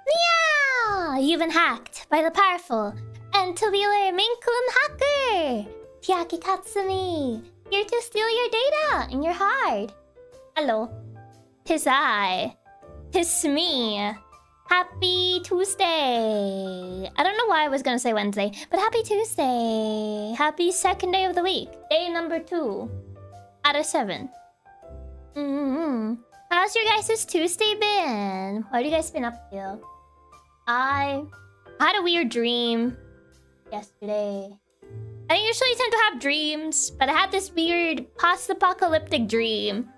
Nyaa! You've been hacked by the powerful and tubular Maine Coon hacker! Chiaki Katsumi! Here to steal your data and your heart! Hello. 'Tis I. 'Tis me. Happy Tuesday! I don't know why I was gonna say Wednesday, but happy Tuesday! Happy second day of the week. Day number 2 out of 7. How's your guys' Tuesday been? What have you guys been up to? I had a weird dream yesterday. I usually tend to have dreams, but I had this weird post-apocalyptic dream.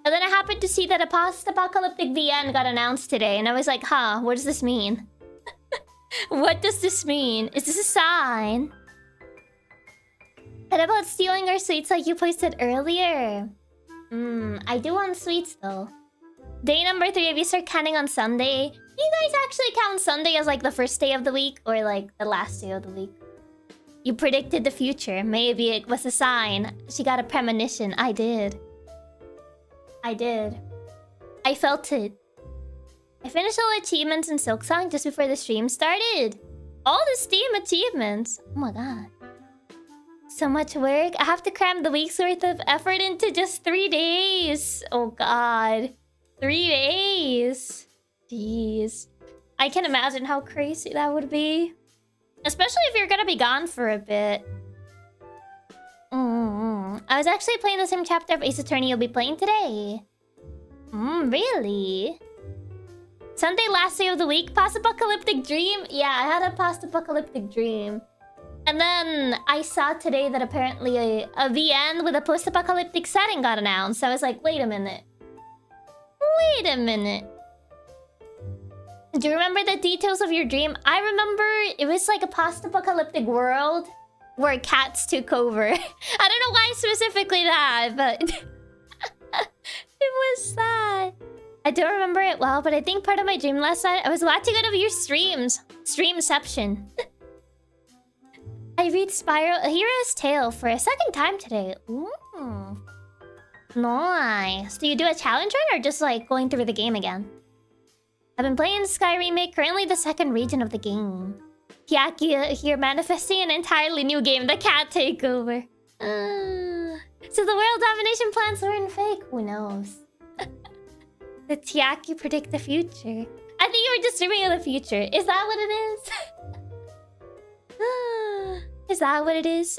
And then I happened to see that a post-apocalyptic VN got announced today, and I was like, huh, what does this mean? What does this mean? Is this a sign? What about stealing our sweets like you posted earlier? I do want sweets though. Day number 3, if you start counting on Sunday, do you guys actually count Sunday as like the first day of the week or like the last day of the week? You predicted the future. Maybe it was a sign. She got a premonition. I did. I felt it. I finished all achievements in Silksong just before the stream started. All the Steam achievements. Oh my god. So much work. I have to cram the week's worth of effort into just 3 days. Oh god. 3 days. Jeez. I can imagine how crazy that would be. Especially if you're gonna be gone for a bit. I was actually playing the same chapter of Ace Attorney you'll be playing today. Really? Sunday, last day of the week? Post-apocalyptic dream? Yeah, I had a post-apocalyptic dream. And then I saw today that apparently a VN with a post-apocalyptic setting got announced. So I was like, wait a minute. Wait a minute. Do you remember the details of your dream? I remember it was like a post-apocalyptic world where cats took over. I don't know why specifically that, but... it was that. I don't remember it well, but I think part of my dream last night, I was watching one of your streams. Streamception. I read Spiral A Hero's Tale for a second time today. Ooh. Nice. Do you do a challenge run or just like going through the game again? I've been playing Sky Remake, currently the second region of the game. Chiaki here manifesting an entirely new game, the cat takeover. So the world domination plans weren't fake. Who knows? The Chiaki predict the future. I think you were just dreaming of the future. Is that what it is? Is that what it is?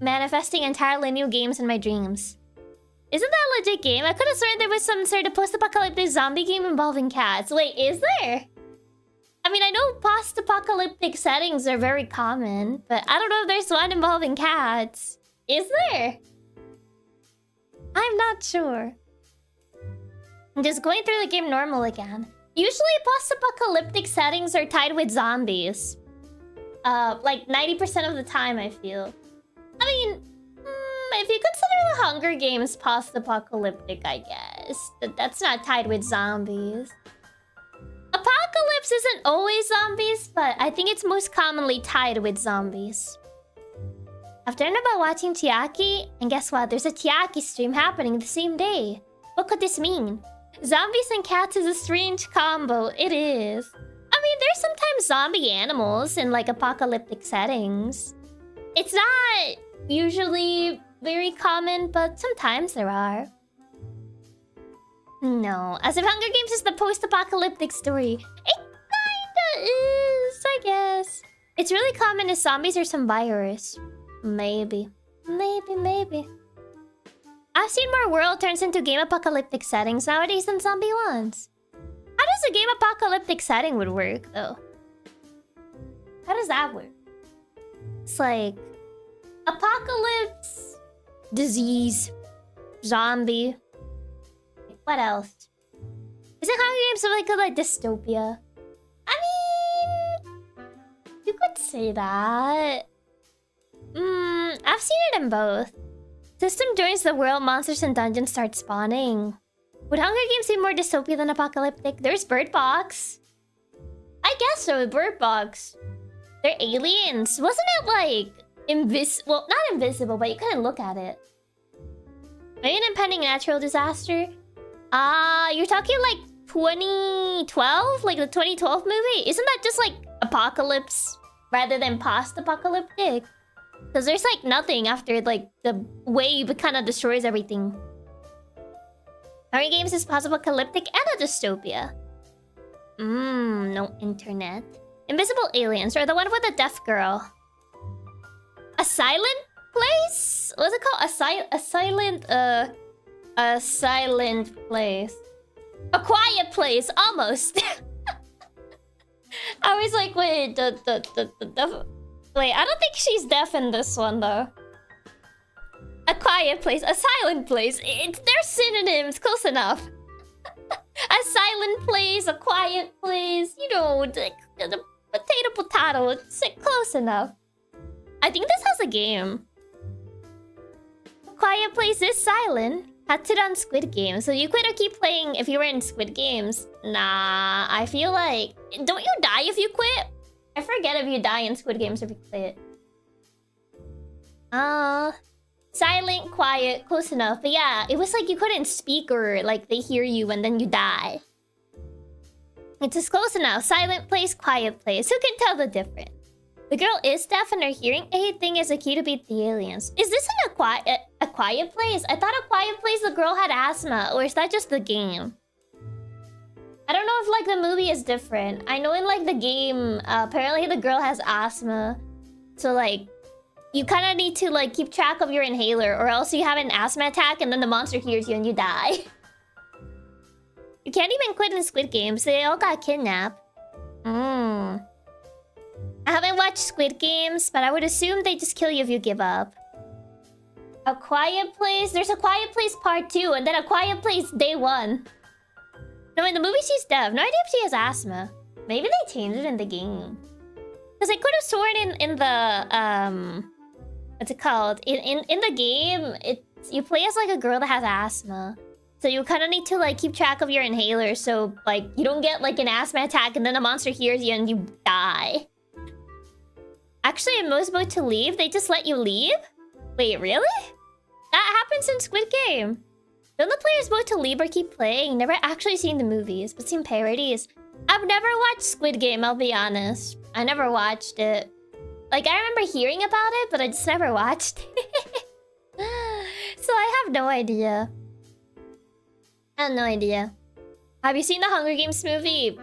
Manifesting entirely new games in my dreams. Isn't that a legit game? I could have sworn there was some sort of post-apocalyptic zombie game involving cats. Wait, is there? I mean, I know post-apocalyptic settings are very common, but I don't know if there's one involving cats. Is there? I'm not sure. I'm just going through the game normal again. Usually post-apocalyptic settings are tied with zombies. Like 90% of the time, I feel. I mean, if you consider the Hunger Games post-apocalyptic, I guess. That's not tied with zombies. Apocalypse isn't always zombies, but I think it's most commonly tied with zombies. I've learned about watching Chiaki, and guess what? There's a Chiaki stream happening the same day. What could this mean? Zombies and cats is a strange combo. It is. I mean, there's sometimes zombie animals in like apocalyptic settings. It's not usually very common, but sometimes there are. No, as if Hunger Games is the post-apocalyptic story. It kinda is, I guess. It's really common as zombies or some virus. Maybe. Maybe. I've seen more world turns into game apocalyptic settings nowadays than zombie ones. How does a game apocalyptic setting would work, though? How does that work? It's like... apocalypse... disease... zombie... what else? Is it Hunger Games like dystopia? I mean... you could say that. I've seen it in both. System joins the world, monsters and dungeons start spawning. Would Hunger Games be more dystopia than apocalyptic? There's Bird Box. I guess so, Bird Box. They're aliens. Wasn't it like... well, not invisible, but you couldn't look at it. Maybe an impending natural disaster? You're talking like 2012? Like the 2012 movie? Isn't that just like apocalypse rather than post-apocalyptic? Because there's like nothing after like the wave kind of destroys everything. Hunger Games is post-apocalyptic and a dystopia. No internet. Invisible aliens, or the one with the deaf girl. A silent place? What's it called? A silent place. A quiet place, almost. I was like, wait, wait, I don't think she's deaf in this one though. A quiet place, a silent place. They're synonyms, close enough. A silent place, a quiet place. You know, the potato. It's close enough. I think this has a game. Quiet place is silent. Had to run Squid Games. So you quit or keep playing if you were in Squid Games? Nah, I feel like... Don't you die if you quit? I forget if you die in Squid Games or if you quit. Silent, quiet, close enough. But yeah, it was like you couldn't speak or like they hear you and then you die. It's just close enough. Silent place, quiet place. Who can tell the difference? The girl is deaf and her hearing aid thing is a key to beat the aliens. Is this in a quiet place? I thought a quiet place the girl had asthma. Or is that just the game? I don't know if like the movie is different. I know in like the game, apparently the girl has asthma. So like, you kind of need to like keep track of your inhaler or else you have an asthma attack and then the monster hears you and you die. You can't even quit in Squid Games. They all got kidnapped. I haven't watched Squid Games, but I would assume they just kill you if you give up. A Quiet Place? There's a Quiet Place Part 2 and then a Quiet Place Day 1. No, in the movie she's deaf. No idea if she has asthma. Maybe they changed it in the game. Because I could have sworn in the, what's it called? In the game, you play as like a girl that has asthma. So you kind of need to like keep track of your inhaler so like you don't get like an asthma attack and then a monster hears you and you die. Actually, in most about to leave, they just let you leave? Wait, really? That happens in Squid Game. Don't the players vote to leave or keep playing? Never actually seen the movies, but seen parodies. I've never watched Squid Game, I'll be honest. I never watched it. Like, I remember hearing about it, but I just never watched it. So I have no idea. I have no idea. Have you seen the Hunger Games movie?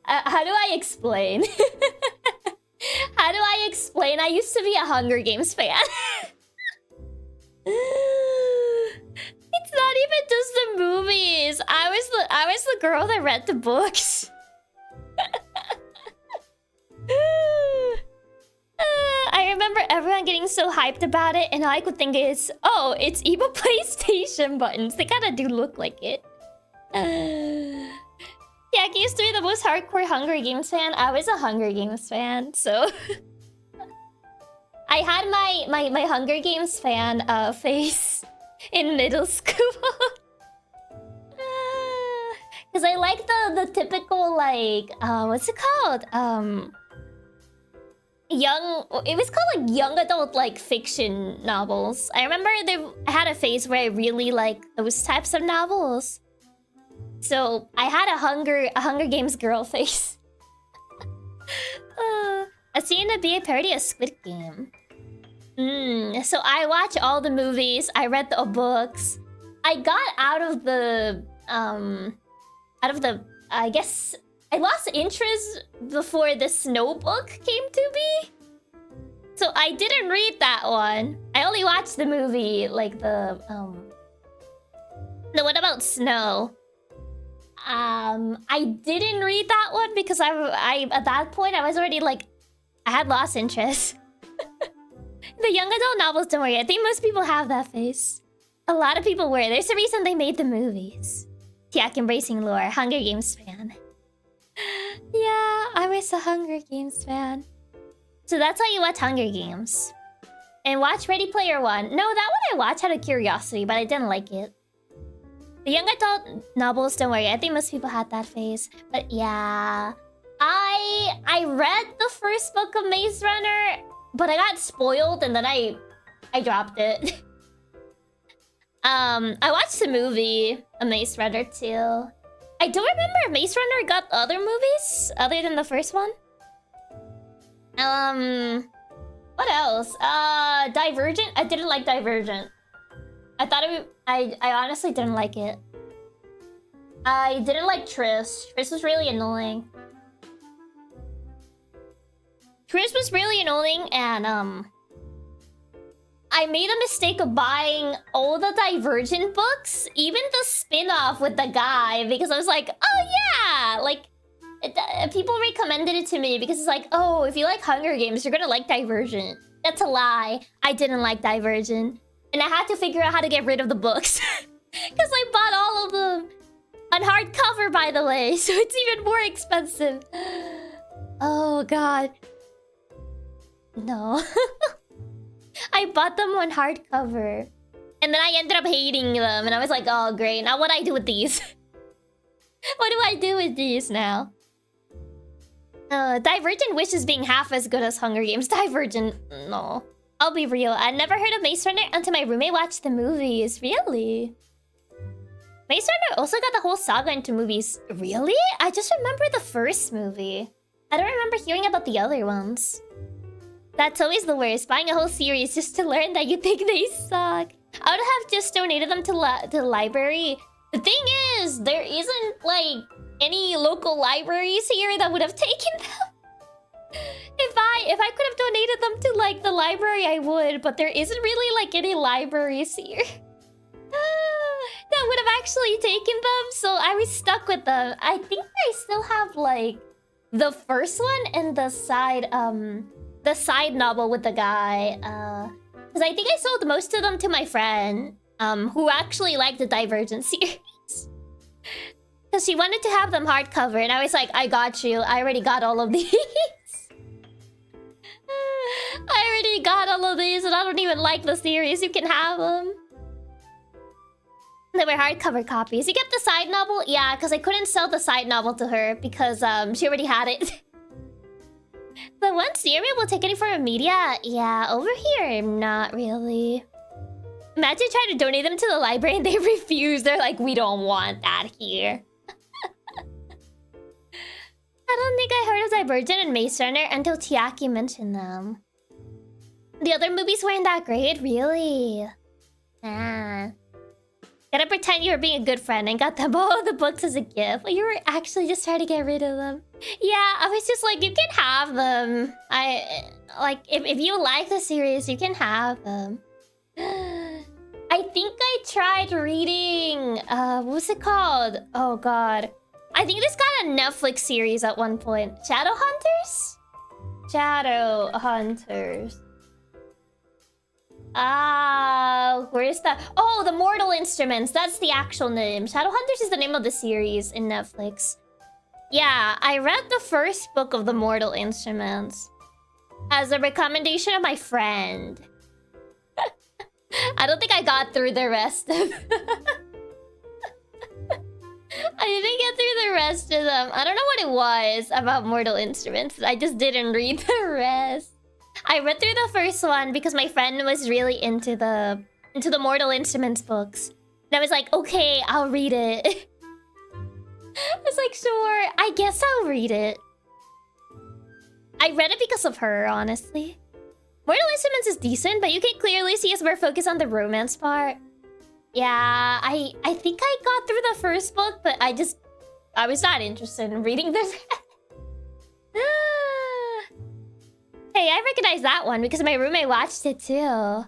How do I explain? How do I explain? I used to be a Hunger Games fan. It's not even just the movies. I was the girl that read the books. I remember everyone getting so hyped about it, and all I could think is, oh, it's evil PlayStation buttons. They kinda do look like it. Chiaki used to be the most hardcore Hunger Games fan. I was a Hunger Games fan, so... I had my Hunger Games fan face in middle school. Because I like the typical, like... what's it called? It was called like young adult like fiction novels. I remember they had a phase where I really like those types of novels. So I had a Hunger Games girl face. I've seen it be a parody of Squid Game. So I watch all the movies. I read the books. I got out of the I guess I lost interest before the Snow book came to me. So I didn't read that one. I only watched the movie, like the one about Snow. I didn't read that one because I at that point I was already like I had lost interest. The young adult novels, don't worry. I think most people have that face. A lot of people were. There's a reason they made the movies. Tiak embracing lore, Hunger Games fan. Yeah, I was a Hunger Games fan. So that's how you watch Hunger Games. And watch Ready Player One. No, that one I watched out of curiosity, but I didn't like it. The young adult novels, don't worry. I think most people had that phase. But yeah, I read the first book of Maze Runner, but I got spoiled and then I dropped it. I watched the movie, A Maze Runner 2. I don't remember if Maze Runner got other movies other than the first one. What else? Divergent? I didn't like Divergent. I thought it... I honestly didn't like it. I didn't like Triss. Triss was really annoying. Triss was really annoying, and I made a mistake of buying all the Divergent books, even the spin-off with the guy, because I was like, oh yeah! Like, people recommended it to me because it's like, oh, if you like Hunger Games, you're gonna like Divergent. That's a lie. I didn't like Divergent. And I had to figure out how to get rid of the books. Because I bought all of them on hardcover, by the way, so it's even more expensive. Oh, God. No. I bought them on hardcover. And then I ended up hating them. And I was like, oh, great. Now what do I do with these? What do I do with these now? Divergent wishes being half as good as Hunger Games. Divergent, no. I'll be real. I never heard of Maze Runner until my roommate watched the movies. Really? Maze Runner also got the whole saga into movies. Really? I just remember the first movie. I don't remember hearing about the other ones. That's always the worst. Buying a whole series just to learn that you think they suck. I would have just donated them to the library. The thing is, there isn't, like, any local libraries here that would have taken them. If I could have donated them to, like, the library, I would. But there isn't really, like, any libraries here that would have actually taken them. So I was stuck with them. I think I still have, like, the first one and the side novel with the guy. Because I think I sold most of them to my friend, who actually liked the Divergent series. Because she wanted to have them hardcover, and I was like, I got you. I already got all of these. I already got all of these, and I don't even like the series. You can have them. They were hardcover copies. You get the side novel? Yeah, because I couldn't sell the side novel to her because she already had it. The one series will take any form of media? Yeah, over here, not really. Imagine trying to donate them to the library and they refuse. They're like, we don't want that here. I don't think I heard of Divergent and Maze Runner until Chiaki mentioned them. The other movies weren't that great, really. Ah. Gotta pretend you were being a good friend and got them all the books as a gift. But you were actually just trying to get rid of them. Yeah, I was just like, you can have them. If you like the series, you can have them. I think I tried reading... what was it called? Oh, God. I think this got a Netflix series at one point. Shadowhunters? Shadowhunters. Where's that? Oh, the Mortal Instruments. That's the actual name. Shadowhunters is the name of the series in Netflix. Yeah, I read the first book of the Mortal Instruments as a recommendation of my friend. I don't think I got through the rest of them. I didn't get through the rest of them. I don't know what it was about Mortal Instruments. I just didn't read the rest. I read through the first one because my friend was really into the Mortal Instruments books. And I was like, okay, I'll read it. I was like, sure, I guess I'll read it. I read it because of her, honestly. Mortal Instruments is decent, but you can clearly see us more focused on the romance part. Yeah, I think I got through the first book, but I was not interested in reading the rest. Hey, I recognize that one because my roommate watched it too. I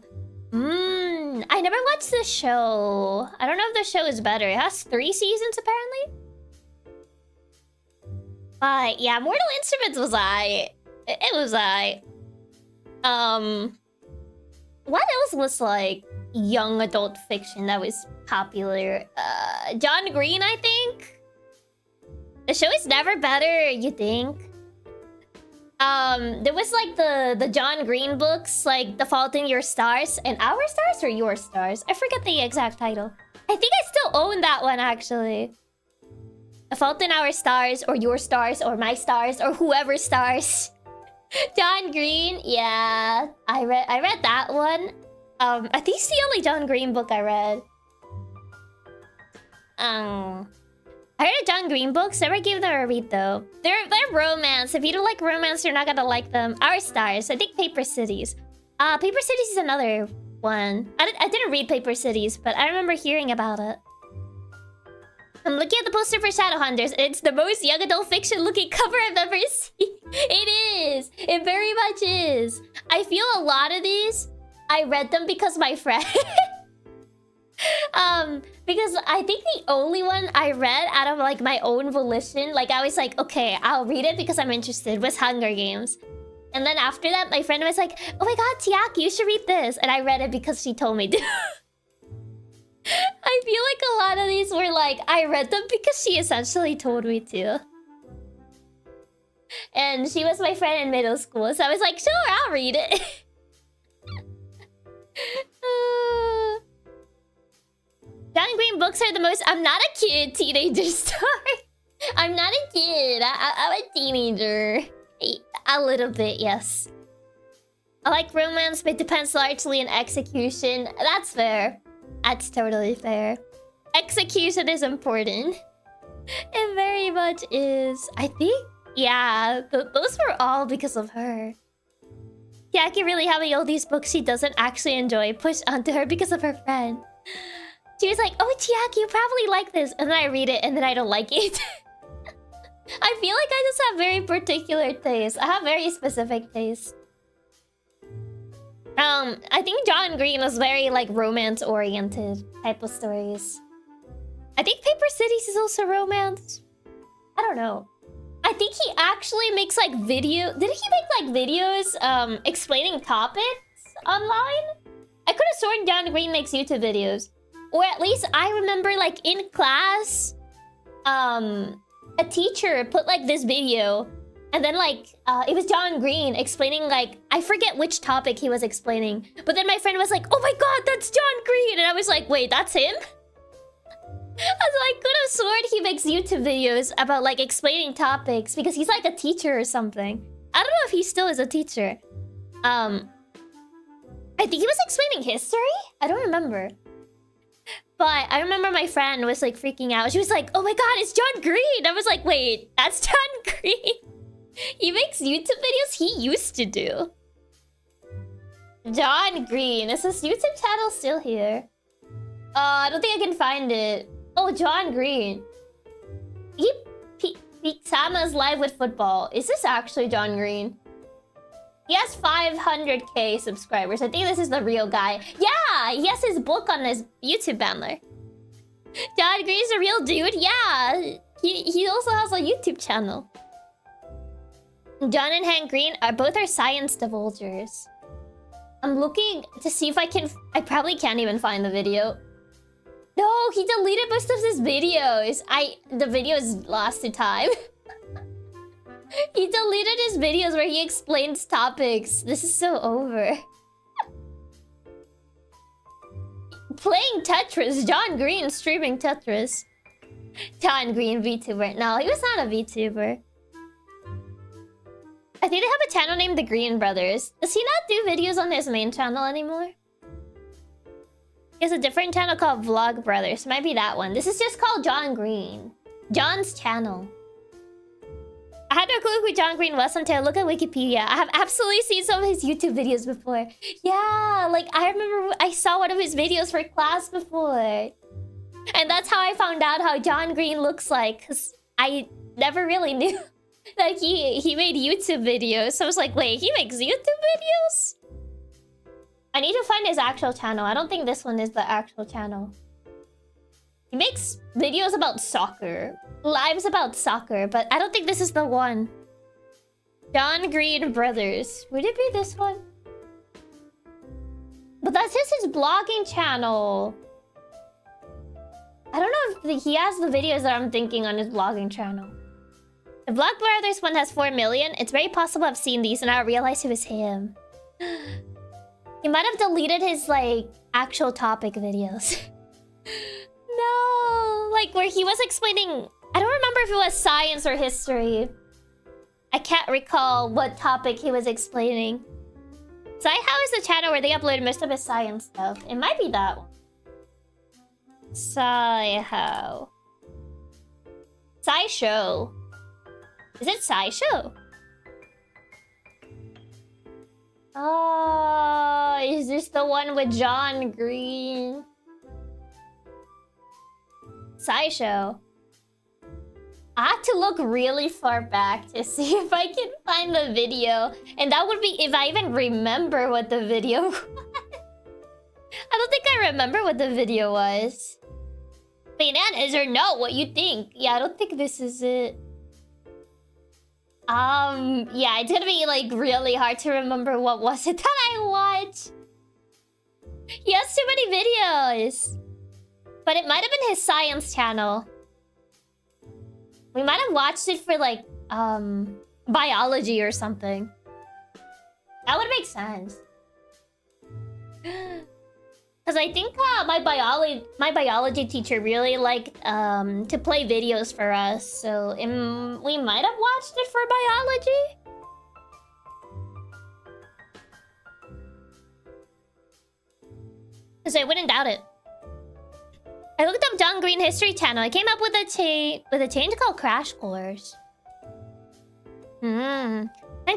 never watched the show. I don't know if the show is better. It has 3 seasons, apparently. But yeah, Mortal Instruments was it was what else was like young adult fiction that was popular? John Green, I think. The show is never better, you think? There was like the John Green books, like The Fault in Your Stars and Our Stars or Your Stars. I forget the exact title. I think I still own that one actually. The Fault in Our Stars or Your Stars or My Stars or Whoever's Stars. John Green, yeah. I read that one. I think it's the only John Green book I read. I heard of John Green books. Never gave them a read though. They're romance. If you don't like romance, you're not gonna like them. Our Stars. I think Paper Cities. Paper Cities is another one. I didn't read Paper Cities, but I remember hearing about it. I'm looking at the poster for Shadowhunters. It's the most young adult fiction looking cover I've ever seen. It is. It very much is. I feel a lot of these, I read them because my friend... because I think the only one I read out of like my own volition, like I was like, okay, I'll read it because I'm interested, was Hunger Games. And then after that, my friend was like, oh my god, Chiaki, you should read this. And I read it because she told me to. I feel like a lot of these were like, I read them because she essentially told me to. And she was my friend in middle school, so I was like, sure, I'll read it. John Green books are the most... I'm not a kid teenager story. I'm not a kid. I'm a teenager. A little bit, yes. I like romance, but it depends largely on execution. That's fair. That's totally fair. Execution is important. It very much is. I think, yeah, those were all because of her. Chiaki really having all these books she doesn't actually enjoy pushed onto her because of her friend. She was like, oh, Chiaki, you probably like this. And then I read it and then I don't like it. I feel like I just have very particular tastes. I have very specific tastes. I think John Green was very like romance-oriented type of stories. I think Paper Cities is also romance. I don't know. I think he actually makes like video... Did he make like videos explaining topics online? I could have sworn John Green makes YouTube videos. Or at least I remember like in class, a teacher put like this video. And then like, it was John Green explaining like, I forget which topic he was explaining. But then my friend was like, oh my god, that's John Green. And I was like, wait, that's him? I could have sworn he makes YouTube videos about like explaining topics because he's like a teacher or something. I don't know if he still is a teacher. I think he was explaining history? I don't remember. But I remember my friend was like freaking out. She was like, oh my god, it's John Green. I was like, wait, that's John Green. He makes YouTube videos he used to do. John Green. Is his YouTube channel still here? I don't think I can find it. Oh, John Green. Sama's live with football. Is this actually John Green? He has 500k subscribers. I think this is the real guy. Yeah, he has his book on his YouTube banner. John Green's a real dude. Yeah, he also has a YouTube channel. John and Hank Green are both science divulgers. I'm looking to see if I can... I probably can't even find the video. No, he deleted most of his videos. The video is lost to time. He deleted his videos where he explains topics. This is so over. Playing Tetris. John Green streaming Tetris. John Green VTuber. No, he was not a VTuber. I think they have a channel named The Green Brothers. Does he not do videos on his main channel anymore? He has a different channel called Vlog Brothers. Might be that one. This is just called John Green. John's channel. I had no clue who John Green was until I looked at Wikipedia. I have absolutely seen some of his YouTube videos before. Yeah, like I remember I saw one of his videos for class before. And that's how I found out how John Green looks like. Because I never really knew that he made YouTube videos. So I was like, wait, he makes YouTube videos? I need to find his actual channel. I don't think this one is the actual channel. He makes videos about soccer. Lives about soccer, but I don't think this is the one. John Green Brothers. Would it be this one? But that's just his blogging channel. I don't know if he has the videos that I'm thinking on his blogging channel. The Vlog Brothers one has 4 million. It's very possible I've seen these and I realized it was him. He might have deleted his, like, actual topic videos. No! Like, where he was explaining... I don't remember if it was science or history. I can't recall what topic he was explaining. Sci-How is the channel where they upload most of his science stuff. It might be that one. Sci-ho. Sci-show. Is it Sci-show? Oh, is this the one with John Green? Sci-show. I had to look really far back to see if I can find the video. And that would be if I even remember what the video was. I don't think I remember what the video was. Bananas or no, what you think? Yeah, I don't think this is it. Yeah, it's gonna be like really hard to remember what was it that I watched. He has too many videos. But it might have been his science channel. We might have watched it for like, biology or something. That would make sense. Because I think my biology teacher really liked to play videos for us. So we might have watched it for biology. Because I wouldn't doubt it. I looked up John Green History Channel. I came up with a change called Crash Course. Hank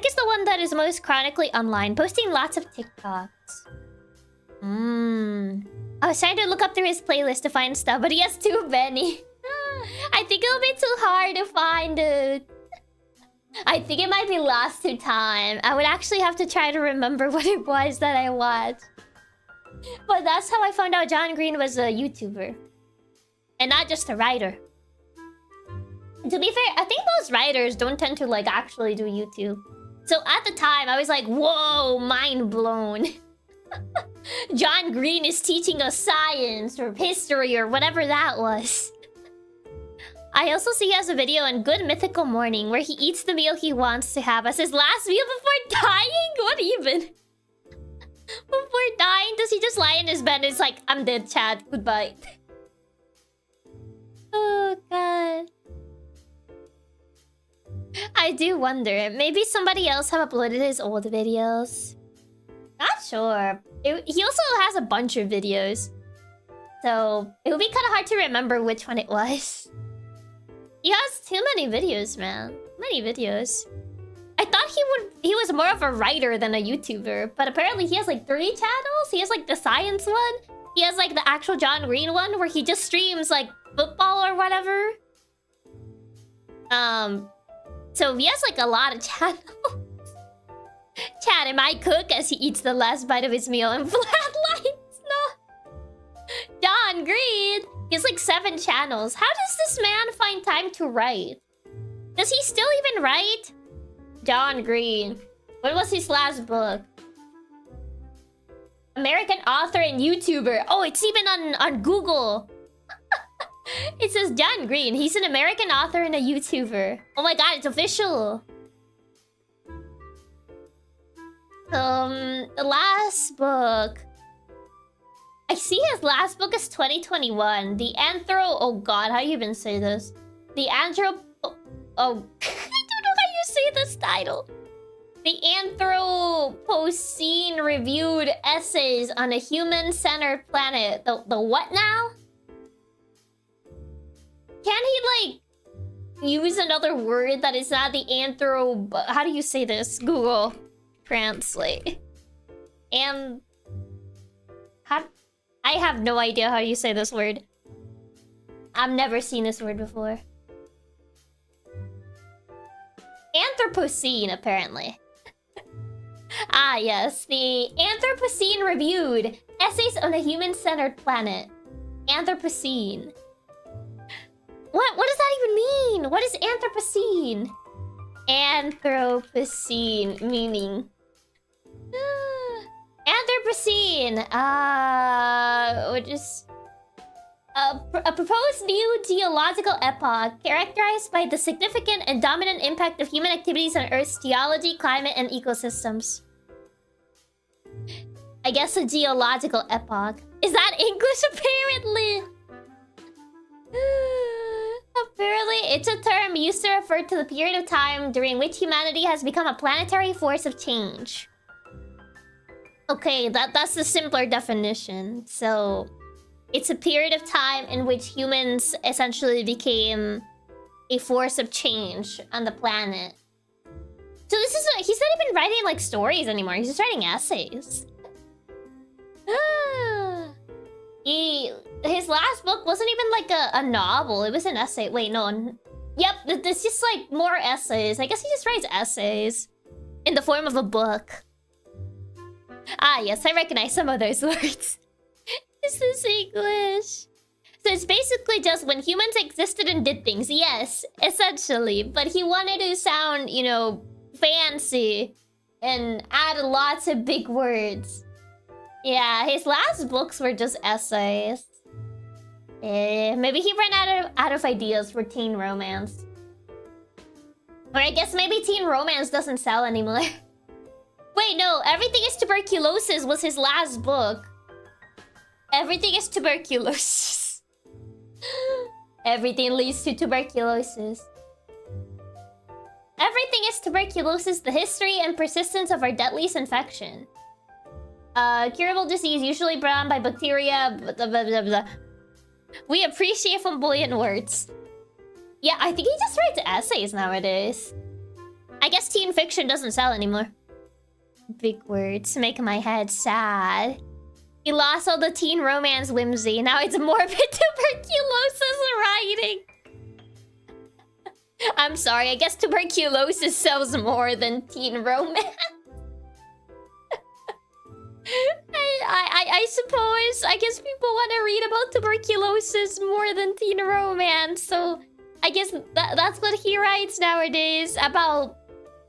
is the one that is most chronically online, posting lots of TikToks. I was trying to look up through his playlist to find stuff, but he has too many. I think it'll be too hard to find it. I think it might be lost to time. I would actually have to try to remember what it was that I watched. But that's how I found out John Green was a YouTuber. And not just a writer. To be fair, I think most writers don't tend to like actually do YouTube. So at the time, I was like, whoa, mind blown. John Green is teaching us science or history or whatever that was. I also see he has a video on Good Mythical Morning where he eats the meal he wants to have as his last meal before dying? What even? Before dying, does he just lie in his bed and it's like, I'm dead, Chad, goodbye. Oh, God. I do wonder. Maybe somebody else have uploaded his old videos. Not sure. He also has a bunch of videos. So, it would be kind of hard to remember which one it was. He has too many videos, man. Many videos. I thought he was more of a writer than a YouTuber. But apparently he has like 3 channels. He has like the science one. He has like the actual John Green one where he just streams like football or whatever. So he has like a lot of channels. Chad, am I cook as he eats the last bite of his meal and flatlines? No. John Green. He has like 7 channels. How does this man find time to write? Does he still even write? John Green. What was his last book? American author and YouTuber. Oh, it's even on Google. It says John Green. He's an American author and a YouTuber. Oh my god, it's official. The last book. I see his last book is 2021. The Anthro... Oh god, how do you even say this? The Anthro... Oh... I don't know how you say this title. The Anthropocene Reviewed Essays on a Human-Centered Planet. The what now? Can he, like, use another word that is not the anthro... How do you say this? Google. Translate. And... I have no idea how you say this word. I've never seen this word before. Anthropocene, apparently. Ah, yes. The Anthropocene Reviewed. Essays on a Human-Centered Planet. Anthropocene. What does that even mean? What is Anthropocene? Anthropocene meaning. Anthropocene. Which is... A proposed new geological epoch characterized by the significant and dominant impact of human activities on Earth's geology, climate, and ecosystems. I guess a geological epoch. Is that English? Apparently. Apparently, it's a term used to refer to the period of time during which humanity has become a planetary force of change. Okay, that's the simpler definition. So... It's a period of time in which humans essentially became a force of change on the planet. So this is he's not even writing like stories anymore. He's just writing essays. His last book wasn't even like a novel. It was an essay. Wait, no. Yep, it's just like more essays. I guess he just writes essays in the form of a book. Ah, yes, I recognize some of those words. Is this English? So it's basically just when humans existed and did things. Yes, essentially. But he wanted to sound, you know, fancy and add lots of big words. Yeah, his last books were just essays. Maybe he ran out of ideas for teen romance. Or I guess maybe teen romance doesn't sell anymore. Wait, no. Everything is Tuberculosis was his last book. Everything is tuberculosis. Everything leads to tuberculosis. Everything is tuberculosis, the history and persistence of our deadliest infection. Curable disease usually brought on by bacteria. Blah, blah, blah, blah. We appreciate flamboyant words. Yeah, I think he just writes essays nowadays. I guess teen fiction doesn't sell anymore. Big words make my head sad. He lost all the teen romance whimsy. Now it's morbid tuberculosis writing. I'm sorry, I guess tuberculosis sells more than teen romance. I suppose. I guess people want to read about tuberculosis more than teen romance. So I guess that's what he writes nowadays. About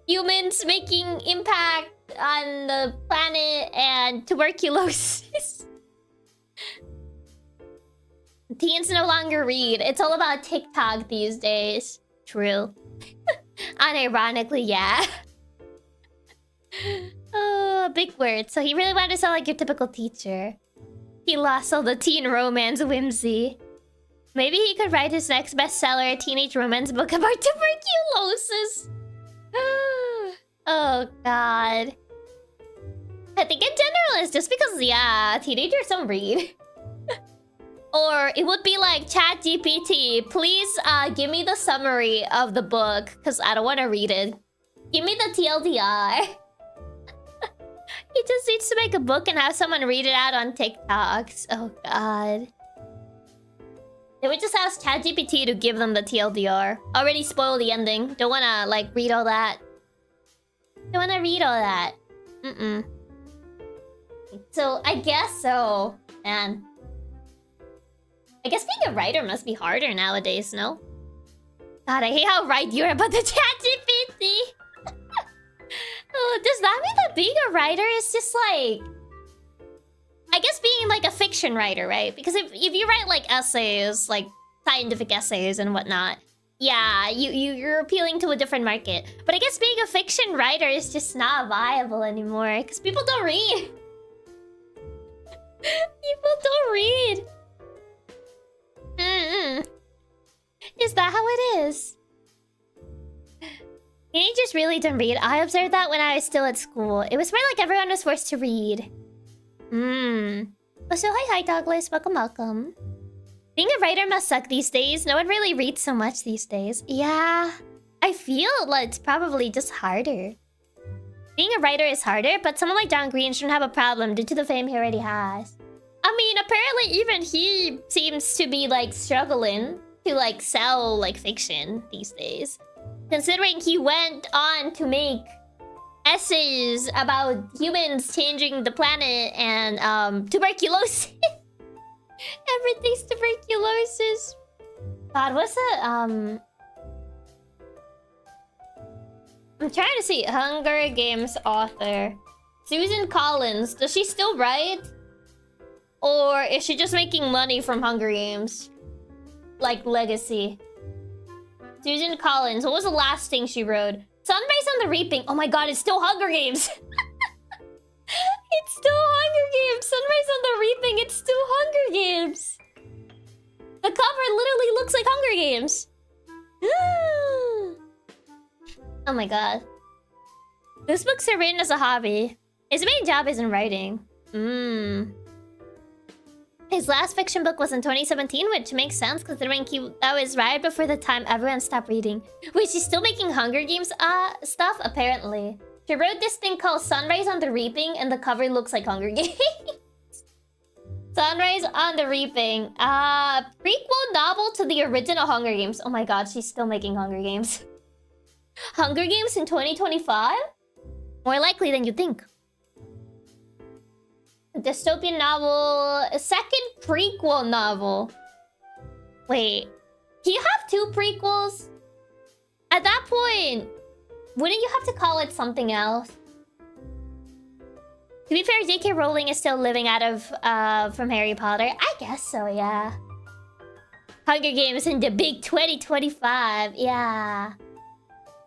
humans making impact on the planet and tuberculosis. Teens no longer read. It's all about TikTok these days. True. Unironically, yeah. Oh, big word. So he really wanted to sound like your typical teacher. He lost all the teen romance whimsy. Maybe he could write his next bestseller, a teenage romance book about tuberculosis. Oh, God. I think in general it's just because, yeah, teenagers don't read. Or it would be like, ChatGPT, please give me the summary of the book, because I don't want to read it. Give me the TLDR. He just needs to make a book and have someone read it out on TikToks. Oh, God. They would just ask ChatGPT to give them the TLDR. Already spoiled the ending. Don't want to, like, read all that. Don't want to read all that. So, I guess so. Man. I guess being a writer must be harder nowadays, no? God, I hate how right you're about the ChatGPT. Oh, does that mean that being a writer is just like... I guess being like a fiction writer, right? Because if you write like essays, like scientific essays and whatnot, yeah, you're appealing to a different market. But I guess being a fiction writer is just not viable anymore because people don't read. People don't read. Is that how it is? Teenagers really don't read. I observed that when I was still at school. It was more like everyone was forced to read. Oh, so hi Douglas. Welcome. Being a writer must suck these days. No one really reads so much these days. Yeah, I feel like it's probably just harder. Being a writer is harder, but someone like John Green shouldn't have a problem due to the fame he already has. I mean, apparently even he seems to be like struggling to like sell like fiction these days. Considering he went on to make essays about humans changing the planet and tuberculosis. Everything's tuberculosis. God, what's that? I'm trying to see. Hunger Games author Susan Collins. Does she still write? Or is she just making money from Hunger Games? Like legacy. Susan Collins. What was the last thing she wrote? Sunrise on the Reaping. Oh my god, it's still Hunger Games. It's still Hunger Games. Sunrise on the Reaping. It's still Hunger Games. The cover literally looks like Hunger Games. Oh my god. Those books are written as a hobby. His main job isn't writing. His last fiction book was in 2017, which makes sense considering that was right before the time everyone stopped reading. Wait, she's still making Hunger Games stuff? Apparently. She wrote this thing called Sunrise on the Reaping, and the cover looks like Hunger Games. Sunrise on the Reaping. Prequel novel to the original Hunger Games. Oh my god, she's still making Hunger Games. Hunger Games in 2025? More likely than you think. A dystopian novel. A second prequel novel. Wait. Can you have 2 prequels? At that point, wouldn't you have to call it something else? To be fair, J.K. Rowling is still living out of from Harry Potter. I guess so, yeah. Hunger Games in the big 2025. Yeah.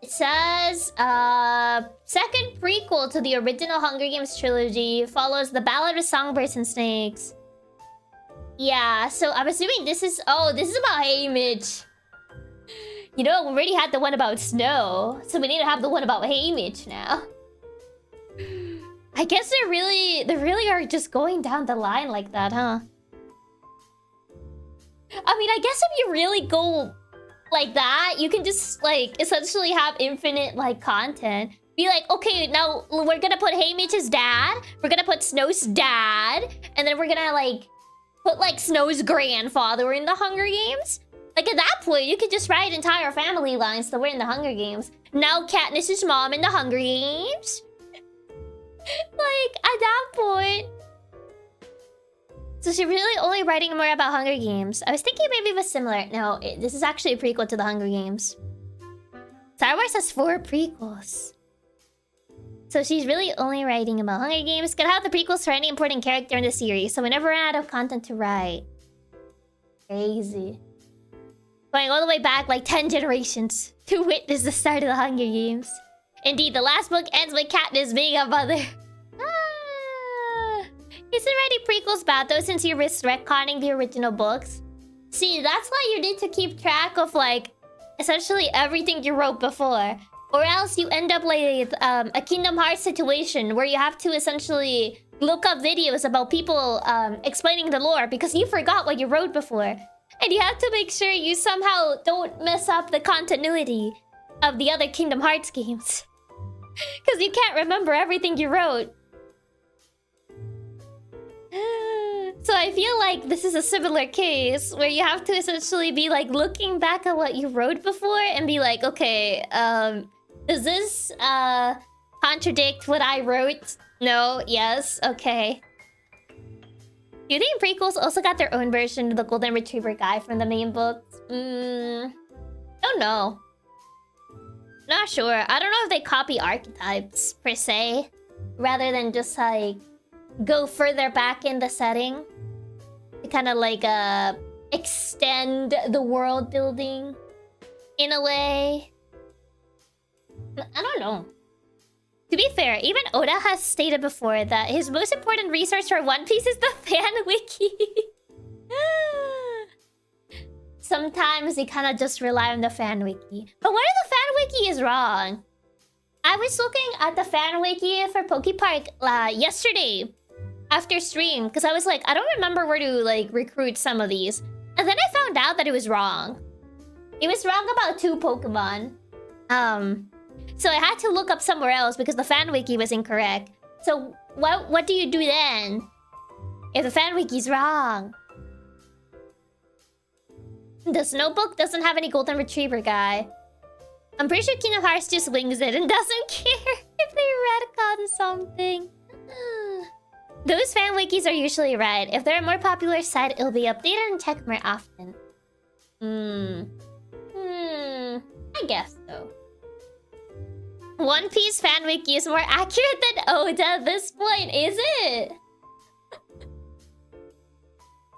It says, second prequel to the original Hunger Games trilogy follows The Ballad of Songbirds and Snakes. Yeah, so I'm assuming this is... Oh, this is about Haymitch. You know, we already had the one about Snow, so we need to have the one about Haymitch now. I guess they really are just going down the line like that, huh? I mean, I guess if you really go like that, you can just, like, essentially have infinite, like, content. Be like, okay, now we're gonna put Haymitch's dad, we're gonna put Snow's dad, and then we're gonna, like, put, like, Snow's grandfather in the Hunger Games. Like, at that point, you could just write entire family lines that were in the Hunger Games. Now Katniss's mom in the Hunger Games. Like, at that point... So she's really only writing more about Hunger Games. I was thinking maybe it was similar. No, this is actually a prequel to the Hunger Games. Star Wars has 4 prequels. So she's really only writing about Hunger Games. Could have the prequels for any important character in the series, so we never ran out of content to write. Crazy. Going all the way back like 10 generations to witness the start of the Hunger Games. Indeed, the last book ends with Katniss being a mother. Isn't writing prequels bad though, since you risk retconning the original books? See, that's why you need to keep track of, like, essentially everything you wrote before. Or else you end up like a Kingdom Hearts situation where you have to essentially look up videos about people explaining the lore because you forgot what you wrote before. And you have to make sure you somehow don't mess up the continuity of the other Kingdom Hearts games. Because you can't remember everything you wrote. So I feel like this is a similar case where you have to essentially be like looking back at what you wrote before and be like, okay, does this contradict what I wrote? No, yes, okay. Do you think prequels also got their own version of the Golden Retriever guy from the main books? Don't know. Not sure. I don't know if they copy archetypes per se, rather than just like go further back in the setting to kind of like extend the world building in a way. I don't know. To be fair, even Oda has stated before that his most important resource for One Piece is the fan wiki. Sometimes you kind of just rely on the fan wiki. But what if the fan wiki is wrong? I was looking at the fan wiki for Pokepark yesterday after stream because I was like, I don't remember where to like recruit some of these. And then I found out that it was wrong. It was wrong about 2 Pokemon. So I had to look up somewhere else because the fan wiki was incorrect. So what do you do then if the fan wiki's wrong? The Snowbook doesn't have any Golden Retriever guy. I'm pretty sure Kingdom Hearts just wings it and doesn't care if they retcon something. Those fan wikis are usually right. If they're a more popular site, it'll be updated and checked more often. I guess so. One Piece fan wiki is more accurate than Oda at this point, is it?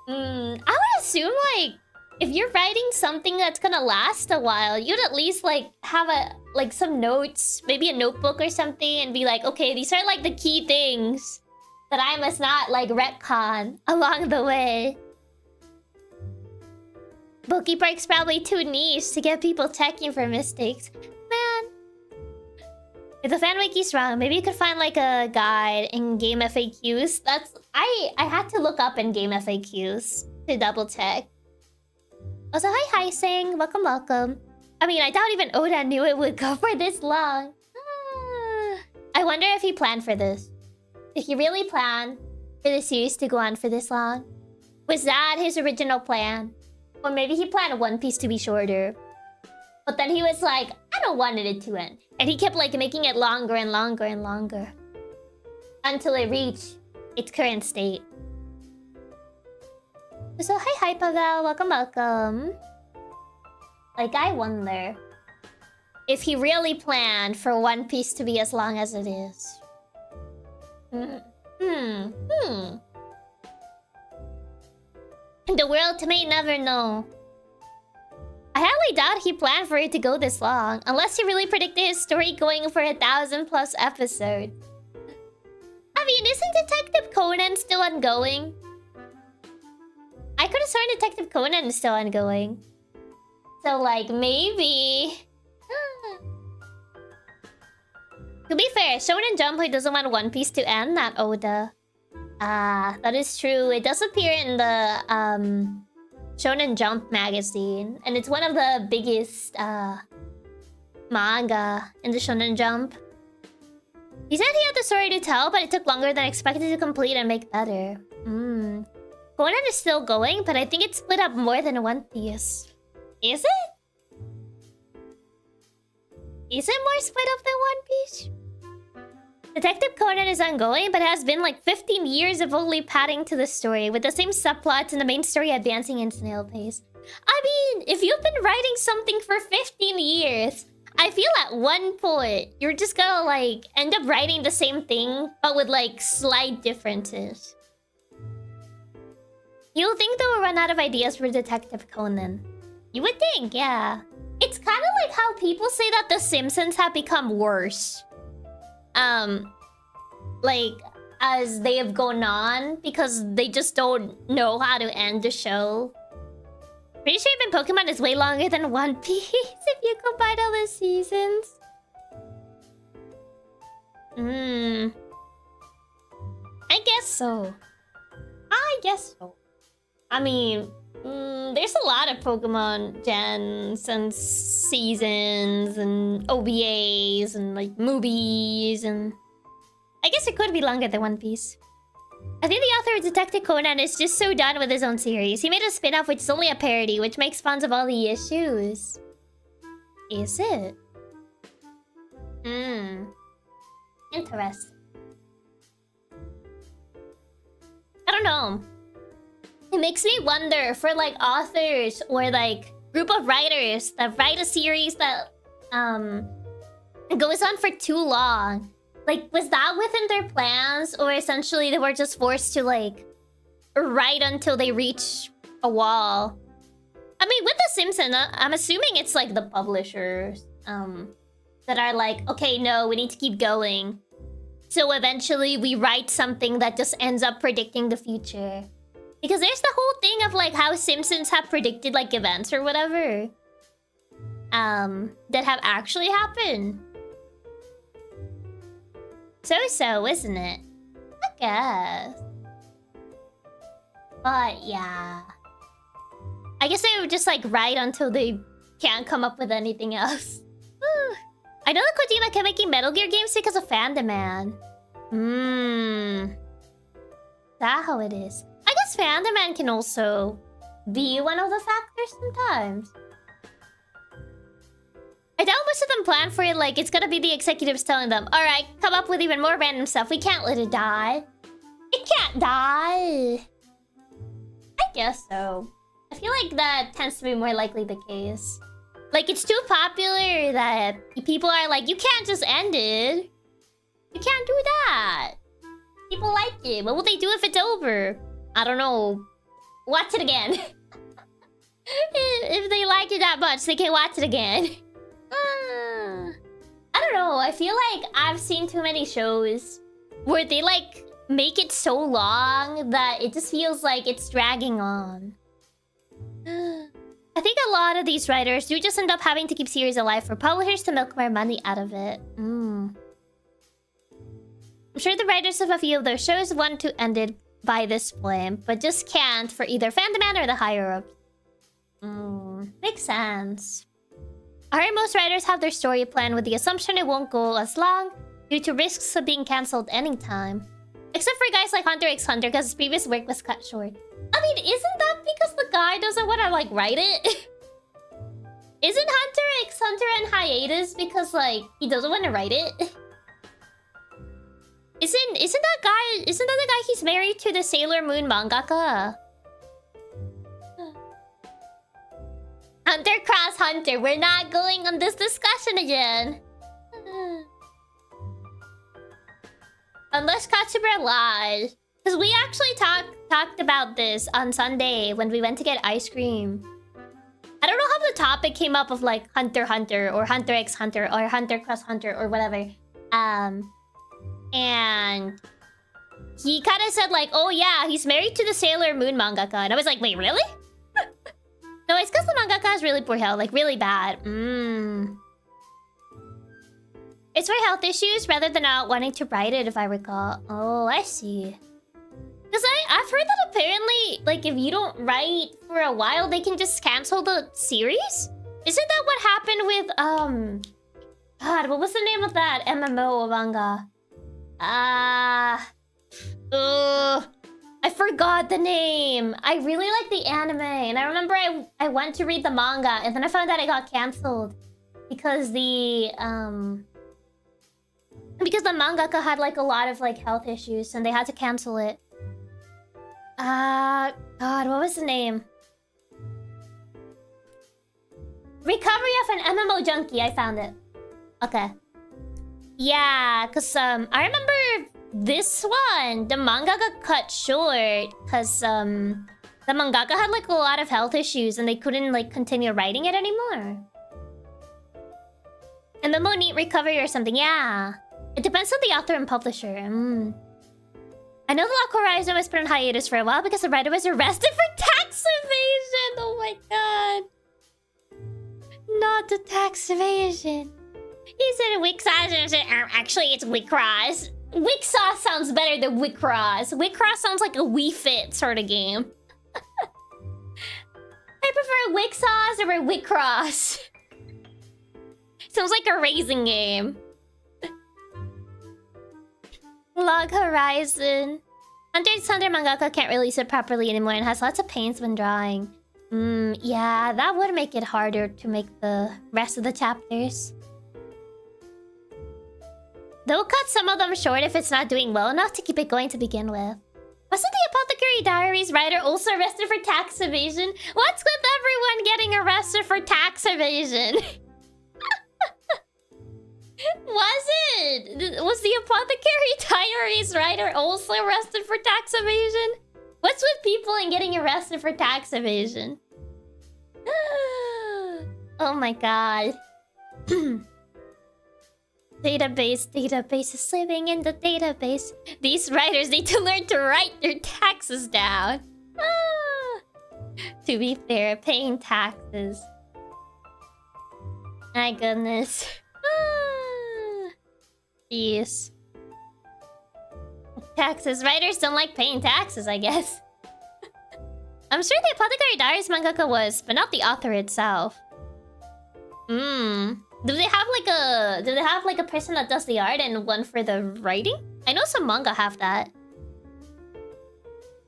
I would assume, like, if you're writing something that's gonna last a while, you'd at least, like, have some notes, maybe a notebook or something, and be like, okay, these are, like, the key things that I must not, like, retcon along the way. Pokepark's probably too niche to get people checking for mistakes. Man. If the fan wiki's wrong, maybe you could find like a guide in game FAQs. I had to look up in game FAQs to double check. Also, hi Sing, welcome. I mean, I doubt even Oda knew it would go for this long. I wonder if he planned for this. Did he really plan for the series to go on for this long? Was that his original plan? Or maybe he planned One Piece to be shorter. But then he was like, I don't want it to end. And he kept like making it longer and longer and longer. Until it reached its current state. So hi Pavel, welcome. Like, I wonder if he really planned for One Piece to be as long as it is. The world may never know. I highly doubt he planned for it to go this long, unless he really predicted his story going for 1,000+ episodes. I mean, isn't Detective Conan still ongoing? I could have sworn Detective Conan is still ongoing. So, like, maybe... To be fair, Shonen Jump doesn't want One Piece to end, not Oda. That is true. It does appear in the, Shonen Jump magazine. And it's one of the biggest, manga in the Shonen Jump. He said he had the story to tell, but it took longer than expected to complete and make better. Conan is still going, but I think it's split up more than One Piece. Is it? Is it more split up than One Piece? Detective Conan is ongoing, but has been like 15 years of only padding to the story, with the same subplots and the main story advancing in snail pace. I mean, if you've been writing something for 15 years, I feel at one point, you're just gonna like end up writing the same thing, but with like slight differences. You think they will run out of ideas for Detective Conan? You would think, yeah. It's kind of like how people say that The Simpsons have become worse. Like, as they have gone on, because they just don't know how to end the show. Pretty sure even Pokemon is way longer than One Piece if you combine all the seasons. I guess so. I mean, there's a lot of Pokemon gens and seasons and OVAs and like movies, and I guess it could be longer than One Piece. I think the author of Detective Conan is just so done with his own series. He made a spin-off which is only a parody, which makes fun of all the issues. Is it? Interesting. I don't know. It makes me wonder for like authors or like group of writers that write a series that goes on for too long. Like, was that within their plans, or essentially they were just forced to like write until they reach a wall? I mean, with The Simpsons, I'm assuming it's like the publishers that are like, okay, no, we need to keep going. So eventually we write something that just ends up predicting the future. Because there's the whole thing of like how Simpsons have predicted like events or whatever that have actually happened. So, isn't it? I guess. But yeah. I guess they would just like write until they can't come up with anything else. I know that Kojima kept making Metal Gear games because of fan demand. That how it is. I guess fan demand can also be one of the factors sometimes. I doubt most of them plan for it like it's gonna be the executives telling them, alright, come up with even more random stuff. We can't let it die. It can't die. I guess so. I feel like that tends to be more likely the case. Like, it's too popular that people are like, you can't just end it. You can't do that. People like it. What will they do if it's over? I don't know. Watch it again. If they like it that much, they can watch it again. I don't know. I feel like I've seen too many shows where they like make it so long that it just feels like it's dragging on. I think a lot of these writers do just end up having to keep series alive for publishers to milk more money out of it. I'm sure the writers of a few of those shows want to end it by this point, but just can't for either fan demand or the higher-ups. Makes sense. I heard most writers have their story planned with the assumption it won't go as long due to risks of being cancelled anytime. Except for guys like Hunter x Hunter, because his previous work was cut short. I mean, isn't that because the guy doesn't want to, like, write it? Isn't Hunter x Hunter in hiatus because, like, he doesn't want to write it? Isn't that the guy he's married to the Sailor Moon mangaka? Hunter cross Hunter, we're not going on this discussion again. Unless Katsumi lied. Because we actually talked about this on Sunday when we went to get ice cream. I don't know how the topic came up of like Hunter x Hunter or Hunter x Hunter or Hunter cross Hunter or whatever. And he kind of said like, oh yeah, he's married to the Sailor Moon mangaka. And I was like, wait, really? No, it's because the mangaka has really poor health, like really bad. It's for health issues rather than not wanting to write it, if I recall. Oh, I see. Because I've heard that apparently, like, if you don't write for a while, they can just cancel the series? Isn't that what happened with, God, what was the name of that MMO manga? I forgot the name. I really like the anime, and I remember I went to read the manga, and then I found out it got cancelled. Because the mangaka had, like, a lot of, like, health issues, and they had to cancel it. God, what was the name? Recovery of an MMO Junkie, I found it. Okay. Yeah, because, I remember this one, the manga got cut short, because, the mangaka had, like, a lot of health issues, and they couldn't, like, continue writing it anymore. MMO need recovery or something, yeah. It depends on the author and publisher. I know the Lock Horizon was put on hiatus for a while because the writer was arrested for tax evasion. Oh my god. Not the tax evasion. He said Wixauce and said, actually it's Wicross. Wixauce sounds better than Wicross. Wicross sounds like a Wii Fit sort of game. I prefer Wixauce over Wicross. Sounds like a racing game. Log Horizon. Hunter x Hunter mangaka can't release it properly anymore and has lots of pains when drawing. Yeah, that would make it harder to make the rest of the chapters. They'll cut some of them short if it's not doing well enough to keep it going to begin with. Wasn't the Apothecary Diaries writer also arrested for tax evasion? What's with everyone getting arrested for tax evasion? Was the Apothecary Diaries writer also arrested for tax evasion? What's with people and getting arrested for tax evasion? Oh my god. Database is living in the database. These writers need to learn to write their taxes down. To be fair, paying taxes. My goodness. Jeez. Taxes. Writers don't like paying taxes, I guess. I'm sure the Apothecary Diaries mangaka was, but not the author itself. Do they have like a person that does the art and one for the writing? I know some manga have that.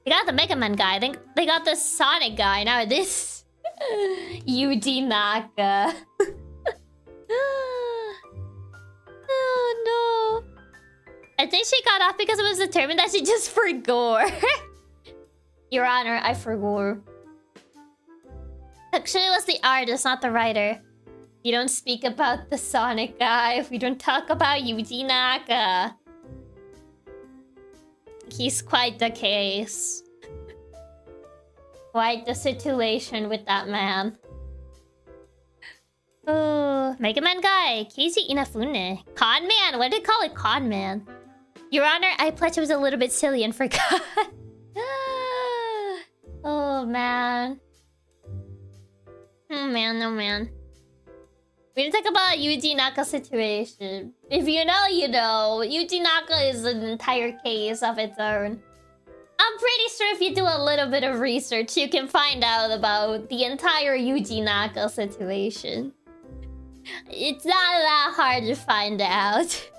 They got the Mega Man guy. They got the Sonic guy. Now this Yuji Naka. Oh no. I think she got off because it was determined that she just forgot. Your Honor, I forgot. Actually, it was the artist, not the writer. You don't speak about the Sonic guy if we don't talk about Yuji Naka. He's quite the case. Quite the situation with that man. Oh, Mega Man guy, Casey Inafune. Con Man, what did they call it? Con Man. Your Honor, I pledge it was a little bit silly and forgot. Oh man. Oh man, oh man. We need to talk about Yuji Naka situation. If you know, you know. Yuji Naka is an entire case of its own. I'm pretty sure if you do a little bit of research, you can find out about the entire Yuji Naka situation. It's not that hard to find out.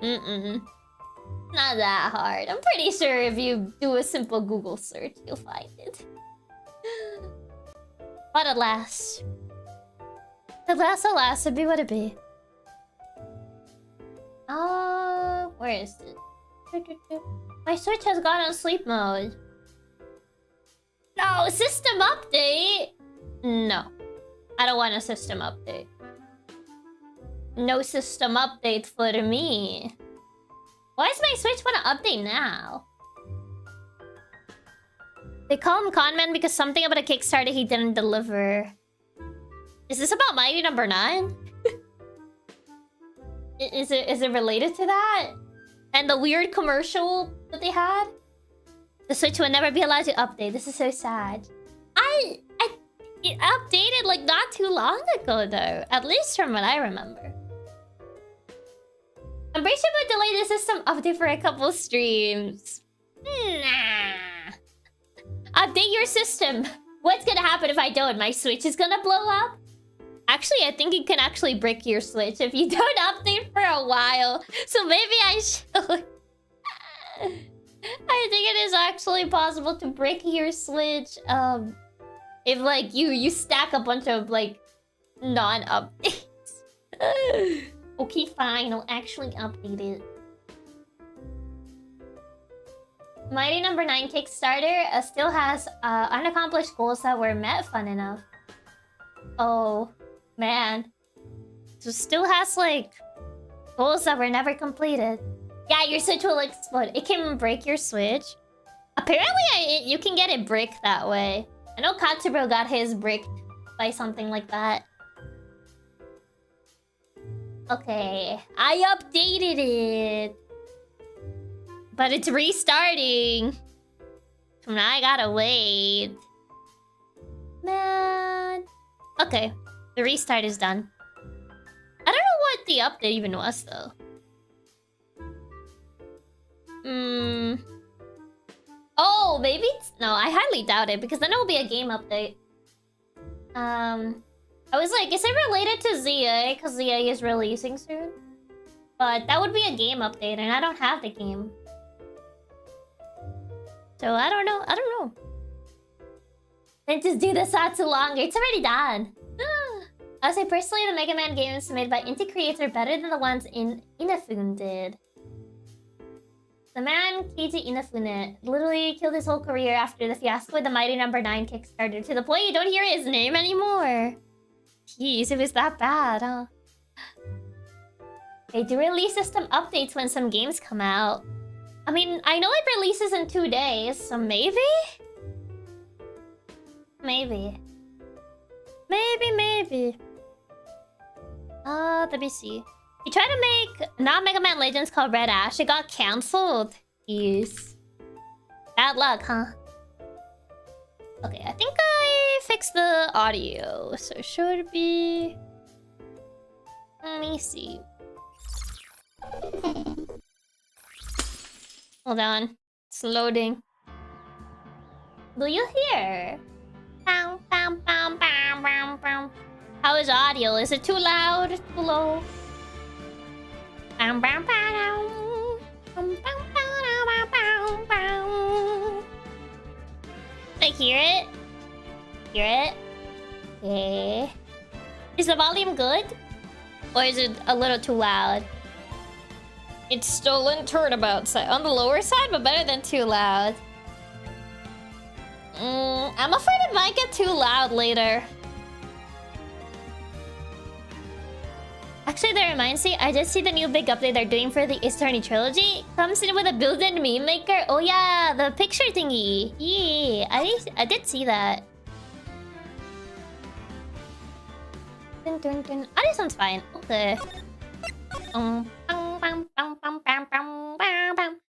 Not that hard. I'm pretty sure if you do a simple Google search, you'll find it. But alas, it'd be what it be. Where is it? My Switch has gone on sleep mode. No, system update? No. I don't want a system update. No system update for me. Why does my Switch want to update now? They call him Conman because something about a Kickstarter he didn't deliver. Is this about Mighty Number 9? Is it related to that? And the weird commercial that they had? The Switch would never be allowed to update. This is so sad. It updated like not too long ago though. At least from what I remember. I'm pretty sure we'll delay the system update for a couple streams. Nah. Update your system. What's gonna happen if I don't? My Switch is gonna blow up? Actually, I think you can actually brick your Switch if you don't update for a while. So maybe I should. I think it is actually possible to brick your Switch. If like you stack a bunch of like non-updates. Okay, fine. I'll actually update it. Mighty Number 9 Kickstarter still has unaccomplished goals that were met fun enough. Oh, man. So still has, like, goals that were never completed. Yeah, your Switch will explode. It can break your Switch. Apparently, you can get it bricked that way. I know Katsubro got his bricked by something like that. Okay, I updated it. But it's restarting. So now I gotta wait. Man. Okay, the restart is done. I don't know what the update even was, though. Oh, maybe it's... No, I highly doubt it, because then it will be a game update. I was like, is it related to ZA? Because ZA is releasing soon. But that would be a game update, and I don't have the game. So I don't know. Then just do the Satsu longer. It's already done. I would say personally, the Mega Man games made by indie creators are better than the ones Inafune did. The man Keiji Inafune literally killed his whole career after the fiasco with the Mighty Number 9 Kickstarter, to the point you don't hear his name anymore. Jeez, it was that bad, huh? They do release system updates when some games come out. I mean, I know it releases in 2 days, so maybe? Maybe. Let me see. He tried to make non-Mega Man Legends called Red Ash. It got cancelled. Jeez. Bad luck, huh? Okay, I think I fixed the audio. So it should be... Let me see. Hold on. It's loading. Will you hear? How is audio? Is it too loud? Too low? I hear it. Hear it? Okay. Is the volume good? Or is it a little too loud? It's stolen Turnabout side. On the lower side, but better than too loud. I'm afraid it might get too loud later. Actually, that reminds me, I just see the new big update they're doing for the Ace Attorney trilogy. Comes in with a built-in meme maker. Oh yeah, the picture thingy. Yeah, I did see that. Dun, dun, dun. Oh, this one's fine. Okay.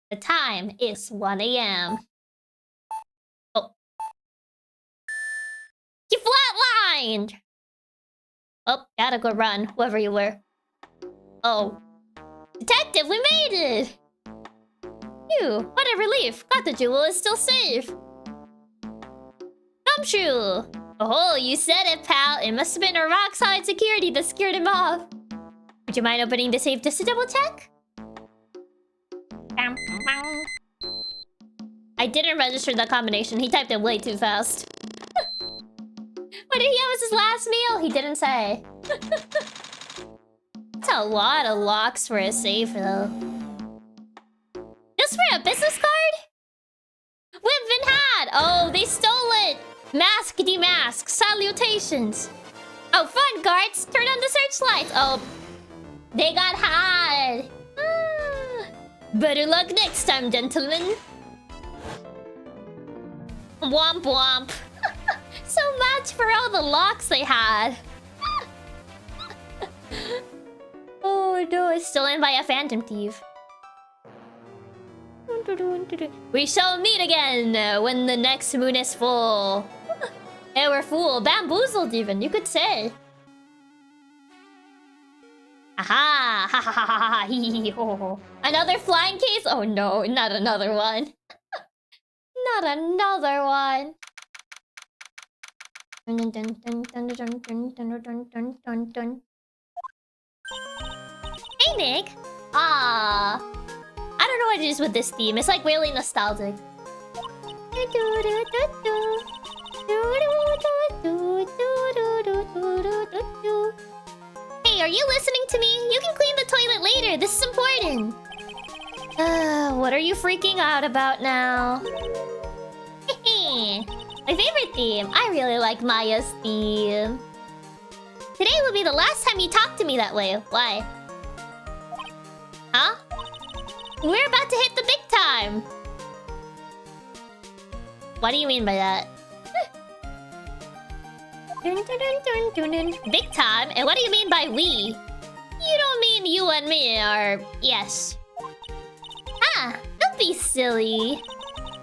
The time is 1 AM. Oh. He flatlined! Oh, gotta go run, whoever you were. Oh. Detective, we made it! Phew, what a relief. Glad the jewel is still safe. Gumshoe! Oh, you said it, pal. It must have been our rock-solid security that scared him off. Would you mind opening the safe just to double-check? I didn't register the combination. He typed it way too fast. What did he have as his last meal? He didn't say. That's a lot of locks for a safe, though. Just for a business card? We've been had! Oh, they stole it! Mask demask. Salutations. Oh, fun, guards! Turn on the searchlights! Oh, they got had! Better luck next time, gentlemen. Womp womp. So much for all the locks they had. Oh no, it's stolen by a phantom thief. We shall meet again when the next moon is full. Hey, we're full. Bamboozled even, you could say. Aha! Ha ha ha ha ha! Hee hee ho. Another flying case? Oh no, not another one. Not another one. Hey, Nick. Ah, I don't know what it is with this theme. It's like really nostalgic. Hey, are you listening to me? You can clean the toilet later. This is important. What are you freaking out about now? My favorite theme. I really like Maya's theme. Today will be the last time you talk to me that way. Why? Huh? We're about to hit the big time. What do you mean by that? Big time? And what do you mean by we? You don't mean you and me, or... Yes. Ah, don't be silly.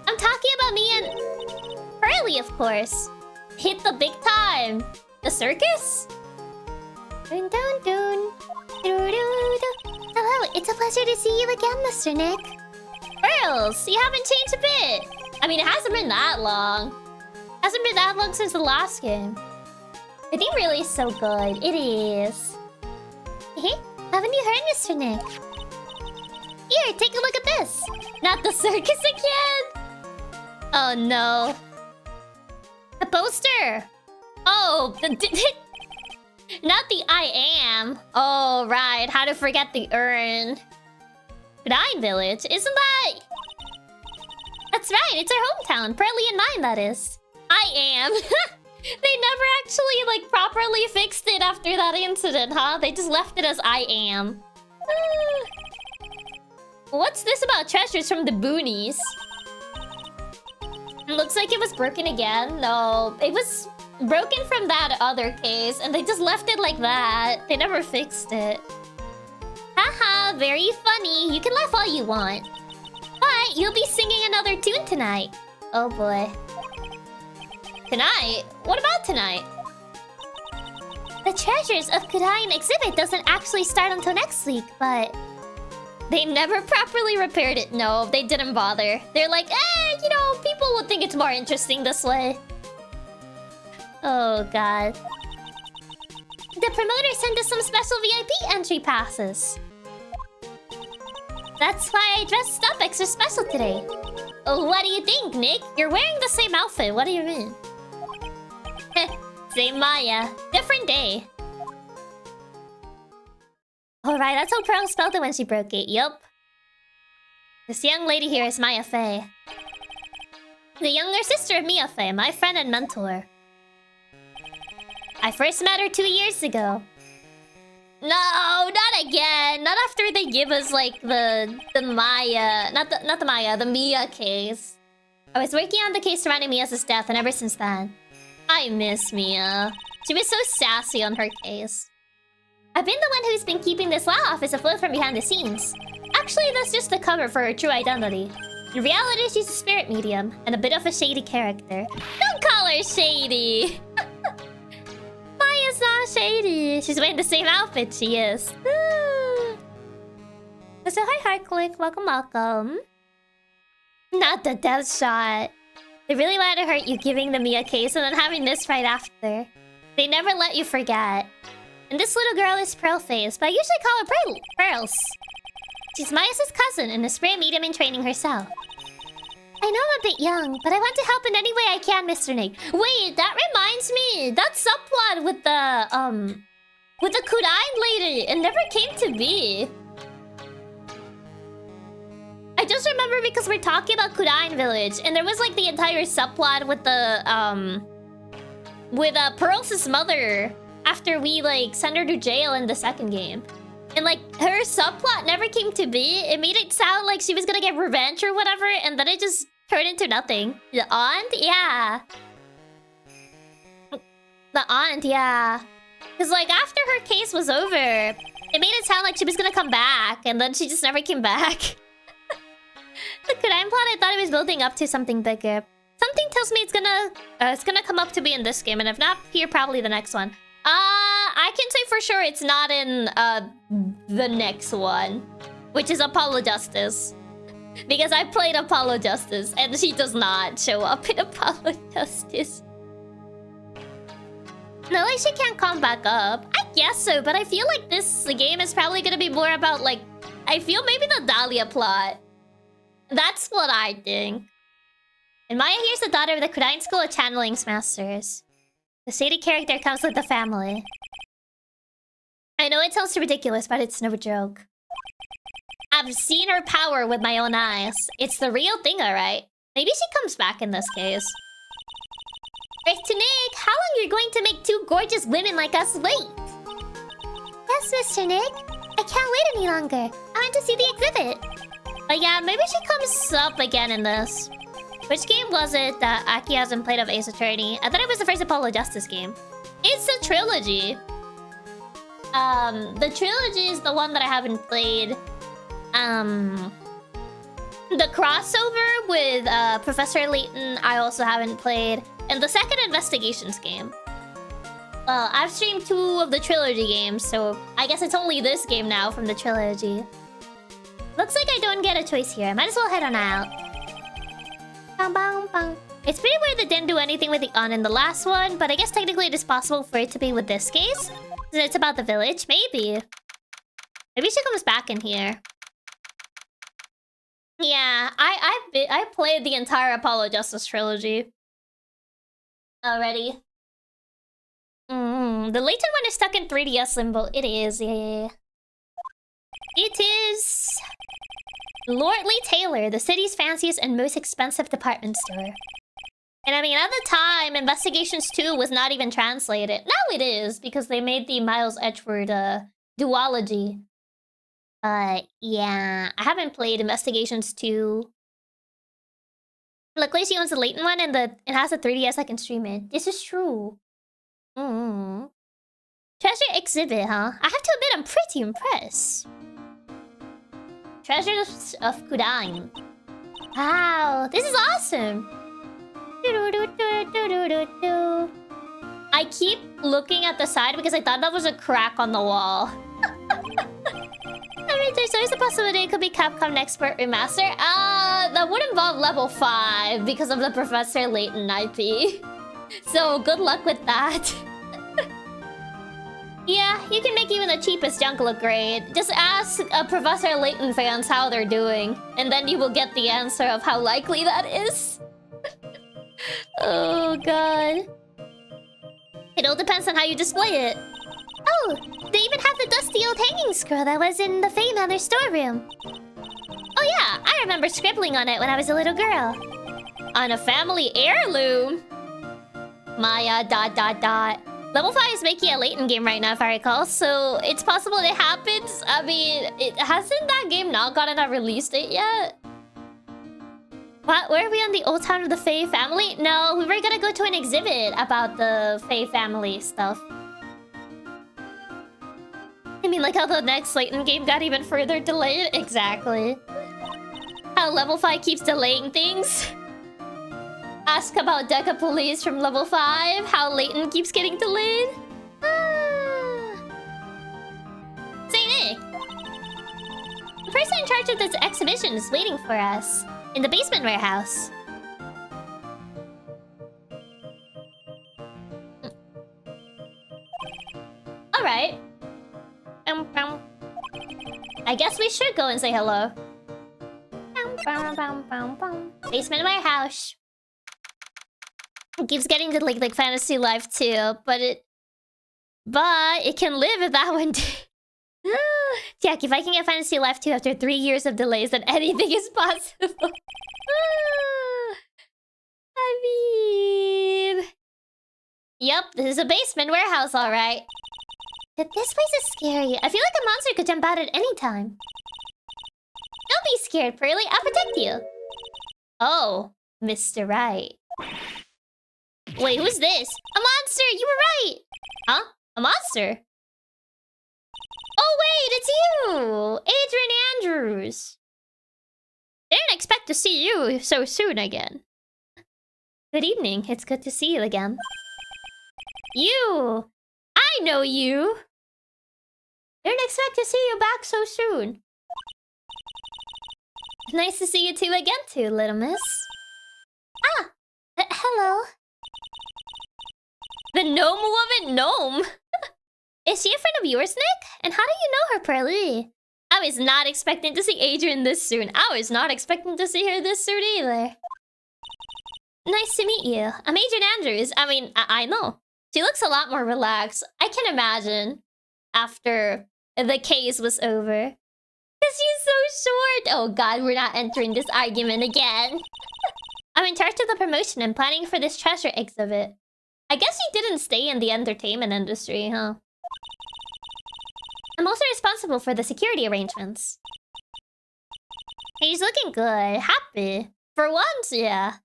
I'm talking about me and... Pearly, of course. Hit the big time. The circus? Dun, dun, dun. Hello, it's a pleasure to see you again, Mr. Nick. Pearls, you haven't changed a bit. I mean, it hasn't been that long. Hasn't been that long since the last game. The theme really is so good. It is. Hey, haven't you heard, Mr. Nick? Here, take a look at this. Not the circus again? Oh no. The poster. Oh, not the I am. Oh, right. How to forget the urn. Kudine Village? Isn't that... That's right. It's our hometown. Pearly and mine, that is. I am. They never actually, like, properly fixed it after that incident, huh? They just left it as I am. What's this about treasures from the boonies? Looks like it was broken again. No, it was broken from that other case, and they just left it like that. They never fixed it. Haha, very funny. You can laugh all you want. But you'll be singing another tune tonight. Oh boy. Tonight? What about tonight? The Treasures of Kudine exhibit doesn't actually start until next week, but... They never properly repaired it. No, they didn't bother. They're like, you know, people would think it's more interesting this way. Oh, God. The promoter sent us some special VIP entry passes. That's why I dressed up extra special today. Oh, what do you think, Nick? You're wearing the same outfit. What do you mean? Same Maya. Different day. Alright, that's how Pearl spelled it when she broke it. Yup. This young lady here is Maya Fey. The younger sister of Mia Fey, my friend and mentor. I first met her 2 years ago. No, not again. Not after they give us like the Maya, not the Maya, the Mia case. I was working on the case surrounding Mia's death, and ever since then, I miss Mia. She was so sassy on her case. I've been the one who's been keeping this law office afloat from behind the scenes. Actually, that's just the cover for her true identity. In reality, she's a spirit medium and a bit of a shady character. Don't call her shady! Maya's not shady. She's wearing the same outfit, she is. So hi, Heartclick. Welcome, welcome. Not the death shot. They really wanted to hurt you giving them Nyaa case and then having this right after. They never let you forget. And this little girl is Pearlface, but I usually call her Pearls. She's Mias's cousin and a spray medium in training herself. I know I'm a bit young, but I want to help in any way I can, Mr. Nick. Wait, that reminds me. That subplot with the Kudain lady, it never came to be. I just remember because we're talking about Kudain Village, and there was like the entire subplot with the Pearls' mother after we like sent her to jail in the second game. And like her subplot never came to be. It made it sound like she was gonna get revenge or whatever, and then it just turned into nothing. The aunt? Yeah. The aunt, yeah. Because like after her case was over, it made it sound like she was gonna come back, and then she just never came back. The Kudain plot, I thought it was building up to something bigger. Something tells me it's gonna come up to be in this game, and if not here, probably the next one. I can say for sure it's not in the next one, which is Apollo Justice. Because I played Apollo Justice, and she does not show up in Apollo Justice. No, like she can't come back up. I guess so, but I feel like this game is probably gonna be more about like... I feel maybe the Dahlia plot. That's what I think. And Maya here's the daughter of the Kudain School of Channeling Masters. The shady character comes with the family. I know it sounds ridiculous, but it's no joke. I've seen her power with my own eyes. It's the real thing, alright. Maybe she comes back in this case. Right, to Nick, how long are you going to make two gorgeous women like us wait? Yes, Mr. Nick. I can't wait any longer. I want to see the exhibit. But yeah, maybe she comes up again in this. Which game was it that Aki hasn't played of Ace Attorney? I thought it was the first Apollo Justice game. It's a trilogy. The trilogy is the one that I haven't played. The crossover with Professor Layton, I also haven't played. And the second Investigations game. Well, I've streamed 2 of the trilogy games, so I guess it's only this game now from the trilogy. Looks like I don't get a choice here. Might as well head on out. Bang, bang, bang. It's pretty weird they didn't do anything with the aunt in the last one, but I guess technically it is possible for it to be with this case. It's about the village, maybe. Maybe she comes back in here. Yeah, I played the entire Apollo Justice trilogy already. The Layton one is stuck in 3DS limbo. It is, yeah. It is Lordly Taylor, the city's fanciest and most expensive department store. And I mean, at the time, Investigations 2 was not even translated. Now it is, because they made the Miles Edgeworth duology. Yeah, I haven't played Investigations 2. Luckily, she owns the Layton one, and it has a 3DS I can stream it. This is true. Treasure exhibit, huh? I have to admit, I'm pretty impressed. Treasures of Kudain. Wow, this is awesome. I keep looking at the side because I thought that was a crack on the wall. I mean, there's always a possibility it could be Capcom Expert Remaster. That would involve level 5 because of the Professor Layton IP. So, good luck with that. Yeah, you can make even the cheapest junk look great. Just ask Professor Layton fans how they're doing, and then you will get the answer of how likely that is. Oh, God. It all depends on how you display it. Oh, they even have the dusty old hanging scroll that was in the Fae Mother storeroom. Oh yeah, I remember scribbling on it when I was a little girl. On a family heirloom? Maya, ... Level 5 is making a Layton game right now, if I recall, so it's possible it happens. I mean, hasn't that game not gotten a release date yet? What? Were we on the old town of the Fae family? No, we were gonna go to an exhibit about the Fae family stuff. I mean, like how the next Layton game got even further delayed? Exactly. How level 5 keeps delaying things. Ask about Deca Police from level 5. How Layton keeps getting delayed. of this exhibition is waiting for us in the basement warehouse. Alright. I guess we should go and say hello. Basement warehouse. It keeps getting to like Fantasy Life too, but it can live if that one too. Chiaki, if I can get Fantasy Life 2 after 3 years of delays, then anything is possible. I mean... Yep, this is a basement warehouse, alright. This place is scary. I feel like a monster could jump out at any time. Don't be scared, Pearly. I'll protect you. Oh, Mr. Right. Wait, who's this? A monster! You were right! Huh? A monster? Oh, wait, it's you! Adrian Andrews. Didn't expect to see you so soon again. Good evening. It's good to see you again. You! I know you! Didn't expect to see you back so soon. Nice to see you two again too, little miss. Ah! Hello. The gnome woman gnome! Is she a friend of yours, Nick? And how do you know her, Pearly? I was not expecting to see Adrian this soon. I was not expecting to see her this soon either. Nice to meet you. I'm Adrian Andrews. I mean, I know. She looks a lot more relaxed. I can imagine. After the case was over. Because she's so short. Oh god, we're not entering this argument again. I'm in charge of the promotion and planning for this treasure exhibit. I guess you didn't stay in the entertainment industry, huh? I'm also responsible for the security arrangements. He's looking good. Happy. For once, yeah.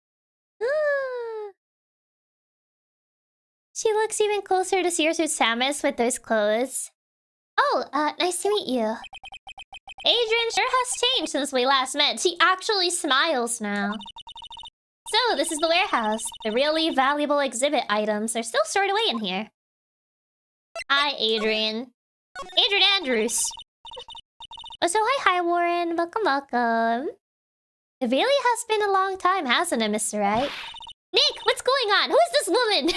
She looks even closer to Sears with Samus with those clothes. Oh, nice to meet you. Adrian sure has changed since we last met. She actually smiles now. So, this is the warehouse. The really valuable exhibit items are still stored away in here. Hi, Adrian. Adrian Andrews. Oh, so hi, Warren. Welcome, welcome. It really has been a long time, hasn't it, Mr. Right? Nick, what's going on? Who is this woman?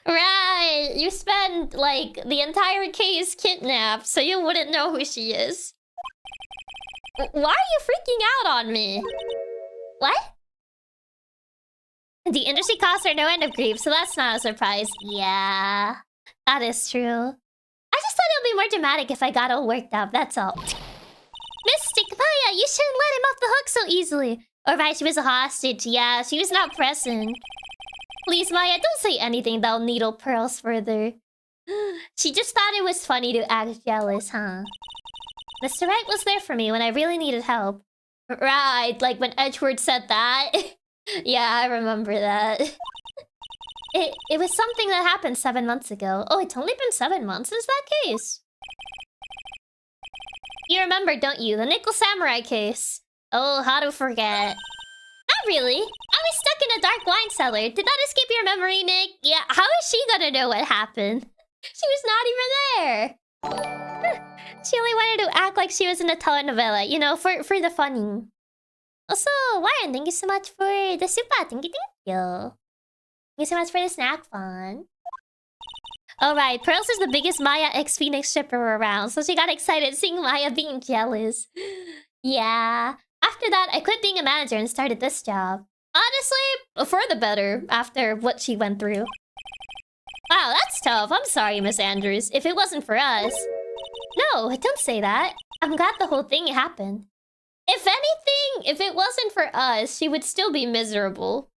Right, you spent, like, the entire case kidnapped, so you wouldn't know who she is. Why are you freaking out on me? What? The industry costs are no end of grief, so that's not a surprise. Yeah, that is true. I just thought it would be more dramatic if I got all worked up, that's all. Mystic Maya, you shouldn't let him off the hook so easily. Or right, she was a hostage. Yeah, she was not present. Please, Maya, don't say anything that'll needle Pearls further. She just thought it was funny to act jealous, huh? Mr. Right was there for me when I really needed help. Right, like when Edgeworth said that. Yeah, I remember that. It was something that happened 7 months ago. Oh, it's only been 7 months since that case. You remember, don't you? The Nickel Samurai case. Oh, how to forget. Not really. I was stuck in a dark wine cellar. Did that escape your memory, Nick? Yeah, how is she gonna know what happened? She was not even there. She only wanted to act like she was in a telenovela, you know, for the funny. Also, Warren, thank you so much for the super. Thank you. Thank you so much for the snack fun. Alright, Pearls is the biggest Maya X Phoenix shipper around, so she got excited seeing Maya being jealous. Yeah. After that, I quit being a manager and started this job. Honestly, for the better, after what she went through. Wow, that's tough. I'm sorry, Miss Andrews. If it wasn't for us... No, don't say that. I'm glad the whole thing happened. If anything, if it wasn't for us, she would still be miserable.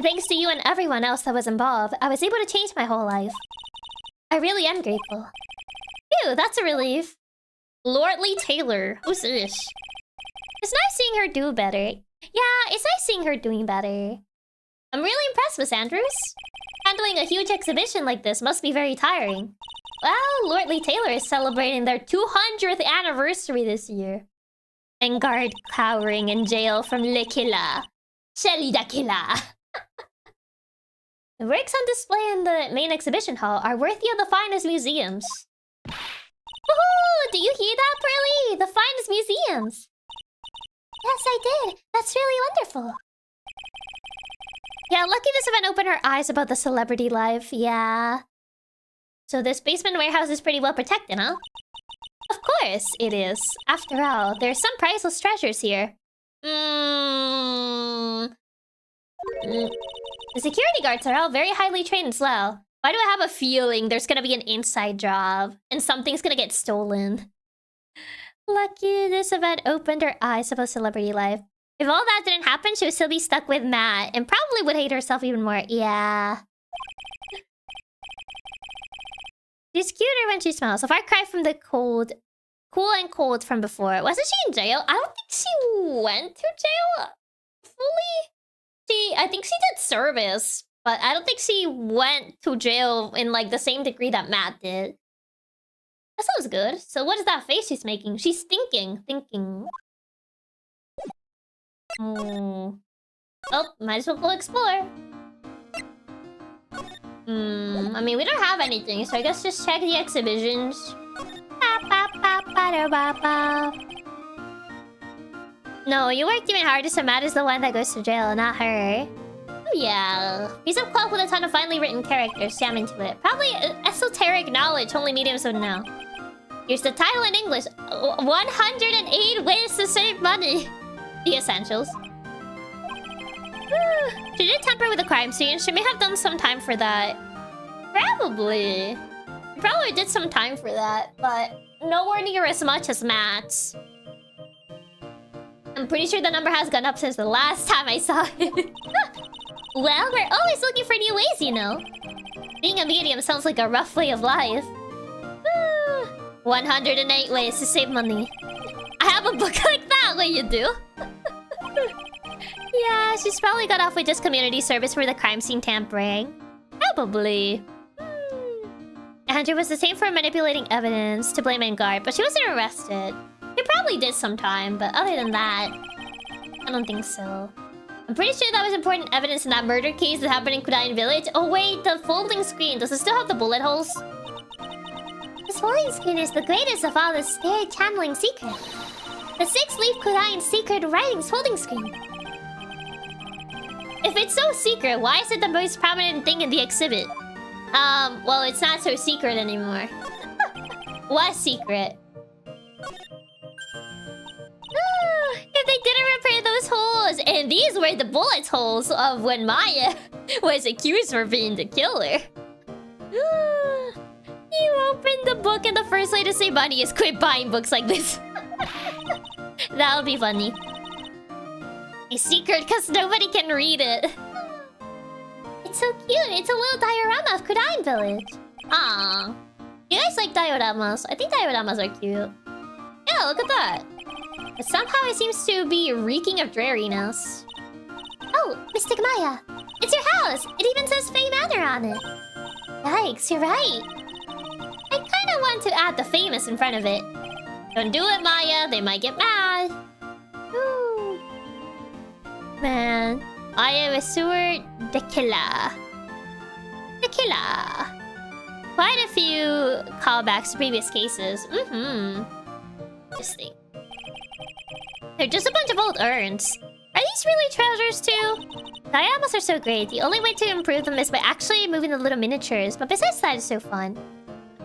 Thanks to you and everyone else that was involved, I was able to change my whole life. I really am grateful. Phew, that's a relief. Lordly Taylor, who's this? It's nice seeing her do better. Yeah, it's nice seeing her doing better. I'm really impressed, Miss Andrews. Handling a huge exhibition like this must be very tiring. Well, Lordly Taylor is celebrating their 200th anniversary this year. And guard cowering in jail from Le Killa. Shelly da Killa. The works on display in the main exhibition hall are worthy of the finest museums. Woohoo! Do you hear that, Pearly? The finest museums! Yes, I did. That's really wonderful. Yeah, lucky this event opened her eyes about the celebrity life. Yeah. So this basement warehouse is pretty well protected, huh? Of course it is. After all, there's some priceless treasures here. The security guards are all very highly trained as well. Why do I have a feeling there's gonna be an inside job and something's gonna get stolen? Lucky this event opened her eyes about celebrity life. If all that didn't happen, she would still be stuck with Matt and probably would hate herself even more. Yeah. She's cuter when she smiles. A far cry from the cold. Cool and cold from before. Wasn't she in jail? I don't think she went to jail fully. I think she did service, but I don't think she went to jail in like the same degree that Matt did. That sounds good. So what is that face she's making? She's thinking. Oh, might as well go explore. I mean, we don't have anything, so I guess just check the exhibitions. No, you worked even harder, so Matt is the one that goes to jail, not her. Oh yeah. Piece of cloth with a ton of finely written characters jammed into it. Probably esoteric knowledge only mediums would know. Here's the title in English. 108 ways to save money. The essentials. She did tamper with the crime scene. She may have done some time for that. Probably. She probably did some time for that, but nowhere near as much as Matt's. I'm pretty sure the number has gone up since the last time I saw it. Well, we're always looking for new ways, you know. Being a medium sounds like a rough way of life. 108 ways to save money. I have a book like that, what you do? Yeah, she's probably got off with just community service for the crime scene tampering. Probably. Andrew was the same for manipulating evidence to blame and guard, but she wasn't arrested. He probably did some time, but other than that, I don't think so. I'm pretty sure that was important evidence in that murder case that happened in Kudain Village. Oh wait, the folding screen. Does it still have the bullet holes? This folding screen is the greatest of all the stair channeling secret. The 6-leaf Kudain secret writings folding screen. If it's so secret, why is it the most prominent thing in the exhibit? Well, it's not so secret anymore. Was secret. If they didn't repair those holes, and these were the bullet holes of when Maya was accused for being the killer. You opened the book and the first way to save money is quit buying books like this. That would be funny. A secret because nobody can read it. It's so cute. It's a little diorama of Kudain Village. Aww. You guys like dioramas? I think dioramas are cute. Yeah, look at that. But somehow it seems to be reeking of dreariness. Oh, Mystic Maya. It's your house. It even says Fey Manor on it. Yikes, you're right. I kinda want to add the famous in front of it. Don't do it, Maya. They might get mad. Ooh. Man, I am a sewer the killer. The killer. Quite a few callbacks to previous cases. Interesting. They're just a bunch of old urns. Are these really treasures too? Dioramas are so great. The only way to improve them is by actually moving the little miniatures. But besides that, it's so fun.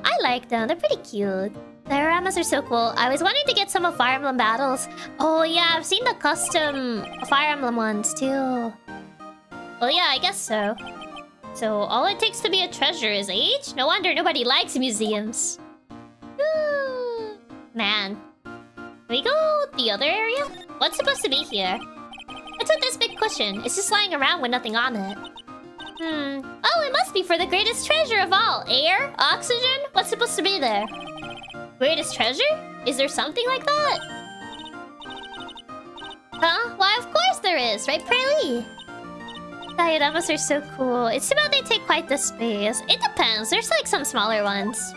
I like them. They're pretty cute. Dioramas are so cool. I was wanting to get some of Fire Emblem battles. Oh yeah, I've seen the custom Fire Emblem ones too. Well yeah, I guess so. So all it takes to be a treasure is age? No wonder nobody likes museums. Man. Can we go the other area? What's supposed to be here? What's with this big cushion? It's just lying around with nothing on it. Oh, it must be for the greatest treasure of all. Air? Oxygen? What's supposed to be there? Greatest treasure? Is there something like that? Huh? Why, of course there is, right, Pearly? Dioramas are so cool. It's too bad they take quite the space. It depends. There's like some smaller ones.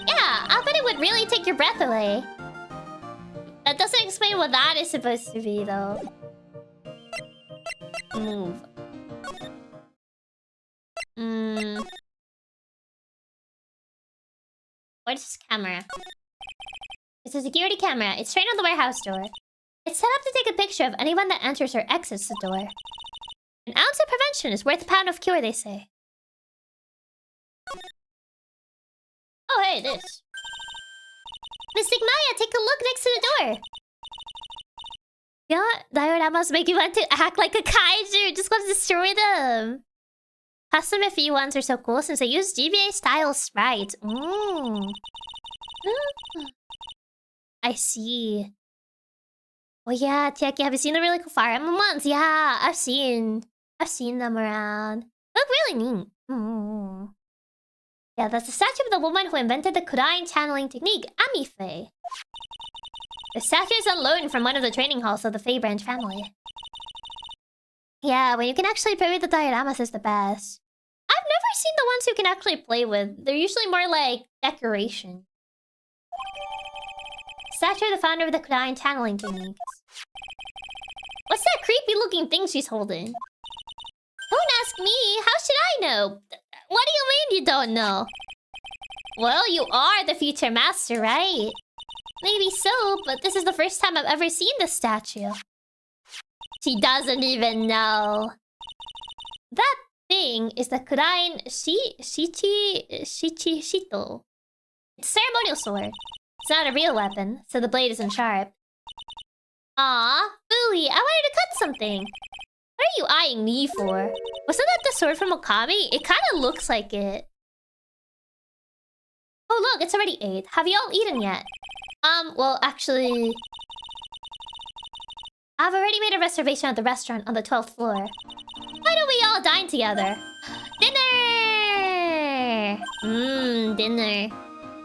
Yeah, I bet it would really take your breath away. That doesn't explain what that is supposed to be, though. Move. What is this camera? It's a security camera. It's trained on the warehouse door. It's set up to take a picture of anyone that enters or exits the door. An ounce of prevention is worth a pound of cure, they say. Oh, hey, this. Mystic Nyaa, take a look next to the door. Yeah, dioramas make you want to act like a kaiju. Just want to destroy them. Custom FE ones are so cool since they use GBA-style sprites. I see. Oh yeah, Chiaki, have you seen the really cool Fire Emblem ones? Yeah, I've seen them around. Look really neat. Yeah, that's the statue of the woman who invented the Kurain channeling technique, Amife. The statue is on loan from one of the training halls of the Fey branch family. Yeah, when you can actually play with the dioramas is the best. I've never seen the ones you can actually play with. They're usually more like decoration. Statue of the founder of the Kurain channeling techniques. What's that creepy looking thing she's holding? Don't ask me. How should I know? What do you mean you don't know? Well, you are the future master, right? Maybe so, but this is the first time I've ever seen this statue. She doesn't even know. That thing is the Kurain Shito. It's a ceremonial sword. It's not a real weapon, so the blade isn't sharp. Aw, Booey, I wanted to cut something. What are you eyeing me for? Wasn't that the sword from Okami? It kind of looks like it. Oh look, it's already 8. Have you all eaten yet? Well, actually... I've already made a reservation at the restaurant on the 12th floor. Why don't we all dine together? Dinner! Dinner.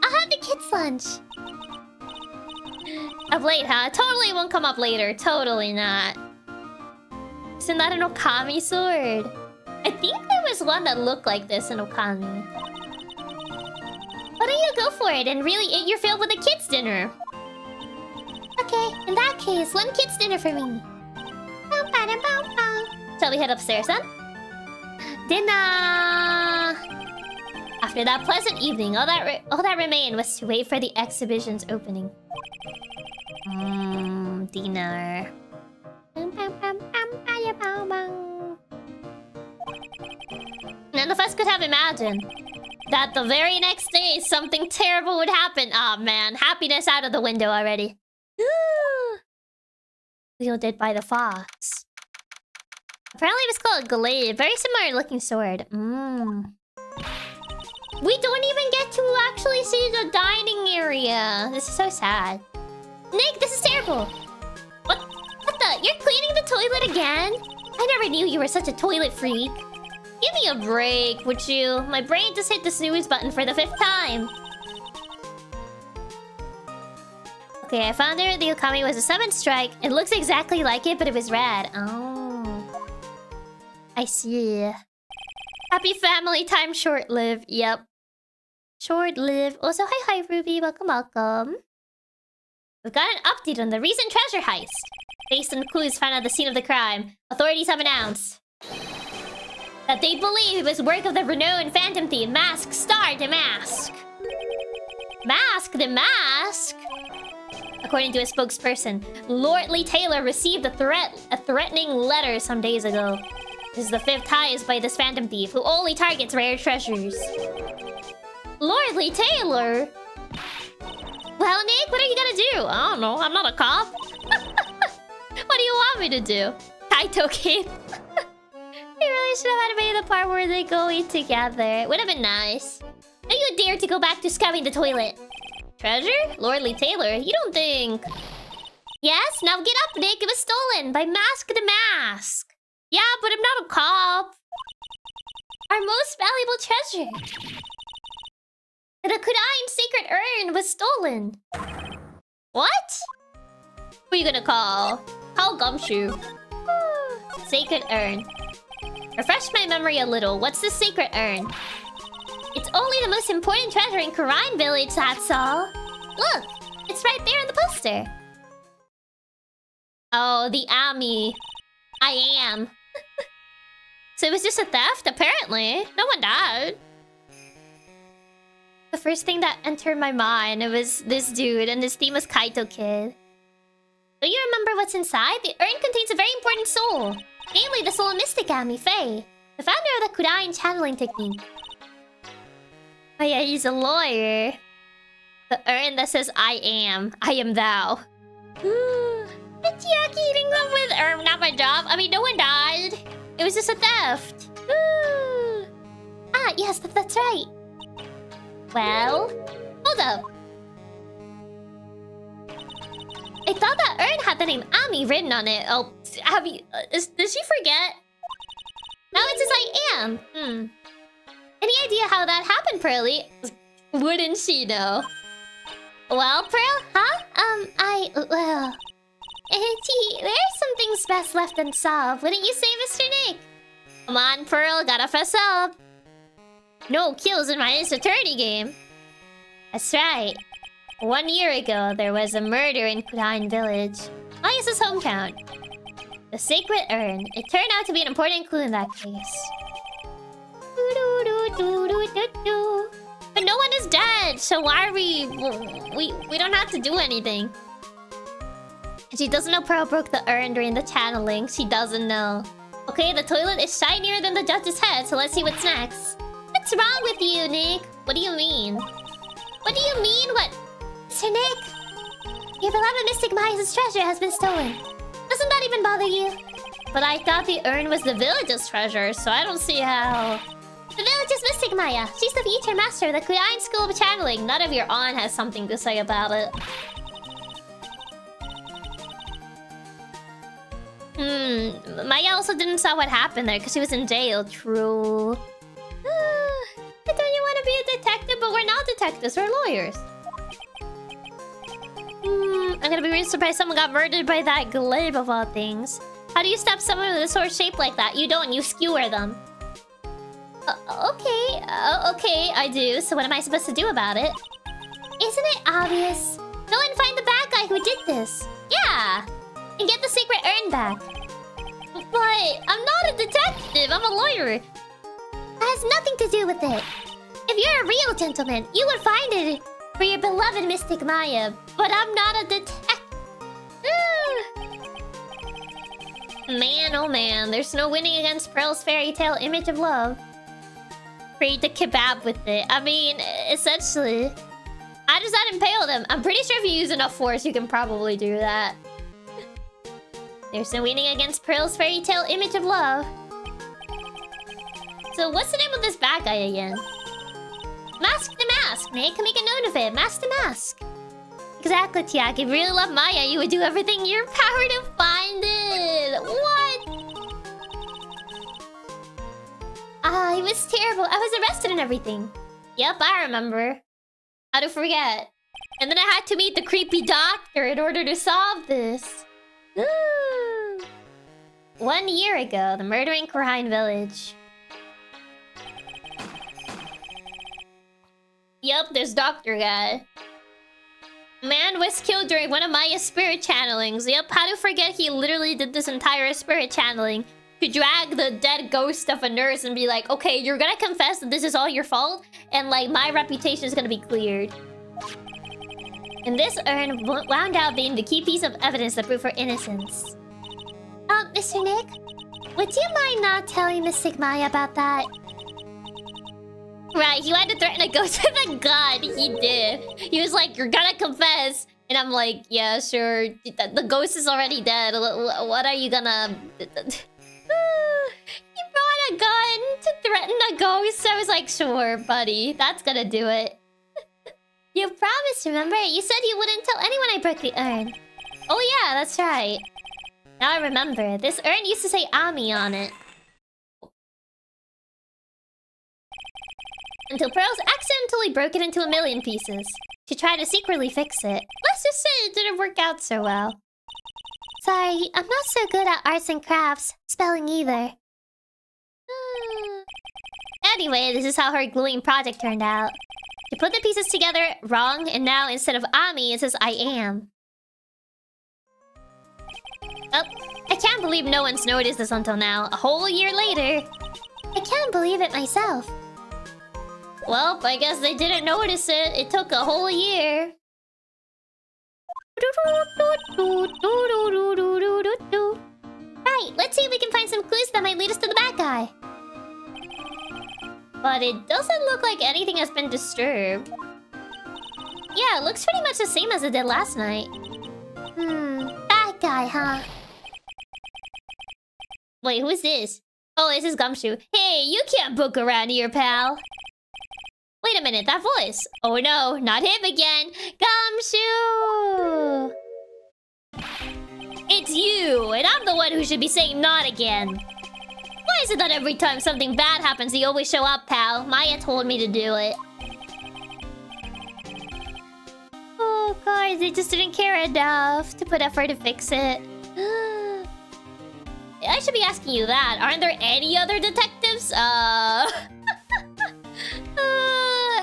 I'll have the kids' lunch. Up late, huh? Totally won't come up later. Totally not. Isn't that an Okami sword? I think there was one that looked like this in Okami. Why don't you go for it and really eat your fill with a kids' dinner? Okay, in that case, one kids' dinner for me. Shall we head upstairs then? Dinner! After that pleasant evening, all that remained was to wait for the exhibition's opening. Dinner. None of us could have imagined that the very next day something terrible would happen. Aw, man. Happiness out of the window already. Wielded by the fox. Apparently it was called a glaive. Very similar looking sword. We don't even get to actually see the dining area. This is so sad. Nick, this is terrible. What the? You're cleaning the toilet again? I never knew you were such a toilet freak. Give me a break, would you? My brain just hit the snooze button for the 5th time. Okay, I found out the Okami was a 7th strike. It looks exactly like it, but it was red. Oh. I see. Happy family time, short-lived. Yep. Short-lived. Also, hi, Ruby. Welcome. We've got an update on the recent treasure heist. Based on clues found at the scene of the crime, authorities have announced that they believe it was work of the renowned phantom thief, Mask Star Damask. Mask the Mask? According to a spokesperson, Lordly Taylor received a threatening letter some days ago. This is the 5th heist by this phantom thief, who only targets rare treasures. Lordly Taylor? Well, Nick, what are you gonna do? I don't know, I'm not a cop. What do you want me to do? Kaito kid. You really should have animated the part where they go eat together. It would have been nice. Don't you dare to go back to scrubbing the toilet. Treasure? Lordly Taylor, you don't think... Yes? Now get up, Nick. It was stolen by Mask the Mask. Yeah, but I'm not a cop. Our most valuable treasure. The Kurain Sacred Urn was stolen. What? Who are you gonna call? Call Gumshoe. Sacred Urn. Refresh my memory a little. What's the Sacred Urn? It's only the most important treasure in Kurain Village, that's all. Look, it's right there on the poster. Oh, the Ami. I am. So it was just a theft, apparently. No one died. The first thing that entered my mind was this dude, and his theme was Kaito Kid. Do you remember what's inside? The urn contains a very important soul. Namely, the soul of Mystic Ami Faye, the founder of the Kurain channeling technique. Oh yeah, he's a lawyer. The urn that says I am thou. Chiaki eating them with not my job. I mean, no one died. It was just a theft. Ah, yes, that's right. Well, hold up. I thought that urn had the name Ami written on it. Oh, have you? Did she forget? Now it says I am. Any idea how that happened, Pearly? Wouldn't she know? Well, Pearl, huh? Well... Gee, there's some things best left unsolved. Wouldn't you say, Mr. Nick? Come on, Pearl, gotta fess up. No kills in my attorney game. That's right. 1 year ago, there was a murder in Kurain Village, Mayas' hometown. The sacred urn. It turned out to be an important clue in that case. But no one is dead, so why are we don't have to do anything. She doesn't know Pearl broke the urn during the channeling. She doesn't know. Okay, the toilet is shinier than the judge's head, so let's see what's next. What's wrong with you, Nick? What do you mean? What do you mean? What? Sir Nick? Your beloved Mystic Maya's treasure has been stolen. Doesn't that even bother you? But I thought the urn was the village's treasure, so I don't see how... The village's Mystic Maya. She's the future master of the Kurain School of Channeling. None of your aunt has something to say about it. Maya also didn't saw what happened there because she was in jail. True. I thought you want to be a detective, but we're not detectives, we're lawyers. I'm gonna be really surprised someone got murdered by that glaive of all things. How do you stop someone with a sword shaped like that? You don't, you skewer them. Okay, I do. So what am I supposed to do about it? Isn't it obvious? Go and find the bad guy who did this. Yeah! And get the secret urn back. But I'm not a detective, I'm a lawyer. That has nothing to do with it. If you're a real gentleman, you would find it for your beloved Mystic Maya. But I'm not a detective. Man, oh man, there's no winning against Pearl's fairy tale image of love. Create the kebab with it. I mean, essentially. I just had impaled him. I'm pretty sure if you use enough force, you can probably do that. There's no winning against Pearl's fairy tale image of love. So what's the name of this bad guy again? Mask the Mask, Nick. Make a note of it. Mask the Mask. Exactly, Chiaki. If you really love Maya, you would do everything in your power to find it. What? He was terrible. I was arrested and everything. Yep, I remember. How to forget. And then I had to meet the creepy doctor in order to solve this. 1 year ago, the murder in Kurain Village. Yup, there's Doctor Guy. Man was killed during one of Maya's spirit channelings. Yup, how to forget he literally did this entire spirit channeling to drag the dead ghost of a nurse and be like, okay, you're gonna confess that this is all your fault, and like, my reputation is gonna be cleared. And this urn wound out being the key piece of evidence that proved her innocence. Mr. Nick? Would you mind not telling Mystic Maya about that? Right, he wanted to threaten a ghost with a gun. He did. He was like, you're gonna confess. And I'm like, yeah, sure. The ghost is already dead. What are you gonna... He brought a gun to threaten a ghost. I was like, sure, buddy. That's gonna do it. You promised, remember? You said you wouldn't tell anyone I broke the urn. Oh yeah, that's right. Now I remember. This urn used to say Ami on it. Until Pearls accidentally broke it into a million pieces. She tried to secretly fix it. Let's just say it didn't work out so well. Sorry, I'm not so good at arts and crafts. Spelling either. Anyway, this is how her gluing project turned out. She put the pieces together wrong, and now instead of Ami, it says I am. Oh, I can't believe no one's noticed this until now. A whole year later. I can't believe it myself. Well, I guess they didn't notice it. It took a whole year. Right, let's see if we can find some clues that might lead us to the bad guy. But it doesn't look like anything has been disturbed. Yeah, it looks pretty much the same as it did last night. Bad guy, huh? Wait, who is this? Oh, this is Gumshoe. Hey, you can't book around here, pal. Wait a minute, that voice. Oh no, not him again. Gumshoe! It's you, and I'm the one who should be saying not again. Why is it that every time something bad happens, you always show up, pal? Maya told me to do it. Oh, guys, they just didn't care enough to put effort to fix it. I should be asking you that. Aren't there any other detectives?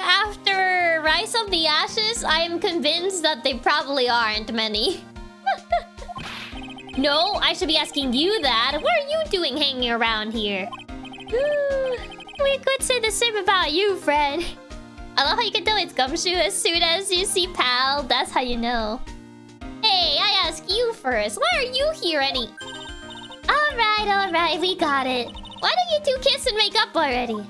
After Rise of the Ashes, I am convinced that they probably aren't many. No, I should be asking you that. What are you doing hanging around here? We could say the same about you, friend. I love how you can tell it's Gumshoe as soon as you see pal. That's how you know. Hey, I ask you first. Why are you here Alright, we got it. Why don't you two kiss and make up already?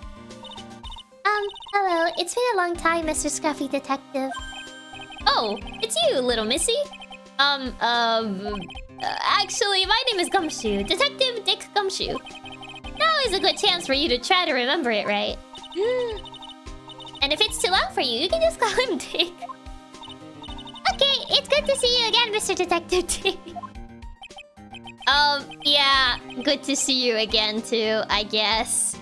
Hello. It's been a long time, Mr. Scruffy Detective. Oh, it's you, little missy. Actually, my name is Gumshoe. Detective Dick Gumshoe. Now is a good chance for you to try to remember it, right? And if it's too long for you, you can just call him Dick. Okay, it's good to see you again, Mr. Detective Dick. Yeah, good to see you again too, I guess.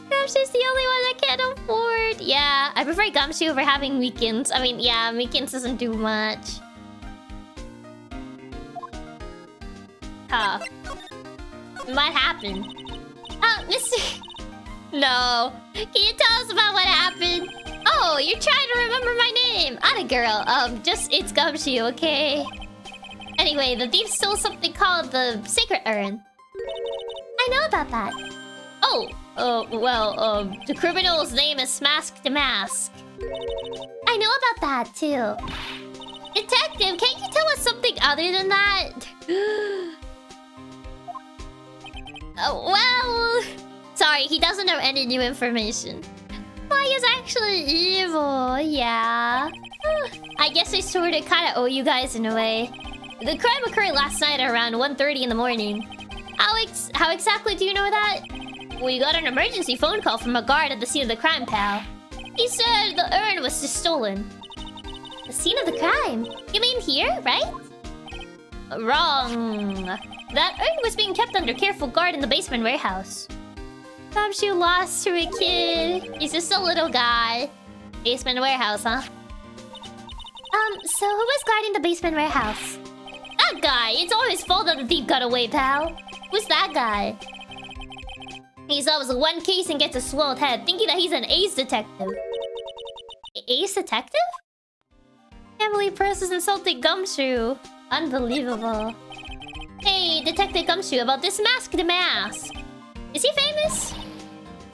Gumshoe's the only one I can't afford. Yeah, I prefer Gumshoe over having weekends. I mean, yeah, weekends doesn't do much. Huh. What happened? Oh, Mr... No. Can you tell us about what happened? Oh, you're trying to remember my name. Atta girl. It's Gumshoe, okay? Anyway, the thief stole something called the secret urn. I know about that. Oh, the criminal's name is Mask the Mask. I know about that, too. Detective, can't you tell us something other than that? Well... Sorry, he doesn't know any new information. Maya's actually evil, yeah. I guess I sorta kinda owe you guys in a way. The crime occurred last night around 1:30 in the morning. How exactly do you know that? We got an emergency phone call from a guard at the scene of the crime, pal. He said the urn was just stolen. The scene of the crime? You mean here, right? Wrong. That urn was being kept under careful guard in the basement warehouse. Gumshoe lost to a kid. He's just a little guy. Basement warehouse, huh? So who was guarding the basement warehouse? That guy! It's all his fault that the thief got away, pal. Who's that guy? He solves one case and gets a swelled head, thinking that he's an ace detective. Ace detective? Can't believe Purse is insulting Gumshoe. Unbelievable. Hey, Detective Gumshoe, about this Mask the Mask. Is he famous?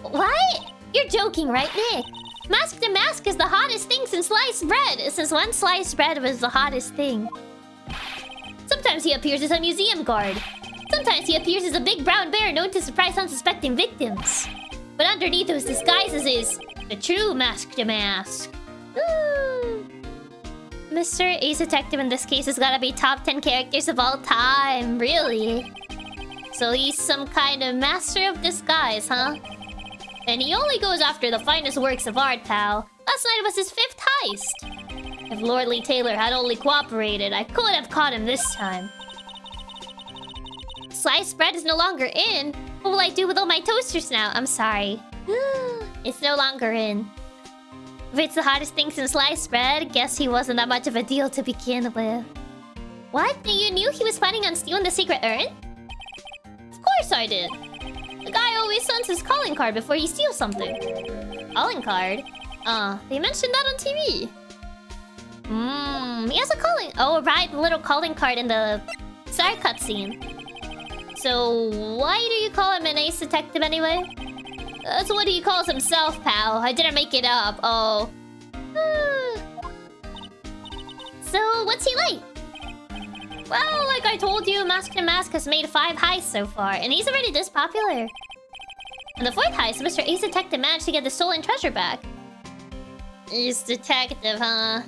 What? You're joking, right, Nick? Mask the Mask is the hottest thing since sliced bread. Since when sliced bread was the hottest thing. Sometimes he appears as a museum guard. Sometimes he appears as a big brown bear known to surprise unsuspecting victims. But underneath those disguises is the true Mask the Mask. Mr. Ace Detective in this case has gotta be top 10 characters of all time, really. So he's some kind of master of disguise, huh? And he only goes after the finest works of art, pal. Last night was his 5th heist. If Lordly Taylor had only cooperated, I could have caught him this time. Sliced bread is no longer in. What will I do with all my toasters now? I'm sorry. It's no longer in. If it's the hottest thing since sliced bread, guess he wasn't that much of a deal to begin with. What? You knew he was planning on stealing the secret urn? Of course I did. The guy always sends his calling card before he steals something. Calling card? They mentioned that on TV. He has a calling... Oh, right, the little calling card in the Star cutscene. So, why do you call him an ace detective anyway? That's what he calls himself, pal. I didn't make it up. Oh. So, what's he like? Well, like I told you, Mask to Mask has made 5 heists so far, and he's already this popular. In the 4th heist, Mr. Ace Detective managed to get the stolen treasure back. Ace Detective, huh?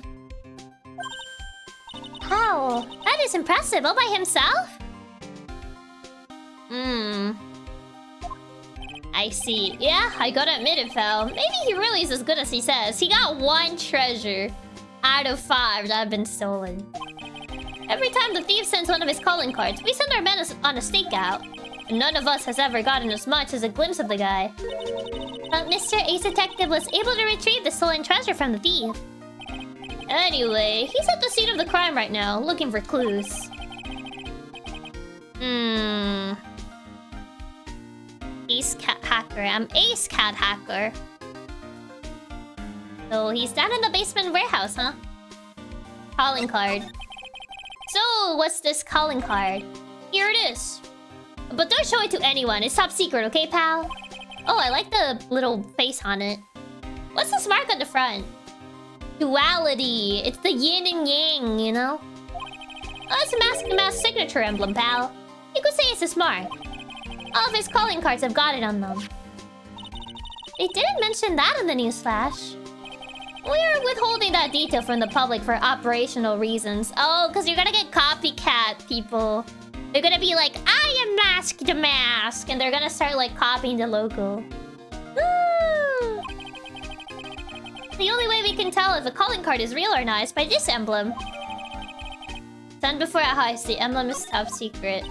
How? That is impressive. All by himself? I see. Yeah, I gotta admit it, pal. Maybe he really is as good as he says. He got 1 treasure out of 5 that have been stolen. Every time the thief sends one of his calling cards, we send our men on a stakeout. And none of us has ever gotten as much as a glimpse of the guy. But Mr. Ace Detective was able to retrieve the stolen treasure from the thief. Anyway, he's at the scene of the crime right now, looking for clues. Ace Cat Hacker. I'm Ace Cat Hacker. So he's down in the basement warehouse, huh? Calling card. So, what's this calling card? Here it is. But don't show it to anyone. It's top secret, okay, pal? Oh, I like the little face on it. What's this mark on the front? Duality. It's the yin and yang, you know? Oh, it's a Mask to Mask signature emblem, pal. You could say it's his mark. All of his calling cards have got it on them. They didn't mention that in the newsflash. We're withholding that detail from the public for operational reasons. Oh, because you're gonna get copycat people. They're gonna be like, I am Mask to Mask. And they're gonna start, like, copying the logo. Woo! The only way we can tell if a calling card is real or not is by this emblem. Done before a heist, the emblem is top secret.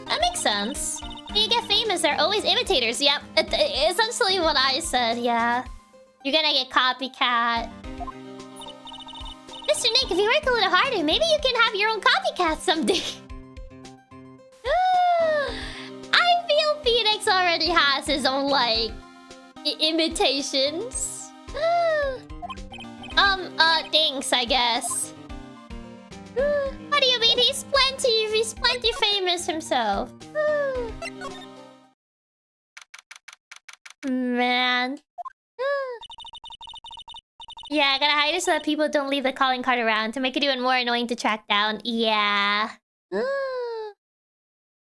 That makes sense. When you get famous, they're always imitators. Yep, essentially what I said, yeah. You're gonna get copycat. Mr. Nick, if you work a little harder, maybe you can have your own copycat someday. I feel Phoenix already has his own, like, imitations. Thanks, I guess. What do you mean? He's plenty famous himself. Man. Yeah, I gotta hide it so that people don't leave the calling card around to make it even more annoying to track down. Yeah.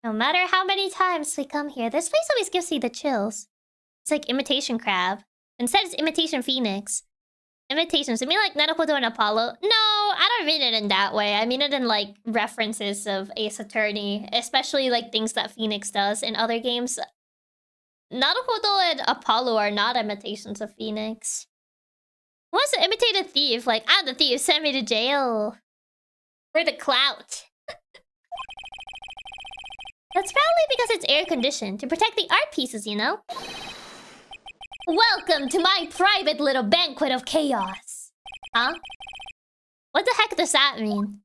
No matter how many times we come here, this place always gives me the chills. It's like imitation crab. Instead, it's imitation phoenix. Imitations. You mean like Naruhodo and Apollo? No, I don't mean it in that way. I mean it in like references of Ace Attorney, especially like things that Phoenix does in other games. Naruhodo and Apollo are not imitations of Phoenix. What's to imitate a thief? Like, I'm the thief, send me to jail. For the clout. That's probably because it's air-conditioned to protect the art pieces, you know? Welcome to my private little banquet of chaos. Huh? What the heck does that mean?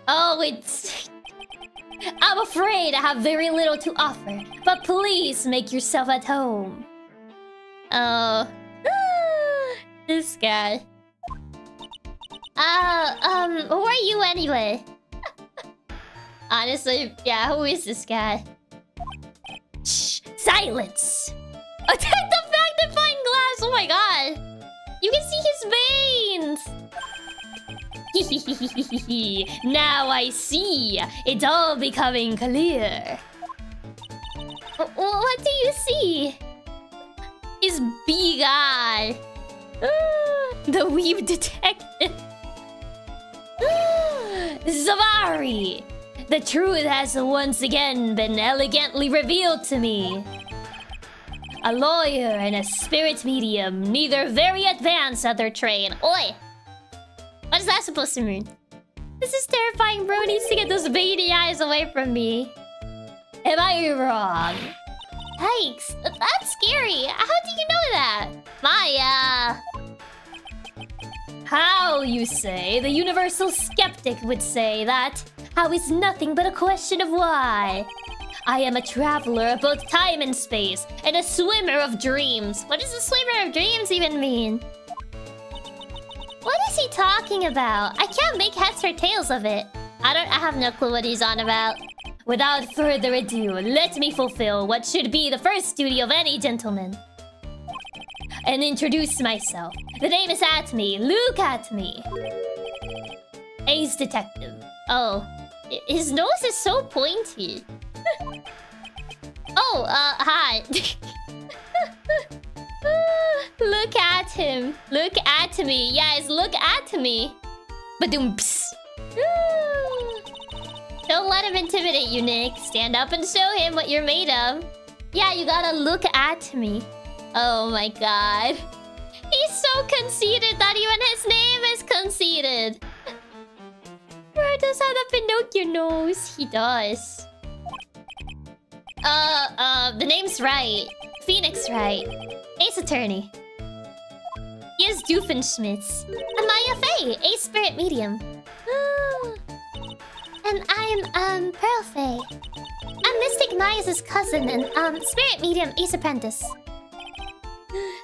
Oh, it's... I'm afraid I have very little to offer, but please make yourself at home. Oh... This guy. Who are you anyway? Honestly, yeah, who is this guy? Shh! Silence! Attack the magnifying glass! Oh my god! You can see his veins! Now I see! It's all becoming clear. What do you see? His big eye. The weeb detective. Zavari! The truth has once again been elegantly revealed to me. A lawyer and a spirit medium, neither very advanced at their trade. Oi! What is that supposed to mean? This is terrifying, bro. Needs to get those beady eyes away from me. Am I wrong? Yikes, that's scary. How do you know that? Maya! How, you say? The universal skeptic would say that. How is nothing but a question of why. I am a traveler of both time and space, and a swimmer of dreams. What does a swimmer of dreams even mean? What is he talking about? I can't make heads or tails of it. I have no clue what he's on about. Without further ado, let me fulfill what should be the first duty of any gentleman. And introduce myself. The name is Atme. Look at me. Ace Detective. Oh. His nose is so pointy. Oh, hi. Look at him. Look at me. Yes, look at me. Badoomps. Don't let him intimidate you, Nick. Stand up and show him what you're made of. Yeah, you gotta look at me. Oh my god. He's so conceited that even his name is conceited. Bro does have a Pinocchio nose. He does. The name's right. Phoenix right. Ace Attorney. He is Doofenshmirtz. I'm Maya Faye, Ace Spirit Medium. And I'm Pearl Faye. I'm Mystic Maya's cousin and Spirit Medium Ace Apprentice.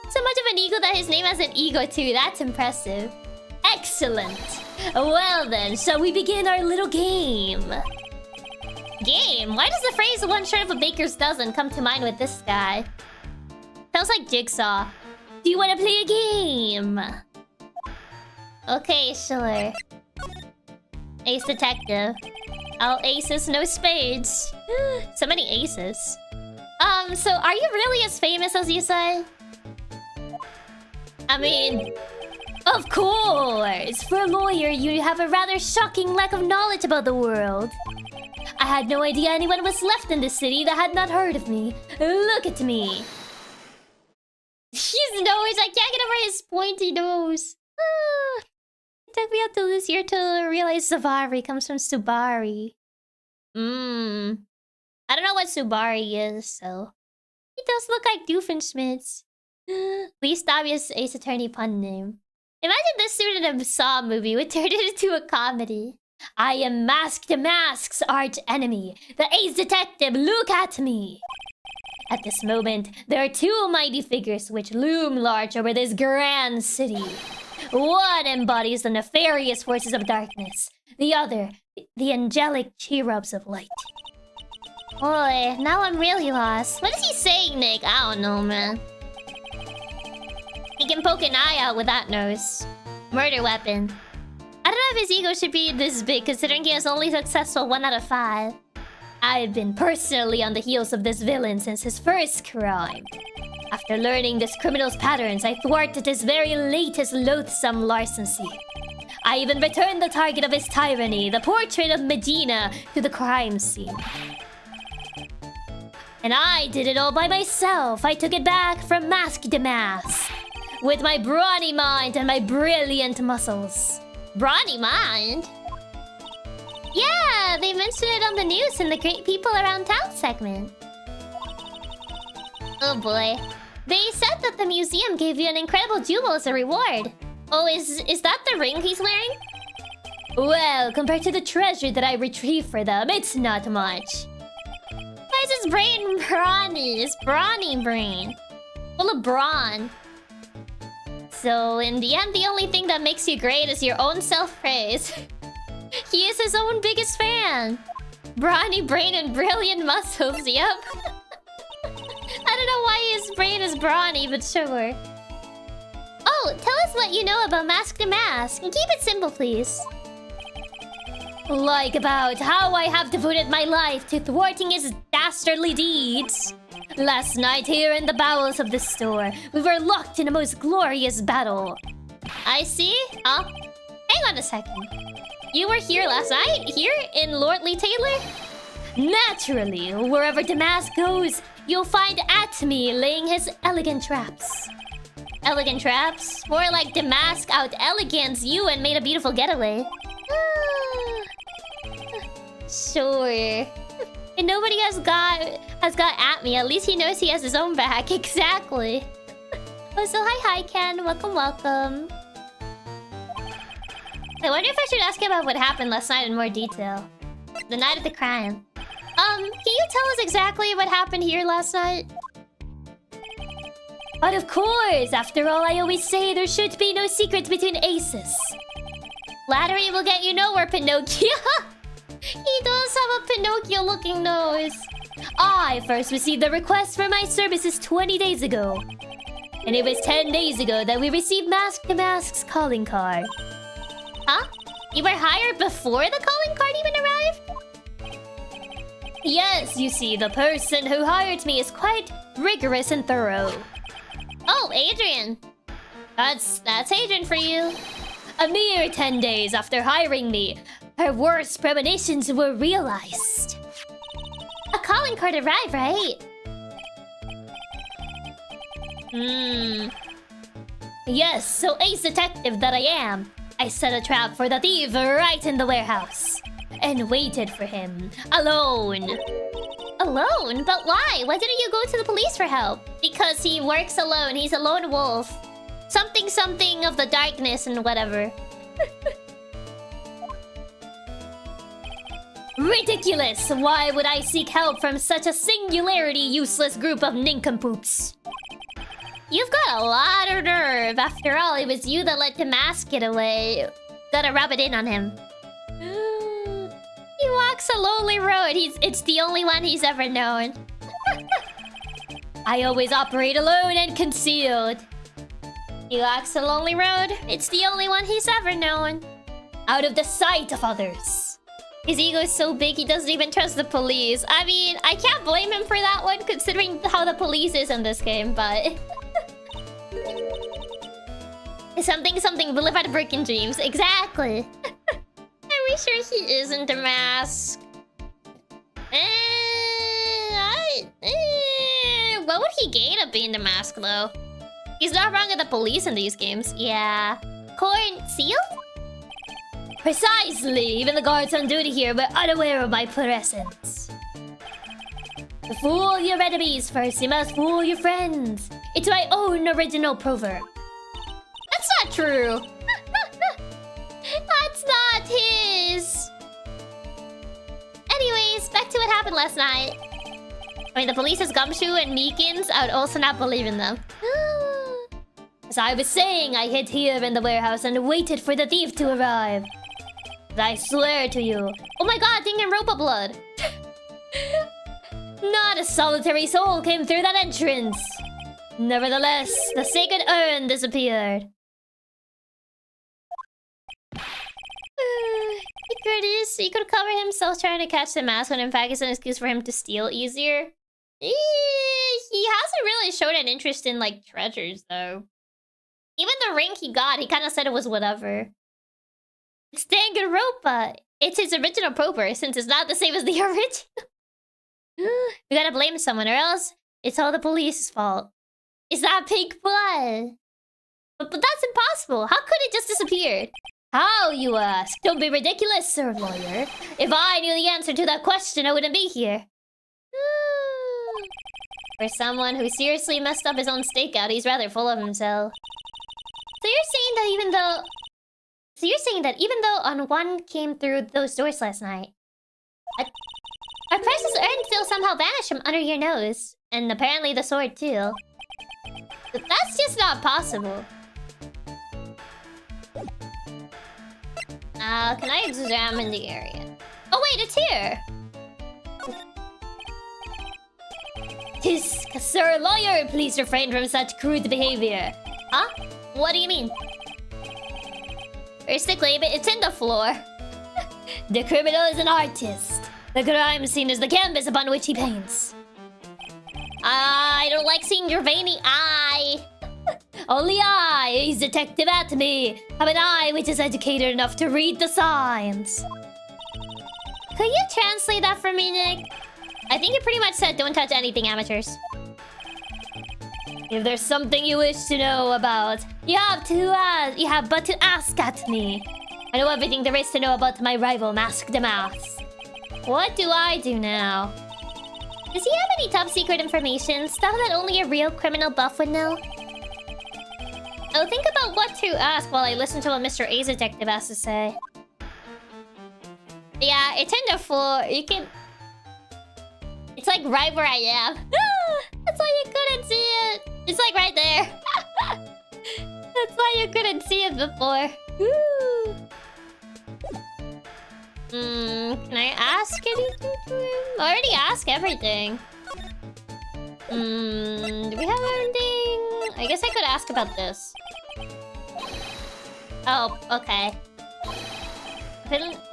So much of an ego that his name has an ego too. That's impressive. Excellent. Well then, shall we begin our little game? Game? Why does the phrase one short of a baker's dozen come to mind with this guy? Sounds like Jigsaw. Do you want to play a game? Okay, sure. Ace Detective. All aces, no spades. So many aces. So are you really as famous as you say? I mean... Of course! For a lawyer, you have a rather shocking lack of knowledge about the world. I had no idea anyone was left in this city that had not heard of me. Look at me. His nose, I can't get over his pointy nose. It took me until this year to realize Savari comes from Subari. I don't know what Subari is, so... He does look like Doofenshmirtz. Least obvious Ace Attorney pun name. Imagine this student in a Saw movie would turn it into a comedy. I am Masked Mask's arch enemy, the Ace Detective. Look at me. At this moment, there are two mighty figures which loom large over this grand city. One embodies the nefarious forces of darkness. The other, the angelic cherubs of light. Boy, now I'm really lost. What is he saying, Nick? I don't know, man. He can poke an eye out with that nose. Murder weapon. I don't know if his ego should be this big, considering he is only successful 1 out of 5. I've been personally on the heels of this villain since his first crime. After learning this criminal's patterns, I thwarted his very latest loathsome larceny. I even returned the target of his tyranny, the portrait of Medina, to the crime scene. And I did it all by myself. I took it back from Masked Mask. With my brawny mind and my brilliant muscles. Brawny mind? Yeah, they mentioned it on the news in the Great People Around Town segment. Oh boy. They said that the museum gave you an incredible jewel as a reward. Oh, is that the ring he's wearing? Well, compared to the treasure that I retrieved for them, it's not much. Why is his brain brawny? His brawny brain. Full of brawn. So, in the end, the only thing that makes you great is your own self-praise. He is his own biggest fan. Brawny brain and brilliant muscles, yep. I don't know why his brain is brawny, but sure. Oh, tell us what you know about Masked Mask. And keep it simple, please. Like about how I have devoted my life to thwarting his dastardly deeds. Last night here in the bowels of the store, we were locked in a most glorious battle. I see? Hang on a second. You were here last night? Here in Lordly Taylor? Naturally, wherever Damask goes, you'll find Atme laying his elegant traps. Elegant traps? More like Damask out elegance you and made a beautiful getaway. Sure. And nobody has got Atme. At least he knows he has his own back. Exactly. Oh, so hi Ken. Welcome, welcome. I wonder if I should ask him about what happened last night in more detail. The night of the crime. Can you tell us exactly what happened here last night? But of course, after all, I always say there should be no secrets between aces. Flattery will get you nowhere, Pinocchio. He does have a Pinocchio-looking nose. I first received the request for my services 20 days ago. And it was 10 days ago that we received Mask to Mask's calling card. Huh? You were hired before the calling card even arrived? Yes, you see, the person who hired me is quite rigorous and thorough. Oh, Adrian. That's Adrian for you. A mere 10 days after hiring me, her worst premonitions were realized. A calling card arrived, right? Yes, so ace detective that I am, I set a trap for the thief right in the warehouse. And waited for him, alone. Alone? But why? Why didn't you go to the police for help? Because he works alone, he's a lone wolf. Something of the darkness and whatever. Ridiculous! Why would I seek help from such a singularity useless group of nincompoops? You've got a lot of nerve. After all, it was you that let the mask get away. Gotta rub it in on him. He walks a lonely road. It's the only one he's ever known. I always operate alone and concealed. He walks a lonely road. It's the only one he's ever known. Out of the sight of others. His ego is so big he doesn't even trust the police. I mean, I can't blame him for that one considering how the police is in this game, but... something we live out of broken dreams. Exactly. Are we sure he isn't a mask? What would he gain of being the mask though? He's not wrong at the police in these games. Yeah. Corn sealed? Precisely! Even the guards on duty here were unaware of my presence. To fool your enemies first, you must fool your friends. It's my own original proverb. That's not true. That's not his. Anyways, back to what happened last night. I mean, the police's gumshoe and Meekins, I would also not believe in them. As I was saying, I hid here in the warehouse and waited for the thief to arrive. But I swear to you... Oh my god, Danganronpa blood! Not a solitary soul came through that entrance. Nevertheless, the sacred urn disappeared. He could cover himself trying to catch the mask when in fact it's an excuse for him to steal easier. He hasn't really shown an interest in, like, treasures, though. Even the ring he got, he kind of said it was whatever. It's Danganronpa. It's his original proper, since it's not the same as the original. We gotta blame someone, or else it's all the police's fault. Is that pink blood? But that's impossible. How could it just disappear? How, you ask? Don't be ridiculous, sir lawyer. If I knew the answer to that question, I wouldn't be here. For someone who seriously messed up his own stakeout, he's rather full of himself. So you're saying that even though on one came through those doors last night, our precious urn still somehow vanished from under your nose. And apparently the sword too. But that's just not possible. Can I examine the area? Oh wait, it's here! Sir lawyer, please refrain from such crude behavior. Huh? What do you mean? Where's the claim? It's in the floor. The criminal is an artist. The crime scene is the canvas upon which he paints. I don't like seeing your veiny eye. Only I, ace detective at me, have an eye which is educated enough to read the signs. Could you translate that for me, Nick? I think you pretty much said don't touch anything, amateurs. If there's something you wish to know about, you have but to ask at me. I know everything there is to know about my rival, Mask the Mask. What do I do now? Does he have any top secret information? Stuff that only a real criminal buff would know? I'll think about what to ask while I listen to what Mr. Ace Detective has to say. Yeah, it's in the floor. You can... It's like right where I am. That's why you couldn't see it. It's like right there. That's why you couldn't see it before. Can I ask anything to him? I already asked everything. Do we have anything? I guess I could ask about this. Oh, okay.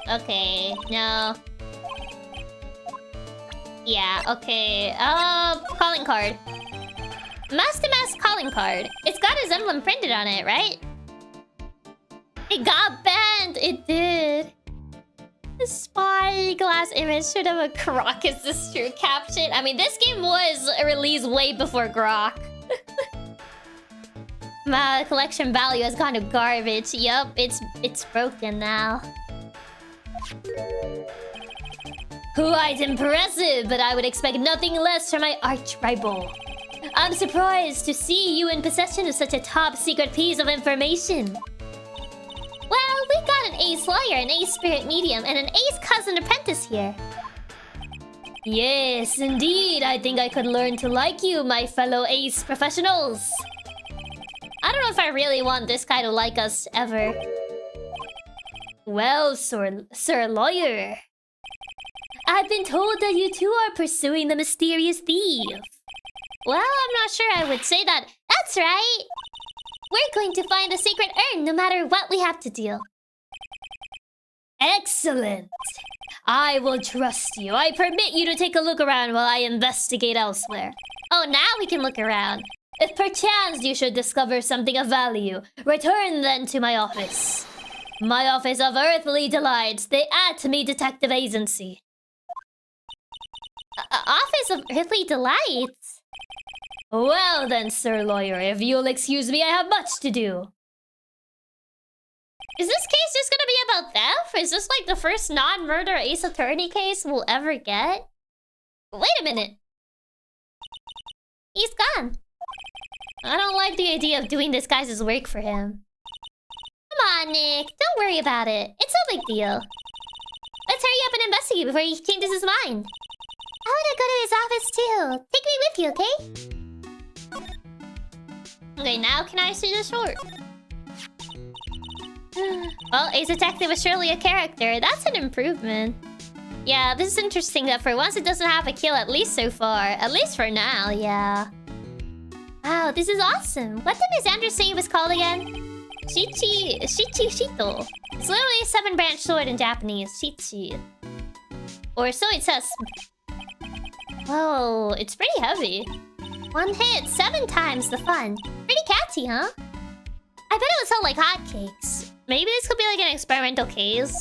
Okay, no. Yeah, okay. Calling card. Master calling card. It's got his emblem printed on it, right? It got banned! It did. The spyglass image should have a Grok. Is this true? Caption. I mean, this game was released way before Grok. My collection value has gone to garbage. Yup, it's broken now. Quite impressive, but I would expect nothing less from my arch rival. I'm surprised to see you in possession of such a top secret piece of information. Well, we got an ace lawyer, an ace spirit medium, and an ace cousin apprentice here. Yes, indeed. I think I could learn to like you, my fellow ace professionals. I don't know if I really want this guy to like us ever. Well, sir lawyer. I've been told that you two are pursuing the mysterious thief. Well, I'm not sure I would say that. That's right. We're going to find the secret urn no matter what we have to do. Excellent. I will trust you. I permit you to take a look around while I investigate elsewhere. Oh, now we can look around. If perchance you should discover something of value, return then to my office. My office of earthly delights, the Atomy Detective Agency. Office of earthly delights? Well then, sir lawyer, if you'll excuse me, I have much to do. Is this case just gonna be about theft? Is this like the first non-murder Ace Attorney case we'll ever get? Wait a minute. He's gone. I don't like the idea of doing this guy's work for him. Come on, Nick. Don't worry about it. It's no big deal. Let's hurry up and investigate before he changes his mind. I wanna go to his office too. Take me with you, okay? Okay, now can I see the short? Well, Ace Detective is surely a character. That's an improvement. Yeah, this is interesting that for once it doesn't have a kill, at least so far. At least for now, yeah. Wow, this is awesome. What did Miss Andrews say it was called again? Shichi Shito. It's literally a 7-branch sword in Japanese. Shichi. Or so it says. Whoa, it's pretty heavy. One hit, 7 times the fun. Pretty catchy, huh? I bet it would sell like hotcakes. Maybe this could be like an experimental case.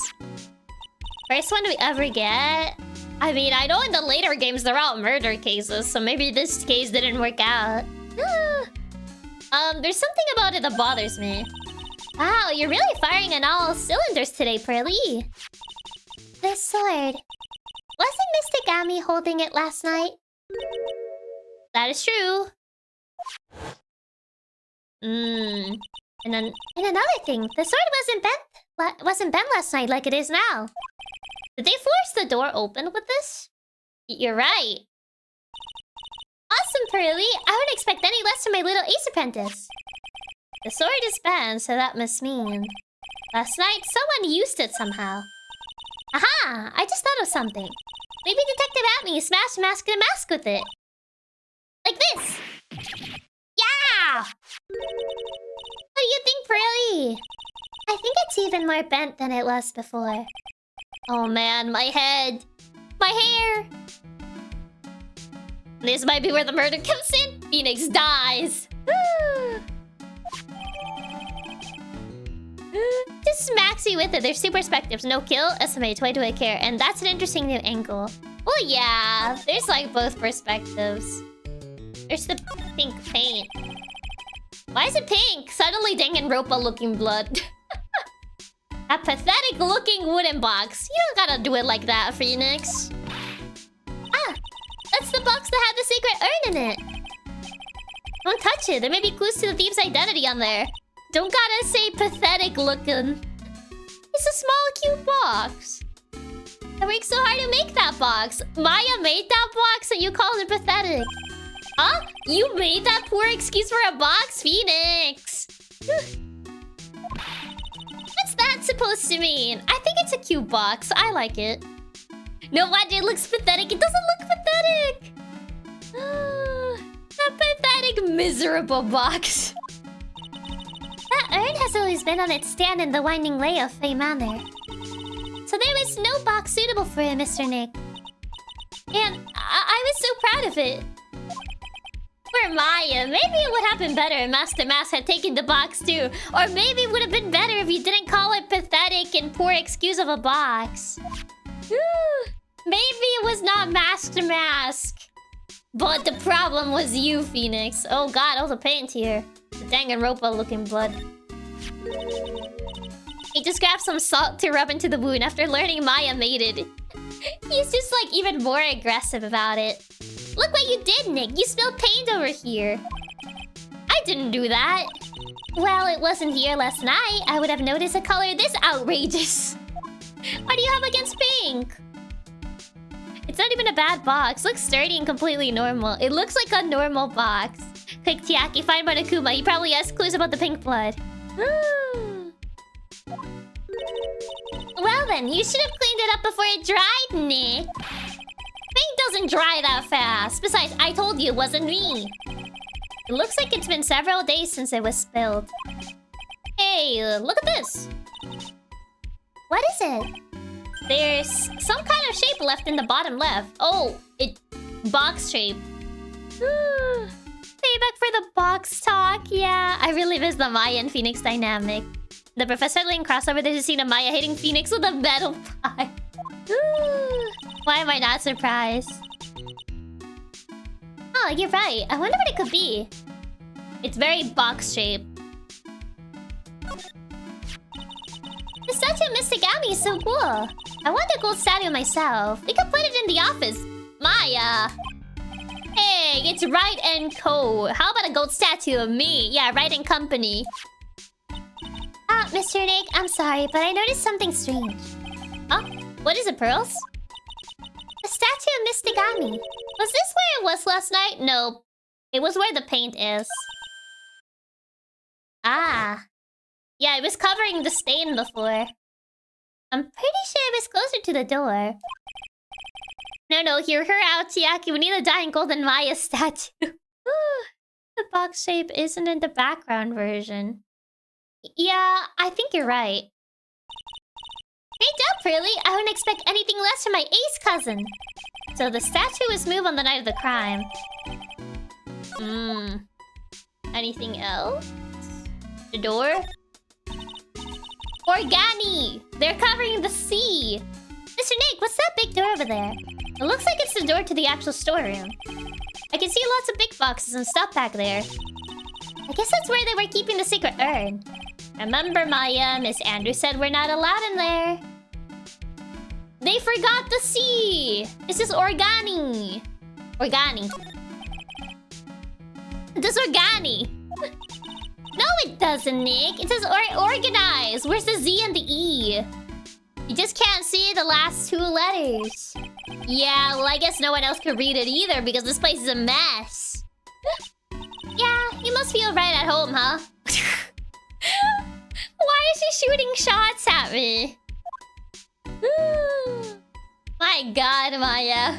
First one we ever get. I mean, I know in the later games they're all murder cases, so maybe this case didn't work out. There's something about it that bothers me. Wow, you're really firing on all cylinders today, Pearly. The sword. Wasn't Mr. Gami holding it last night? That is true. And another thing, the sword wasn't bent last night like it is now. Did they force the door open with this? You're right. Awesome, Pearly. I wouldn't expect any less from my little ace apprentice. The sword is bent, so that must mean last night someone used it somehow. Aha! I just thought of something. Maybe Detective Atney smashed Mask and Mask with it. Like this! Yeah! What do you think, Pearly? I think it's even more bent than it was before. Oh man, my head. My hair. This might be where the murder comes in. Phoenix dies. Just smacks you with it. There's two perspectives. No kill, estimate, why do I care? And that's an interesting new angle. Well, yeah. There's like both perspectives. There's the pink paint. Why is it pink? Suddenly Danganronpa looking blood. A pathetic looking wooden box. You don't gotta do it like that, Phoenix. Ah! That's the box that had the secret urn in it. Don't touch it. There may be clues to the thief's identity on there. Don't gotta say pathetic looking. It's a small, cute box. I worked so hard to make that box. Maya made that box and you called it pathetic. Huh? You made that poor excuse for a box, Phoenix. What's that supposed to mean? I think it's a cute box. I like it. No wonder it looks pathetic. It doesn't look pathetic. A pathetic, miserable box. That urn has always been on its stand in the winding lane of Fey Manor. So there is no box suitable for it, Mr. Nick. And I was so proud of it. For Maya, maybe it would have been better if Master Mask had taken the box too. Or maybe it would have been better if you didn't call it pathetic and poor excuse of a box. Maybe it was not Master Mask. But the problem was you, Phoenix. Oh god, all the paint here. The Danganronpa looking blood. He just grabbed some salt to rub into the wound after learning Maya made it. He's just like even more aggressive about it. Look what you did, Nick. You spilled paint over here. I didn't do that. Well, it wasn't here last night. I would have noticed a color this outrageous. What do you have against pink? It's not even a bad box. Looks sturdy and completely normal. It looks like a normal box. Quick, Chiaki, find Monokuma. He probably has clues about the pink blood. Well then, you should have cleaned it up before it dried, Nick. Paint doesn't dry that fast. Besides, I told you it wasn't me. It looks like it's been several days since it was spilled. Hey, look at this. What is it? There's some kind of shape left in the bottom left. Oh, it... box shape. Payback for the box talk. Yeah, I really miss the Maya and Phoenix dynamic. The Professor Ling crossover, there's a scene of Maya hitting Phoenix with a metal pipe. Why am I not surprised? Oh, you're right. I wonder what it could be. It's very box-shaped. The statue of Mistigami is so cool. I want a gold statue myself. We could put it in the office. Maya! Hey, it's Wright and Co. How about a gold statue of me? Yeah, Wright and Company. Mr. Nick, I'm sorry, but I noticed something strange. Oh, what is it, Pearls? The statue of Mistigami. Was this where it was last night? No. It was where the paint is. Ah. Yeah, it was covering the stain before. I'm pretty sure it was closer to the door. No, hear her out, Chiaki. We need a dying golden Maya statue. The box shape isn't in the background version. Yeah, I think you're right. Great job, Pearly. I wouldn't expect anything less from my ace cousin. So the statue was moved on the night of the crime. Anything else? The door? Organi! They're covering the sea! Mr. Nick, what's that big door over there? It looks like it's the door to the actual storeroom. I can see lots of big boxes and stuff back there. I guess that's where they were keeping the secret urn. Remember, Maya, Miss Andrews said we're not allowed in there. They forgot the sea! This is Organi. Organi. This Organi. No, it doesn't, Nick. It says organize. Where's the Z and the E? You just can't see the last two letters. Yeah, well, I guess no one else could read it either because this place is a mess. Yeah, you must feel right at home, huh? Why is she shooting shots at me? My god, Maya.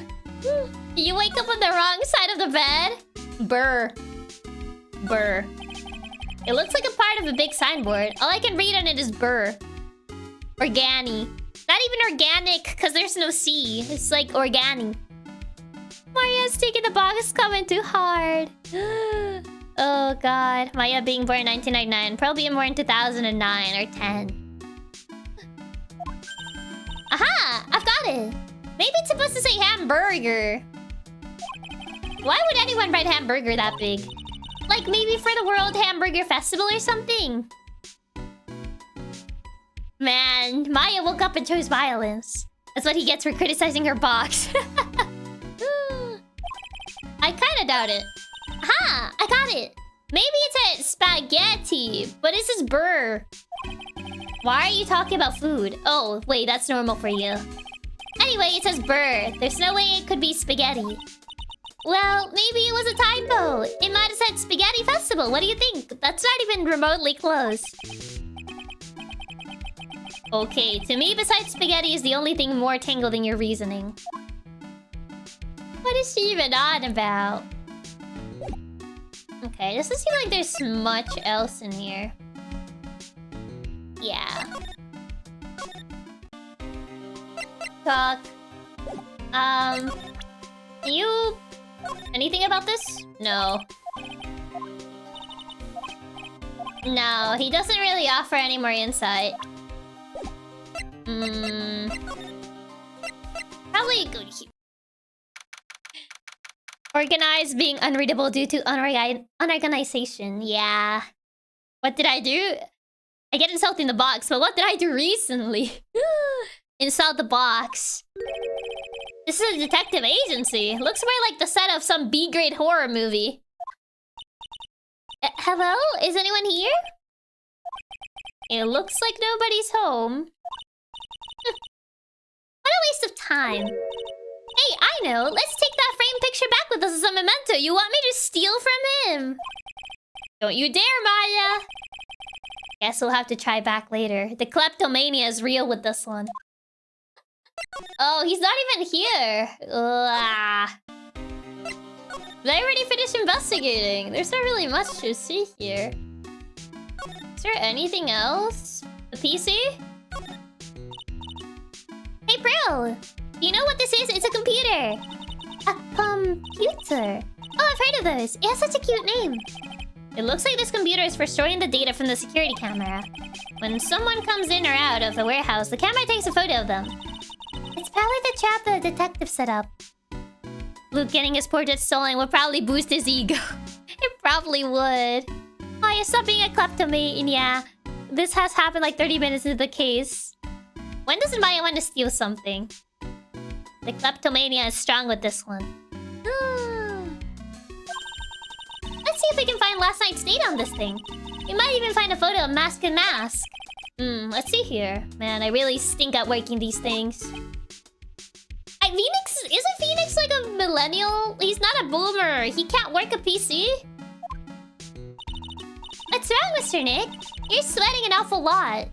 You wake up on the wrong side of the bed? Burr. Burr. It looks like a part of a big signboard. All I can read on it is burr. Organi. Not even organic, because there's no C. It's like organi. Maria's taking the box coming too hard. Oh god. Maya being born in 1999. Probably born in 2009 or 10. Aha! I've got it! Maybe it's supposed to say hamburger. Why would anyone write hamburger that big? Like maybe for the World Hamburger Festival or something? Man, Maya woke up and chose violence. That's what he gets for criticizing her box. I kinda doubt it. Aha! I got it! Maybe it's a spaghetti, but this is burr. Why are you talking about food? Oh, wait, that's normal for you. Anyway, it says burr. There's no way it could be spaghetti. Well, maybe it was a typo. It might have said Spaghetti Festival. What do you think? That's not even remotely close. Okay, to me, besides spaghetti is the only thing more tangled in your reasoning. What is she even on about? Okay, doesn't seem like there's much else in here. Yeah. Talk. You... Anything about this? No. No, he doesn't really offer any more insight. Probably good here. Organized being unreadable due to unorganization. Yeah. What did I do? I get insulted in the box, but what did I do recently? Insult the box. This is a detective agency. Looks more like the set of some B-grade horror movie. Hello? Is anyone here? It looks like nobody's home. What a waste of time. Hey, I know. Let's take that framed picture back with us as a memento. You want me to steal from him? Don't you dare, Maya. Guess we'll have to try back later. The kleptomania is real with this one. Oh, he's not even here. Ugh. Did I already finish investigating? There's not really much to see here. Is there anything else? The PC? Hey, Brill! Do you know what this is? It's a computer! A computer? Oh, I've heard of those. It has such a cute name. It looks like this computer is for storing the data from the security camera. When someone comes in or out of the warehouse, the camera takes a photo of them. It's probably the trap the detective set up. Luke getting his portrait stolen would probably boost his ego. It probably would. Oh, you stop being a kleptomania. This has happened like 30 minutes into the case. When does Maya want to steal something? The kleptomania is strong with this one. Let's see if we can find last night's date on this thing. We might even find a photo of Mask and Mask. Let's see here. Man, I really stink at working these things. Phoenix... Isn't Phoenix like a millennial? He's not a boomer. He can't work a PC. What's wrong, Mr. Nick? You're sweating an awful lot.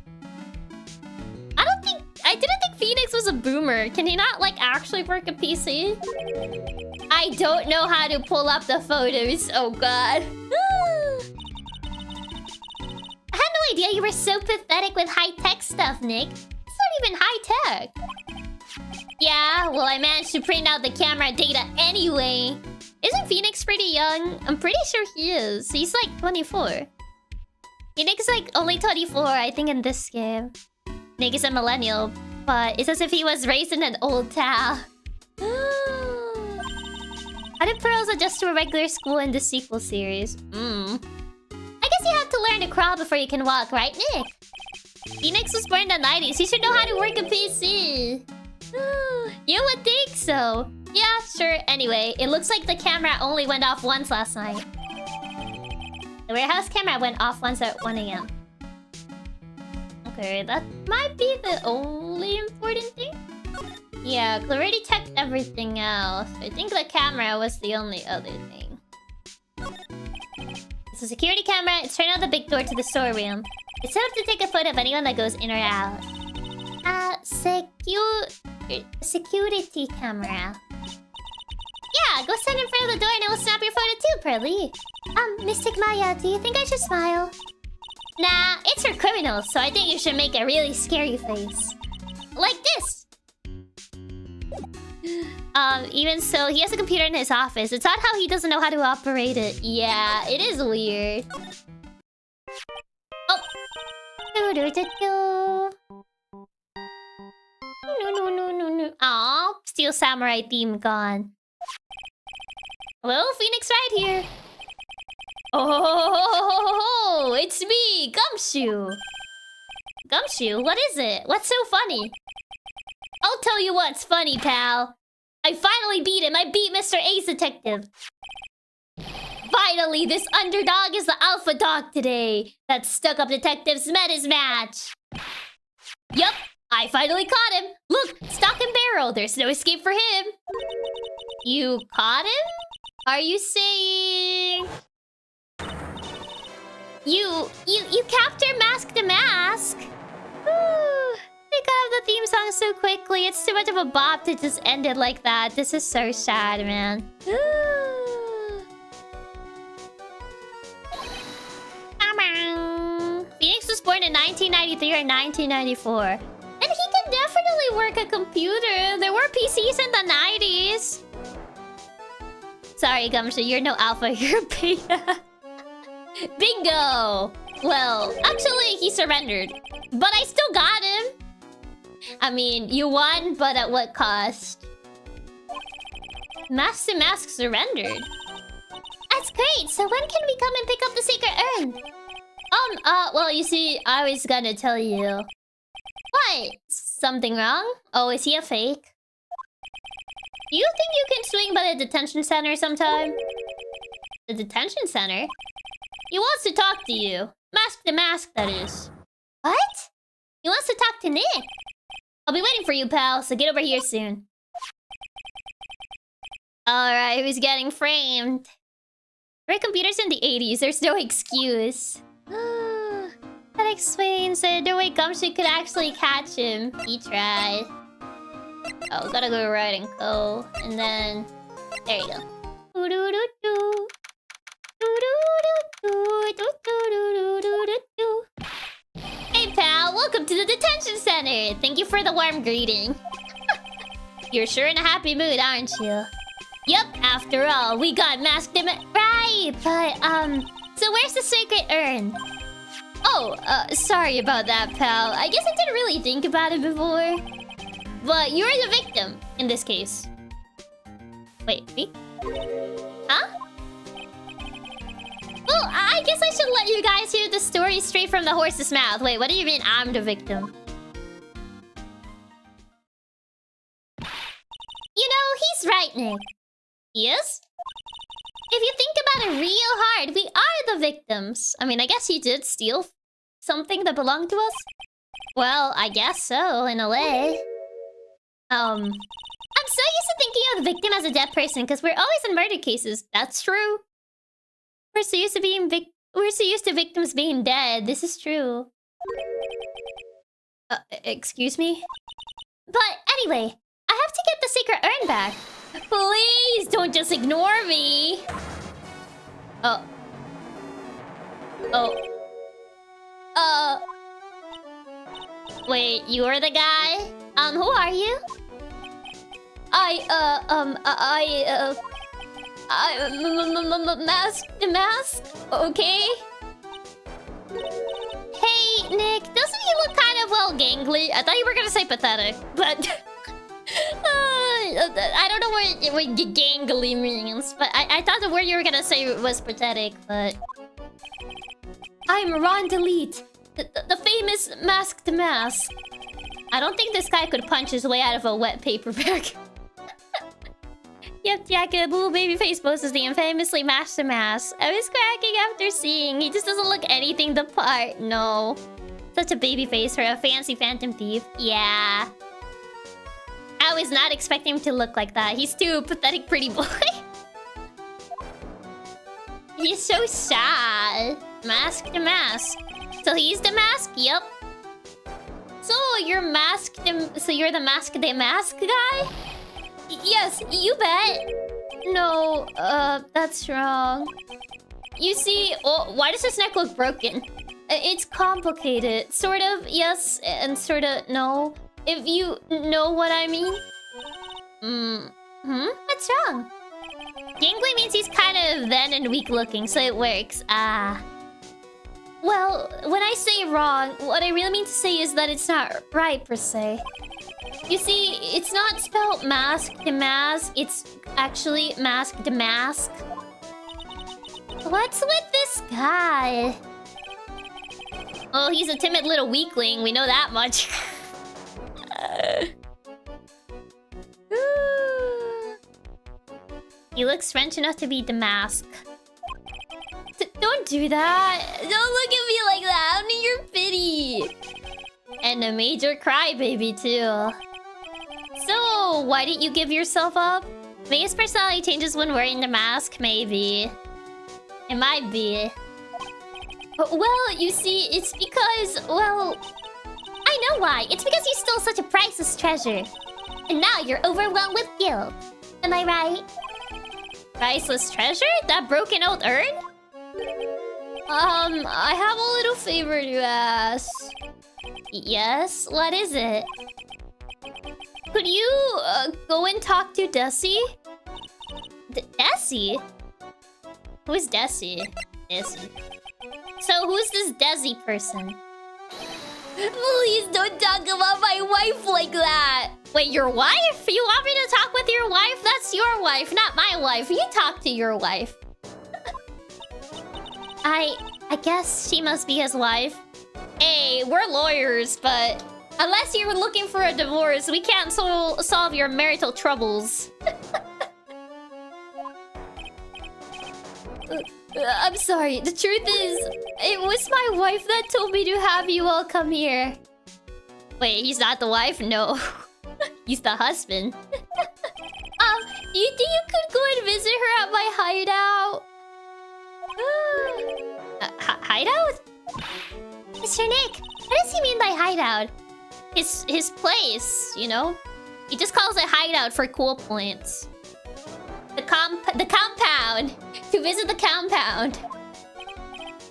I didn't think Phoenix was a boomer. Can he not, like, actually work a PC? I don't know how to pull up the photos. Oh, God. I had no idea you were so pathetic with high-tech stuff, Nick. It's not even high-tech. Yeah, well, I managed to print out the camera data anyway. Isn't Phoenix pretty young? I'm pretty sure he is. He's like 24. Phoenix is like only 24, I think, in this game. Nick is a millennial, but it's as if he was raised in an old town. How did Pearls adjust to a regular school in the sequel series? I guess you have to learn to crawl before you can walk, right, Nick? Phoenix was born in the 90s. He should know how to work a PC. You would think so. Yeah, sure. Anyway, it looks like the camera only went off once last night. The warehouse camera went off once at 1 AM. Okay, that might be the only important thing. Yeah, Clarity checked everything else. I think the camera was the only other thing. It's a security camera. It's turned on the big door to the storeroom. It's set up to take a photo of anyone that goes in or out. Security camera. Yeah, go stand in front of the door and it will snap your photo too, Pearly. Mystic Maya, do you think I should smile? Nah, it's for criminals, so I think you should make a really scary face. Like this! Even so, he has a computer in his office. It's odd how he doesn't know how to operate it. Yeah, it is weird. Oh! No. Aw, Steel Samurai theme gone. Hello, Phoenix right here. Oh, it's me, Gumshoe. Gumshoe, what is it? What's so funny? I'll tell you what's funny, pal. I finally beat him. I beat Mr. Ace Detective. Finally, this underdog is the alpha dog today. That stuck-up detective's met his match. Yup, I finally caught him. Look, stock and barrel. There's no escape for him. You caught him? Are you saying... You captured Mask to Mask? theme song so quickly. It's too much of a bop to just end it like that. This is so sad, man. Phoenix was born in 1993 or 1994. And he can definitely work a computer. There were PCs in the 90s. Sorry, Gumshoe, you're no alpha, you're a beta. Bingo! Well, actually, he surrendered. But I still got him. I mean, you won, but at what cost? Mask to Mask surrendered. That's great! So when can we come and pick up the secret urn? Well, you see, I was gonna tell you. What? Something wrong? Oh, is he a fake? Do you think you can swing by the detention center sometime? The detention center? He wants to talk to you. Mask to Mask, that is. What? He wants to talk to Nick. I'll be waiting for you, pal, so get over here soon. Alright, who's getting framed? There were computers in the 80s, there's no excuse. That explains it. No way Gumshoe could actually catch him. He tried. Oh, gotta go right and go. And then... there you go. Hey pal, welcome to the detention center. Thank you for the warm greeting. You're sure in a happy mood, aren't you? Yep, after all, we got masked him. Right, but so where's the secret urn? Oh, sorry about that, pal. I guess I didn't really think about it before. But you're the victim in this case. Wait, me? Huh? Well, I guess I should let you guys hear the story straight from the horse's mouth. Wait, what do you mean I'm the victim? You know, he's right, Nick. He is? If you think about it real hard, we are the victims. I mean, I guess he did steal something that belonged to us. Well, I guess so, in a way. I'm so used to thinking of the victim as a dead person because we're always in murder cases. That's true. We're so used to victims being dead. This is true. Excuse me? But anyway, I have to get the secret urn back. Please don't just ignore me. Oh. Wait, you're the guy? Who are you? Mask? Okay. Hey, Nick, doesn't he look kind of, well, gangly? I thought you were gonna say pathetic, but... I don't know what gangly means, but I thought the word you were gonna say was pathetic, but... I'm Ron Delete, the famous Mask to Mask. I don't think this guy could punch his way out of a wet paper bag. Yep, Chiaki, blue baby face poses the infamously Mask to Mask. I was cracking after seeing. He just doesn't look anything the part. No. Such a baby face for a fancy phantom thief. Yeah. I was not expecting him to look like that. He's too pathetic pretty boy. He's so sad. Mask to Mask. So he's the mask? Yep. So you're masked. So you're the Mask to Mask guy? Yes, you bet. No, that's wrong. You see, why does his neck look broken? It's complicated. Sort of, yes, and sort of, no. If you know what I mean. What's wrong? Gangly means he's kind of thin and weak looking, so it works. Well, when I say wrong, what I really mean to say is that it's not right, per se. You see, it's not spelled mask to mask, it's actually mask to mask. What's with this guy? Oh, he's a timid little weakling, we know that much. He looks French enough to be the mask. Don't do that! Don't look at me like that! I need your pity! And a major crybaby, too. So, why didn't you give yourself up? Maybe his personality changes when wearing the mask, maybe. It might be. Well, you see, it's because, well... I know why. It's because you stole such a priceless treasure. And now you're overwhelmed with guilt. Am I right? Priceless treasure? That broken old urn? I have a little favor to ask. Yes? What is it? Could you, go and talk to Desi? Desi? Who's Desi? Desi. So who's this Desi person? Please don't talk about my wife like that! Wait, your wife? You want me to talk with your wife? That's your wife, not my wife. You talk to your wife. I guess she must be his wife. Hey, we're lawyers, but unless you're looking for a divorce, we can't solve your marital troubles. I'm sorry. The truth is, it was my wife that told me to have you all come here. Wait, he's not the wife? No. He's the husband. You think you could go and visit her at my hideout? Hideout? Mr. Nick, what does he mean by hideout? His place, you know? He just calls it hideout for cool points. The compound. To visit the compound.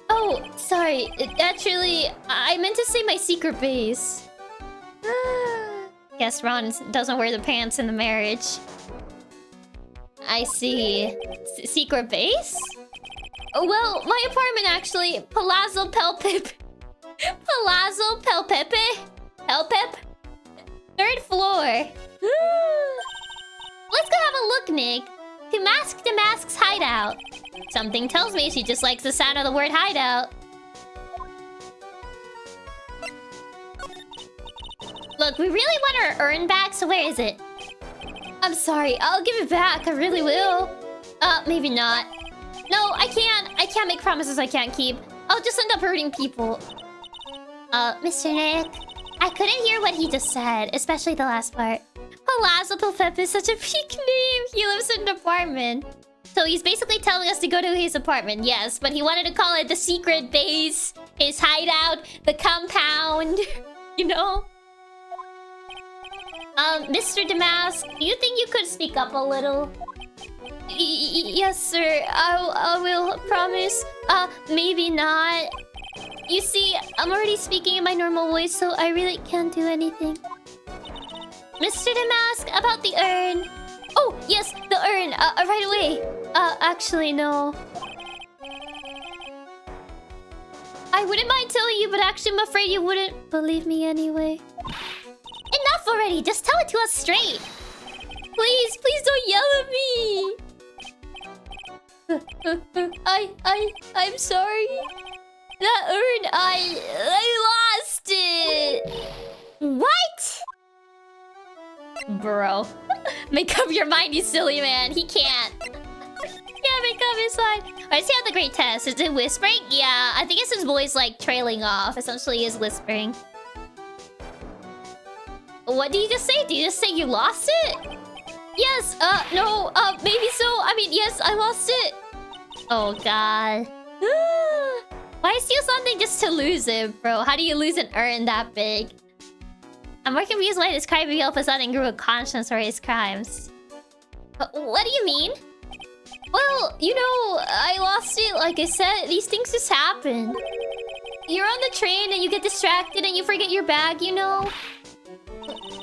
Oh, sorry. Actually, I meant to say my secret base. Guess Ron doesn't wear the pants in the marriage. I see. Secret base? Well, my apartment actually. Palazzo Pelpip. Palazzo Pelpepe? Pelpip? 3rd floor. Let's go have a look, Nick. To Mask the Mask's hideout. Something tells me she just likes the sound of the word hideout. Look, we really want our urn back, so where is it? I'm sorry, I'll give it back, I really will. Maybe not. No, I can't make promises I can't keep. I'll just end up hurting people. Mr. Nick, I couldn't hear what he just said, especially the last part. Palazzo Pelpep is such a big name. He lives in an apartment. So he's basically telling us to go to his apartment, yes. But he wanted to call it the secret base, his hideout, the compound. You know? Mr. Damask, do you think you could speak up a little? Yes, sir. I will promise. Maybe not. You see, I'm already speaking in my normal voice, so I really can't do anything. Mr. Damask, about the urn. Oh, yes, the urn. Right away. Actually, no. I wouldn't mind telling you, but actually, I'm afraid you wouldn't believe me anyway. Enough already. Just tell it to us straight. Please don't yell at me. I'm sorry. That urn, I lost it. What? Bro. Make up your mind, you silly man. He can't. Can't make up his mind. Alright, let's see how the great test. Is it whispering? Yeah, I think it's his voice like trailing off. Essentially, he is whispering. What did you just say? Did you just say you lost it? Yes, no, maybe so. I mean, yes, I lost it. Oh, God. Why steal something just to lose it, bro? How do you lose an urn that big? I'm more confused why this crime all of a sudden grew a conscience for his crimes. What do you mean? Well, you know, I lost it. Like I said, these things just happen. You're on the train and you get distracted and you forget your bag, you know?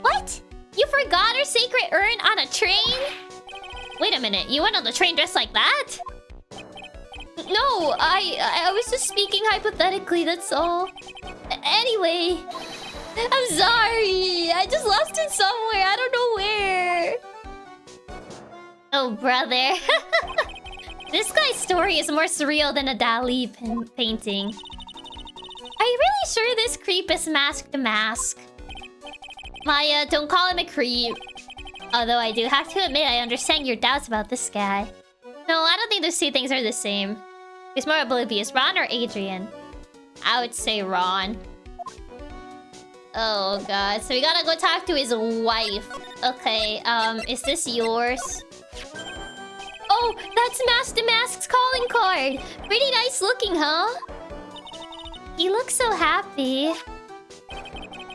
What? You forgot our sacred urn on a train? Wait a minute, you went on the train dressed like that? No, I was just speaking hypothetically, that's all. Anyway, I'm sorry. I just lost it somewhere. I don't know where. Oh, brother. This guy's story is more surreal than a Dali painting. Are you really sure this creep is Mask the Mask? Maya, don't call him a creep. Although I do have to admit I understand your doubts about this guy. No, I don't think those two things are the same. He's more oblivious. Ron or Adrian? I would say Ron. Oh, God. So we gotta go talk to his wife. Okay, is this yours? Oh, that's Mask the Mask's calling card. Pretty nice looking, huh? He looks so happy.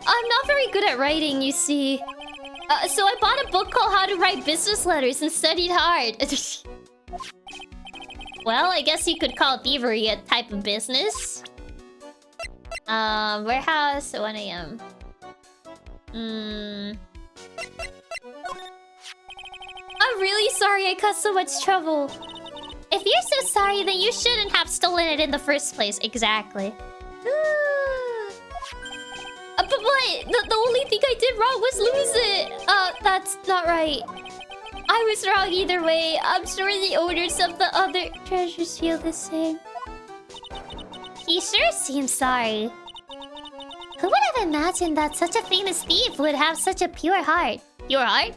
I'm not very good at writing, you see. So I bought a book called How to Write Business Letters and studied hard. Well, I guess you could call thievery a type of business. Warehouse, 1 AM. I'm really sorry I caused so much trouble. If you're so sorry, then you shouldn't have stolen it in the first place. Exactly. But what? The only thing I did wrong was lose it. That's not right. I was wrong either way. I'm sure the owners of the other treasures feel the same. He sure seems sorry. Who would have imagined that such a famous thief would have such a pure heart? Pure heart?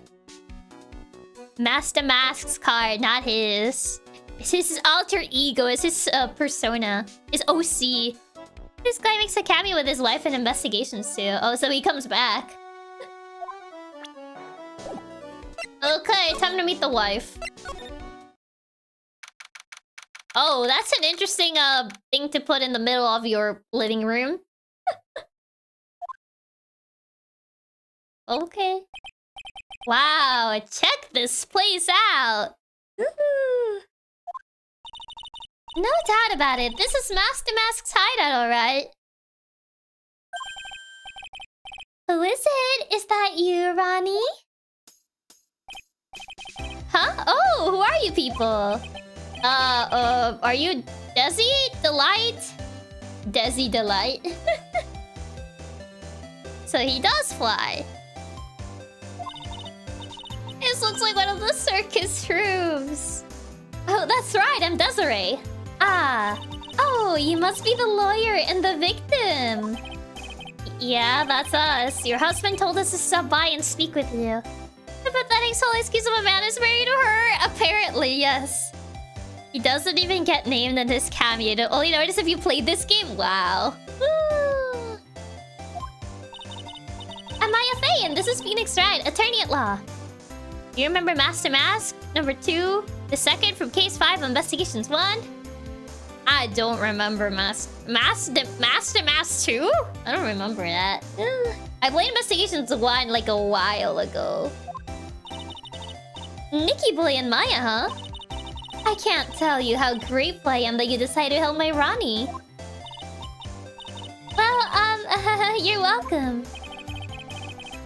Master Mask's card, not his. It's his alter ego. It's his persona. His OC. This guy makes a cameo with his wife in Investigations too. Oh, so he comes back. Okay, time to meet the wife. Oh, that's an interesting thing to put in the middle of your living room. Okay. Wow, check this place out. Ooh. No doubt about it. This is Master Mask's hideout, alright. Who is it? Is that you, Ronnie? Huh? Oh, who are you people? Are you Desi Delight? Desi Delight? So he does fly. This looks like one of the circus rooms. Oh, that's right, I'm Desiree. Ah. Oh, you must be the lawyer and the victim. Yeah, that's us. Your husband told us to stop by and speak with you. The pathetic sole excuse of a man is married to her? Apparently, yes. He doesn't even get named in his cameo. You'll only notice if you played this game? Wow. Woo. I'm Maya Faye, and this is Phoenix Wright, attorney at law. You remember Master Mask? Number 2? The second from Case 5 Investigations 1? I don't remember Master Mask 2? I don't remember that. I played Investigations 1 like a while ago. Nikki Boy and Maya, huh? I can't tell you how grateful I am that you decided to help my Ronnie. Well, you're welcome.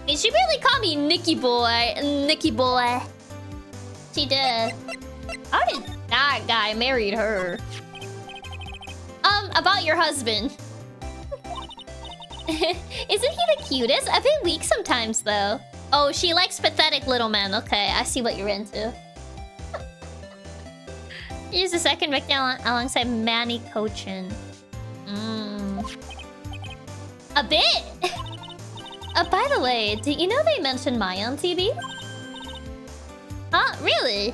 She really called me Nikki Boy. Nikki Boy. She did. How did that guy married her? About your husband. Isn't he the cutest? A bit weak sometimes, though. Oh, she likes pathetic little men. Okay, I see what you're into. He's the second victim alongside Manny Cochin. A bit! By the way, did you know they mentioned Maya on TV? Huh? Really?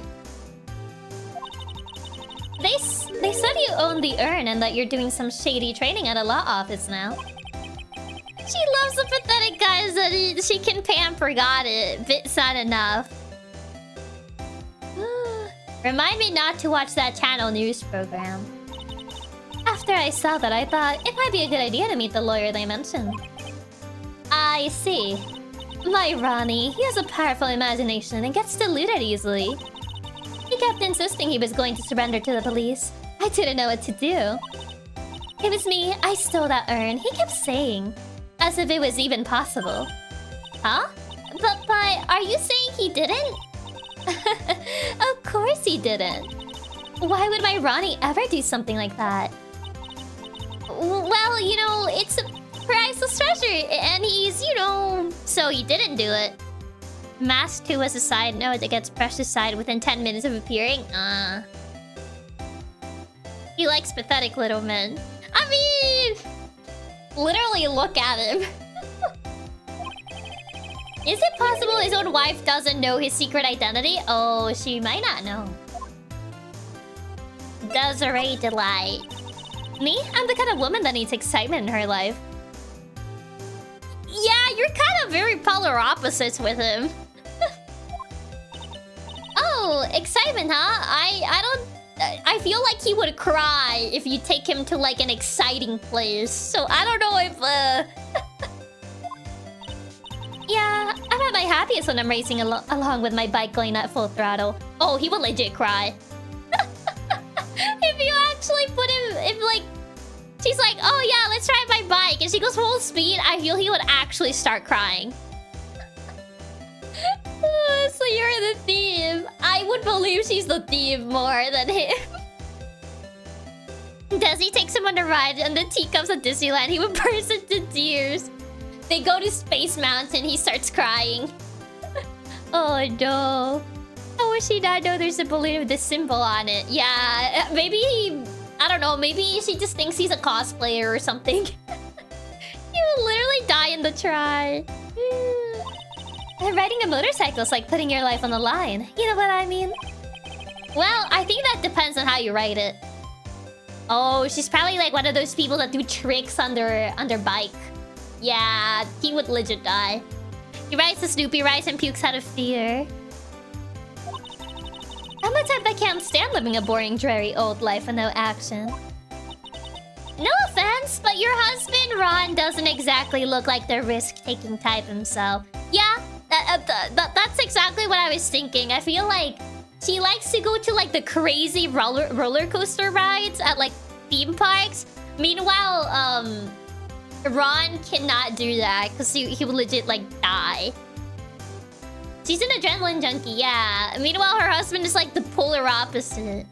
They said you own the urn and that you're doing some shady training at a law office now. She loves the pathetic guys that she can pamper. Got it. Bit's not enough. Remind me not to watch that channel news program. After I saw that, I thought it might be a good idea to meet the lawyer they mentioned. I see. My Ronnie, he has a powerful imagination and gets deluded easily. He kept insisting he was going to surrender to the police. I didn't know what to do. It was me. I stole that urn. He kept saying. As if it was even possible. Huh? But are you saying he didn't? Of course he didn't. Why would my Ronnie ever do something like that? Well, you know, it's a priceless treasure, and he's, you know... So he didn't do it. Mask 2 was a side note that gets brushed aside within 10 minutes of appearing. He likes pathetic little men. I mean... Literally look at him. Is it possible his own wife doesn't know his secret identity? Oh, she might not know. Desiree Delight. Me? I'm the kind of woman that needs excitement in her life. Yeah, you're kind of very polar opposites with him. Oh, excitement, huh? I feel like he would cry if you take him to like an exciting place. So I don't know if at my happiest when I'm racing along with my bike going at full throttle. Oh, he will legit cry. If you actually put him... If, like... She's like, oh yeah, let's ride my bike. And she goes full speed, I feel he would actually start crying. So you're the thief. I would believe she's the thief more than him. Desi takes him on a ride on the teacups at Disneyland. He would burst into tears. They go to Space Mountain. He starts crying. Oh no. How would she not know there's a balloon with this symbol on it? Yeah, maybe... I don't know. Maybe she just thinks he's a cosplayer or something. He will literally die in the try. Riding a motorcycle is like putting your life on the line. You know what I mean? Well, I think that depends on how you ride it. Oh, she's probably like one of those people that do tricks on their bike. Yeah, he would legit die. He rides the Snoopy rides and pukes out of fear. I'm the type that can't stand living a boring, dreary old life with no action. No offense, but your husband, Ron, doesn't exactly look like the risk-taking type himself. Yeah, that's exactly what I was thinking. I feel like she likes to go to like the crazy roller coaster rides at like theme parks. Meanwhile, Ron cannot do that because he would legit like die. She's an adrenaline junkie, yeah. Meanwhile, her husband is like the polar opposite.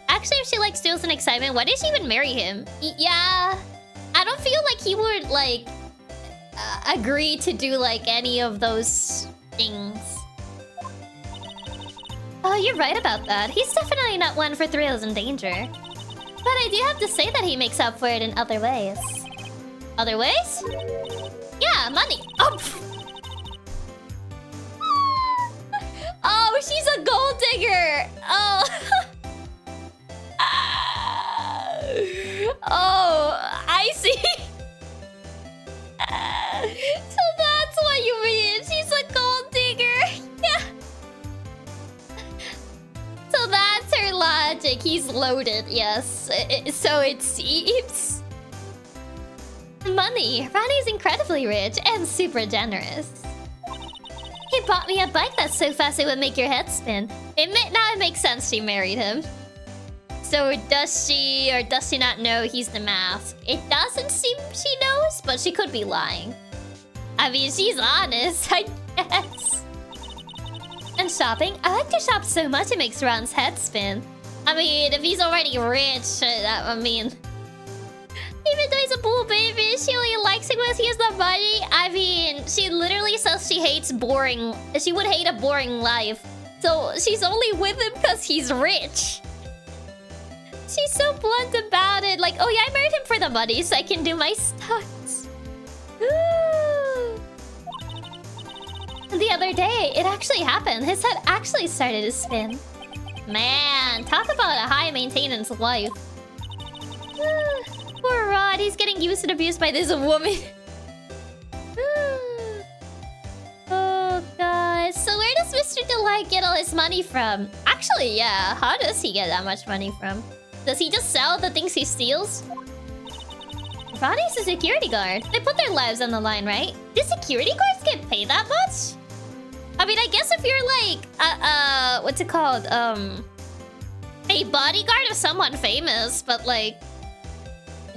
Actually, if she likes thrills and excitement, why did she even marry him? Yeah, I don't feel like he would like agree to do like any of those things. Oh, you're right about that. He's definitely not one for thrills and danger. But I do have to say that he makes up for it in other ways. Other ways? Yeah, money. Oh, oh, she's a gold digger. Oh. Oh, I see. So that's what you mean. She's a gold digger. Yeah. So that's her logic. He's loaded, yes. So it seems. Money. Ronnie's incredibly rich and super generous. He bought me a bike that's so fast it would make your head spin. Now it makes sense she married him. So does she or does she not know he's the mask? It doesn't seem she knows, but she could be lying. I mean, she's honest, I guess. And shopping? I like to shop so much it makes Ron's head spin. I mean, if he's already rich, I mean... Even though he's a bull baby, she only likes him because he has the money. I mean, she literally says she hates boring... She would hate a boring life. So she's only with him because he's rich. She's so blunt about it. Like, oh yeah, I married him for the money so I can do my stunts. The other day, it actually happened. His head actually started to spin. Man, talk about a high maintenance life. Poor Rod, he's getting used and abused by this woman. Oh god. So where does Mr. Delight get all his money from? Actually, yeah. How does he get that much money from? Does he just sell the things he steals? Ronnie's a security guard. They put their lives on the line, right? Do security guards get paid that much? I mean, I guess if you're like, what's it called? A bodyguard of someone famous, but like...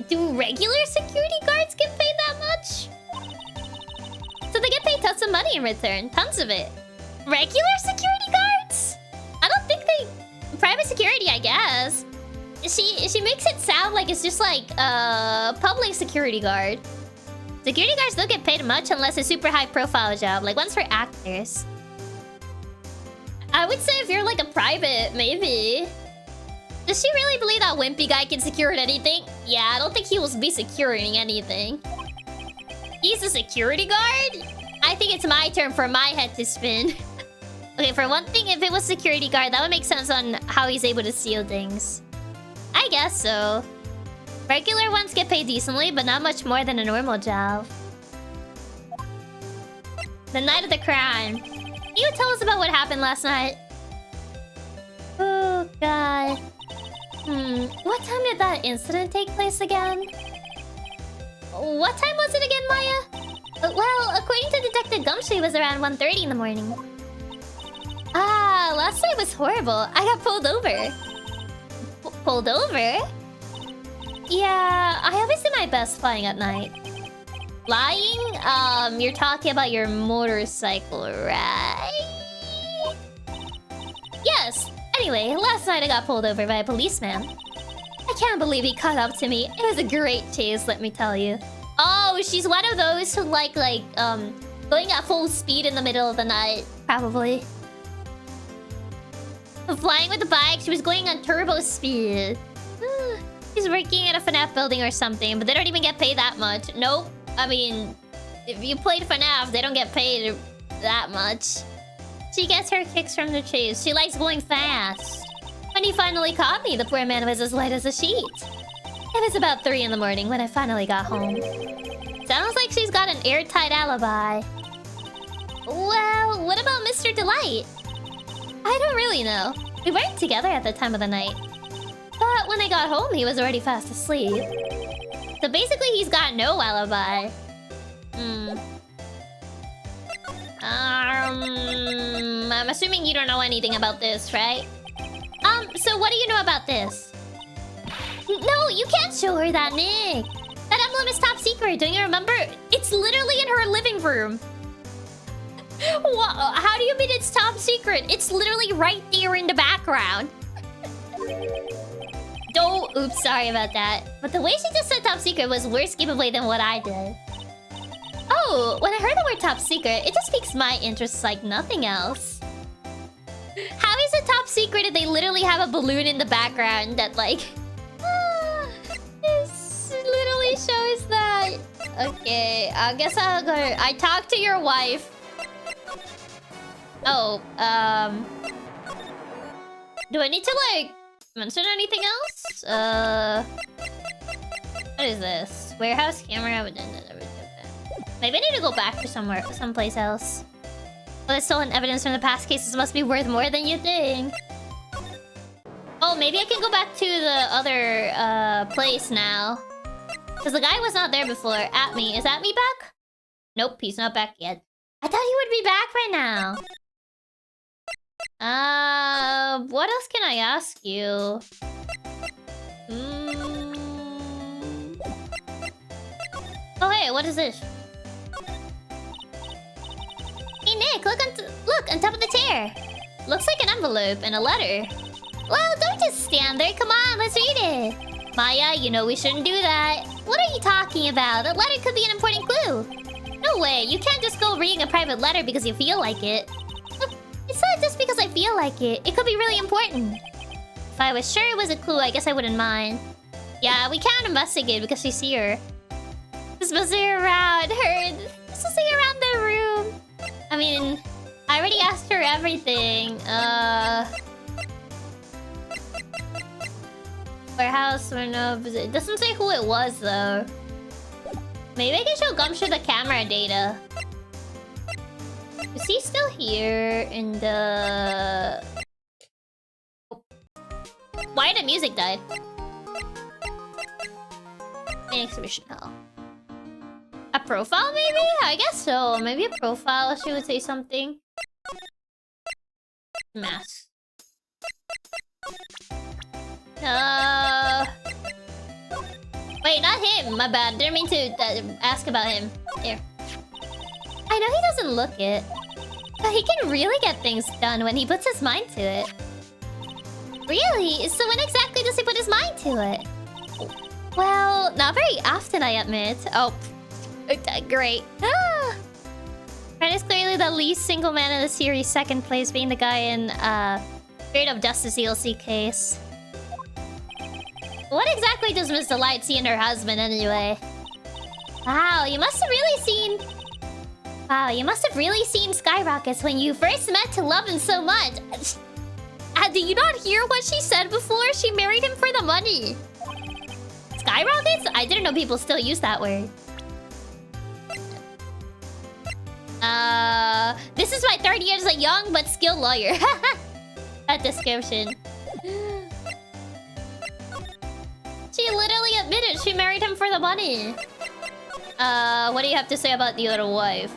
Do regular security guards get paid that much? So they get paid tons of money in return. Tons of it. Regular security guards? I don't think they... Private security, I guess. She makes it sound like it's just like public security guard. Security guards don't get paid much unless it's a super high profile job, like ones for actors. I would say if you're like a private, maybe. Does she really believe that wimpy guy can secure anything? Yeah, I don't think he will be securing anything. He's a security guard? I think it's my turn for my head to spin. Okay, for one thing, if it was security guard, that would make sense on how he's able to steal things. I guess so. Regular ones get paid decently, but not much more than a normal job. The night of the crime. Can you tell us about what happened last night? Oh, God. What time did that incident take place again? What time was it again, Maya? Well, according to Detective Gumshoe, it was around 1:30 in the morning. Ah, last night was horrible. I got pulled over. Pulled over? Yeah, I always do my best flying at night. Flying? You're talking about your motorcycle, right? Yes. Anyway, last night I got pulled over by a policeman. I can't believe he caught up to me. It was a great chase, let me tell you. Oh, she's one of those who like, going at full speed in the middle of the night. Probably. Flying with the bike, she was going on turbo speed. She's working at a FNAF building or something, but they don't even get paid that much. Nope. I mean, if you played FNAF, they don't get paid that much. She gets her kicks from the chase. She likes going fast. When he finally caught me, the poor man was as light as a sheet. It was about 3 in the morning when I finally got home. Sounds like she's got an airtight alibi. Well, what about Mr. Delight? I don't really know. We weren't together at the time of the night. But when I got home, he was already fast asleep. So basically, he's got no alibi. I'm assuming you don't know anything about this, right? So what do you know about this? No, you can't show her that, Nick. That emblem is top secret, don't you remember? It's literally in her living room. What? How do you mean it's top secret? It's literally right there in the background. Don't... Oops, sorry about that. But the way she just said top secret was worse giveaway than what I did. Oh, when I heard the word top secret, it just piques my interest like nothing else. How is it top secret if they literally have a balloon in the background that like... this literally shows that... Okay, I guess I'll go... I talked to your wife. Oh, do I need to, like, mention anything else? What is this? Warehouse camera? Maybe I need to go back to someplace else. Well, the stolen evidence from the past cases must be worth more than you think. Oh, maybe I can go back to the other, place now. Because the guy was not there before. At me. Is At me back? Nope, he's not back yet. I thought he would be back right now. What else can I ask you? Oh, hey, what is this? Hey, Nick, look on top of the chair. Looks like an envelope and a letter. Well, don't just stand there. Come on, let's read it. Maya, you know we shouldn't do that. What are you talking about? That letter could be an important clue. No way, you can't just go reading a private letter because you feel like it. It's not just because I feel like it. It could be really important. If I was sure it was a clue, I guess I wouldn't mind. Yeah, we can't investigate because she's here. Just buzzing around her. Just buzzing around the room. I mean, I already asked her everything. Warehouse or no? It doesn't say who it was though. Maybe I can show Gumshoe the camera data. Is he still here in the... Why the music died? Main exhibition hall. A profile maybe? I guess so. Maybe a profile, she would say something. Mask. Wait, not him. My bad. Didn't mean to ask about him. Here. I know he doesn't look it, but he can really get things done when he puts his mind to it. Really? So when exactly does he put his mind to it? Well, not very often, I admit. Oh, great. Ren is clearly the least single man in the series, second place being the guy in Spirit of Justice DLC case. What exactly does Miss Delight see in her husband anyway? Wow, you must have really seen... Wow, you must have really seen skyrockets when you first met to love him so much. Did you not hear what she said before? She married him for the money. Skyrockets? I didn't know people still use that word. This is my 3rd year as a young but skilled lawyer. That description. She literally admitted she married him for the money. What do you have to say about the other wife?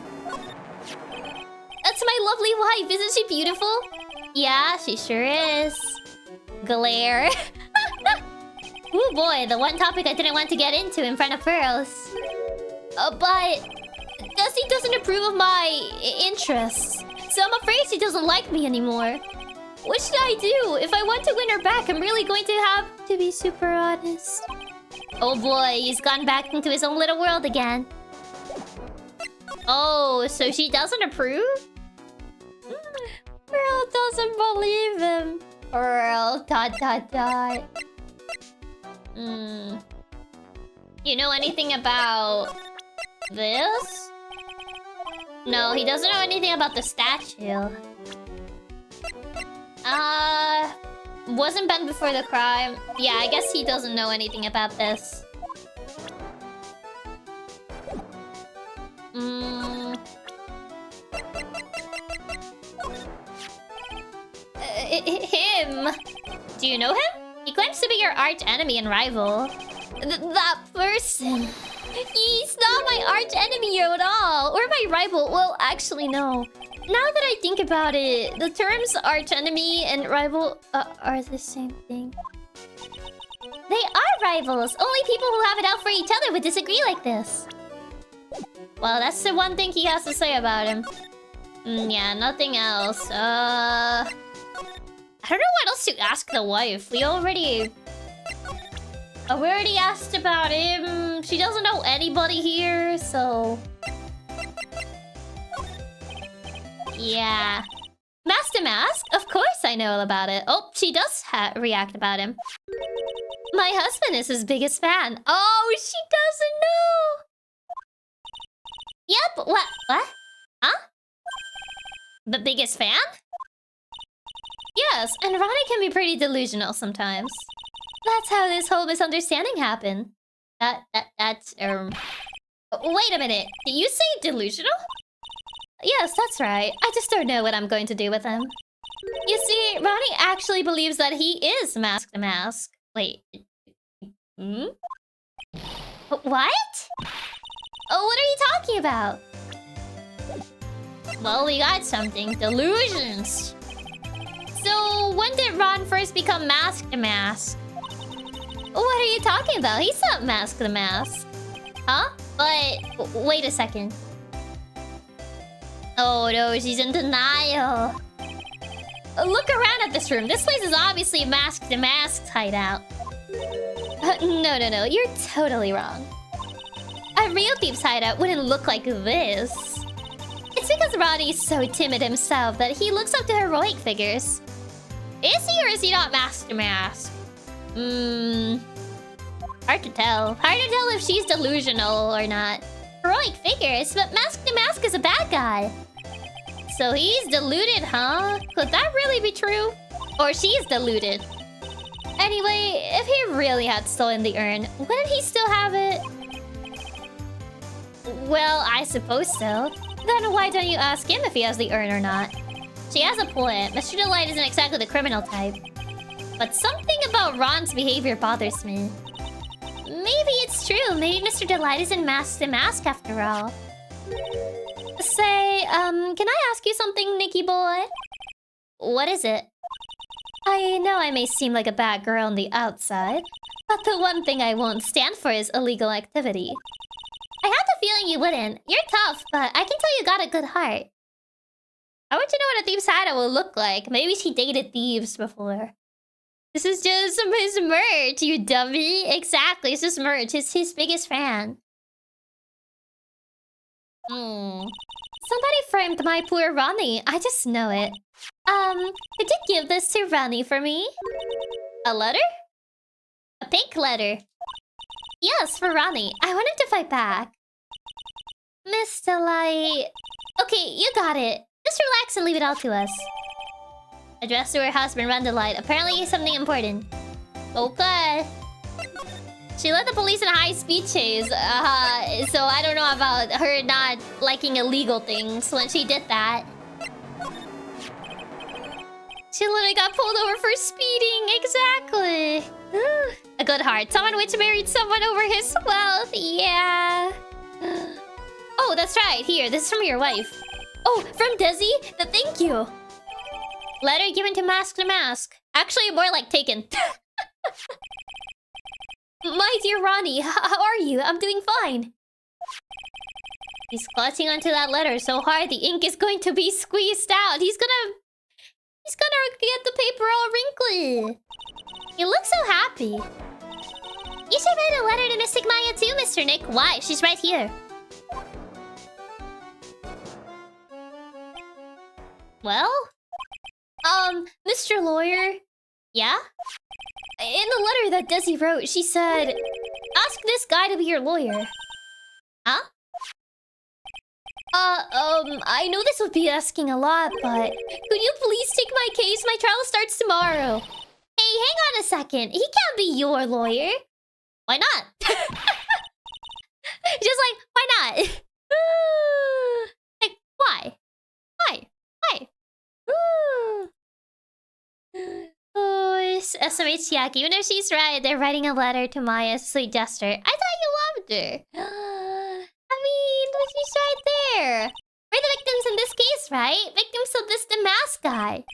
That's my lovely wife. Isn't she beautiful? Yeah, she sure is. Glare. Oh boy, the one topic I didn't want to get into in front of girls. But Dusty doesn't approve of my interests, so I'm afraid she doesn't like me anymore. What should I do? If I want to win her back, I'm really going to have to be super honest. Oh boy, he's gone back into his own little world again. Oh, so she doesn't approve? Girl doesn't believe him. Girl, ... You know anything about this? No, he doesn't know anything about the statue. Wasn't banned before the crime. Yeah, I guess he doesn't know anything about this. Him. Do you know him? He claims to be your arch enemy and rival. That person. He's not my arch enemy at all. Or my rival. Well, actually, no. Now that I think about it, the terms arch enemy and rival are the same thing. They are rivals. Only people who have it out for each other would disagree like this. Well, that's the one thing he has to say about him. Yeah, nothing else. I don't know what else to ask the wife. We already asked about him. She doesn't know anybody here, so... Yeah. Mask to Mask? Of course I know all about it. Oh, she does react about him. My husband is his biggest fan. Oh, she doesn't know! Yep, what? Huh? The biggest fan? Yes, and Ronnie can be pretty delusional sometimes. That's how this whole misunderstanding happened. That's... Wait a minute. Did you say delusional? Yes, that's right. I just don't know what I'm going to do with him. You see, Ronnie actually believes that he is Mask to Mask. Wait. What? Oh, what are you talking about? Well, we got something. Delusions. So, when did Ron first become Mask to Mask? What are you talking about? He's not Mask to Mask. Huh? But, wait a second. Oh no, she's in denial. Look around at this room. This place is obviously Mask to Mask's hideout. No. You're totally wrong. A real thief's hideout wouldn't look like this. It's because Ronnie's so timid himself that he looks up to heroic figures. Is he or is he not Mask to Mask? Hard to tell. Hard to tell if she's delusional or not. Heroic figures, but Mask to Mask is a bad guy. So he's deluded, huh? Could that really be true? Or she's deluded? Anyway, if he really had stolen the urn, wouldn't he still have it? Well, I suppose so. Then why don't you ask him if he has the urn or not? She has a point. Mr. Delight isn't exactly the criminal type. But something about Ron's behavior bothers me. Maybe it's true. Maybe Mr. Delight isn't Mask to Mask after all. Say, can I ask you something, Nicky boy? What is it? I know I may seem like a bad girl on the outside, but the one thing I won't stand for is illegal activity. I had the feeling you wouldn't. You're tough, but I can tell you got a good heart. I want to know what a thief's hideout will look like. Maybe she dated thieves before. This is just his merch, you dummy. Exactly, it's just merch. He's his biggest fan. Somebody framed my poor Ronnie. I just know it. Could you give this to Ronnie for me? A letter? A pink letter. Yes, for Ronnie. I want him to fight back. Miss Delight... Okay, you got it. Just relax and leave it all to us. Addressed to her husband, Ron Delight. Apparently something important. Okay. She led the police in a high-speed chase. So I don't know about her not liking illegal things when she did that. She literally got pulled over for speeding. Exactly. A good heart. Someone which married someone over his wealth. Yeah. Oh, that's right. Here, this is from your wife. Oh, from Desi? Thank you. Letter given to Mask to Mask. Actually, more like taken. My dear Ronnie, how are you? I'm doing fine. He's clutching onto that letter so hard the ink is going to be squeezed out. He's gonna get the paper all wrinkly. You look so happy. You should write a letter to Mystic Maya too, Mr. Nick. Why? She's right here. Well? Mr. Lawyer? Yeah? In the letter that Desi wrote, she said, ask this guy to be your lawyer. Huh? I know this would be asking a lot, but could you please take my case? My trial starts tomorrow. Hey, hang on a second. He can't be your lawyer. Why not? Just like, why not? Like, why? Why? Why? Oh, it's SMH Chiaki. Even if she's right, they're writing a letter to Maya. Sweet gesture. I thought you loved her. I mean, she's right there. We're the victims in this case, right? Victims of this Damask guy.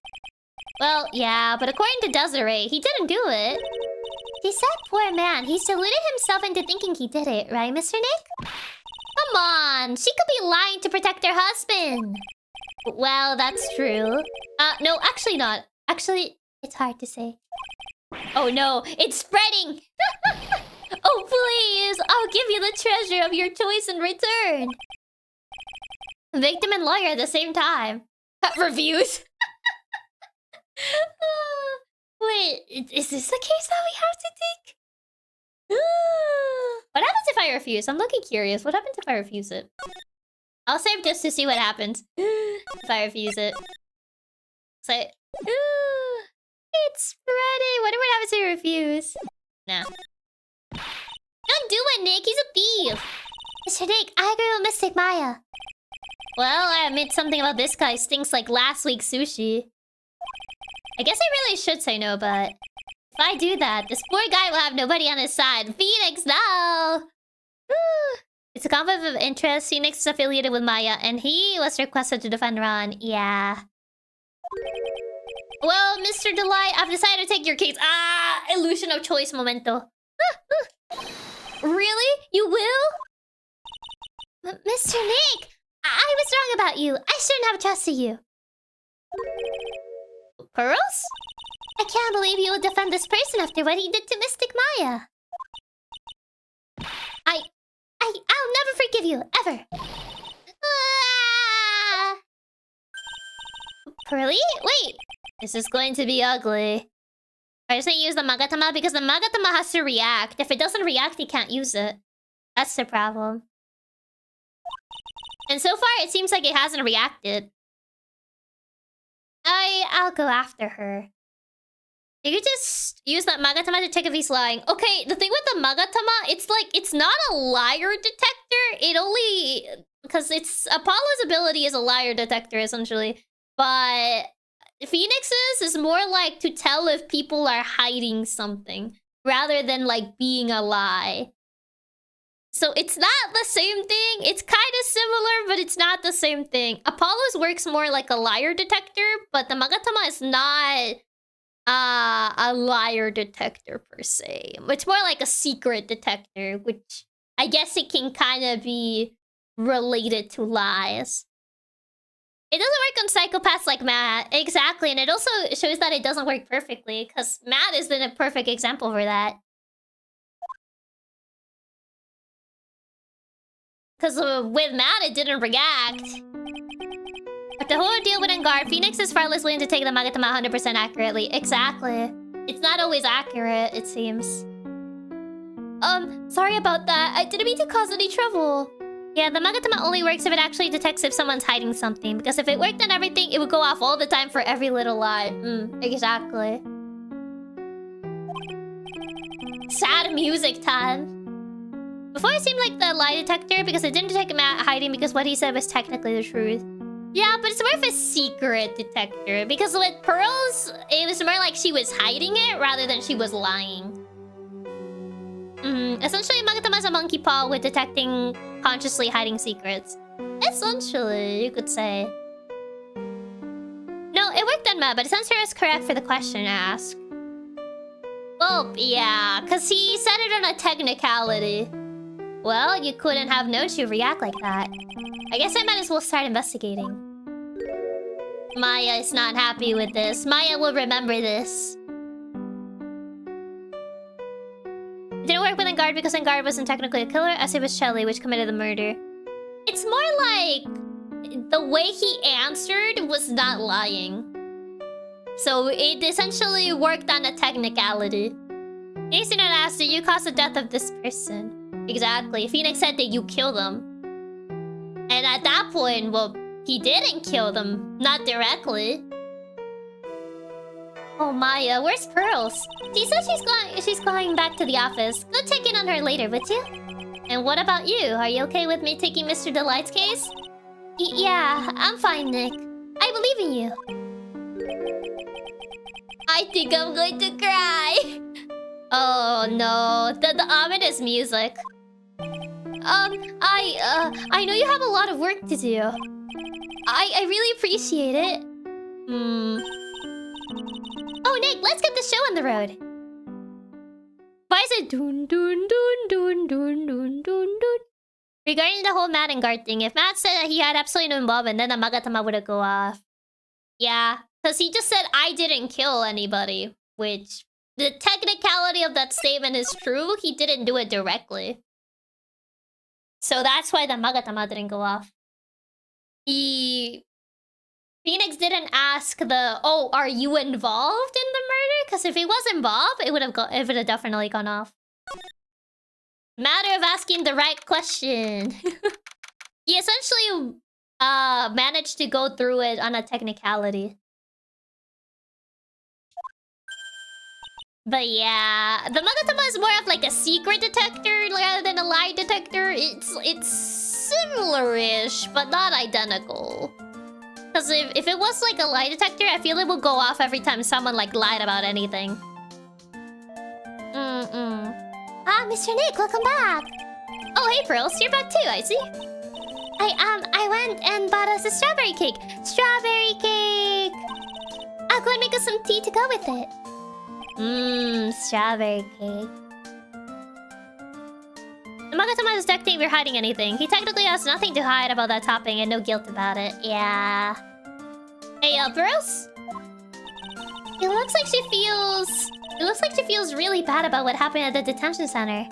Well, yeah, but according to Desiree, he didn't do it. He said, poor man, he's deluded himself into thinking he did it, right, Mr. Nick? Come on, she could be lying to protect her husband. Well, that's true. No, actually not. Actually, it's hard to say. Oh no, it's spreading! Oh, please! I'll give you the treasure of your choice in return! Victim and lawyer at the same time. Reviews? Wait, is this the case that we have to take? What happens if I refuse? I'm looking curious. What happens if I refuse it? I'll save this to see what happens if I refuse it. Say, it's spreading. Wonder what happens if I refuse. Nah. Don't do it, Nick. He's a thief. Mr. Nick, I agree with Mystic Maya. Well, I admit something about this guy stinks like last week's sushi. I guess I really should say no, but if I do that, this poor guy will have nobody on his side. Phoenix, no! It's a conflict of interest. Phoenix is affiliated with Maya, and he was requested to defend Ron. Yeah. Well, Mr. Delight, I've decided to take your case. Illusion of choice momento. Really? You will? Mr. Nick, I was wrong about you. I shouldn't have trusted you. Pearls? I can't believe you would defend this person after what he did to Mystic Maya. I'll never forgive you, ever. Pearly? Wait. This is going to be ugly. I just need to use the Magatama because the Magatama has to react. If it doesn't react, he can't use it. That's the problem. And so far, it seems like it hasn't reacted. I'll go after her. You could just use that Magatama to check if he's lying. Okay, the thing with the Magatama, it's like, it's not a liar detector. It only... Because it's... Apollo's ability is a liar detector, essentially. But... Phoenix's is more like to tell if people are hiding something. Rather than, like, being a lie. So it's not the same thing. It's kind of similar, but it's not the same thing. Apollo's works more like a liar detector, but the Magatama is not a liar detector per se. It's more like a secret detector, which I guess it can kind of be related to lies. It doesn't work on psychopaths like Matt. Exactly, and it also shows that it doesn't work perfectly, because Matt is a perfect example for that. Because with Matt, it didn't react. But the whole deal with Engar, Phoenix is far less willing to take the Magatama 100% accurately. Exactly. It's not always accurate, it seems. Sorry about that. I didn't mean to cause any trouble. Yeah, the Magatama only works if it actually detects if someone's hiding something. Because if it worked on everything, it would go off all the time for every little lie. Exactly. Sad music time. Before it seemed like the lie detector because it didn't detect Matt hiding because what he said was technically the truth. Yeah, but it's more of a secret detector because with Pearls, it was more like she was hiding it rather than she was lying. Essentially, Magatama is a monkey paw with detecting consciously hiding secrets. Essentially, you could say. No, it worked on Matt, but Sensor is correct for the question asked. Well, yeah, because he said it on a technicality. Well, you couldn't have known she'd react like that. I guess I might as well start investigating. Maya is not happy with this. Maya will remember this. It didn't work with Engard because Engard wasn't technically a killer, as it was Shelly which committed the murder. It's more like the way he answered was not lying. So it essentially worked on a technicality. Jason asked, did you cause the death of this person? Exactly. Phoenix said that you killed them. And at that point, well, he didn't kill them. Not directly. Oh, Maya, where's Pearls? She said she's going back to the office. Go check in on her later, would you? And what about you? Are you okay with me taking Mr. Delight's case? Yeah, I'm fine, Nick. I believe in you. I think I'm going to cry. Oh no, the ominous music. I know you have a lot of work to do. I really appreciate it. Oh, Nick, let's get the show on the road. Why is it doon doon doon doon doon doon doon doon? Regarding the whole Matt and Guard thing, if Matt said that he had absolutely no involvement, then the Magatama would go off. Yeah, because he just said I didn't kill anybody, which the technicality of that statement is true. He didn't do it directly. So that's why the Magatama didn't go off. Phoenix didn't ask the, oh, are you involved in the murder? Because if he was involved, it would have definitely gone off. Matter of asking the right question. He essentially managed to go through it on a technicality. But yeah, the Magatama is more of like a secret detector rather than a lie detector. It's similar-ish, but not identical. Because if it was like a lie detector, I feel it would go off every time someone like lied about anything. Ah, Mr. Nick, welcome back. Oh, hey, Pearls, you're back too, I see. I went and bought us a strawberry cake. Strawberry cake! I'll go and make us some tea to go with it. Strawberry cake. The Magatama is duct tape, you're hiding anything. He technically has nothing to hide about that topping and no guilt about it. Yeah. Hey, Pearls? It looks like she feels really bad about what happened at the detention center.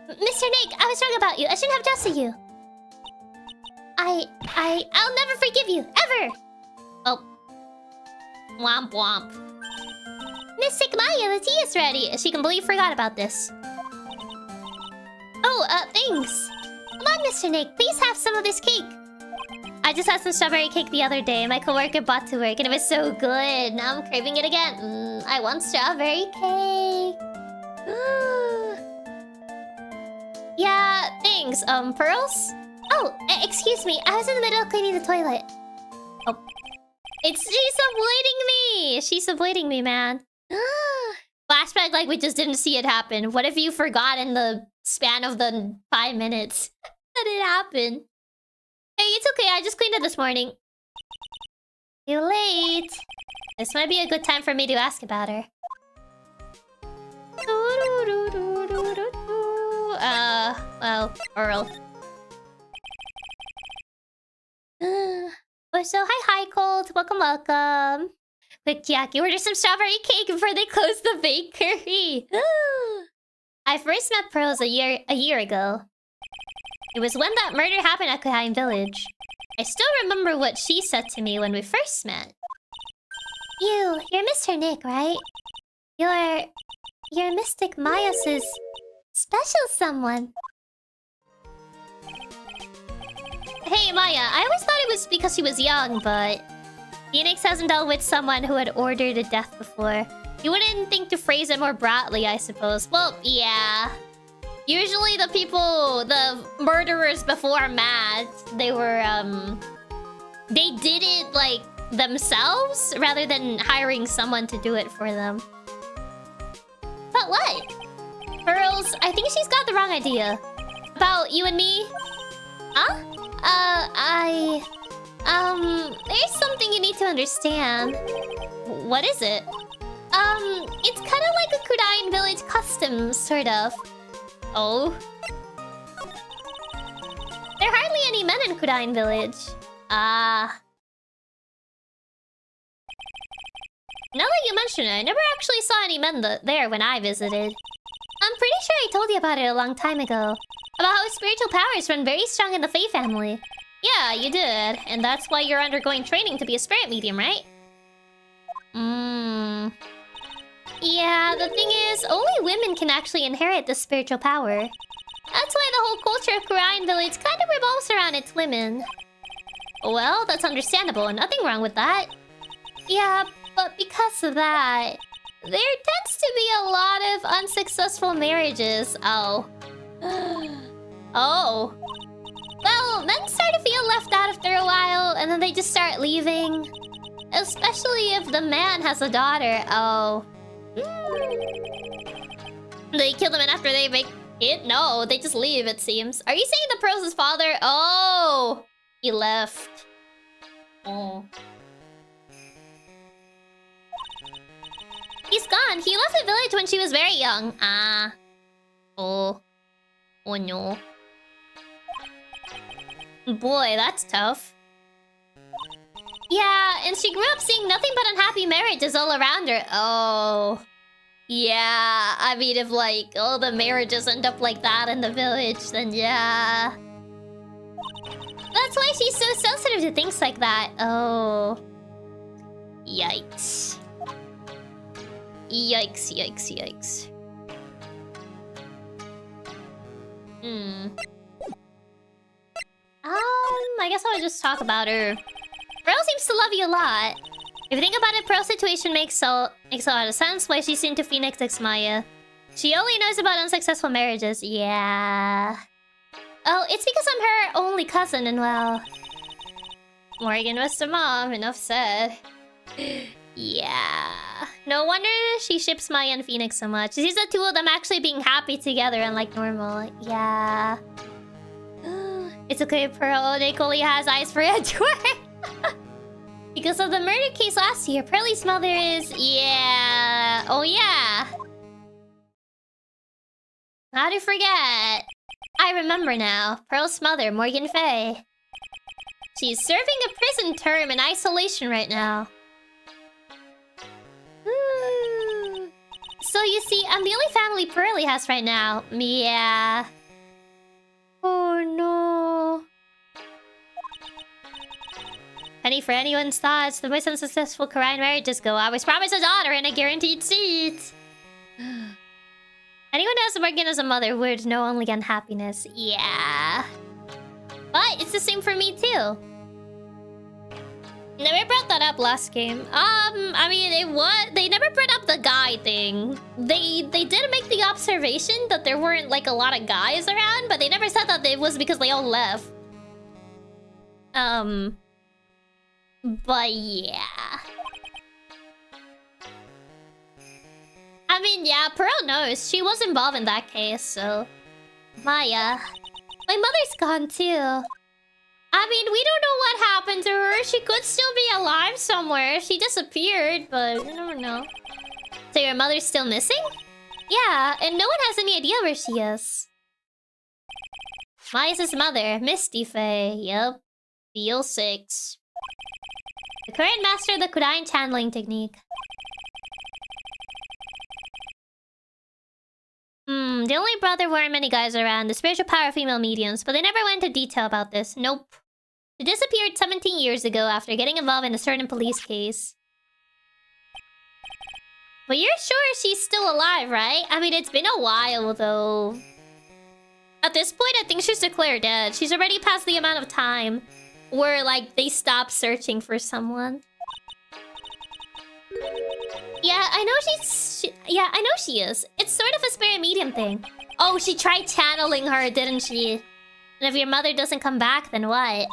Mr. Nick, I was wrong about you. I shouldn't have trusted you. I'll never forgive you, ever! Oh. Womp womp. Mystic Maya, the tea is ready. She completely forgot about this. Oh, thanks. Come on, Mr. Nick, please have some of this cake. I just had some strawberry cake the other day. My coworker bought to work and it was so good. Now I'm craving it again. I want strawberry cake. Yeah, thanks. Pearls? Oh, excuse me. I was in the middle of cleaning the toilet. Oh. She's avoiding me! She's avoiding me, man. Flashback like we just didn't see it happen. What if you forgot in the span of the 5 minutes that it happened? Hey, it's okay. I just cleaned it this morning. Too late. This might be a good time for me to ask about her. Well, Earl. Oh, so hi, Cold. Welcome. Quick, Chiaki, order some strawberry cake before they close the bakery. I first met Pearls a year ago. It was when that murder happened at Kuhain Village. I still remember what she said to me when we first met. You're Mr. Nick, right? You're Mystic Maya's special someone. Hey, Maya, I always thought it was because she was young, but Phoenix hasn't dealt with someone who had ordered a death before. You wouldn't think to phrase it more broadly, I suppose. Well, yeah. Usually the murderers before Matt, they did it, like, themselves rather than hiring someone to do it for them. But what? Pearls Pearls, I think she's got the wrong idea. About you and me? Huh? There's something you need to understand. What is it? It's kind of like a Kudain village custom, sort of. Oh. There are hardly any men in Kudain village. Ah. Now that you mention it, I never actually saw any men there when I visited. I'm pretty sure I told you about it a long time ago. About how spiritual powers run very strong in the Fae family. Yeah, you did. And that's why you're undergoing training to be a spirit medium, right? Yeah, the thing is, only women can actually inherit this spiritual power. That's why the whole culture of Kudain village kind of revolves around its women. Well, that's understandable, and nothing wrong with that. Yeah, but because of that, there tends to be a lot of unsuccessful marriages. Oh. Oh. Well, men start to feel left out after a while, and then they just start leaving. Especially if the man has a daughter. Oh. They kill the men after they make it? No, they just leave, it seems. Are you saying the Pearls' father? Oh! He left. Oh. He's gone. He left the village when she was very young. Ah. Oh. Oh no. Boy, that's tough. Yeah, and she grew up seeing nothing but unhappy marriages all around her. Oh. Yeah, I mean, if like all the marriages end up like that in the village, then yeah. That's why she's so sensitive to things like that. Oh. Yikes. Yikes, yikes, yikes. I guess I'll just talk about her. Pearl seems to love you a lot. If you think about it, Pearl's situation makes a lot of sense why she's into Phoenix X Maya. She only knows about unsuccessful marriages. Yeah. Oh, it's because I'm her only cousin and well... Morgan was the mom, enough said. Yeah. No wonder she ships Maya and Phoenix so much. She sees the two of them actually being happy together and like normal. Yeah. It's okay, Pearl. Nick only has eyes for Edward. Because of the murder case last year, Pearlie's mother is... Yeah... Oh, yeah. How to forget? I remember now. Pearl's mother, Morgan Faye. She's serving a prison term in isolation right now. So you see, I'm the only family Pearlie has right now. Yeah. Oh, no. Penny for anyone's thoughts. The most unsuccessful Korean marriages go. I was promised a daughter and a guaranteed seat. Anyone who has Morgan as a mother would know only unhappiness. Yeah. But it's the same for me too. Never brought that up last game. I mean, they never brought up the guy thing. They did make the observation that there weren't like a lot of guys around, but they never said that it was because they all left. But yeah. I mean, yeah, Pearl knows. She was involved in that case, so... Maya. My mother's gone too. I mean, we don't know what happened to her. She could still be alive somewhere. She disappeared, but you never know. So your mother's still missing? Yeah, and no one has any idea where she is. Maya's mother, Misty Faye. Yep. Feel 6. The current master of the Kudain channeling technique. The only brother weren't many guys around. The spiritual power of female mediums, but they never went into detail about this. Nope. She disappeared 17 years ago after getting involved in a certain police case. But you're sure she's still alive, right? I mean, it's been a while, though. At this point, I think she's declared dead. She's already past the amount of time where, like, they stopped searching for someone. Yeah, I know I know she is. It's sort of a spirit medium thing. Oh, she tried channeling her, didn't she? And if your mother doesn't come back, then what?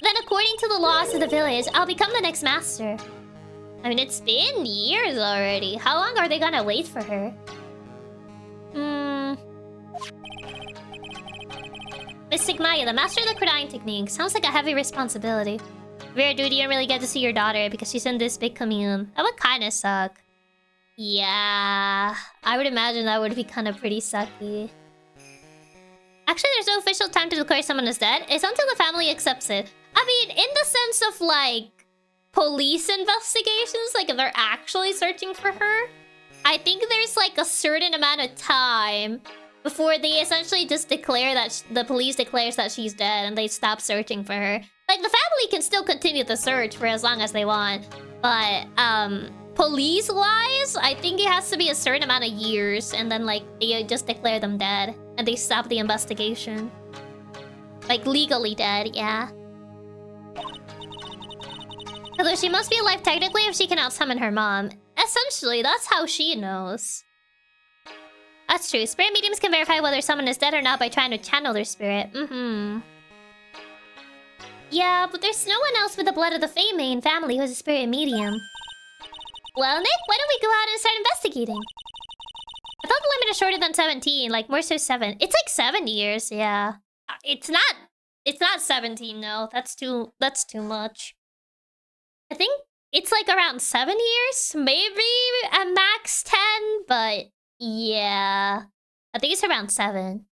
Then according to the laws of the village, I'll become the next master. I mean, it's been years already. How long are they gonna wait for her? Mystic Maya, the master of the crying technique. Sounds like a heavy responsibility. Rare duty, you don't really get to see your daughter because she's in this big commune. That would kinda suck. Yeah, I would imagine that would be kind of pretty sucky. Actually, there's no official time to declare someone is dead. It's until the family accepts it. I mean, in the sense of, like, police investigations, like, if they're actually searching for her, I think there's, like, a certain amount of time before they essentially just declare that... the police declares that she's dead and they stop searching for her. Like, the family can still continue the search for as long as they want. But, police-wise, I think it has to be a certain amount of years. And then, like, they just declare them dead. And they stop the investigation. Like, legally dead, yeah. Although she must be alive technically if she can out-summon her mom. Essentially, that's how she knows. That's true. Spirit mediums can verify whether someone is dead or not by trying to channel their spirit. Yeah, but there's no one else with the blood of the Maine family who's a spirit medium. Well, Nick, why don't we go out and start investigating? I thought the limit is shorter than 17, like more so 7. It's like 7 years, yeah. It's not 17, no. That's too much. I think it's like around 7 years, maybe at max 10, but yeah. I think it's around 7.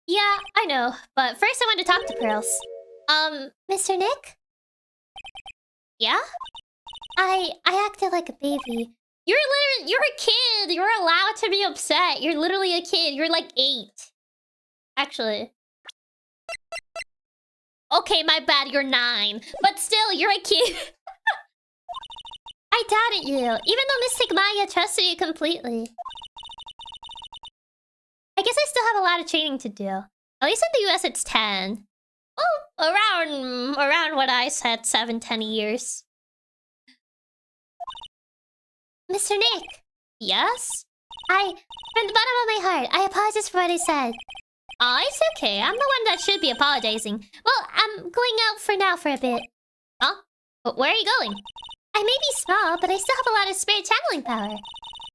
Yeah, I know, but first I want to talk to Pearls. Mr. Nick? Yeah? I acted like a baby. You're a kid! You're allowed to be upset. You're literally a kid. You're like 8. Actually. Okay, my bad, you're 9. But still, you're a kid. I doubted you, even though Mystic Maya trusted you completely. I guess I still have a lot of training to do. At least in the US it's 10. Well, around what I said, 7-10 years. Mr. Nick! Yes? From the bottom of my heart, I apologize for what I said. Aw, it's okay. I'm the one that should be apologizing. Well, I'm going out for now for a bit. Huh? Where are you going? I may be small, but I still have a lot of spirit channeling power.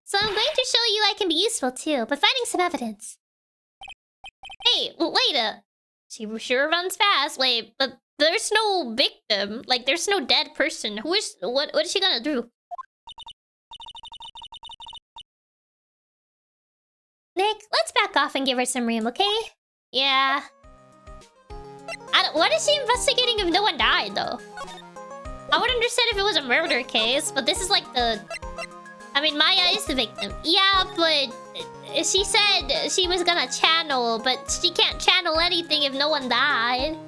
So I'm going to show you I can be useful too, by finding some evidence. Hey, wait she sure runs fast. Wait, but there's no victim. Like, there's no dead person. What is she gonna do? Nick, let's back off and give her some room, okay? Yeah. What is she investigating if no one died, though? I would understand if it was a murder case, but this is like the... I mean, Maya is the victim. Yeah, but... she said she was gonna channel, but she can't channel anything if no one died.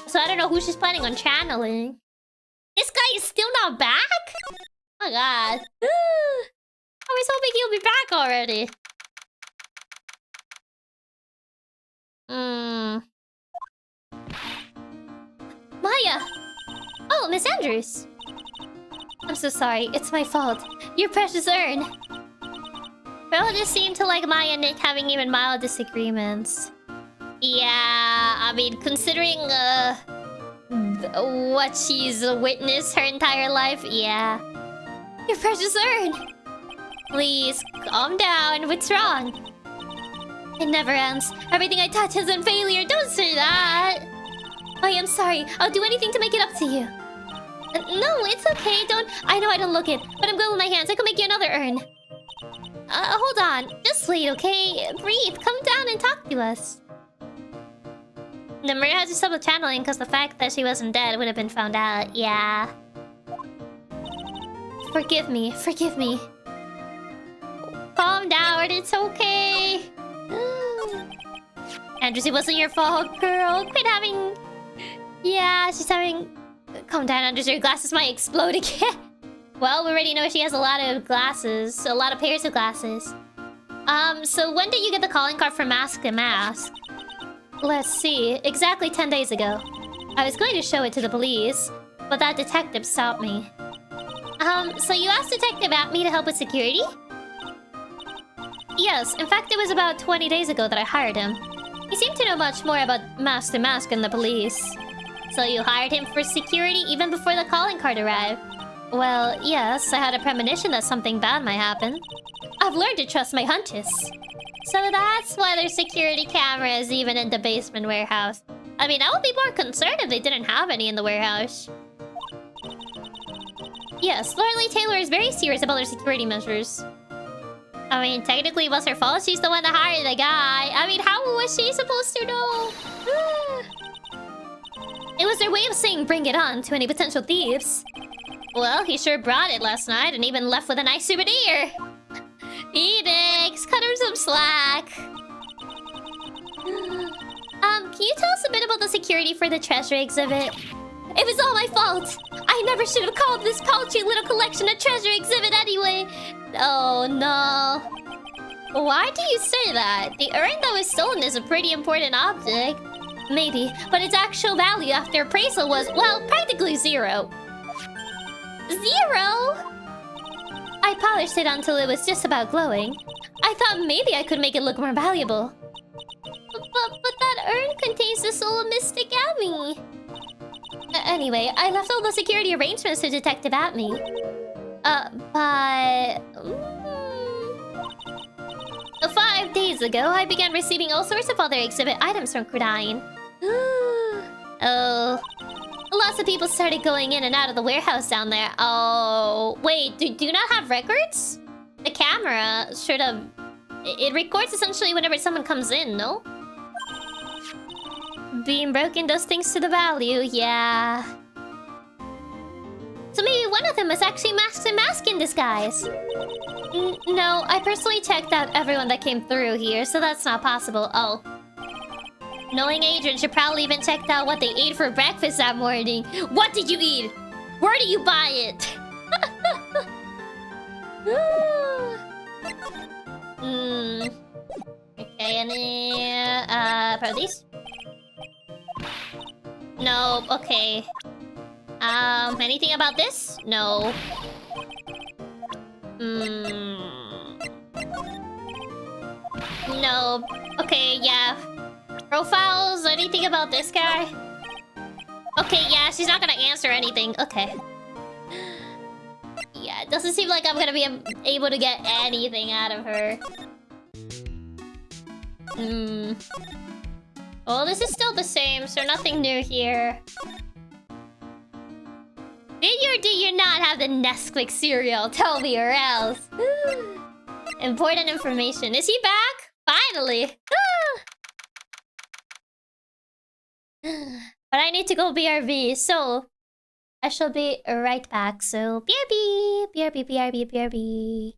So I don't know who she's planning on channeling. This guy is still not back? Oh my god. I was hoping he'll be back already. Maya! Oh, Miss Andrews! I'm so sorry, it's my fault. Your precious urn! Bella just seemed to like Maya and Nick having even mild disagreements. Yeah, I mean, considering what she's witnessed her entire life, yeah. Your precious urn! Please, calm down. What's wrong? It never ends. Everything I touch has been failure. Don't say that! I am sorry. I'll do anything to make it up to you. No, it's okay. I know I don't look it, but I'm good with my hands. I can make you another urn. Hold on. Just wait, okay? Breathe. Come down and talk to us. The murder has to stop the channeling because the fact that she wasn't dead would have been found out. Yeah. Forgive me. Forgive me. Calm down. It's okay. Andrews, it wasn't your fault, girl. Quit having... Yeah, she's having... Calm down, Andrews. Your glasses might explode again. Well, we already know she has a lot of glasses. A lot of pairs of glasses. So when did you get the calling card for Mask and Mask? Let's see. Exactly 10 days ago. I was going to show it to the police, but that detective stopped me. So you asked Detective me to help with security? Yes, in fact it was about 20 days ago that I hired him. He seemed to know much more about Mask to Mask than the police. So you hired him for security even before the calling card arrived? Well, yes, I had a premonition that something bad might happen. I've learned to trust my hunches. So that's why there's security cameras even in the basement warehouse. I mean, I would be more concerned if they didn't have any in the warehouse. Yes, Lord Lee Taylor is very serious about their security measures. I mean, technically it was her fault. She's the one that hired the guy. I mean, how was she supposed to know? It was their way of saying bring it on to any potential thieves. Well, he sure brought it last night and even left with a nice souvenir. Phoenix, cut him some slack. Can you tell us a bit about the security for the treasure exhibit? It was all my fault. I never should have called this paltry little collection a treasure exhibit anyway. Oh no. Why do you say that? The urn that was stolen is a pretty important object. Maybe, but its actual value after appraisal was, well, practically zero. Zero? I polished it until it was just about glowing. I thought maybe I could make it look more valuable. But that urn contains the soul of Mystic Abby. Anyway, I left all the security arrangements to Detective Atme. But... 5 days ago, I began receiving all sorts of other exhibit items from Crudine. Oh... Lots of people started going in and out of the warehouse down there. Oh... Wait, do you not have records? The camera should have... It records essentially whenever someone comes in, no? Being broken does things to the value, yeah. So maybe one of them was actually mask in disguise. No, I personally checked out everyone that came through here, so that's not possible. Oh. Knowing Adrian should probably even checked out what they ate for breakfast that morning. What did you eat? Where do you buy it? Okay, and for these? No, okay. Anything about this? No. No. Okay, yeah. Profiles? Anything about this guy? Okay, yeah, she's not gonna answer anything. Okay. Yeah, it doesn't seem like I'm gonna be able to get anything out of her. Well, this is still the same, so nothing new here. Did you or did you not have the Nesquik cereal? Tell me or else. Important information. Is he back? Finally! But I need to go BRB, so... I shall be right back, so... BRB! BRB, BRB, BRB...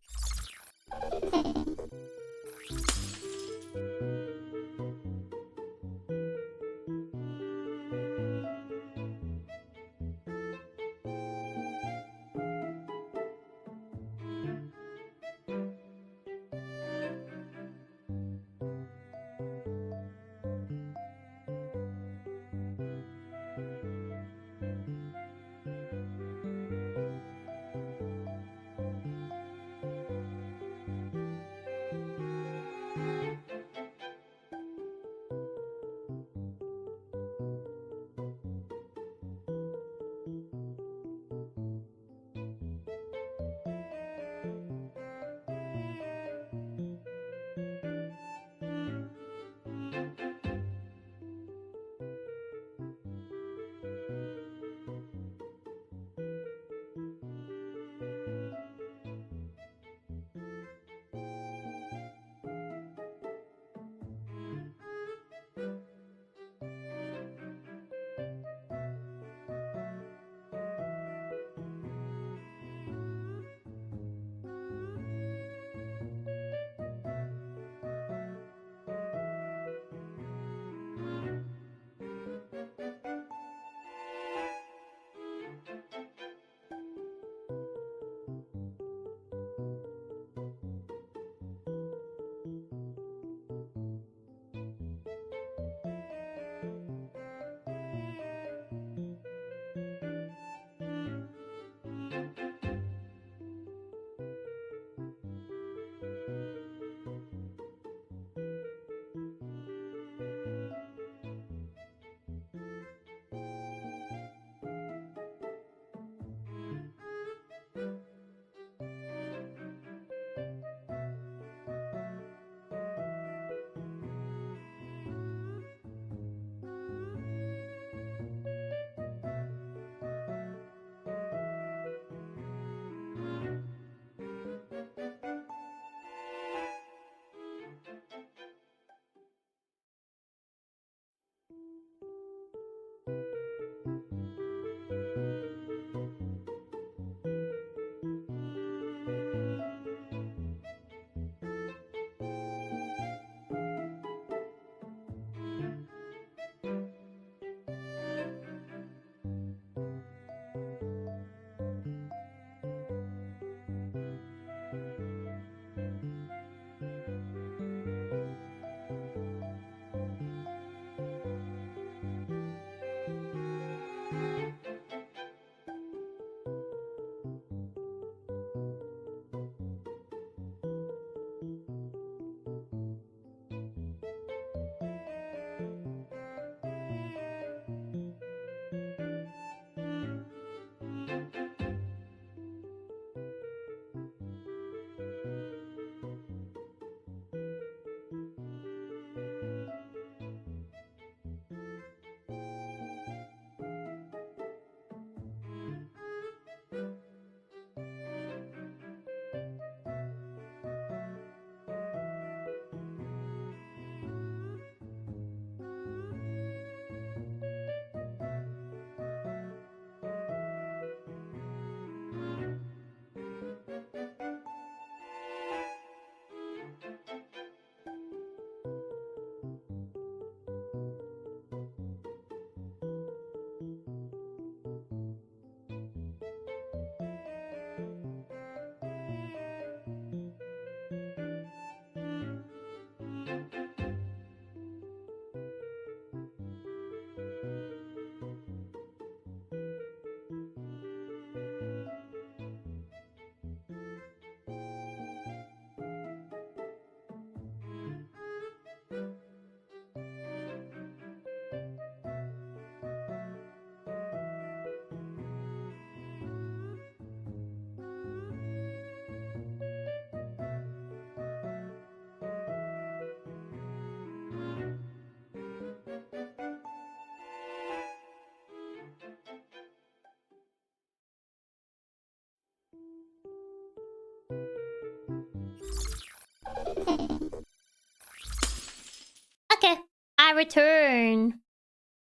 Okay, I return.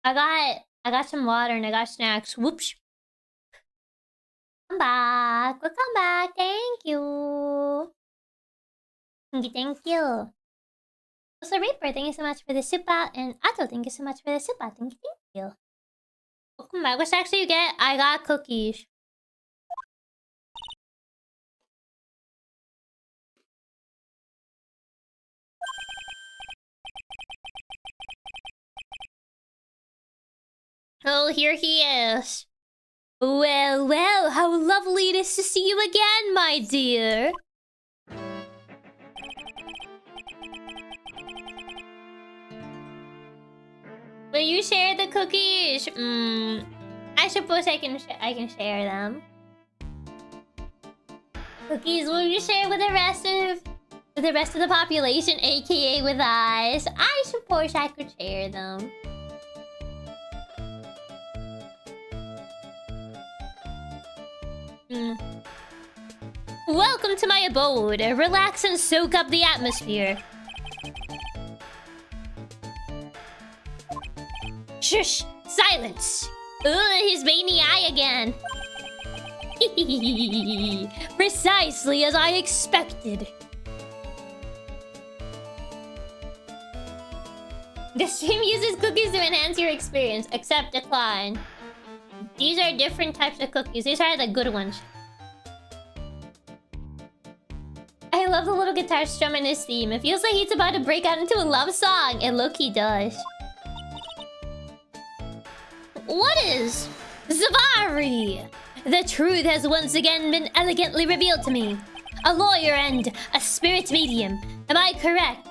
I got some water and I got snacks. Whoops. Come back. Welcome back. Thank you. Thank you. Also, Reaper, thank you so much for the super. And Otto, thank you so much for the super. Thank you. Welcome back. What snacks do you get? I got cookies. Oh, here he is. Well, well, how lovely it is to see you again, my dear. Will you share the cookies? I suppose I can share them. Cookies, will you share with the rest of the population, aka with us? I suppose I could share them. Welcome to my abode. Relax and soak up the atmosphere. Shush! Silence! Ugh, his veiny eye again. Precisely as I expected. The stream uses cookies to enhance your experience. Accept, decline. These are different types of cookies. These are the good ones. I love the little guitar strum in his theme. It feels like he's about to break out into a love song. And look, he does. What is Zavari? The truth has once again been elegantly revealed to me. A lawyer and a spirit medium. Am I correct?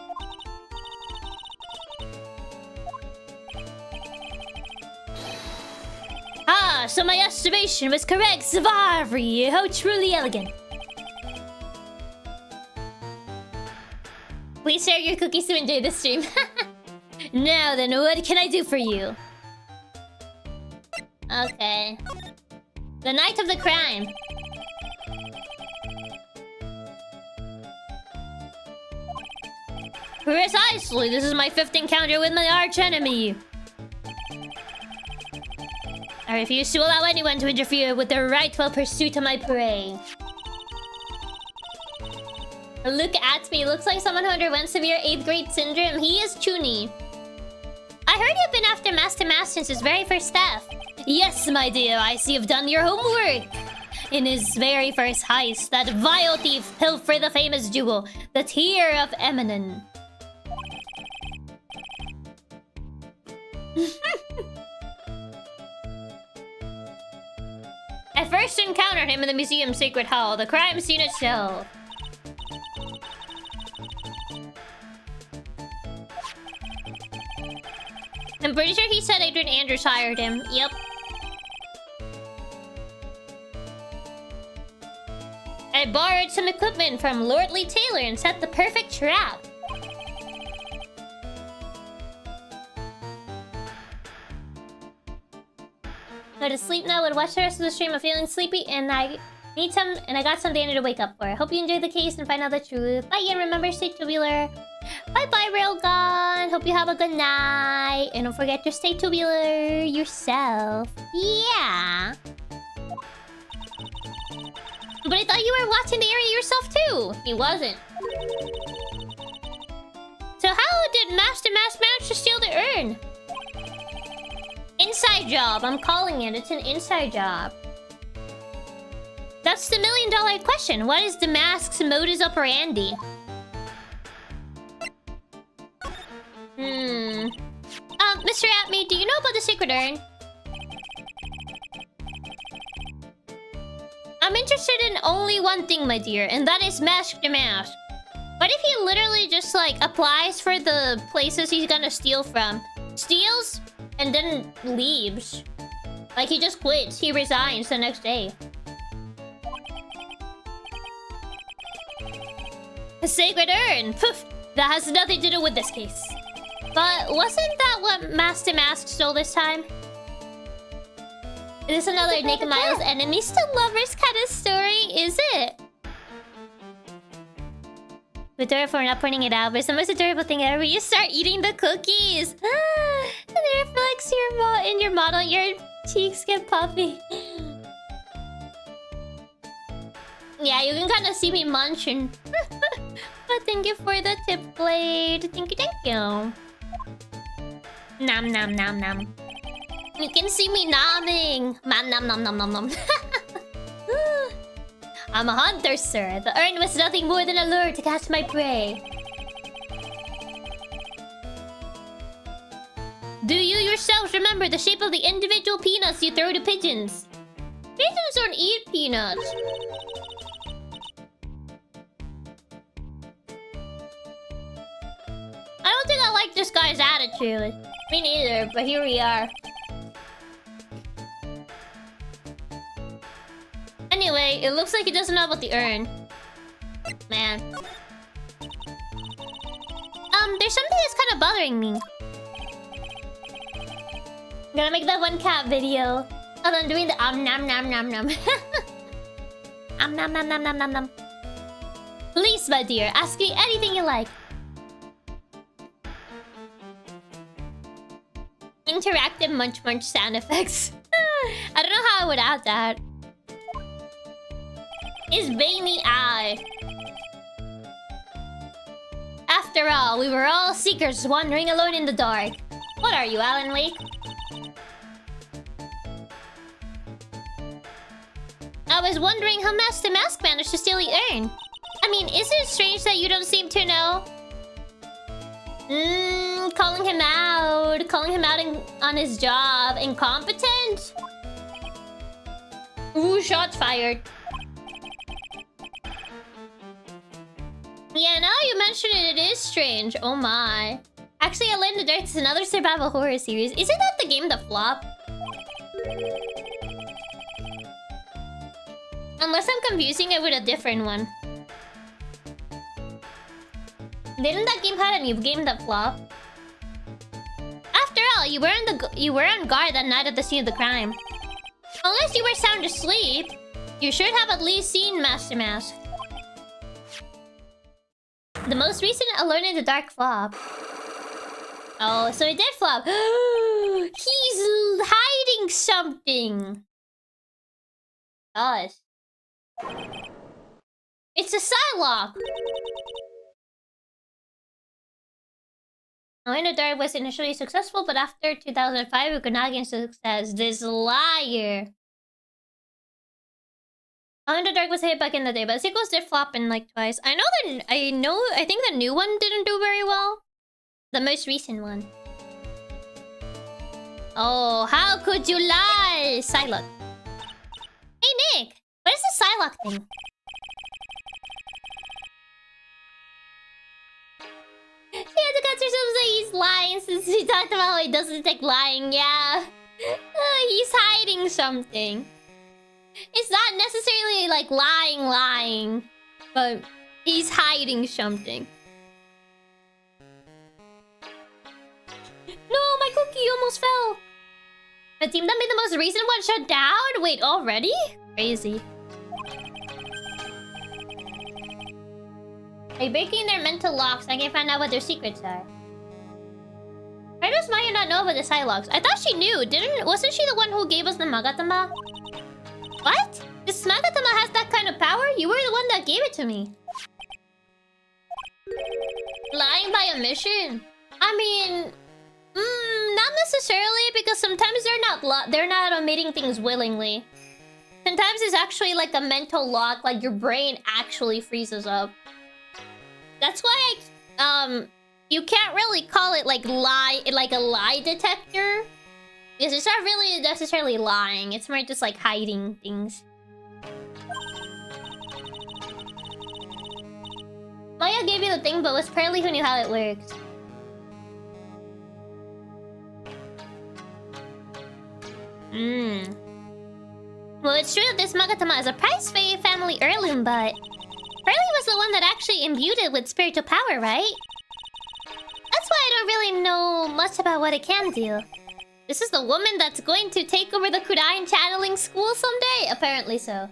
Ah, so my estimation was correct, Zavari. How truly elegant. Please share your cookies to enjoy the stream. Now then, what can I do for you? Okay. The night of the crime. Precisely, this is my 5th encounter with my arch enemy. I refuse to allow anyone to interfere with the rightful pursuit of my prey. Look at me. Looks like someone who underwent severe 8th grade syndrome. He is Chuni. I heard you've been after Master Mask since his very first death. Yes, my dear. I see you've done your homework. In his very first heist, that vile thief pilfered the famous jewel, the Tear of Eminem. I first encountered him in the museum's secret hall, the crime scene itself. I'm pretty sure he said Adrian Andrews hired him. Yep. I borrowed some equipment from Lordly Taylor and set the perfect trap. Go to sleep now and watch the rest of the stream. I'm feeling sleepy and I got something to wake up for. Hope you enjoy the case and find out the truth. Bye and remember, stay tubular. Bye bye, Railgun. Hope you have a good night. And don't forget to stay tubular yourself. Yeah. But I thought you were watching the area yourself too. He wasn't. So how did Master Mask manage to steal the urn? Inside job. I'm calling it. It's an inside job. That's the $1,000,000 question. What is the mask's modus operandi? Mr. Atme, do you know about the secret urn? I'm interested in only one thing, my dear, and that is Mask the Mask. What if he literally just, like, applies for the places he's gonna steal from? Steals, and then leaves. Like, he just quits. He resigns the next day. A sacred urn! Poof! That has nothing to do with this case. But wasn't that what Master Mask stole this time? Is this another Naked Miles enemies to lovers kind of story? Is it? Vtuber for not pointing it out, but it's the most adorable thing ever. You start eating the cookies. And it reflects in your model. Your cheeks get puffy. Yeah, you can kind of see me munching. But thank you for the tip blade. Thank you, thank you. Nom nom nom nom. You can see me nomming. Nom nom nom nom nom nom. I'm a hunter, sir. The urn was nothing more than a lure to catch my prey. Do you yourselves remember the shape of the individual peanuts you throw to pigeons? Pigeons don't eat peanuts. I don't think I like this guy's attitude. Me neither, but here we are. Anyway, it looks like he doesn't know about the urn. Man. There's something that's kind of bothering me. I'm gonna make that one cat video. And I'm doing the nom nom nom nom. Nom nom nom nom nom nom. Please, my dear, ask me anything you like. Interactive munch munch sound effects. I don't know how I would add that. His veiny eye. After all, we were all seekers wandering alone in the dark. What are you, Alan Wake? I was wondering how Master Mask managed to steal the urn. I mean, isn't it strange that you don't seem to know? Calling him out on his job. Incompetent? Ooh, shots fired. Yeah, now you mention it, it is strange. Oh my. Actually, Alone in the Dark is another survival horror series. Isn't that the game that flopped? Unless I'm confusing it with a different one. Didn't that game have a new game that flopped? After all, you were on guard that night at the scene of the crime. Unless you were sound asleep, you should have at least seen Master Mask. The most recent Alone in the Dark flop. Oh, so it did flop. He's hiding something. Gosh. It's a Psylocke. Alone in the Dark was initially successful, but after 2005, we could not gain success. This liar. Alone in the Dark was a hit back in the day, but sequels did flop in like twice. I think the new one didn't do very well. The most recent one. Oh, how could you lie? Psylocke. Hey Nick, what is the Psylocke thing? He had to catch herself say he's lying since he talked about how he doesn't take lying. Yeah. He's hiding something. It's not necessarily like lying, but he's hiding something. No, my cookie almost fell. The team that made the most recent one shut down? Wait, already? Crazy. By breaking their mental locks, I can find out what their secrets are. Why does Maya not know about the Psylocks? I thought she knew. Wasn't she the one who gave us the Magatama? What? This Magatama has that kind of power? You were the one that gave it to me. Lying by omission? I mean, not necessarily, because sometimes they're not omitting things willingly. Sometimes it's actually like a mental lock, like your brain actually freezes up. That's why you can't really call it like a lie detector. Because it's not really necessarily lying, it's more just like hiding things. Maya gave you the thing, but was apparently who knew how it works. Well, it's true that this Magatama is a prize for your family heirloom, but Riley was the one that actually imbued it with spiritual power, right? That's why I don't really know much about what it can do. This is the woman that's going to take over the Kurain channeling school someday? Apparently so.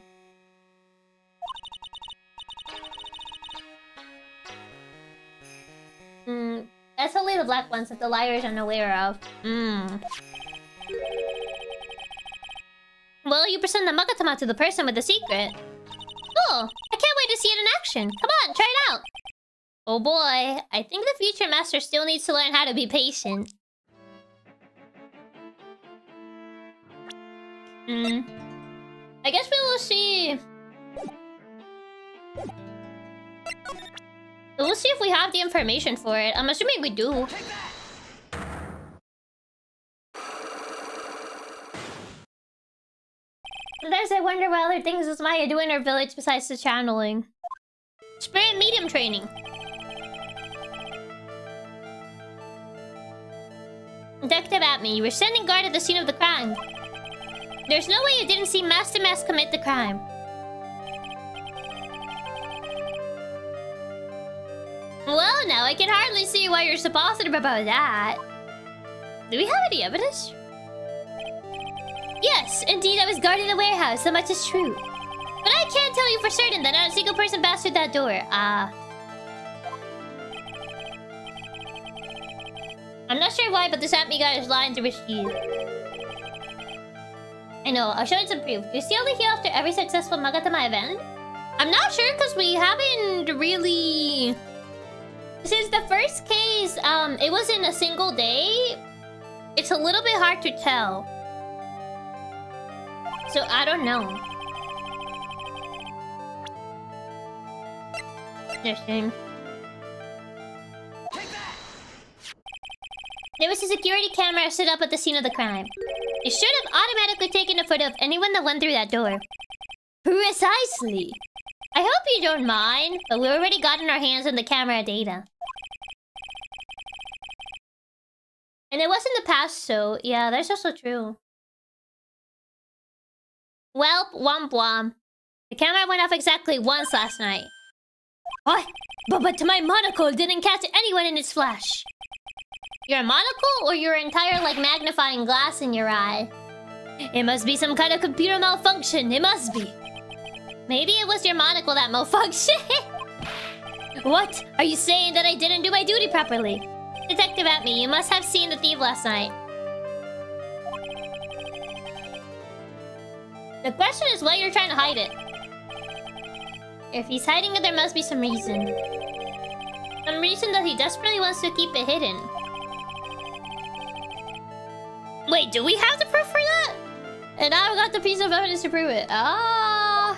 That's only the black ones that the liar is unaware of. Well, you present the Magatama to the person with the secret. Cool! I can't wait to see it in action. Come on, try it out. Oh boy, I think the future master still needs to learn how to be patient. I guess we will see. We'll see if we have the information for it. I'm assuming we do. Sometimes I wonder what other things does Maya do in her village besides the channeling. Spirit medium training. Detective Atme, you were standing guard at the scene of the crime. There's no way you didn't see Master Mask commit the crime. Well, now I can hardly see why you're so positive about that. Do we have any evidence? Yes, indeed I was guarding the warehouse, so much is true. But I can't tell you for certain that not a single person passed through that door. I'm not sure why, but this Atme guy is lying through his teeth. I know, I'll show you some proof. Do you still only heal after every successful Magatama event? I'm not sure because we haven't really... Since the first case, it was in a single day, it's a little bit hard to tell. So, I don't know. Interesting. There was a security camera set up at the scene of the crime. It should have automatically taken a photo of anyone that went through that door. Precisely. I hope you don't mind, but we already gotten our hands on the camera data. And it was in the past, so yeah, that's also true. Welp, womp womp. The camera went off exactly once last night. What? But my monocle didn't catch anyone in its flash. Your monocle or your entire, like, magnifying glass in your eye? It must be some kind of computer malfunction. It must be. Maybe it was your monocle that malfunctioned. What? Are you saying that I didn't do my duty properly? Detective Atme, you must have seen the thief last night. The question is why you're trying to hide it. If he's hiding it, there must be some reason. Some reason that he desperately wants to keep it hidden. Wait, do we have the proof for that? And I've got the piece of evidence to prove it. I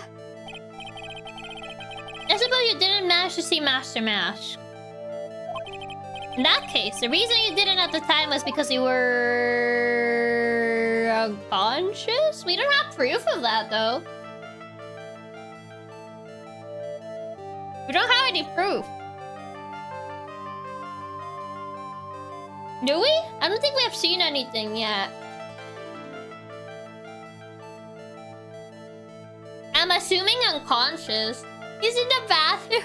suppose you didn't manage to see Master Mask. In that case, the reason you didn't at the time was because you were... unconscious? We don't have proof of that, though. We don't have any proof. Do we? I don't think we have seen anything yet. I'm assuming unconscious. He's in the bathroom.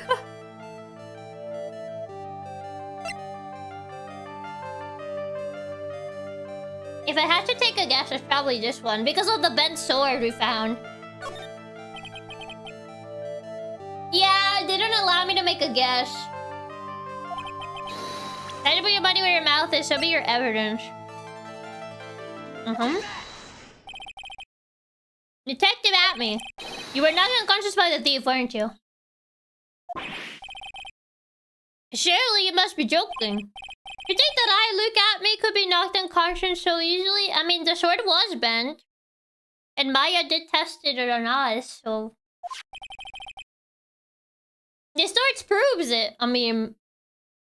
If I had to take a guess, it's probably this one because of the bent sword we found. Yeah, they didn't allow me to make a guess. Try to put your money where your mouth is, show me your evidence. Detective Atme, you were knocked unconscious by the thief, weren't you? Surely you must be joking. You think that I, Luke Atme, could be knocked unconscious so easily? I mean, the sword was bent. And Maya did test it on us, so... The sword proves it. I mean...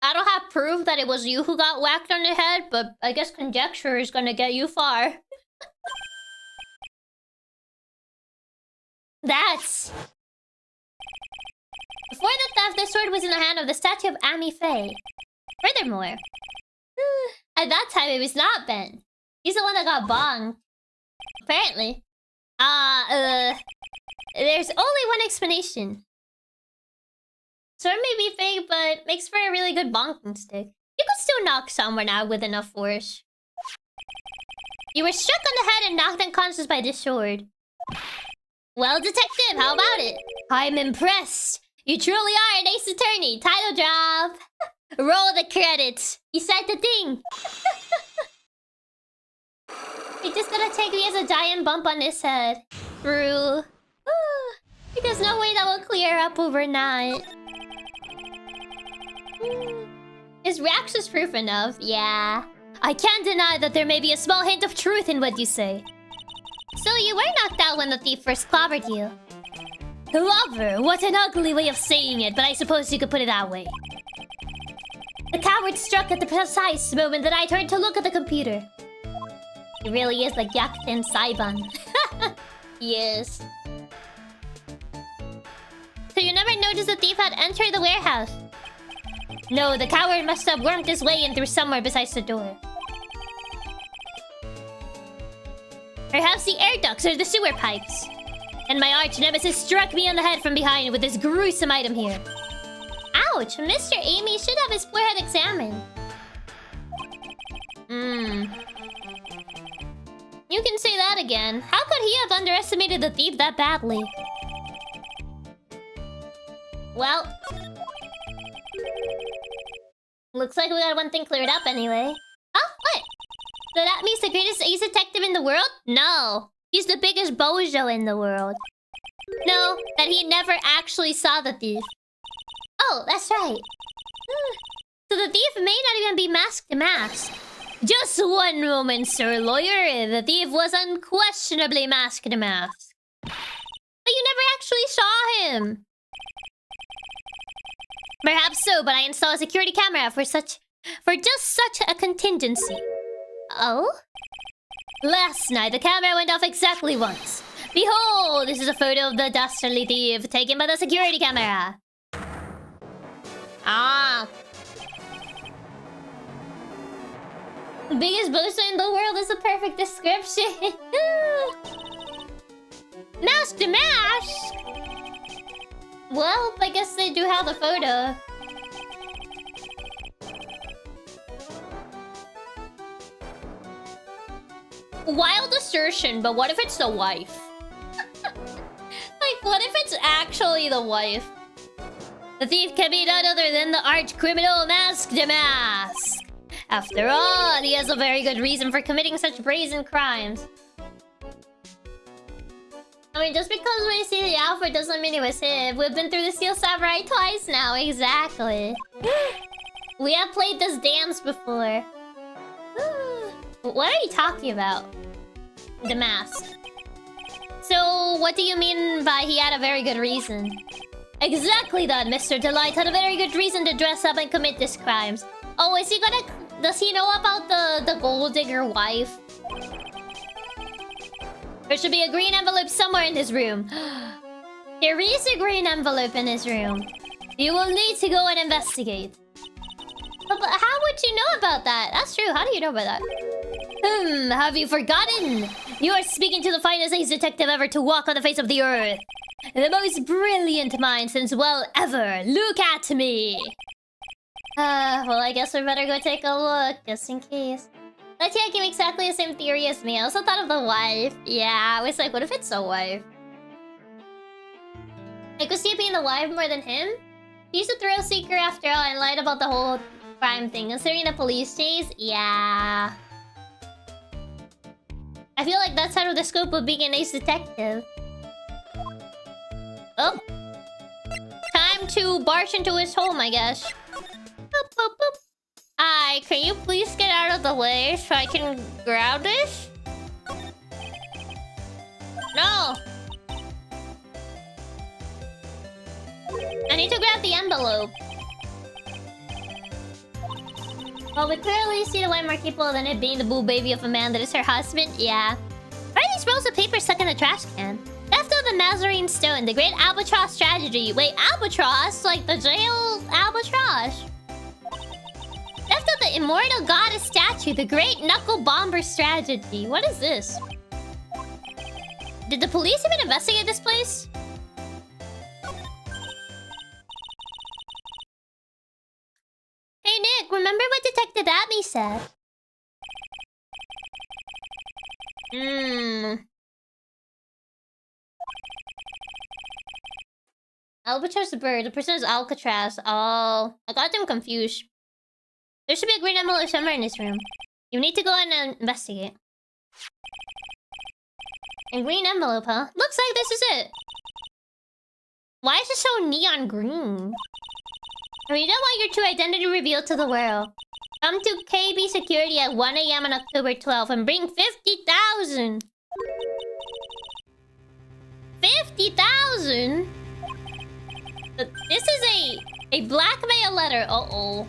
I don't have proof that it was you who got whacked on the head, but I guess conjecture is gonna get you far. That's... Before the theft, the sword was in the hand of the statue of Ami Faye. Furthermore, at that time it was not Ben. He's the one that got bonged. Apparently. There's only one explanation. Sword may be fake, but makes for a really good bonking stick. You could still knock someone out with enough force. You were struck on the head and knocked unconscious by this sword. Well, detective, how about it? I'm impressed. You truly are an ace attorney. Title drop. Roll the credits. You said the thing. He just gonna take me as a giant bump on his head. True. There's no way that will clear up overnight. Is reactions proof enough? Yeah. I can't deny that there may be a small hint of truth in what you say. So you were knocked out when the thief first clobbered you. Clobber? What an ugly way of saying it, but I suppose you could put it that way. The coward struck at the precise moment that I turned to look at the computer. He really is like Yakuten Saiban. Yes. So you never noticed the thief had entered the warehouse? No, the coward must have wormed his way in through somewhere besides the door. Perhaps the air ducts or the sewer pipes. And my arch nemesis struck me on the head from behind with this gruesome item here. Ouch! Mr. Amy should have his forehead examined. You can say that again. How could he have underestimated the thief that badly? Well... looks like we got one thing cleared up anyway. Oh, what? So that means the greatest ace detective in the world? No. He's the biggest bozo in the world. No, that he never actually saw the thief. Oh, that's right. So the thief may not even be masked to mask. Just one moment, sir lawyer. The thief was unquestionably masked to mask. But you never actually saw him. Perhaps so, but I installed a security camera for just such a contingency. Oh? Last night, the camera went off exactly once. Behold, this is a photo of the dastardly thief taken by the security camera. Ah. Biggest bozo in the world is a perfect description. Mask to mask? Well, I guess they do have the photo. Wild assertion, but what if it's the wife? Like, what if it's actually the wife? The thief can be none other than the arch criminal Mask to Mask. After all, he has a very good reason for committing such brazen crimes. I mean, just because we see the outfit doesn't mean it was him. We've been through the Steel Samurai twice now, exactly. We have played this dance before. What are you talking about? The mask. So, what do you mean by he had a very good reason? Exactly that, Mr. Delight had a very good reason to dress up and commit these crimes. Oh, is he gonna... does he know about the gold digger wife? There should be a green envelope somewhere in his room. There is a green envelope in his room. You will need to go and investigate. But how would you know about that? That's true. How do you know about that? Have you forgotten? You are speaking to the finest ace detective ever to walk on the face of the earth. The most brilliant mind since, well, ever. Look at me. Well, I guess we better go take a look, just in case. That Chiaki makes exactly the same theory as me. I also thought of the wife. Yeah, I was like, what if it's the wife? Like, was he being the wife more than him? He's a thrill seeker after all and lied about the whole crime thing. Considering the police chase? Yeah. I feel like that's out of the scope of being an ace detective. Oh. Time to barge into his home, I guess. Boop, boop, boop. Hi, can you please get out of the way so I can grab this? No! I need to grab the envelope. Well, we clearly see the way more capable than it being the boo baby of a man that is her husband. Yeah. Why are these rolls of paper stuck in the trash can? Theft of the Nazarene Stone, the great albatross tragedy. Wait, albatross? Like the jail albatross? Theft of the immortal goddess statue, the great knuckle bomber strategy. What is this? Did the police even investigate this place? Hey Nick, remember what Detective Abby said? Albatross the bird, the person is Alcatraz. Oh, I got them confused. There should be a green envelope somewhere in this room. You need to go and investigate. A green envelope, huh? Looks like this is it. Why is it so neon green? We don't want your true identity revealed to the world. Come to KB Security at 1 AM on October 12th and bring 50,000. 50,000? This is a blackmail letter. Uh-oh.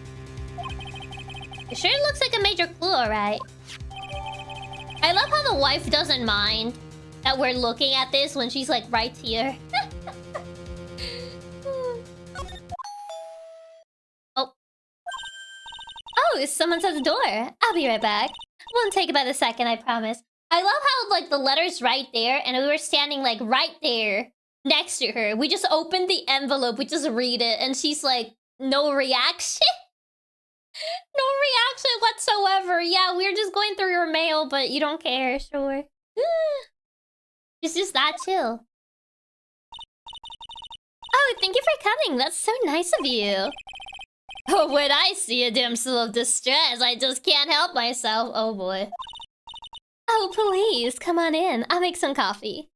It sure looks like a major clue, alright. I love how the wife doesn't mind that we're looking at this when she's like right here. Oh, someone's at the door. I'll be right back. Won't take about a second, I promise. I love how, like, the letter's right there, and we were standing, like, right there next to her. We just opened the envelope, we just read it, and she's like, no reaction? No reaction whatsoever. Yeah, we're just going through your mail, but you don't care, sure. It's just that chill. Oh, thank you for coming. That's so nice of you. Oh, when I see a damsel of distress, I just can't help myself. Oh, boy. Oh, please, come on in. I'll make some coffee.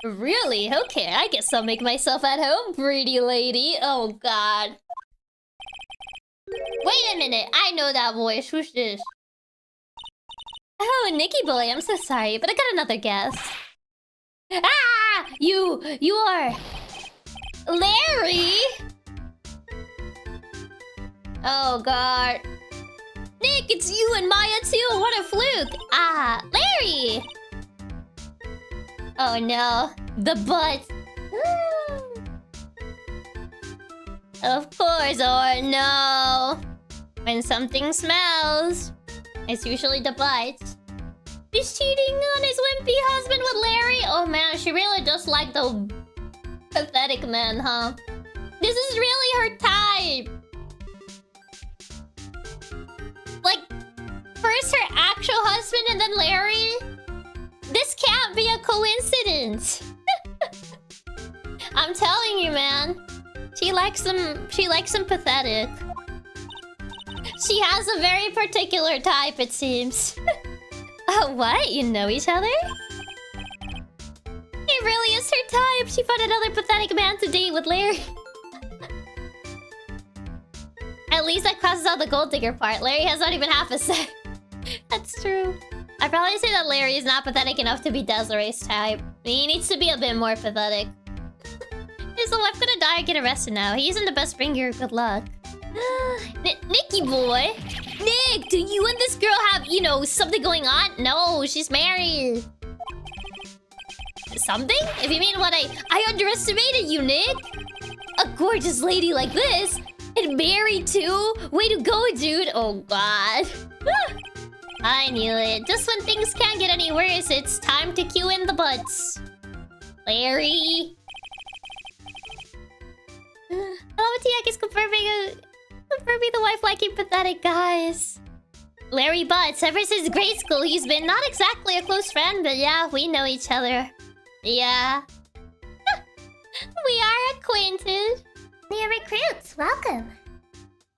Really? Okay, I guess I'll make myself at home, pretty lady. Oh, God. Wait a minute. I know that voice. Who's this? Oh, Nicky boy, I'm so sorry, but I got another guess. Ah! You are... Larry! Oh, God. Nick, it's you and Maya, too. What a fluke. Ah, Larry! Oh, no. The butt. Of course, or no. When something smells, it's usually the butt. He's cheating on his wimpy husband with Larry? Oh, man, she really does like the pathetic man, huh? This is really her type. Like, first her actual husband and then Larry? This can't be a coincidence. I'm telling you, man. She likes them pathetic. She has a very particular type, it seems. Oh, what? You know each other? It really is her type. She found another pathetic man to date with Larry. At least that crosses out the gold digger part. Larry has not even half a set. That's true. I'd probably say that Larry is not pathetic enough to be Desiree's type. He needs to be a bit more pathetic. Is the wife gonna die or get arrested now? He isn't the best bringer. Good luck. Nicky boy. Nick, do you and this girl have, you know, something going on? No, she's married. Something? If you mean what I underestimated you, Nick. A gorgeous lady like this. And married too? Way to go, dude. Oh, God. I knew it. Just when things can't get any worse, it's time to cue in the butts. Larry. Oh, Chiaki's confirming the wife liking pathetic guys. Larry Butts, ever since grade school, he's been not exactly a close friend, but yeah, we know each other. Yeah. We are acquainted. New recruits, welcome.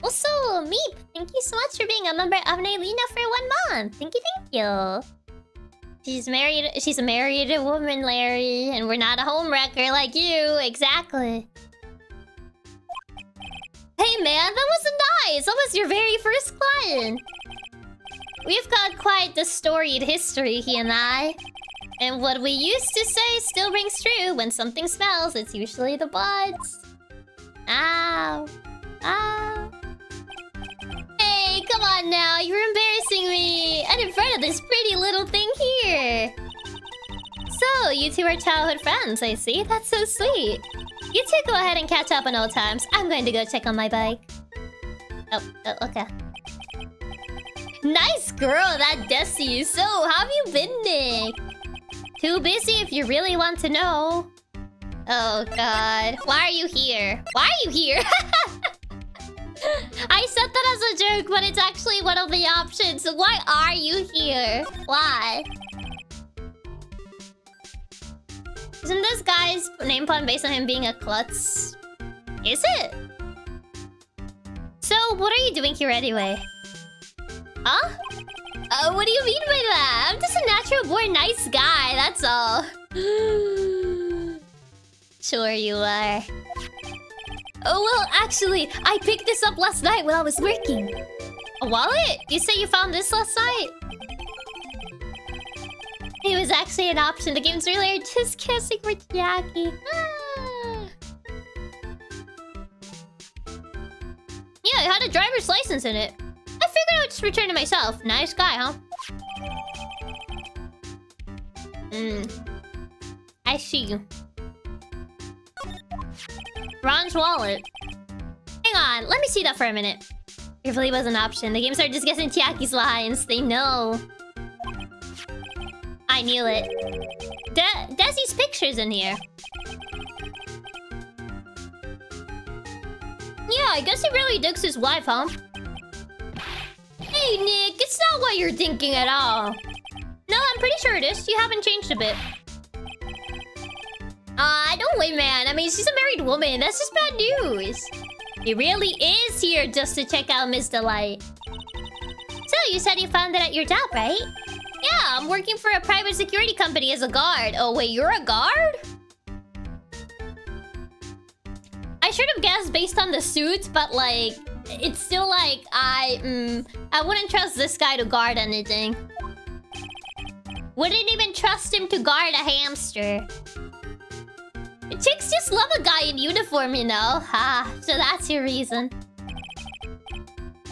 Also, Meep, thank you so much for being a member of Nailina for 1 month. Thank you. She's a married woman, Larry, and we're not a homewrecker like you. Exactly. Hey man, that was nice! That was your very first client! We've got quite the storied history, he and I. And what we used to say still rings true. When something smells, it's usually the butts. Ow. Ow. Hey, come on now, you're embarrassing me! And in front of this pretty little thing here! So, you two are childhood friends, I see. That's so sweet. You two go ahead and catch up on old times. I'm going to go check on my bike. Oh, okay. Nice girl, that Desi. So, how have you been, Nick? Too busy if you really want to know. Oh, God. Why are you here? Why are you here? I said that as a joke, but it's actually one of the options. Why are you here? Why? Isn't this guy's name pun based on him being a klutz? Is it? So, what are you doing here anyway? Huh? What do you mean by that? I'm just a natural born nice guy, that's all. Sure you are. Oh, well, actually, I picked this up last night when I was working. A wallet? You say you found this last night? It was actually an option. The game's earlier. Just kissing for Chiaki. Ah. Yeah, it had a driver's license in it. I figured I would just return it myself. Nice guy, huh? I see you. Ron's wallet. Hang on, let me see that for a minute. It really was an option. The game started just guessing Chiaki's lines. They know. I knew it. Desi's picture's in here. Yeah, I guess he really digs his wife, huh? Hey, Nick, it's not what you're thinking at all. No, I'm pretty sure it is. You haven't changed a bit. Don't wait, man. I mean, she's a married woman. That's just bad news. He really is here just to check out Miss Delight. So, you said you found it at your job, right? Yeah, I'm working for a private security company as a guard. Oh, wait, you're a guard? I should have guessed based on the suits, but, like... It's still like, I wouldn't trust this guy to guard anything. Wouldn't even trust him to guard a hamster. Chicks just love a guy in uniform, you know? So that's your reason.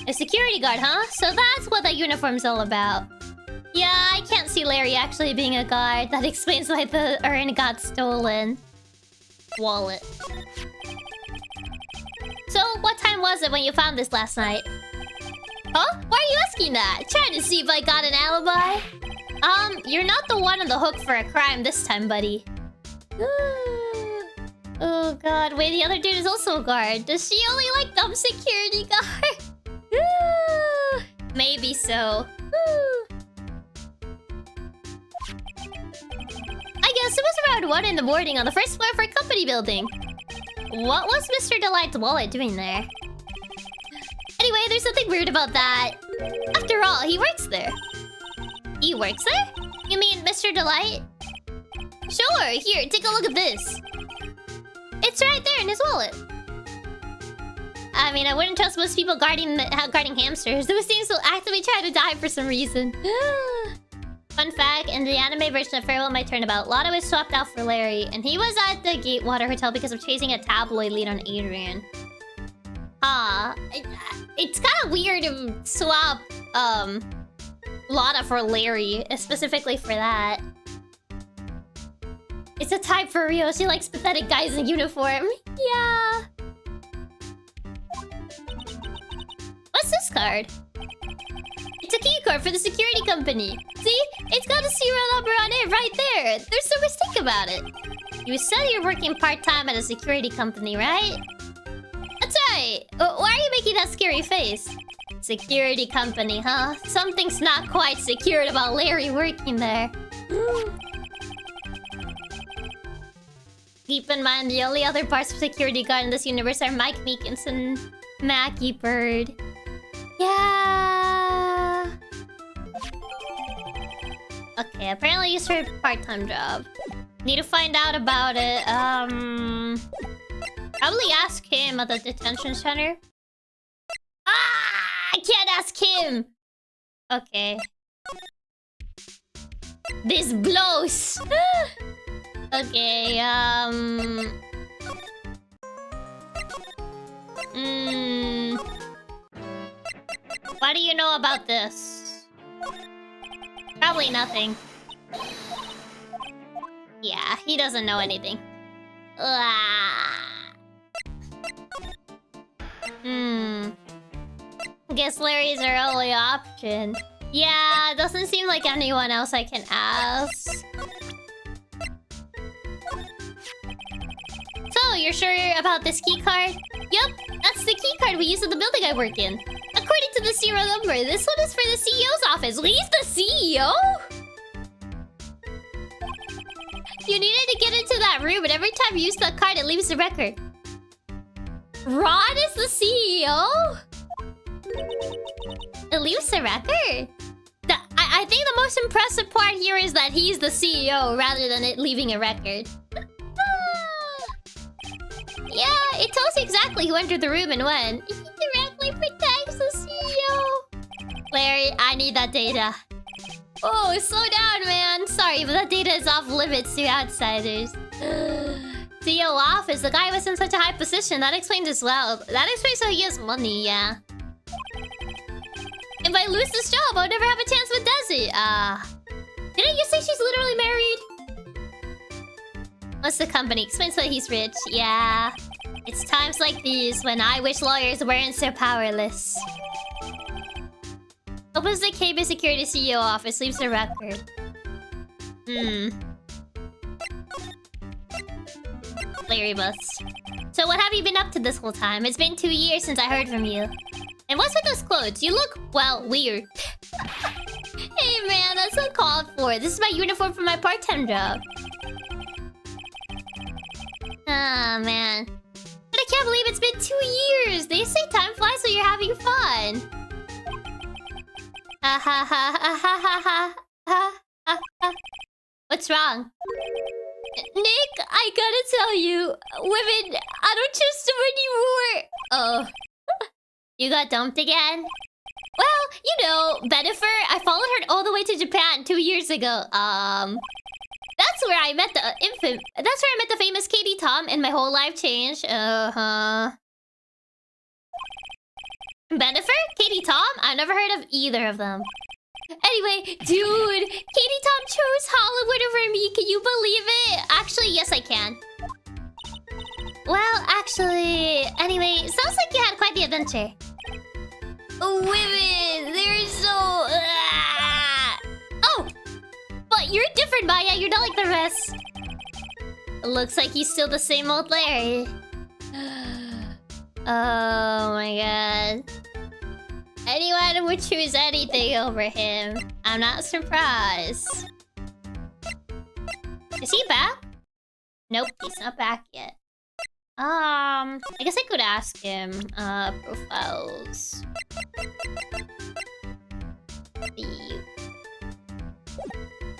A security guard, huh? So that's what the uniform's all about. Yeah, I can't see Larry actually being a guard. That explains why the urn got stolen. Wallet. So, what time was it when you found this last night? Huh? Why are you asking that? Trying to see if I got an alibi? You're not the one on the hook for a crime this time, buddy. Oh god, wait, the other dude is also a guard. Does she only like dumb security guard? Maybe so. I guess it was around 1 in the morning on the first floor of our company building. What was Mr. Delight's wallet doing there? Anyway, there's nothing weird about that. After all, he works there. He works there? You mean Mr. Delight? Sure, here, take a look at this. It's right there in his wallet. I mean, I wouldn't trust most people guarding hamsters. Those things will actively try to die for some reason. Fun fact, in the anime version of Farewell My Turnabout, Lotto was swapped out for Larry, and he was at the Gatewater Hotel because of chasing a tabloid lead on Adrian. It's kind of weird to swap, Lotta for Larry, specifically for that. It's a type for Rio. She likes pathetic guys in uniform. Yeah. What's this card? It's a key card for the security company. See? It's got a serial number on it right there. There's no mistake about it. You said you're working part-time at a security company, right? That's right. Why are you making that scary face? Security company, huh? Something's not quite secured about Larry working there. Keep in mind, the only other parts of security guard in this universe are Mike Meekins and Mackie Bird. Yeah. Okay, apparently it's for a part-time job. Need to find out about it. Probably ask him at the detention center. I can't ask him. Okay. This blows. Okay, what do you know about this? Probably nothing. Yeah, he doesn't know anything. Guess Larry's our only option. Yeah, doesn't seem like anyone else I can ask. So, you're sure about this key card? Yup, that's the key card we use at the building I work in. According to the serial number, this one is for the CEO's office. He's the CEO? You needed to get into that room, and every time you use that card, it leaves a record. Ron is the CEO? It leaves a record? I think the most impressive part here is that he's the CEO rather than it leaving a record. Yeah, it tells you exactly who entered the room and when. He directly protects the CEO. Larry, I need that data. Oh, slow down, man. Sorry, but that data is off limits to outsiders. CEO office, the guy was in such a high position. That explains as well. That explains how he has money, yeah. If I lose this job, I'll never have a chance with Desi. Didn't you say she's literally married? What's the company? Explains why he's rich. Yeah. It's times like these when I wish lawyers weren't so powerless. Opens the KB Security CEO office, leaves the record. Larry Bus. So what have you been up to this whole time? It's been 2 years since I heard from you. And what's with those clothes? You look, well, weird. Hey man, that's uncalled for. This is my uniform for my part-time job. Ah, man. But I can't believe it's been 2 years. They say time flies when you're having fun. Ha ha ha ha ha ha ha ha ha. What's wrong? Nick, I gotta tell you, women, I don't trust them anymore. Oh. You got dumped again? Well, you know, Banter, I followed her all the way to Japan 2 years ago. That's where I met the famous Katie Tom and my whole life changed. Banter? Katie Tom? I've never heard of either of them. Anyway, dude, Katie Tom chose Hollywood over me. Can you believe it? Actually, yes, I can. Well, actually... Anyway, sounds like you had quite the adventure. Women! They're so... Oh! But you're different, Maya. You're not like the rest. Looks like he's still the same old Larry. Oh my god. Anyone would choose anything over him. I'm not surprised. Is he back? Nope, he's not back yet. I guess I could ask him. Profiles.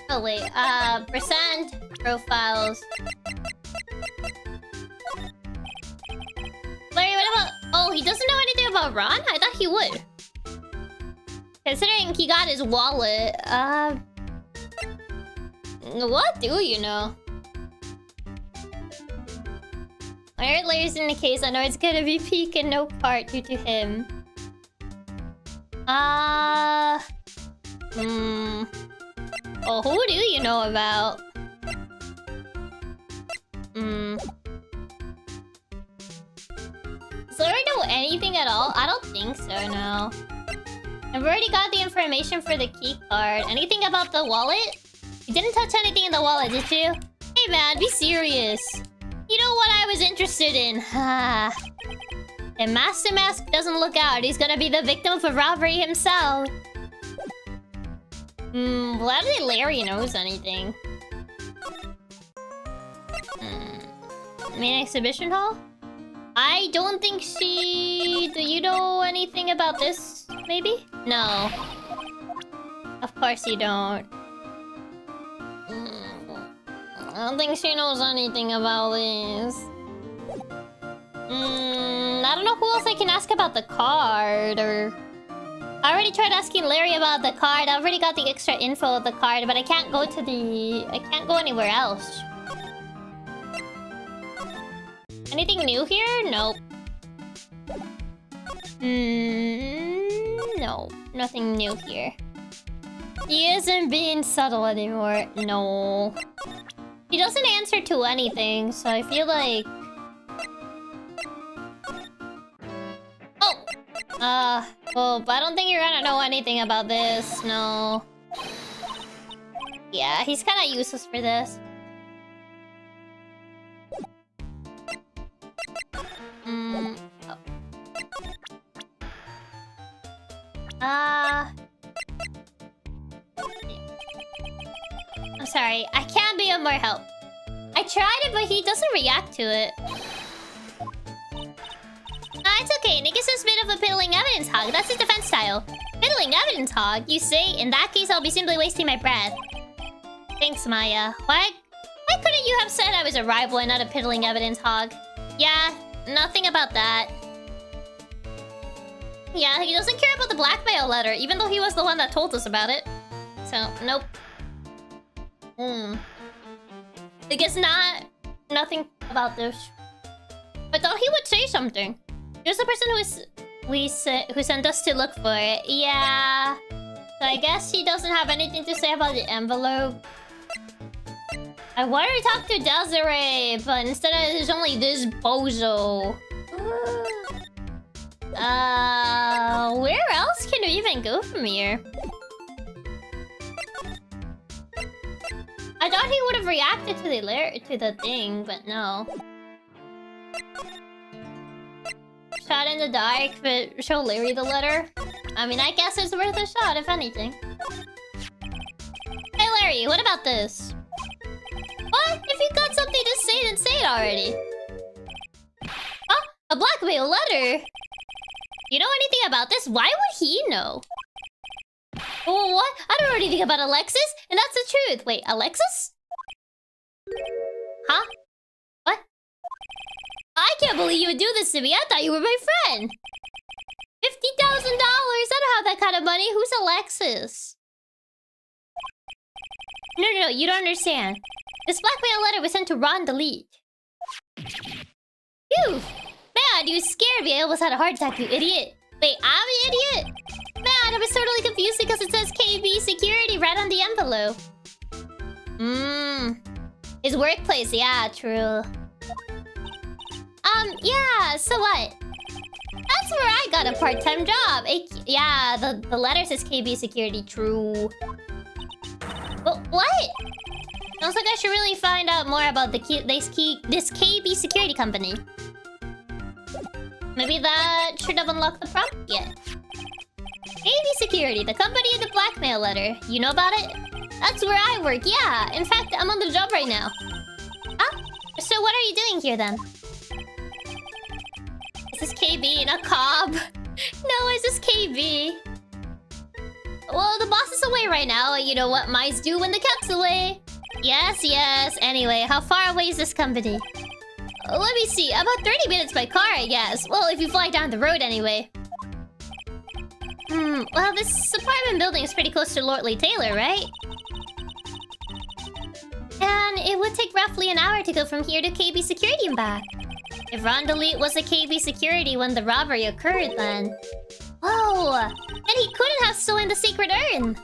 Oh wait, percent profiles. Larry, what about... Oh, he doesn't know anything about Ron? I thought he would. Considering he got his wallet, what do you know? I heard Larry's in the case. I know it's gonna be peak in no part due to him. Oh, who do you know about? Does Larry know anything at all? I don't think so, no. I've already got the information for the key card. Anything about the wallet? You didn't touch anything in the wallet, did you? Hey man, be serious. You know what I was interested in? If Master Mask doesn't look out, he's gonna be the victim of a robbery himself. Well, I don't think Larry knows anything. Main exhibition hall? I don't think she... Do you know anything about this, maybe? No. Of course you don't. I don't think she knows anything about this. I don't know who else I can ask about the card, or... I already tried asking Larry about the card. I already got the extra info of the card, but I can't go to the... I can't go anywhere else. Anything new here? Nope. No. Nothing new here. He isn't being subtle anymore. No. He doesn't answer to anything, so I feel like... Oh! Well, but I don't think you're gonna know anything about this, no. Yeah, he's kinda useless for this. I'm sorry, I can't be of more help. I tried it, but he doesn't react to it. It's okay. Nick is just a bit of a piddling evidence hog. That's his defense style. Piddling evidence hog? You say? In that case, I'll be simply wasting my breath. Thanks, Maya. Why couldn't you have said I was a rival and not a piddling evidence hog? Yeah, nothing about that. Yeah, he doesn't care about the blackmail letter, even though he was the one that told us about it. So, nope. I guess nothing about this. I thought he would say something. Here's the person who sent us to look for it. Yeah. So I guess he doesn't have anything to say about the envelope. I wanted to talk to Desiree, but instead there's only this bozo. Where else can we even go from here? I thought he would have reacted to the thing, but no. Shot in the dark, but show Larry the letter. I mean, I guess it's worth a shot, if anything. Hey Larry, what about this? What? If you got something to say, then say it already. Huh? A blackmail letter? You know anything about this? Why would he know? Oh, what? I don't know anything about Alexis, and that's the truth. Wait, Alexis? Huh? What? I can't believe you would do this to me. I thought you were my friend. $50,000. I don't have that kind of money. Who's Alexis? No, you don't understand. This blackmail letter was sent to Ron Delete. Phew! Man, you scared me. I almost had a heart attack, you idiot. Wait, I'm an idiot? Man, I was totally confused because it says KB Security right on the envelope. His workplace, yeah, true. Yeah, so what? That's where I got a part-time job. Yeah, the letter says KB Security, true. But what? Sounds like I should really find out more about this KB Security company. Maybe that should have unlocked the prompt yet. KB Security, the company in the blackmail letter. You know about it? That's where I work, yeah. In fact, I'm on the job right now. Huh? So what are you doing here then? Is this KB in a cob? No, is this KB? Well, the boss is away right now. You know what mice do when the cat's away. Yes. Anyway, how far away is this company? Let me see. About 30 minutes by car, I guess. Well, if you fly down the road anyway. Well, this apartment building is pretty close to Lordley Taylor, right? And it would take roughly an hour to go from here to KB Security and back. If Ron Delete was a KB Security when the robbery occurred, then... Whoa! Then he couldn't have stolen the secret urn!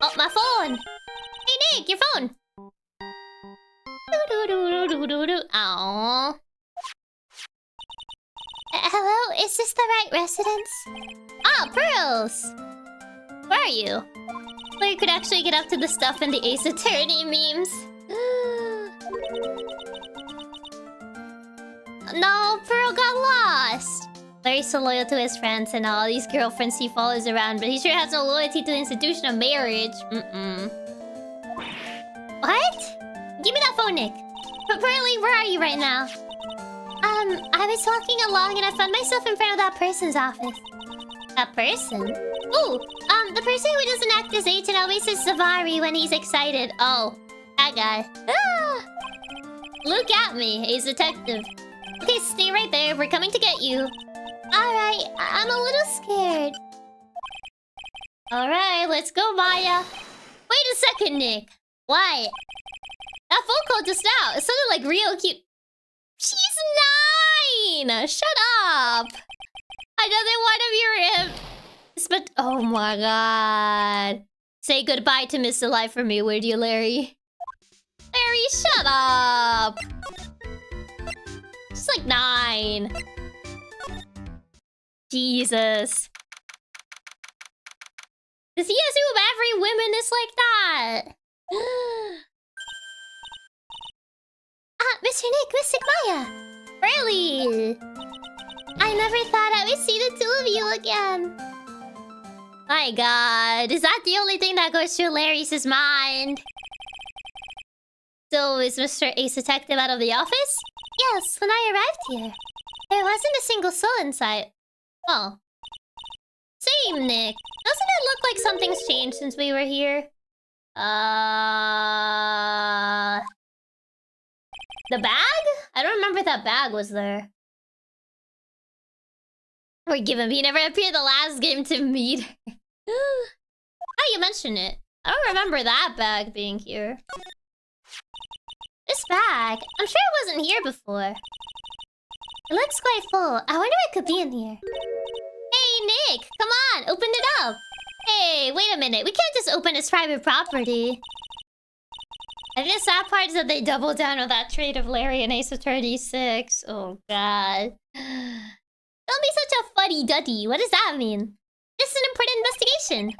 Oh, my phone! Hey, Nick, your phone! Aww. Hello, is this the right residence? Ah, Pearls! Where are you? Where you could actually get up to the stuff in the Ace Attorney memes. No, Pearl got lost! Larry's so loyal to his friends and all these girlfriends he follows around, but he sure has no loyalty to the institution of marriage. What? Give me that phone, Nick. But Pearly, where are you right now? I was walking along and I found myself in front of that person's office. That person? Ooh, the person who doesn't act his age and always says Savari when he's excited. Oh, that guy. Ah! Look at me, he's a detective. Okay, stay right there. We're coming to get you. Alright, I'm a little scared. Alright, let's go, Maya. Wait a second, Nick. What? That phone call just now, it sounded like real cute. She's 9! Shut up! Another one of your but oh my god. Say goodbye to Mr. Life for me, would you, Larry? Larry, shut up! She's like 9. Jesus. Does he assume every woman is like that? Mr. Nick, Mystic Maya! Really? I never thought I would see the two of you again. My god, is that the only thing that goes through Larry's mind? So is Mr. Ace Detective out of the office? Yes, when I arrived here. There there wasn't a single soul inside. Oh. Same, Nick. Doesn't it look like something's changed since we were here? The bag? I don't remember that bag was there. Forgive me, he never appeared the last game to meet. Oh, you mentioned it. I don't remember that bag being here. This bag? I'm sure it wasn't here before. It looks quite full. I wonder what could be in here. Hey, Nick! Come on! Open it up! Hey, wait a minute. We can't just open his private property. I think the sad part is that they doubled down on that trade of Larry and Ace of 36. Oh, God. Don't be such a fuddy-duddy. What does that mean? This is an important investigation.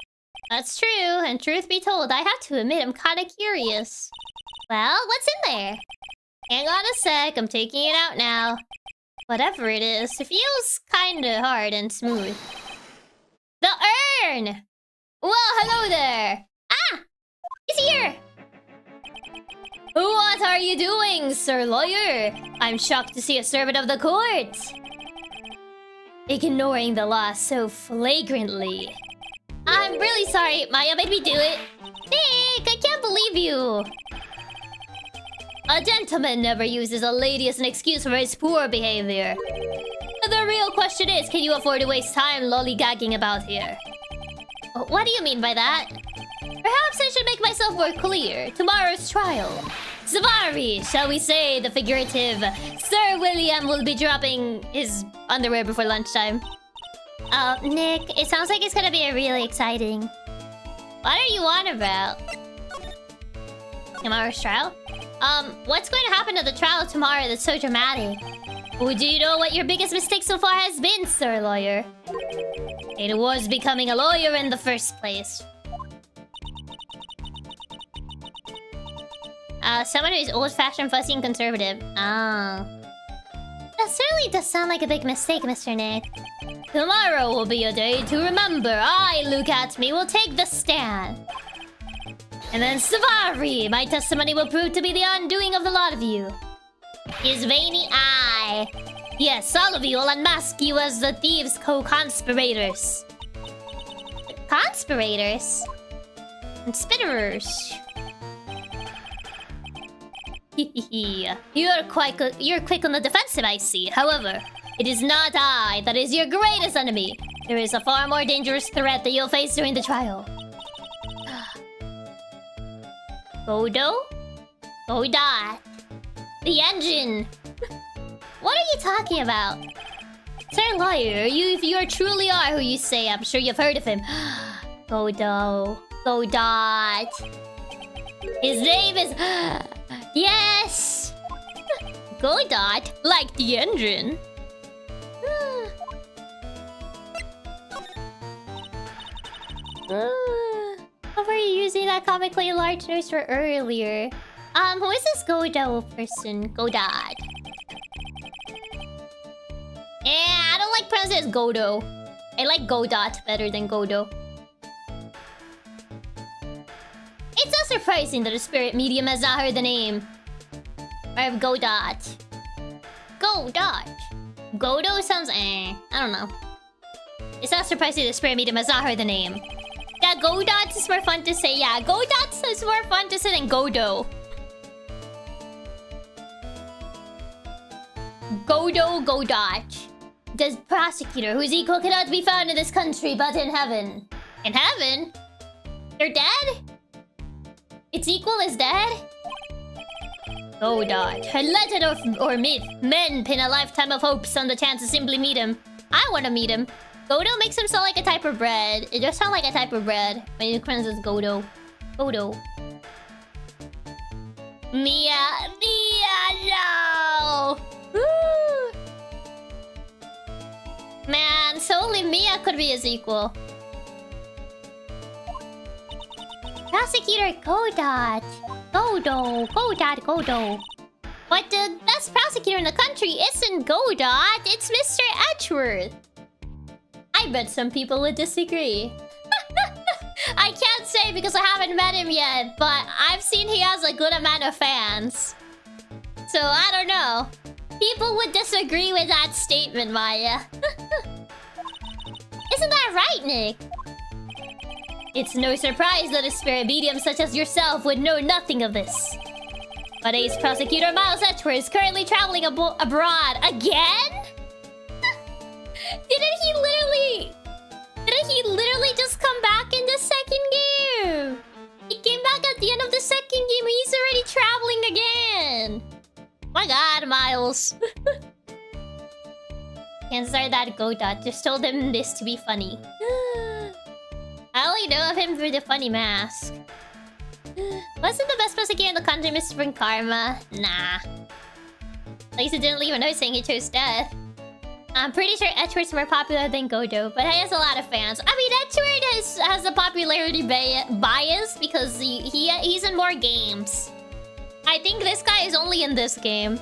That's true, and truth be told, I have to admit I'm kinda curious. Well, what's in there? Hang on a sec, I'm taking it out now. Whatever it is, it feels kinda hard and smooth. The urn! Well, hello there! Ah! He's here! What are you doing, Sir Lawyer? I'm shocked to see a servant of the court. Ignoring the law so flagrantly. I'm really sorry, Maya made me do it. Nick, I can't believe you. A gentleman never uses a lady as an excuse for his poor behavior. The real question is, can you afford to waste time lollygagging about here? What do you mean by that? Perhaps I should make myself more clear. Tomorrow's trial. Savari, shall we say the figurative. Sir William will be dropping his underwear before lunchtime. Nick, it sounds like it's gonna be a really exciting. What are you on about? Tomorrow's trial? What's going to happen at the trial tomorrow that's so dramatic? Well, do you know what your biggest mistake so far has been, Sir Lawyer? It was becoming a lawyer in the first place. Someone who's old-fashioned, fussy, and conservative. Oh. That certainly does sound like a big mistake, Mr. Nick. Tomorrow will be a day to remember. I, Look At Me, will take the stand. And then Savari, my testimony will prove to be the undoing of the lot of you. His veiny eye. Yes, all of you will unmask you as the thieves' co-conspirators. Conspirators? Conspirators. You're quick on the defensive, I see. However, it is not I that is your greatest enemy. There is a far more dangerous threat that you'll face during the trial. Godo? Godot. The engine. What are you talking about? Sir Lawyer, if you truly are who you say, I'm sure you've heard of him. Godot. Godot. His name is... Yes! Godot, like the engine. How were you using that comically large noise for earlier? Who is this Godot person? Godot. I don't like pronouncing it as Godo. I like Godot better than Godo. It's not surprising that a spirit medium has not heard the name of Godot. Godot. Godo sounds I don't know. It's not surprising that the spirit medium has not heard the name. Yeah, Godot is more fun to say. Yeah, Godot is more fun to say than Godo. Godot. The prosecutor whose equal cannot be found in this country but in heaven. In heaven? They're dead? Its equal is dead? Godot. A legend or myth. Men pin a lifetime of hopes on the chance to simply meet him. I want to meet him. Godo makes him sound like a type of bread. It does sound like a type of bread when you pronounce it as Godo. Godo. Mia, no! Woo! Man, so only Mia could be his equal. Prosecutor Godot. Godo. But the best prosecutor in the country isn't Godot, it's Mr. Edgeworth. I bet some people would disagree. I can't say because I haven't met him yet, but I've seen he has a good amount of fans. So I don't know. People would disagree with that statement, Maya. Isn't that right, Nick? It's no surprise that a spirit medium such as yourself would know nothing of this. But Ace Prosecutor Miles Edgeworth is currently traveling abroad again? Didn't he literally just come back in the second game? He came back at the end of the second game and he's already traveling again. My god, Miles. Can't start that Godot. Just told him this to be funny. I only know of him through the funny mask. Wasn't the best prosecutor in the country Mr. Spring Karma? Nah. At least he didn't leave a note saying he chose death. I'm pretty sure Edgeworth's more popular than Godo, but he has a lot of fans. I mean, Edgeworth has a popularity bias because he's in more games. I think this guy is only in this game.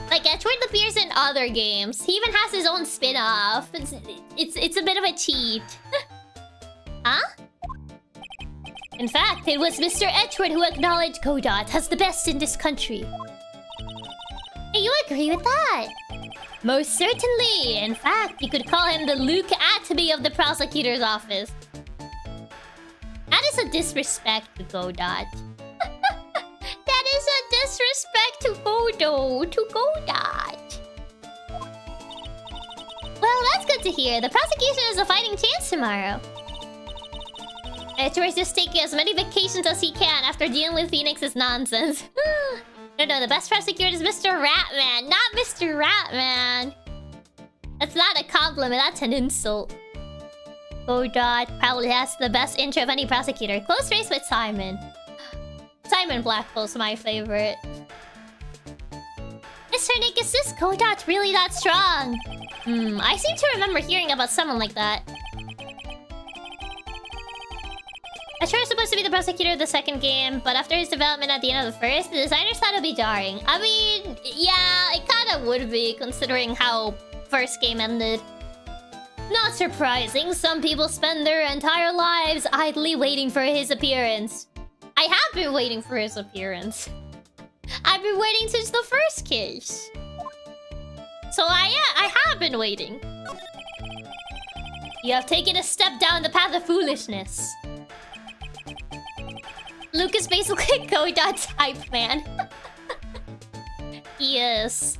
Like, Edgeworth appears in other games. He even has his own spin-off. It's a bit of a cheat. Huh? In fact, it was Mr. Edgeworth who acknowledged Godot as the best in this country. Hey, you agree with that? Most certainly. In fact, you could call him the Luke Atby of the prosecutor's office. That is a disrespect to Godot. That is a disrespect to Godot. Well, that's good to hear. The prosecution has a fighting chance tomorrow. Edgeworth's just taking as many vacations as he can after dealing with Phoenix's nonsense. No, the best prosecutor is Mr. Ratman, not Mr. Ratman. That's not a compliment, that's an insult. Godot probably has the best intro of any prosecutor. Close race with Simon. Simon Blackwell's my favorite. Mr. Nick, is this Godot really that strong? I seem to remember hearing about someone like that. I'm sure it's supposed to be the prosecutor of the second game, but after his development at the end of the first, the designers thought it would be jarring. I mean, yeah, it kind of would be, considering how first game ended. Not surprising, some people spend their entire lives idly waiting for his appearance. I have been waiting for his appearance. I've been waiting since the first case. So I have been waiting. You have taken a step down the path of foolishness. Luke is basically Godot's hype man. Yes.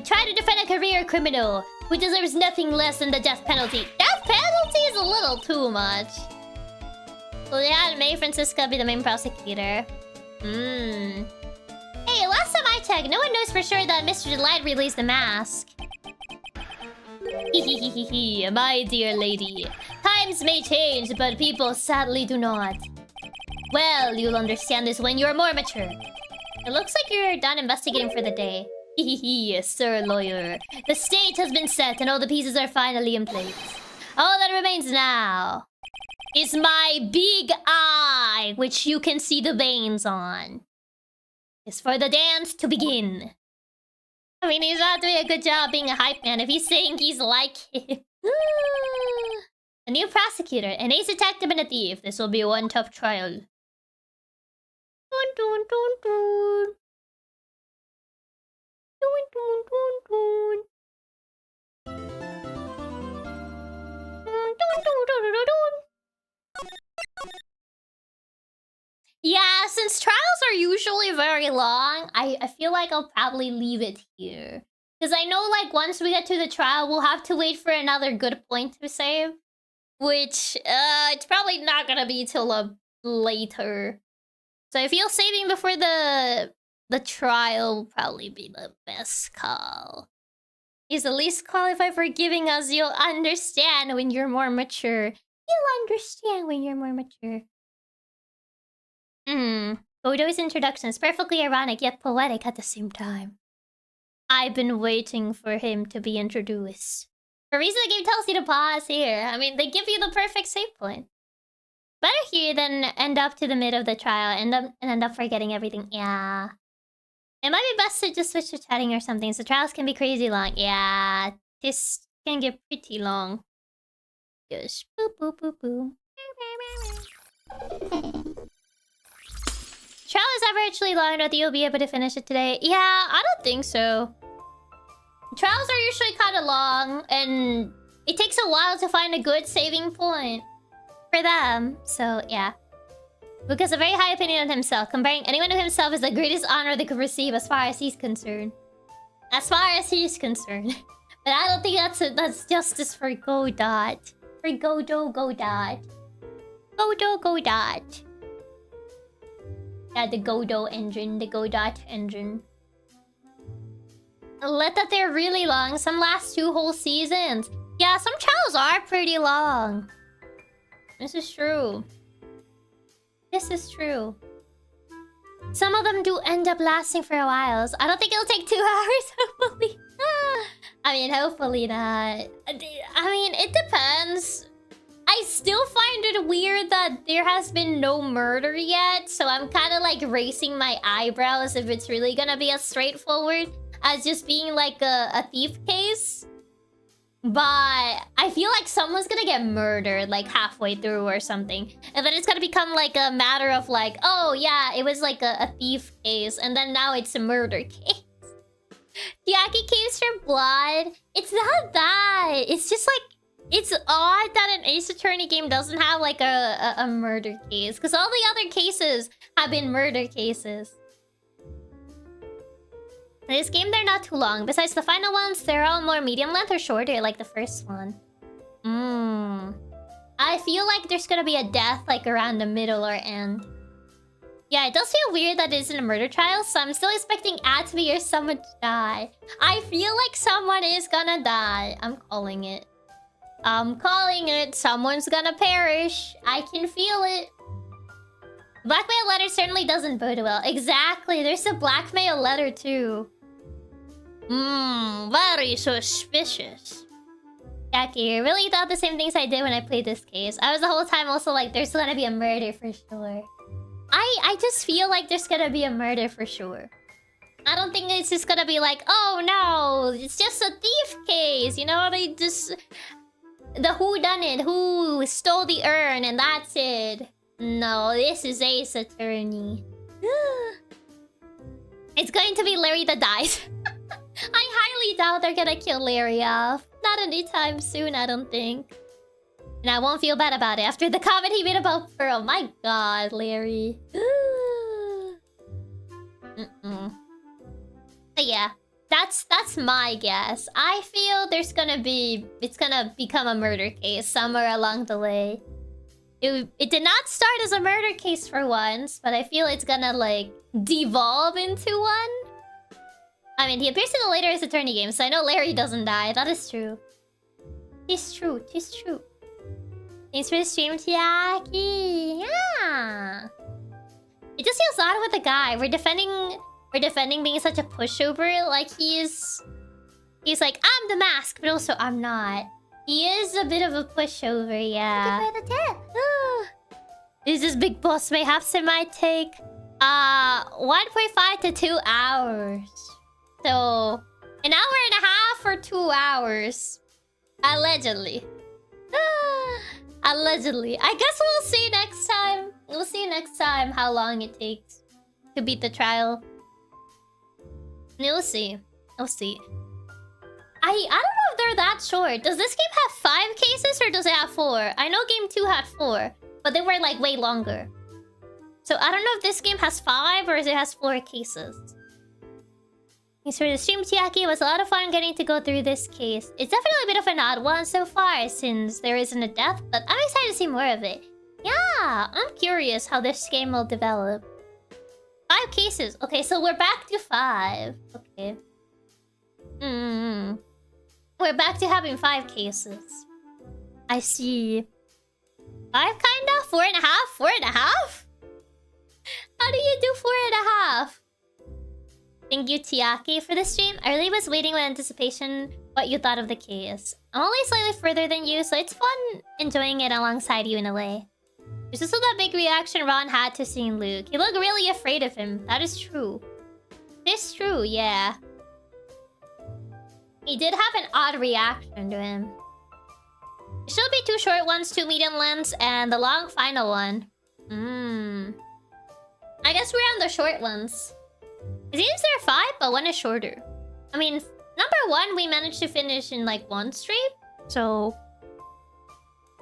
Try to defend a career criminal who deserves nothing less than the death penalty. Death penalty is a little too much. So yeah, May Francisca be the main prosecutor. Hey, last time I checked, no one knows for sure that Mr. Delight released the mask. Hehehehe, my dear lady. Times may change, but people sadly do not. Well, you'll understand this when you're more mature. It looks like you're done investigating for the day. Hehehe, sir lawyer. The stage has been set and all the pieces are finally in place. All that remains now is my big eye, which you can see the veins on. Is for the dance to begin. I mean, he's not doing a good job being a hype man if he's saying he's like him. A new prosecutor, an ace detective and a thief. This will be one tough trial. Yeah, since trials are usually very long, I feel like I'll probably leave it here. Because I know, like, once we get to the trial, we'll have to wait for another good point to save. Which, it's probably not gonna be till later. So I feel saving before the trial will probably be the best call. He's the least qualified for giving us. You'll understand when you're more mature. You'll understand when you're more mature. Odo's introduction is perfectly ironic yet poetic at the same time. I've been waiting for him to be introduced. For a reason the game tells you to pause here. I mean, they give you the perfect save point. Better here than end up to the mid of the trial and end up forgetting everything. Yeah. It might be best to just switch to chatting or something, so trials can be crazy long. Yeah, this can get pretty long. Just boop boop boop boop. trial is ever actually long enough that you'll be able to finish it today? Yeah, I don't think so. Trials are usually kind of long, and it takes a while to find a good saving point for them. So, yeah. Luke has a very high opinion of himself. Comparing anyone to himself is the greatest honor they could receive as far as he's concerned. As far as he's concerned. But I don't think that's justice for Godot. For Godot. Godot. Yeah, the Godot engine. The Godot engine. Let that they're really long. Some last 2 whole seasons. Yeah, some trials are pretty long. This is true. This is true. Some of them do end up lasting for a while. So I don't think it'll take 2 hours, hopefully. I mean, hopefully not. I mean, it depends. I still find it weird that there has been no murder yet. So I'm kind of like raising my eyebrows if it's really gonna be as straightforward as just being like a thief case. But I feel like someone's gonna get murdered like halfway through or something. And then it's gonna become like a matter of like, oh yeah, it was like a thief case. And then now it's a murder case. Chiaki caves for blood. It's not that. It's just like, it's odd that an Ace Attorney game doesn't have like a murder case. Because all the other cases have been murder cases. In this game, they're not too long. Besides the final ones, they're all more medium length or shorter, like the first one. I feel like there's gonna be a death like around the middle or end. Yeah, it does feel weird that it isn't a murder trial, so I'm still expecting Atmi or someone to die. I feel like someone is gonna die. I'm calling it. I'm calling it. Someone's gonna perish. I can feel it. Blackmail letter certainly doesn't bode well. Exactly. There's a blackmail letter too. Very suspicious. Jackie, I really thought the same things I did when I played this case. I was the whole time also like, there's gonna be a murder for sure. I just feel like there's gonna be a murder for sure. I don't think it's just gonna be like, oh no, it's just a thief case. You know, they just... The whodunit, who stole the urn, and that's it. No, this is Ace Attorney. It's going to be Larry that dies. I highly doubt they're gonna kill Larry off. Not anytime soon, I don't think. And I won't feel bad about it after the comment he made about Pearl. My god, Larry. But yeah, that's my guess. I feel it's gonna become a murder case somewhere along the way. It did not start as a murder case for once, but I feel it's gonna like devolve into one. I mean, he appears in the later Ace Attorney game, so I know Larry doesn't die. That is true. It's true. It's true. Thanks for the stream, Chiaki. Yeah. It just feels odd with the guy. We're defending being such a pushover. Like he's like, I'm the mask, but also I'm not. He is a bit of a pushover, yeah. This Big Boss Mayhaps it might take 1.5 to 2 hours. So an hour and a half or 2 hours. Allegedly. Allegedly. I guess we'll see next time. We'll see next time how long it takes to beat the trial. We'll see. We'll see. I don't know if they're that short. Does this game have 5 cases or does it have 4? I know game 2 had 4, but they were like way longer. So I don't know if this game has 5 or if it has 4 cases. Thanks for the stream, Chiaki. It was a lot of fun getting to go through this case. It's definitely a bit of an odd one so far since there isn't a death, but I'm excited to see more of it. Yeah, I'm curious how this game will develop. 5 cases. Okay, so we're back to 5. Okay. We're back to having 5 cases. I see. 5 kinda? 4.5? 4.5? How do you do 4.5? Thank you, Chiaki, for the stream. I really was waiting with anticipation what you thought of the case. I'm only slightly further than you, so it's fun enjoying it alongside you in a way. There's also that big reaction Ron had to seeing Luke. He looked really afraid of him. That is true. It's true, yeah. He did have an odd reaction to him. There should be 2 short ones, 2 medium lengths, and the long final one. I guess we're on the short ones. It seems there are 5, but one is shorter. I mean, number 1 we managed to finish in like 1 stream. So...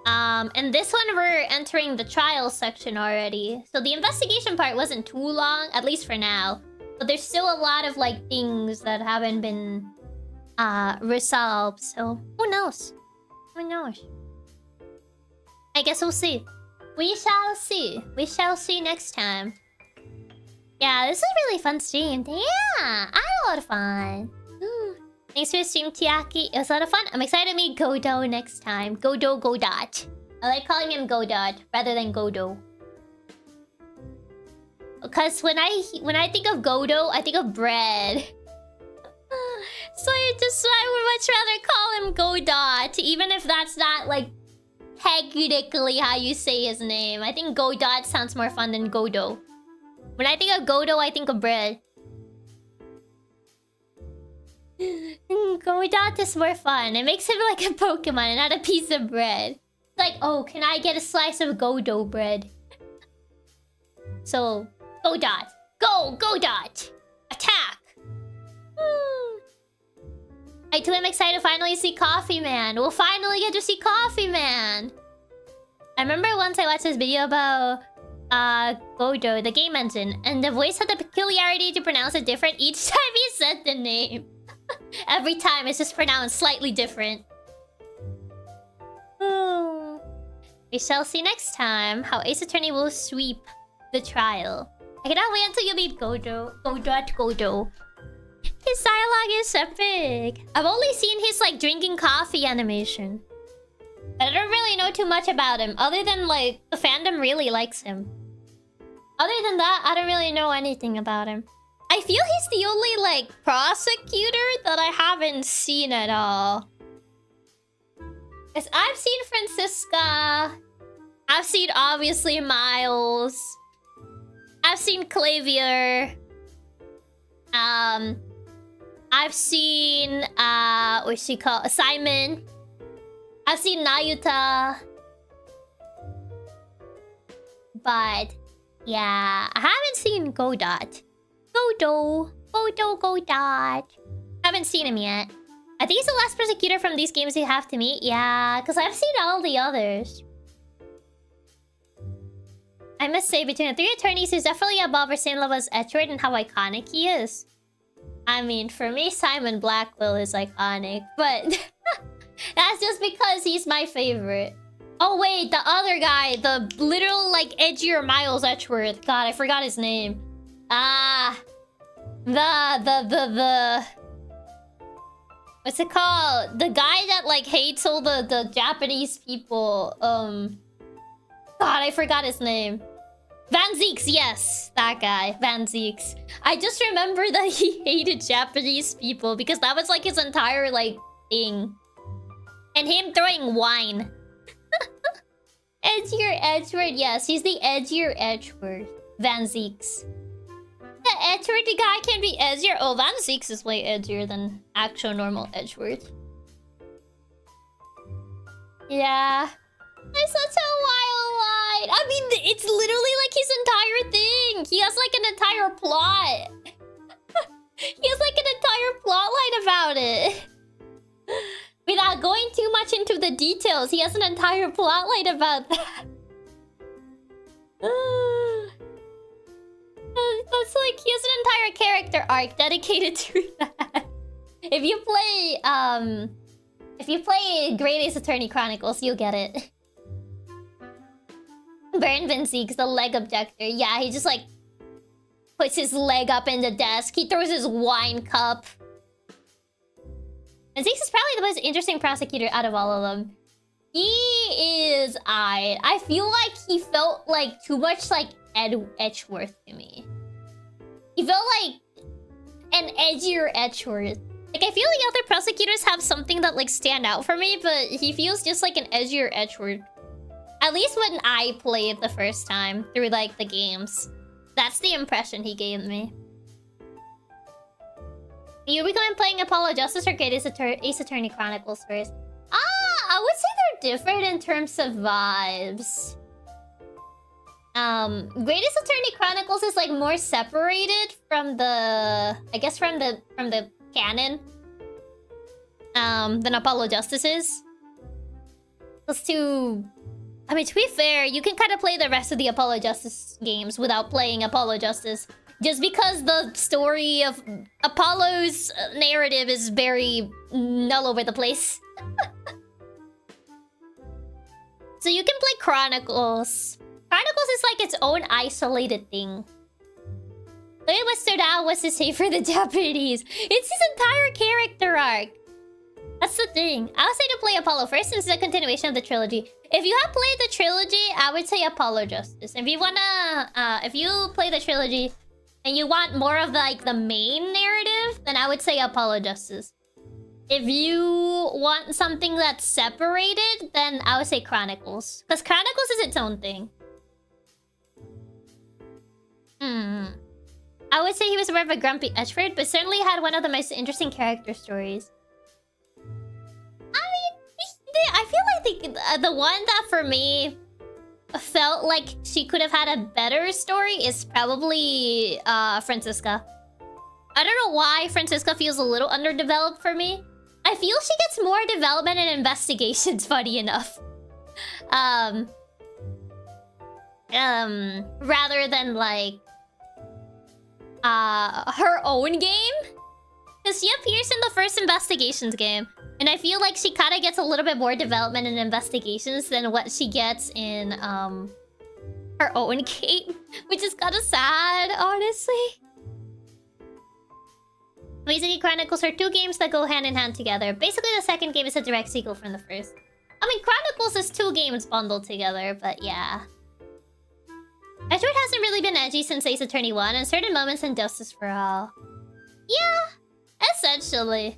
and this one we're entering the trial section already. So the investigation part wasn't too long, at least for now. But there's still a lot of like things that haven't been resolved. So who knows? Who knows? I guess we'll see. We shall see. We shall see next time. Yeah, this is a really fun stream. Yeah, I had a lot of fun. Thanks for the stream, Chiaki. It was a lot of fun. I'm excited to meet Godo next time. Godo Godot. I like calling him Godot rather than Godo. Because when I think of Godo, I think of bread. So I would much rather call him Godot, even if that's not like technically how you say his name. I think Godot sounds more fun than Godo. When I think of Godo, I think of bread. Godot is more fun. It makes him like a Pokemon and not a piece of bread. It's like, oh, can I get a slice of Godo bread? So, Godot. Go, Godot! Attack! I too am excited to finally see Coffee Man. We'll finally get to see Coffee Man! I remember once I watched this video about Godo, the game engine, and the voice had the peculiarity to pronounce it different each time he said the name. Every time it's just pronounced slightly different. We shall see next time how Ace Attorney will sweep the trial. I cannot wait until you meet Godo. Godo. His dialogue is epic. I've only seen his like drinking coffee animation. But I don't really know too much about him, other than like the fandom really likes him. Other than that, I don't really know anything about him. I feel he's the only like prosecutor that I haven't seen at all. Cause I've seen Francisca. I've seen obviously Miles. I've seen Clavier. I've seen what's she called? Simon. I've seen Nayuta. But yeah, I haven't seen Godot. Godot. Haven't seen him yet. I think he's the last prosecutor from these games you have to meet. Yeah, because I've seen all the others. I must say, between the 3 attorneys, he's definitely above or same level as Edward and how iconic he is. I mean, for me, Simon Blackwell is iconic, but that's just because he's my favorite. Oh wait, the other guy, the literal like edgier Miles Edgeworth. God, I forgot his name. The what's it called? The guy that like hates all the Japanese people. God, I forgot his name. Van Zeeks, yes, that guy, Van Zeeks. I just remember that he hated Japanese people because that was like his entire like thing. And him throwing wine. Edgier Edgeworth, yes, he's the edgier Edgeworth. Van Zeeks. The Edgeworth guy can be edgier. Oh, Van Zeeks is way edgier than actual normal Edgeworth. Yeah. It's such a wild line. I mean, it's literally like his entire thing. He has like an entire plot. He has like an entire plot line about it. Without going too much into the details, he has an entire plot line about that. That's like, he has an entire character arc dedicated to that. If you play Great Ace Attorney Chronicles, you'll get it. Burn Vince's the leg objector. Yeah, he just like puts his leg up in the desk. He throws his wine cup. And Zeeks is probably the most interesting prosecutor out of all of them. He is I feel like he felt like too much like Edgeworth to me. He felt like an edgier Edgeworth. Like, I feel like other prosecutors have something that like stand out for me, but he feels just like an edgier Edgeworth. At least when I played the first time through like the games. That's the impression he gave me. You recommend playing Apollo Justice or Great Ace Attorney Chronicles first? I would say they're different in terms of vibes. Greatest Attorney Chronicles is like more separated from the, I guess from the canon, than Apollo Justice is. Those two, I mean, to be fair, you can kind of play the rest of the Apollo Justice games without playing Apollo Justice, just because the story of Apollo's narrative is very all over the place. So you can play Chronicles. Chronicles is like its own isolated thing. The way what stood out was his hate for the Japanese. It's his entire character arc. That's the thing. I would say to play Apollo first, since it's a continuation of the trilogy. If you have played the trilogy, I would say Apollo Justice. If you wanna, if you play the trilogy and you want more of like the main narrative, then I would say Apollo Justice. If you want something that's separated, then I would say Chronicles. Because Chronicles is its own thing. I would say he was more of a grumpy Edgeworth, but certainly had one of the most interesting character stories. I mean, I feel like the one that for me felt like she could have had a better story is probably Franziska. I don't know why Franziska feels a little underdeveloped for me. I feel she gets more development in investigations, funny enough. Rather than like her own game. Because she appears in the first investigations game. And I feel like she kind of gets a little bit more development in investigations than what she gets in her own game. Which is kind of sad, honestly. Basically, Chronicles are two games that go hand in hand together. Basically, the second game is a direct sequel from the first. I mean, Chronicles is two games bundled together, but yeah. Edward hasn't really been edgy since Ace Attorney 1, and certain moments in Justice for All. Yeah, essentially.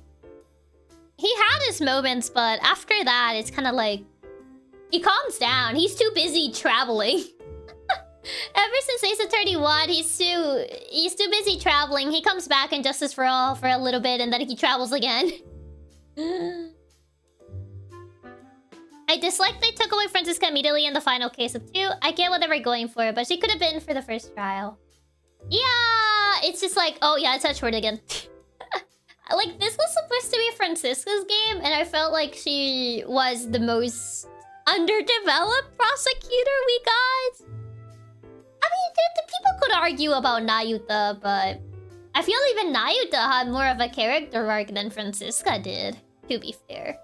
He had his moments, but after that, it's kind of like... he calms down. He's too busy traveling. Ever since Ace Attorney 1, he's too busy traveling. He comes back in Justice for All for a little bit, and then he travels again. I dislike they took away Franziska immediately in the final case of 2. I get what they were going for, but she could have been for the first trial. Yeah, it's just like, oh yeah, it's Edgeworth again. Like, this was supposed to be Franziska's game, and I felt like she was the most underdeveloped prosecutor we got. I mean, the people could argue about Nayuta, but I feel even Nayuta had more of a character arc than Franziska did, to be fair.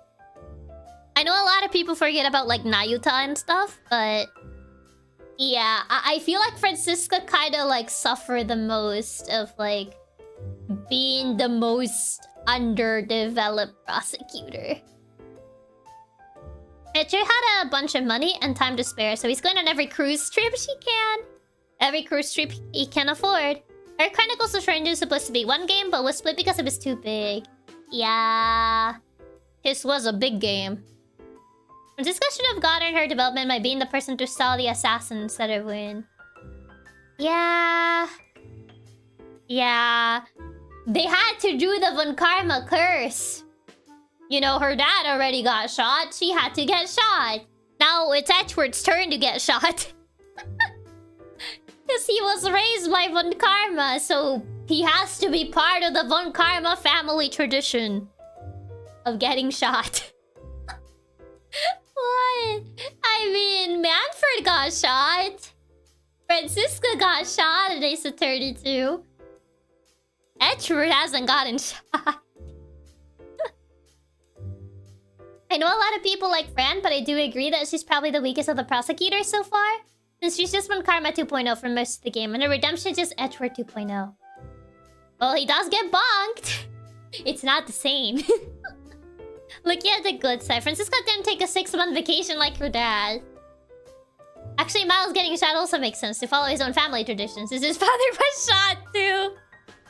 I know a lot of people forget about, like, Nayuta and stuff, but... yeah, I feel like Franziska kind of, like, suffered the most of, like, being the most underdeveloped prosecutor. Edger had a bunch of money and time to spare, so he's going on every cruise trip she can. Every cruise trip he can afford. Her Chronicles of Strange is supposed to be one game, but was split because it was too big. Yeah. His was a big game. Franziska should have gotten her development by being the person to stall the assassin instead of win. Yeah. Yeah. They had to do the Von Karma curse. You know, her dad already got shot. She had to get shot. Now it's Edgeworth's turn to get shot. Because he was raised by Von Karma, so he has to be part of the Von Karma family tradition of getting shot. What? I mean, Manfred got shot. Franziska got shot at Ace Attorney 2. Edgeworth hasn't gotten shot. I know a lot of people like Fran, but I do agree that she's probably the weakest of the prosecutors so far. Since she's just Von Karma 2.0 for most of the game, and her redemption is just Edgeworth 2.0. Well, he does get bonked. It's not the same. Looking at the good side, Franziska didn't take a 6-month vacation like her dad. Actually, Miles getting shot also makes sense to follow his own family traditions, since his father was shot too.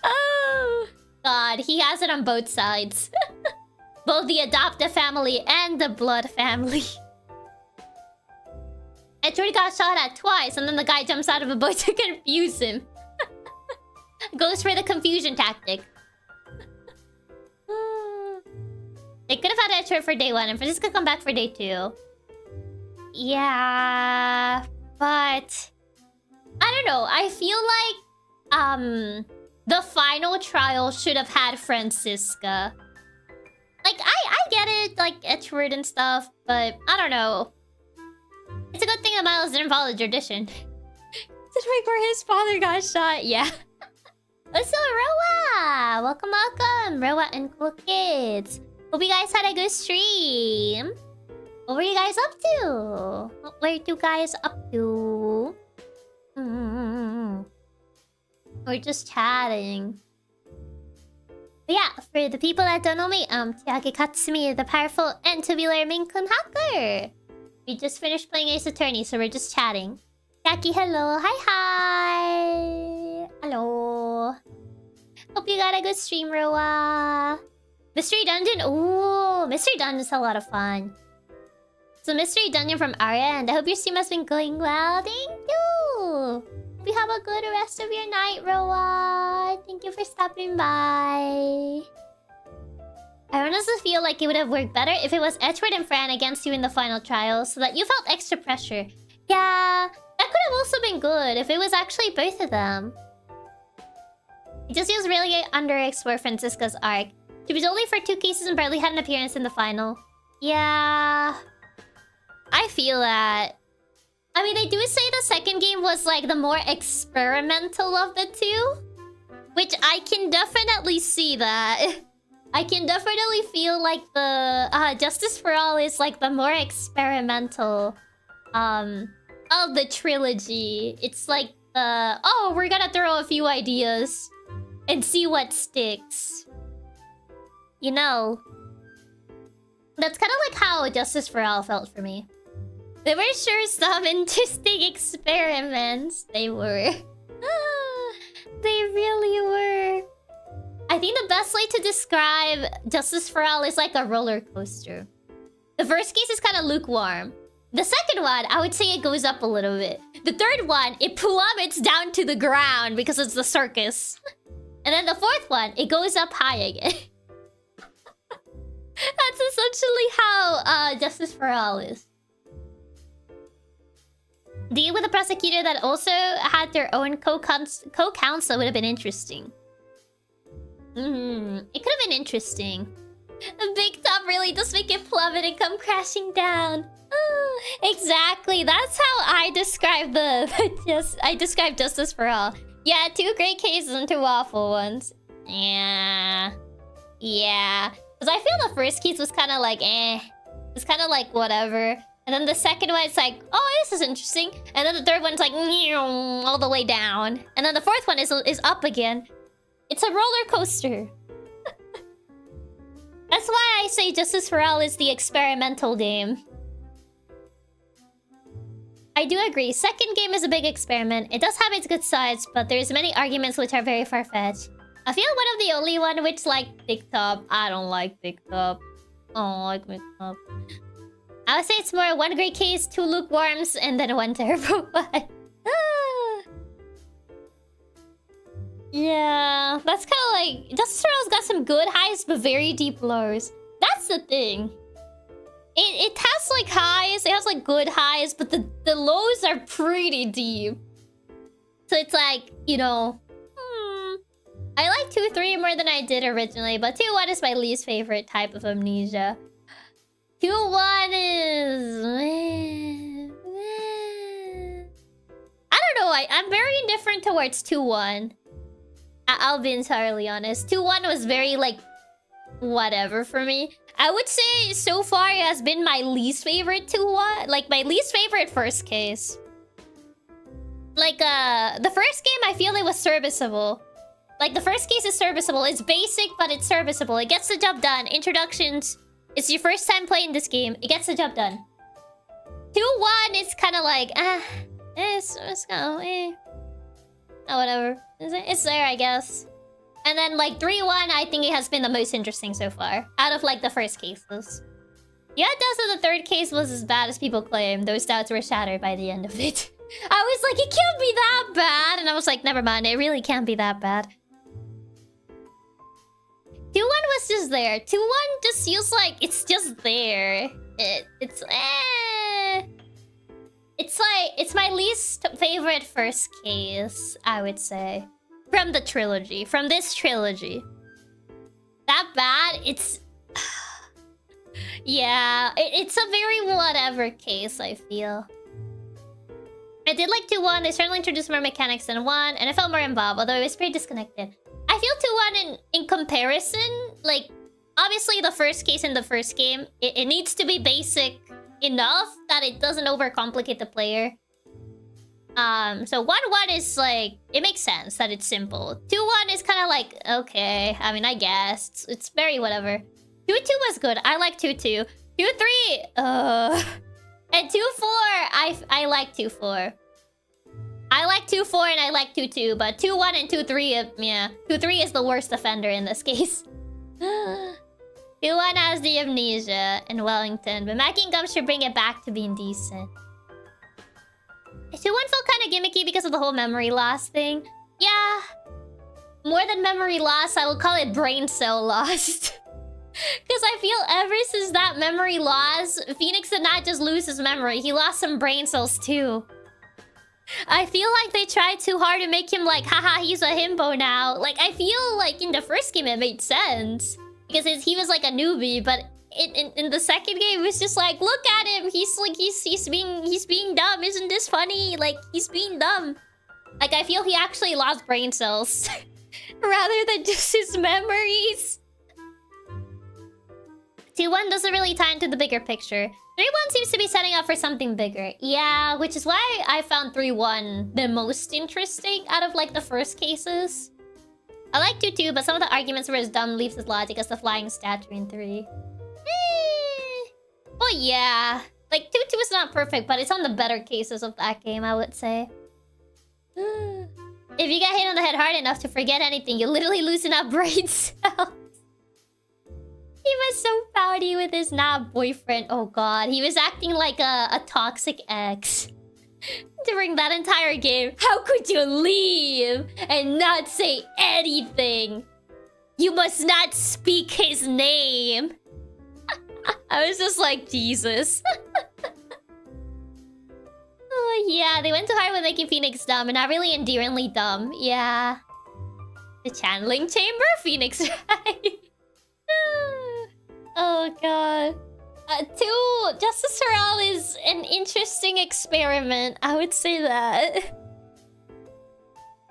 Oh, God, he has it on both sides. Both the adoptive family and the blood family. Edgeworth got shot at twice, and then the guy jumps out of a boat to confuse him. Goes for the confusion tactic. They could have had Edgeworth for day 1, and Franziska come back for day 2. Yeah, but I don't know. I feel like the final trial should have had Francisca. Like I get it, like Edgeworth and stuff, but I don't know. It's a good thing that Miles didn't follow the tradition. Just before his father got shot, yeah. Also, Roa! Welcome, welcome! Roa and Cool Kids. Hope you guys had a good stream. What were you guys up to? What were you guys up to? We're just chatting. But yeah, for the people that don't know me, Chiaki Katsumi, the powerful and tubular Maine Coon hacker. We just finished playing Ace Attorney, so we're just chatting. Chiaki, hello. Hi, hi. Hello. Hope you got a good stream, Roa. Mystery Dungeon. Ooh, Mystery Dungeon is a lot of fun. So Mystery Dungeon from Arya, and I hope your stream has been going well. Thank you. Hope you have a good rest of your night, Roa. Thank you for stopping by. I honestly feel like it would have worked better if it was Edgeworth and Fran against you in the final trial, so that you felt extra pressure. Yeah, that could have also been good if it was actually both of them. It just feels really underexplored Francisca's arc. She was only for 2 cases and barely had an appearance in the final. Yeah, I feel that. I mean, they do say the second game was like the more experimental of the two, which I can definitely see that. I can definitely feel like the Justice for All is like the more experimental of the trilogy. It's like the, oh, we're gonna throw a few ideas and see what sticks. You know, that's kind of like how Justice for All felt for me. They were sure some interesting experiments. They were. They really were. I think the best way to describe Justice for All is like a roller coaster. The first case is kind of lukewarm. The second one, I would say it goes up a little bit. The third one, it plummets down to the ground because it's the circus. And then the fourth one, it goes up high again. That's essentially how Justice for All is. Deal with a prosecutor that also had their own co-counsel would have been interesting. It could have been interesting. The big top really does make it plummet and come crashing down. Exactly. That's how I describe I describe Justice for All. Yeah, 2 great cases and 2 awful ones. Yeah. Yeah. Because I feel the first case was kind of like, eh. It's kind of like, whatever. And then the second one, it's like, oh, this is interesting. And then the third one's like, all the way down. And then the fourth one is up again. It's a roller coaster. That's why I say Justice for All is the experimental game. I do agree. Second game is a big experiment. It does have its good sides, but there's many arguments which are very far-fetched. I feel one of the only one which like TikTok. I don't like TikTok. I don't like TikTok. I would say it's more 1 great case, 2 lukewarms, and then 1 terrible one. Yeah, that's kind of like... Justice for All's got some good highs, but very deep lows. That's the thing. It has like highs, it has like good highs, but the lows are pretty deep. So it's like, you know... I like 2-3 more than I did originally, but 2-1 is my least favorite type of amnesia. 2-1 is... I don't know, I'm very indifferent towards 2-1. I'll be entirely honest. 2-1 was very, like, whatever for me. I would say so far it has been my least favorite 2-1. Like, my least favorite first case. Like, the first game, I feel it was serviceable. Like, the first case is serviceable. It's basic, but it's serviceable. It gets the job done. Introductions. It's your first time playing this game. It gets the job done. 2-1 is kind of like, it's kind of, oh, whatever. It's there, I guess. And then, like, 3-1, I think it has been the most interesting so far. Out of, like, the first cases. Yeah, it does that the third case was as bad as people claim. Those doubts were shattered by the end of it. I was like, it can't be that bad. And I was like, never mind. It really can't be that bad. 2-1 was just there. 2-1 just feels like it's just there. It's like, it's my least favorite favorite first case, I would say. From the trilogy. From this trilogy. That bad? It's... yeah, it's a very whatever case, I feel. I did like 2-1. They certainly introduced more mechanics than 1, and I felt more involved, although it was pretty disconnected. I feel 2-1 in comparison, like, obviously the first case in the first game, it needs to be basic enough that it doesn't overcomplicate the player. So 1-1 is like, it makes sense that it's simple. 2-1 is kind of like, okay, I mean, I guess. It's very whatever. 2-2 was good. I like 2-2. 2-3, and 2-4, I like 2-4. I like 2-4 and I like 2-2, but 2-1 and 2-3, yeah. 2-3 is the worst offender in this case. 2-1 has the amnesia in Wellington, but Mackie and Gum should bring it back to being decent. 2-1 felt kind of gimmicky because of the whole memory loss thing. Yeah. More than memory loss, I will call it brain cell lost. Because I feel ever since that memory loss, Phoenix did not just lose his memory, he lost some brain cells too. I feel like they tried too hard to make him like, haha, he's a himbo now. Like, I feel like in the first game it made sense. Because he was like a newbie, but in the second game it was just like, look at him, he's like, he's being dumb, isn't this funny? Like, he's being dumb. Like, I feel he actually lost brain cells. Rather than just his memories. 2-1 doesn't really tie into the bigger picture. 3-1 seems to be setting up for something bigger. Yeah, which is why I found 3-1 the most interesting out of like the first cases. I like 2-2, but some of the arguments were as dumb leaves his logic as the flying statue in 3. Oh yeah. Like 2-2 is not perfect, but it's on the better cases of that game, I would say. If you get hit on the head hard enough to forget anything, you literally loosen up brain cells. He was so pouty with his not boyfriend. Oh god, he was acting like a toxic ex. During that entire game. How could you leave and not say anything? You must not speak his name. I was just like, Jesus. Oh yeah, they went too hard with making Phoenix dumb and not really endearingly dumb. Yeah. The channeling chamber? Phoenix, right? Oh god. 2, Justice for All is an interesting experiment. I would say that.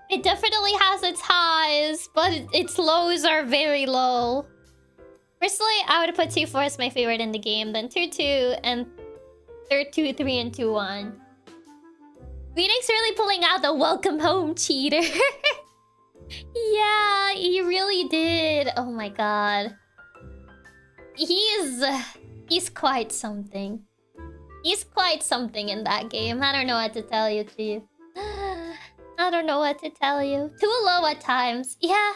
It definitely has its highs, but its lows are very low. Personally, I would put 2-4 as my favorite in the game, then 2-2, and 2-3 and 2-1. Phoenix really pulling out the welcome home cheater. Yeah, he really did. Oh my god. He's quite something. He's quite something in that game. I don't know what to tell you, Chief. I don't know what to tell you. Too low at times. Yeah,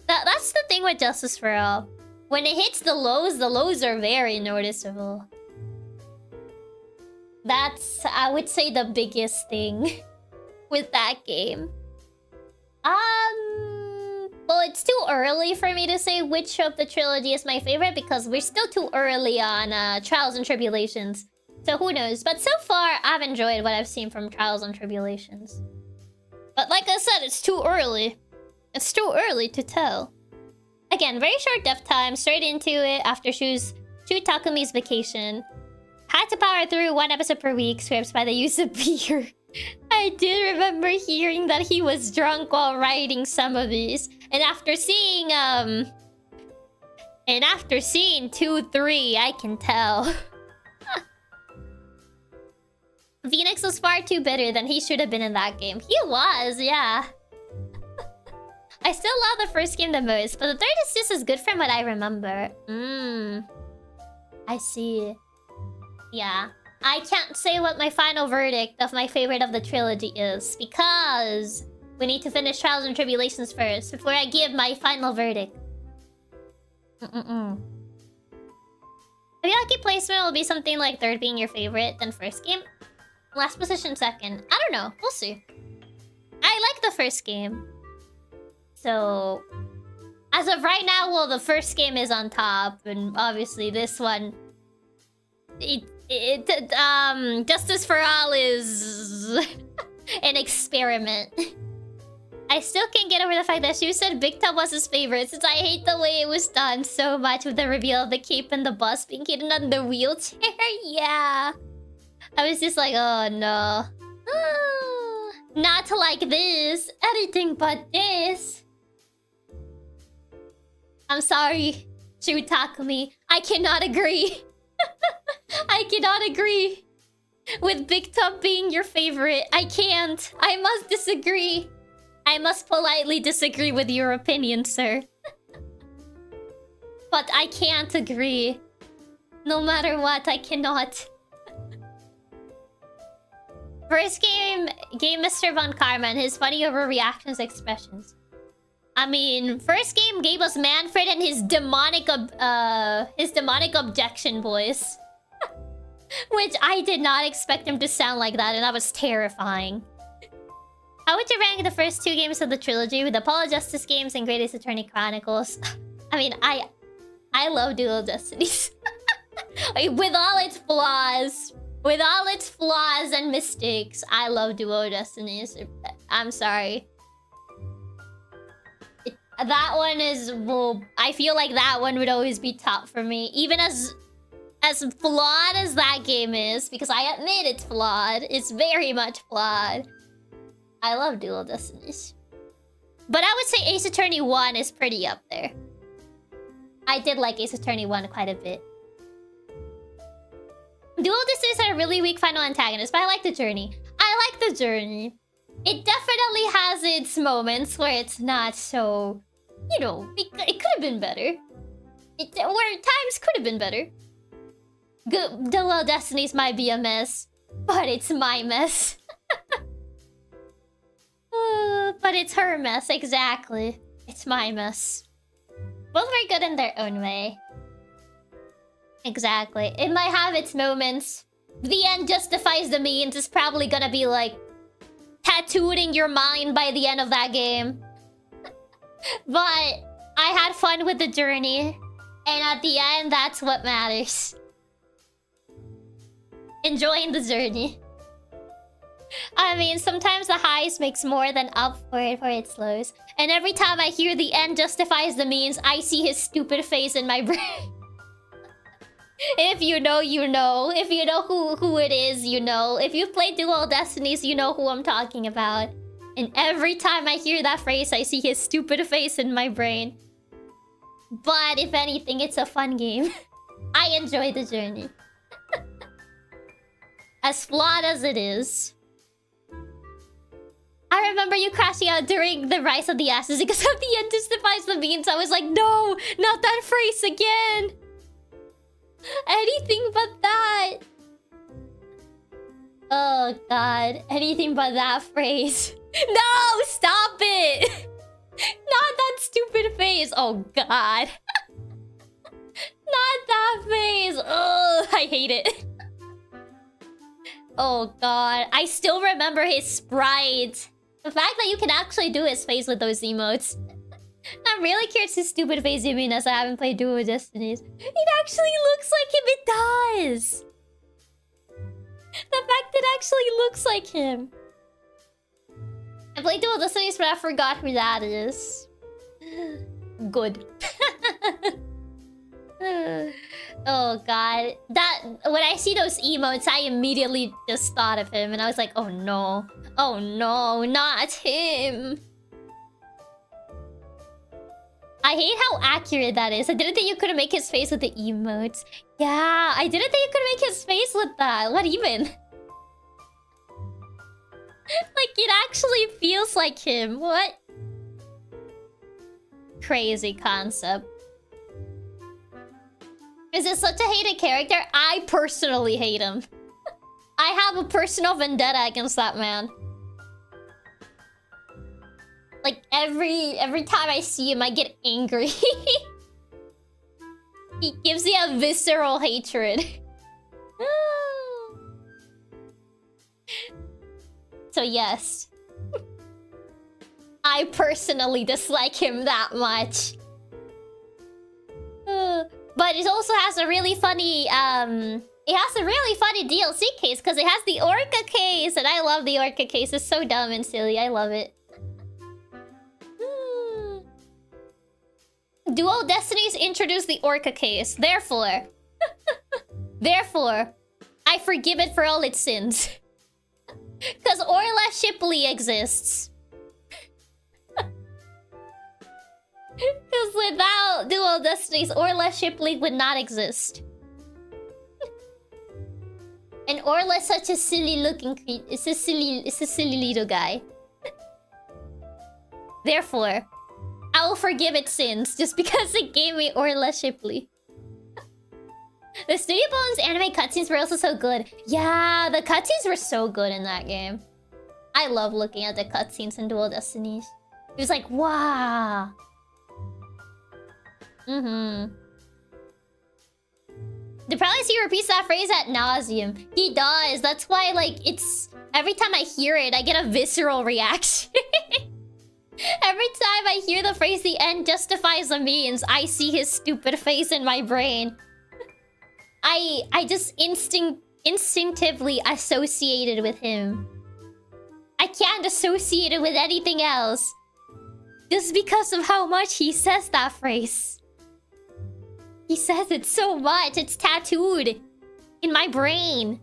that's the thing with Justice for All. When it hits the lows are very noticeable. That's, I would say, the biggest thing with that game. Well, it's too early for me to say which of the trilogy is my favorite because we're still too early on Trials and Tribulations. So who knows? But so far, I've enjoyed what I've seen from Trials and Tribulations. But like I said, it's too early. It's too early to tell. Again, very short dev time, straight into it after Shu Takumi's vacation. Had to power through 1 episode per week, scripts by the use of beer. I did remember hearing that he was drunk while writing some of these. And after seeing 2-3, I can tell. Phoenix was far too bitter than he should have been in that game. He was, yeah. I still love the first game the most, but the third is just as good from what I remember. I see. Yeah. I can't say what my final verdict of my favorite of the trilogy is, because we need to finish Trials and Tribulations first before I give my final verdict. I feel like your placement will be something like third being your favorite, then first game. Last position second. I don't know. We'll see. I like the first game. So, as of right now, well, the first game is on top, and obviously this one... Justice for All is... An experiment. I still can't get over the fact that Shu said Big Tub was his favorite, since I hate the way it was done so much with the reveal of the cape and the bus being hidden on the wheelchair. Yeah. I was just like, oh no. Not like this. Anything but this. I'm sorry, Shu Takumi. I cannot agree. I cannot agree with Big Tub being your favorite. I can't. I must disagree. I must politely disagree with your opinion, sir. But I can't agree. No matter what, I cannot. First game Mr. Von Karman, his funny overreactions expressions. I mean, first game gave us Manfred and his demonic objection voice. Which I did not expect him to sound like that, and that was terrifying. How would you rank the first two games of the trilogy with Apollo Justice games and Great Ace Attorney Chronicles? I mean, I love Dual Destinies. With all its flaws. With all its flaws and mistakes, I love Duo Destinies. I'm sorry. That one is... Well, I feel like that one would always be top for me. Even as flawed as that game is, because I admit it's flawed. It's very much flawed. I love Dual Destinies. But I would say Ace Attorney 1 is pretty up there. I did like Ace Attorney 1 quite a bit. Dual Destinies had a really weak final antagonist, but I like the journey. I like the journey. It definitely has its moments where it's not so... You know, it could have been better. Where times could have been better. Dual Destinies might be a mess, but it's my mess. But it's her mess, exactly. It's my mess. Both are good in their own way. Exactly. It might have its moments. The end justifies the means is probably gonna be like tattooed in your mind by the end of that game. But I had fun with the journey. And at the end, that's what matters. Enjoying the journey. I mean, sometimes the highs makes more than up for its lows. And every time I hear the end justifies the means, I see his stupid face in my brain. If you know, you know. If you know who it is, you know. If you've played Dual Destinies, you know who I'm talking about. And every time I hear that phrase, I see his stupid face in my brain. But if anything, it's a fun game. I enjoy the journey. As flawed as it is. I remember you crashing out during the Rise of the Ashes because of the end justifies the means. I was like, no, not that phrase again. Anything but that. Oh god, anything but that phrase. No, stop it. Not that stupid face. Oh god. Not that face. Oh, I hate it. Oh god, I still remember his sprite. The fact that you can actually do his face with those emotes. I'm really curious his stupid face you mean, as I haven't played Duo Destinies. It actually looks like him, it does! The fact it actually looks like him. I played Duo Destinies, but I forgot who that is. Good. Oh god. When I see those emotes, I immediately just thought of him, and I was like, oh no. Oh no, not him. I hate how accurate that is. I didn't think you could make his face with the emotes. Yeah, I didn't think you could make his face with that. What even? Like, it actually feels like him. What? Crazy concept. Is it such a hated character? I personally hate him. I have a personal vendetta against that man. Like, every time I see him, I get angry. He gives me a visceral hatred. So yes. I personally dislike him that much. But it also has a really funny, it has a really funny DLC case because it has the Orca case, and I love the Orca case. It's so dumb and silly. I love it. Dual Destinies introduced the Orca case. Therefore, I forgive it for all its sins. Because Orla Shipley exists. Because without Dual Destinies, Orla Shipley would not exist. And Orla's such a silly looking creature. It's a silly little guy. Therefore, I will forgive its sins just because it gave me Orla Shipley. The Studio Bones anime cutscenes were also so good. Yeah, the cutscenes were so good in that game. I love looking at the cutscenes in Dual Destinies. It was like, wow. They probably see he repeats that phrase ad nauseum. He does. That's why, like, it's... Every time I hear it, I get a visceral reaction. Every time I hear the phrase, the end justifies the means, I see his stupid face in my brain. I just instinctively associated with him. I can't associate it with anything else. Just because of how much he says that phrase. He says it so much, it's tattooed in my brain.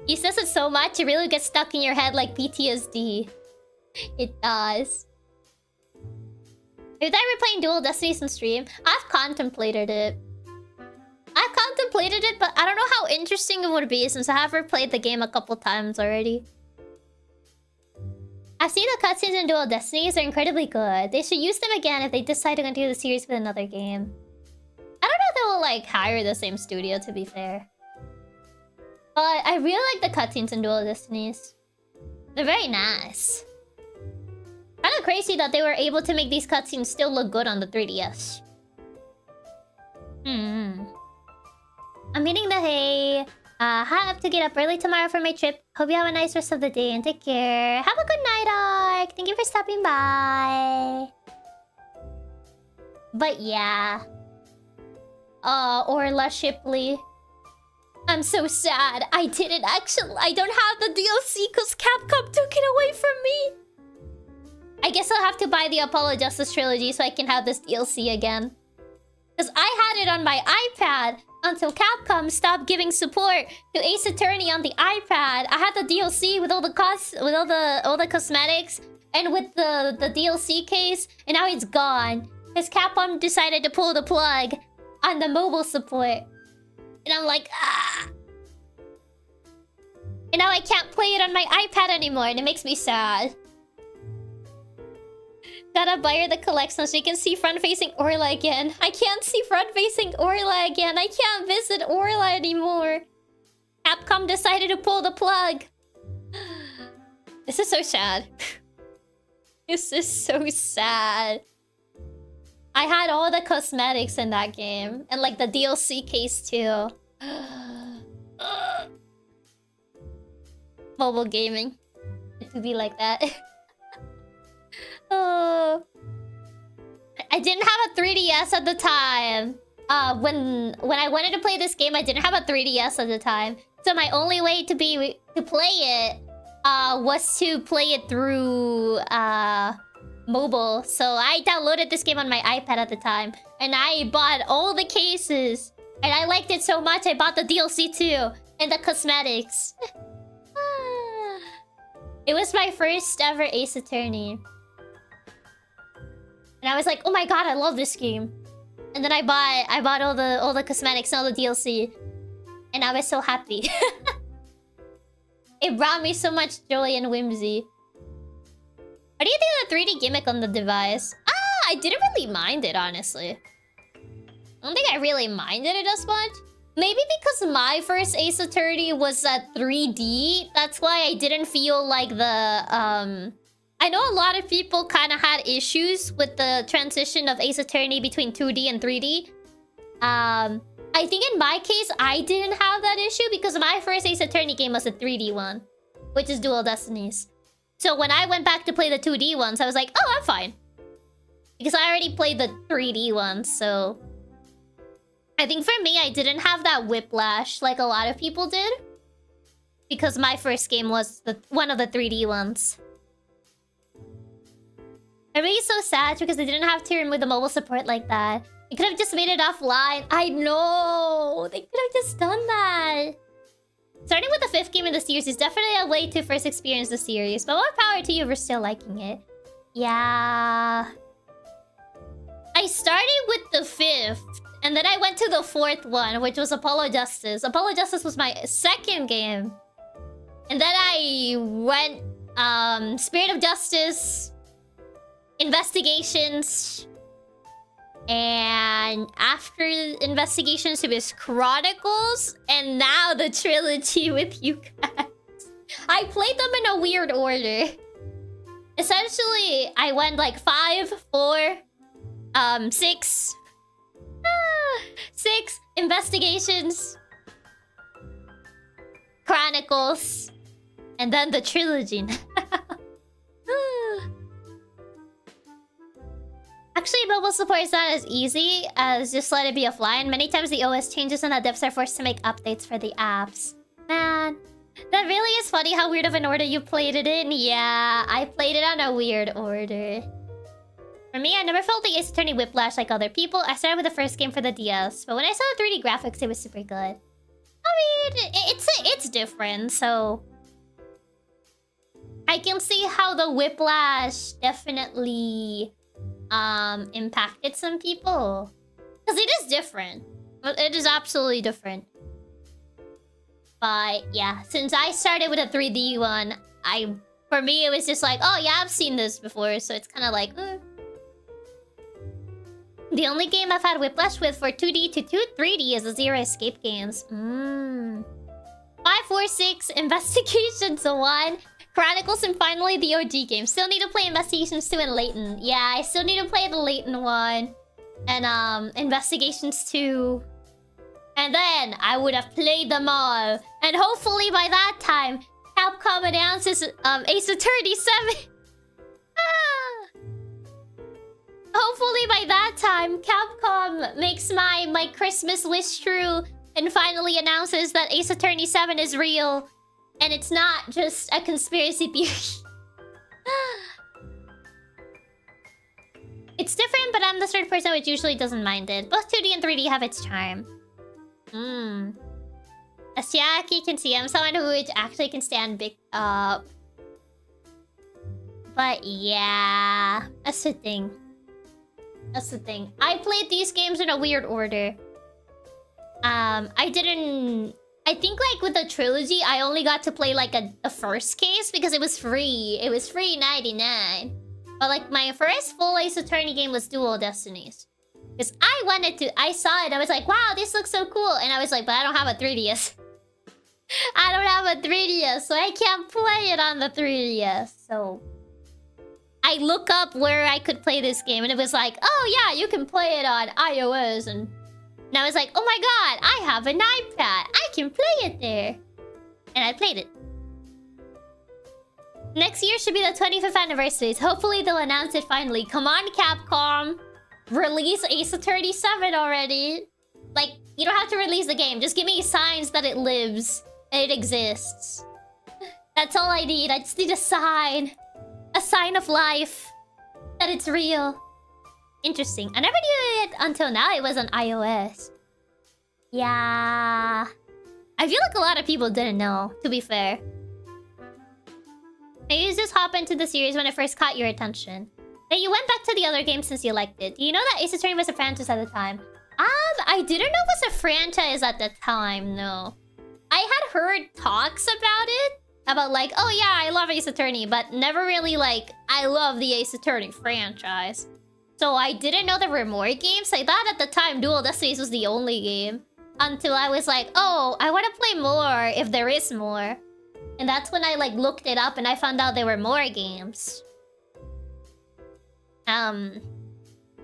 He says it so much, it really gets stuck in your head like PTSD. It does. Have I ever playing Dual Destinies on stream? I've contemplated it. But I don't know how interesting it would be since I have replayed the game a couple times already. I've seen the cutscenes in Dual Destinies are incredibly good. They should use them again if they decide to continue the series with another game. I don't know if they will, like, hire the same studio, to be fair. But I really like the cutscenes in Dual Destinies. They're very nice. Kind of crazy that they were able to make these cutscenes still look good on the 3DS. I'm eating the hay. Have to get up early tomorrow for my trip. Hope you have a nice rest of the day and take care. Have a good night, Ark. Thank you for stopping by. But yeah. Orla Shipley. I'm so sad. I don't have the DLC because Capcom took it away from me. I guess I'll have to buy the Apollo Justice trilogy so I can have this DLC again. Because I had it on my iPad until Capcom stopped giving support to Ace Attorney on the iPad. I had the DLC with all the cosmetics and with the DLC case, and now it's gone. Because Capcom decided to pull the plug on the mobile support. And I'm like, ah. And now I can't play it on my iPad anymore, and it makes me sad. Gotta buy her the collection so you can see front-facing Orla again. I can't see front-facing Orla again. I can't visit Orla anymore. Capcom decided to pull the plug. This is so sad. This is so sad. I had all the cosmetics in that game. And like the DLC case too. Mobile gaming. It could be like that. Oh. I didn't have a 3DS at the time. When I wanted to play this game, I didn't have a 3DS at the time. So my only way to play it was to play it through mobile. So I downloaded this game on my iPad at the time, and I bought all the cases. And I liked it so much, I bought the DLC too, and the cosmetics. It was my first ever Ace Attorney. And I was like, oh my god, I love this game. And then I bought all the cosmetics and all the DLC. And I was so happy. It brought me so much joy and whimsy. What do you think of the 3D gimmick on the device? I didn't really mind it, honestly. I don't think I really minded it as much. Maybe because my first Ace Attorney was at 3D. That's why I didn't feel like the... I know a lot of people kind of had issues with the transition of Ace Attorney between 2D and 3D. I think in my case, I didn't have that issue because my first Ace Attorney game was a 3D one, which is Dual Destinies. So when I went back to play the 2D ones, I was like, oh, I'm fine. Because I already played the 3D ones, so... I think for me, I didn't have that whiplash like a lot of people did. Because my first game was one of the 3D ones. I'm really so sad because they didn't have to remove the mobile support like that. They could have just made it offline. I know! They could have just done that. Starting with the 5th game in the series is definitely a way to first experience the series. But more power to you for still liking it. Yeah... I started with the 5th. And then I went to the 4th one, which was Apollo Justice. Apollo Justice was my 2nd game. And then I went... Spirit of Justice... Investigations... And after Investigations, it was Chronicles. And now the trilogy with you guys. I played them in a weird order. Essentially, I went like 5, 4, 6... 6 Investigations, Chronicles, and then the trilogy. Actually, mobile support is not as easy as just let it be offline. Many times the OS changes and the devs are forced to make updates for the apps. Man, that really is funny how weird of an order you played it in. Yeah, I played it on a weird order. For me, I never felt the Ace Attorney whiplash like other people. I started with the first game for the DS, but when I saw the 3D graphics, it was super good. I mean, it's different, so... I can see how the whiplash definitely impacted some people. Because it is different. It is absolutely different. But yeah, since I started with a 3D one, for me, it was just like, oh yeah, I've seen this before, so it's kind of like... The only game I've had whiplash with for 2D to 3D is the Zero Escape games. 5, 4, 6, Investigations 1, Chronicles, and finally the OG game. Still need to play Investigations 2 and Layton. Yeah, I still need to play the Layton one. And Investigations 2. And then I would have played them all. And hopefully by that time, Capcom announces Ace Attorney 7. Hopefully by that time, Capcom makes my Christmas wish true and finally announces that Ace Attorney 7 is real. And it's not just a conspiracy theory. It's different, but I'm the sort of person which usually doesn't mind it. Both 2D and 3D have its charm. As Chiaki can see, I'm someone who actually can stand big up. But yeah, that's the thing. That's the thing. I played these games in a weird order. I think like with the trilogy, I only got to play like a first case because it was free. It was free 99. But like my first full Ace Attorney game was Dual Destinies. Because I saw it, I was like, wow, this looks so cool. And I was like, but I don't have a 3DS. I don't have a 3DS, so I can't play it on the 3DS. So I look up where I could play this game, and it was like, oh yeah, you can play it on iOS. And I was like, oh my god, I have an iPad. I can play it there. And I played it. Next year should be the 25th anniversary. Hopefully they'll announce it finally. Come on, Capcom. Release Ace Attorney 7 already. Like, you don't have to release the game. Just give me signs that it lives. And it exists. That's all I need. I just need a sign. A sign of life. That it's real. Interesting. I never knew it until now it was on iOS. Yeah. I feel like a lot of people didn't know, to be fair. Maybe you just hop into the series when it first caught your attention. Then you went back to the other game since you liked it. Do you know that Ace Attorney was a franchise at the time? I didn't know it was a franchise at the time, no. I had heard talks about it. About like, oh yeah, I love Ace Attorney. But never really like, I love the Ace Attorney franchise. So I didn't know there were more games. I thought at the time Dual Destinies was the only game. Until I was like, oh, I want to play more if there is more. And that's when I like looked it up and I found out there were more games.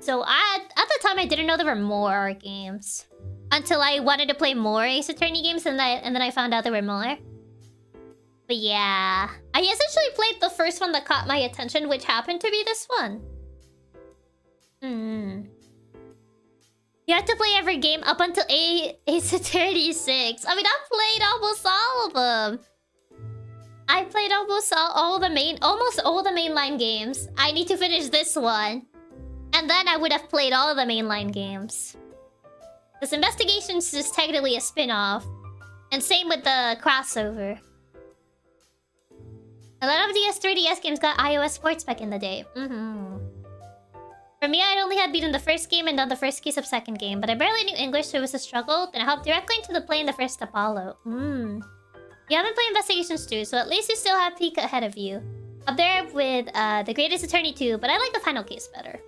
So at the time I didn't know there were more games. Until I wanted to play more Ace Attorney games and then I found out there were more. But yeah. I essentially played the first one that caught my attention, which happened to be this one. You have to play every game up until Ace Attorney 6. I mean, I've played almost all of them. I played almost all the mainline games. I need to finish this one. And then I would have played all the mainline games. This Investigations is technically a spin-off. And same with the crossover. A lot of DS 3DS games got iOS ports back in the day. For me, I'd only had beaten the first game and done the first case of second game, but I barely knew English, so it was a struggle. Then I hopped directly into the play in the first Apollo. You haven't played Investigations 2, so at least you still have Pika ahead of you. Up there with The Greatest Attorney 2, but I like the final case better.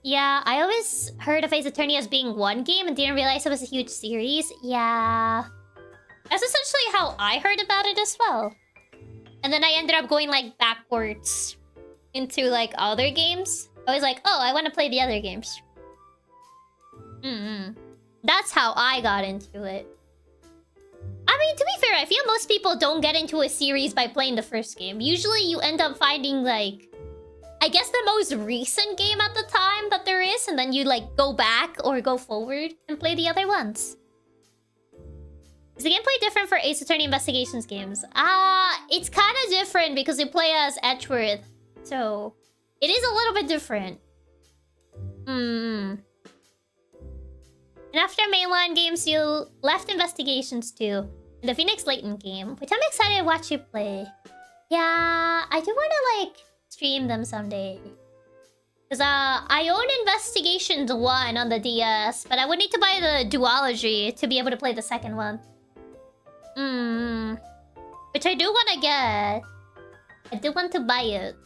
Yeah, I always heard of Ace Attorney as being one game and didn't realize it was a huge series. Yeah. That's essentially how I heard about it as well. And then I ended up going like backwards into like other games. I was like, oh, I want to play the other games. That's how I got into it. I mean, to be fair, I feel most people don't get into a series by playing the first game. Usually you end up finding like, I guess the most recent game at the time that there is, and then you like go back or go forward and play the other ones. Is the gameplay different for Ace Attorney Investigations games? It's kind of different because you play as Edgeworth. So, it is a little bit different. And after mainline games, you left Investigations 2. And the Phoenix Layton game, which I'm excited to watch you play. Yeah, I do want to like stream them someday. Because I own Investigations 1 on the DS, but I would need to buy the duology to be able to play the second one. Which I do want to get. I do want to buy it.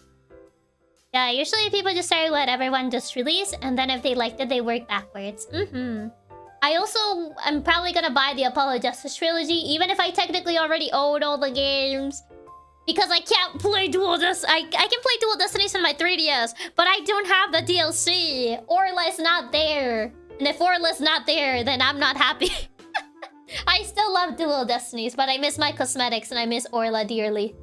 Yeah, usually people just start what everyone just released, and then if they liked it, they work backwards. I also am probably gonna buy the Apollo Justice trilogy, even if I technically already own all the games. Because I can't play Dual Destiny. I can play Dual Destinies on my 3DS, but I don't have the DLC. Orla's not there. And if Orla's not there, then I'm not happy. I still love Dual Destinies, but I miss my cosmetics and I miss Orla dearly.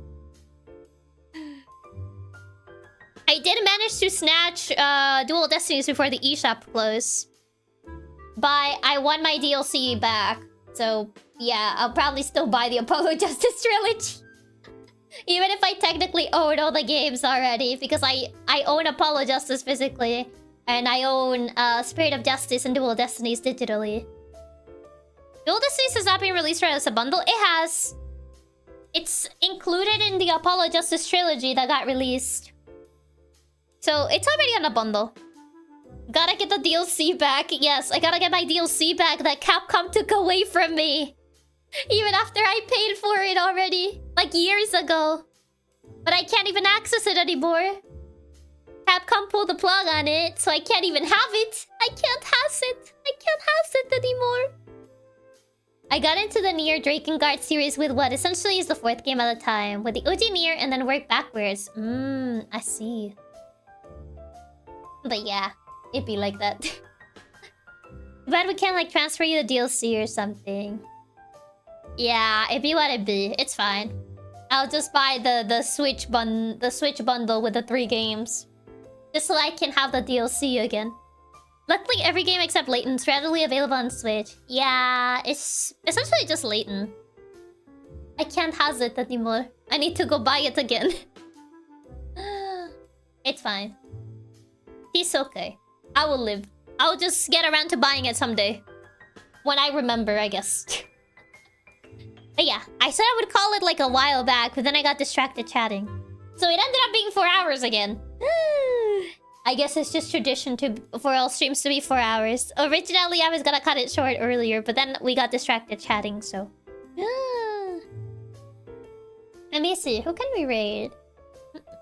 I did manage to snatch Dual Destinies before the eShop closed. But I won my DLC back. So, yeah, I'll probably still buy the Apollo Justice trilogy. Even if I technically own all the games already. Because I own Apollo Justice physically. And I own Spirit of Justice and Dual Destinies digitally. Dual Destinies has not been released as a bundle. It has. It's included in the Apollo Justice trilogy that got released. So, it's already on a bundle. Gotta get the DLC back. Yes, I gotta get my DLC back that Capcom took away from me. Even after I paid for it already. Like years ago. But I can't even access it anymore. Capcom pulled the plug on it, so I can't even have it. I can't have it. I can't have it anymore. I got into the Nier Drakengard series with what essentially is the 4th game at a time. With the OG Nier and then work backwards. I see. But yeah, it'd be like that. But we can't like transfer you the DLC or something. Yeah, it'd be what it'd be. It's fine. I'll just buy the Switch bundle with the 3 games. Just so I can have the DLC again. Luckily, every game except Layton's readily available on Switch. Yeah, it's essentially just Layton. I can't have it anymore. I need to go buy it again. It's fine. It's okay. I will live. I'll just get around to buying it someday. When I remember, I guess. But yeah, I said I would call it like a while back, but then I got distracted chatting. So it ended up being 4 hours again. I guess it's just tradition for all streams to be 4 hours. Originally, I was gonna cut it short earlier, but then we got distracted chatting, so... Let me see, who can we raid?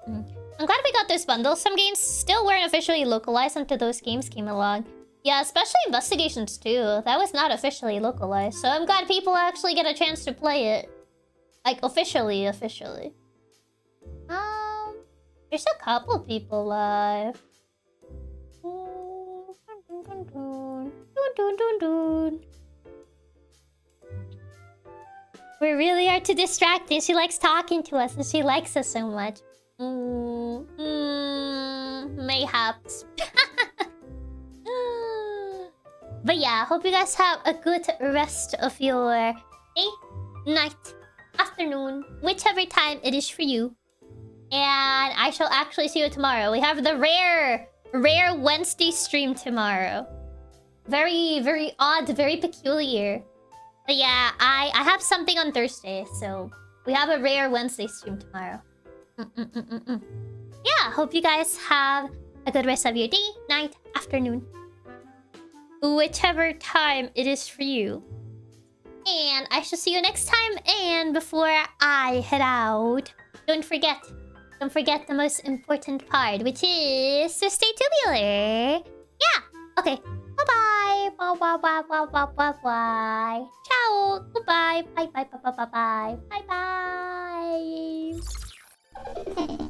I'm glad we got this bundle. Some games still weren't officially localized until those games came along. Yeah, especially Investigations too. That was not officially localized. So I'm glad people actually get a chance to play it. Like, officially. There's a couple people live. We really are too distracting. She likes talking to us and she likes us so much. Mayhaps. But yeah, hope you guys have a good rest of your day, night, afternoon, whichever time it is for you. And I shall actually see you tomorrow. We have the rare Wednesday stream tomorrow. Very, very odd, very peculiar. But yeah, I have something on Thursday, so we have a rare Wednesday stream tomorrow. Yeah, hope you guys have a good rest of your day, night, afternoon. Whichever time it is for you. And I shall see you next time. And before I head out, don't forget the most important part, which is to stay tubular. Yeah, okay. Bye-bye. Bye-bye. Ciao. Goodbye. Bye-bye. Bye-bye. Bye-bye. Bye-bye.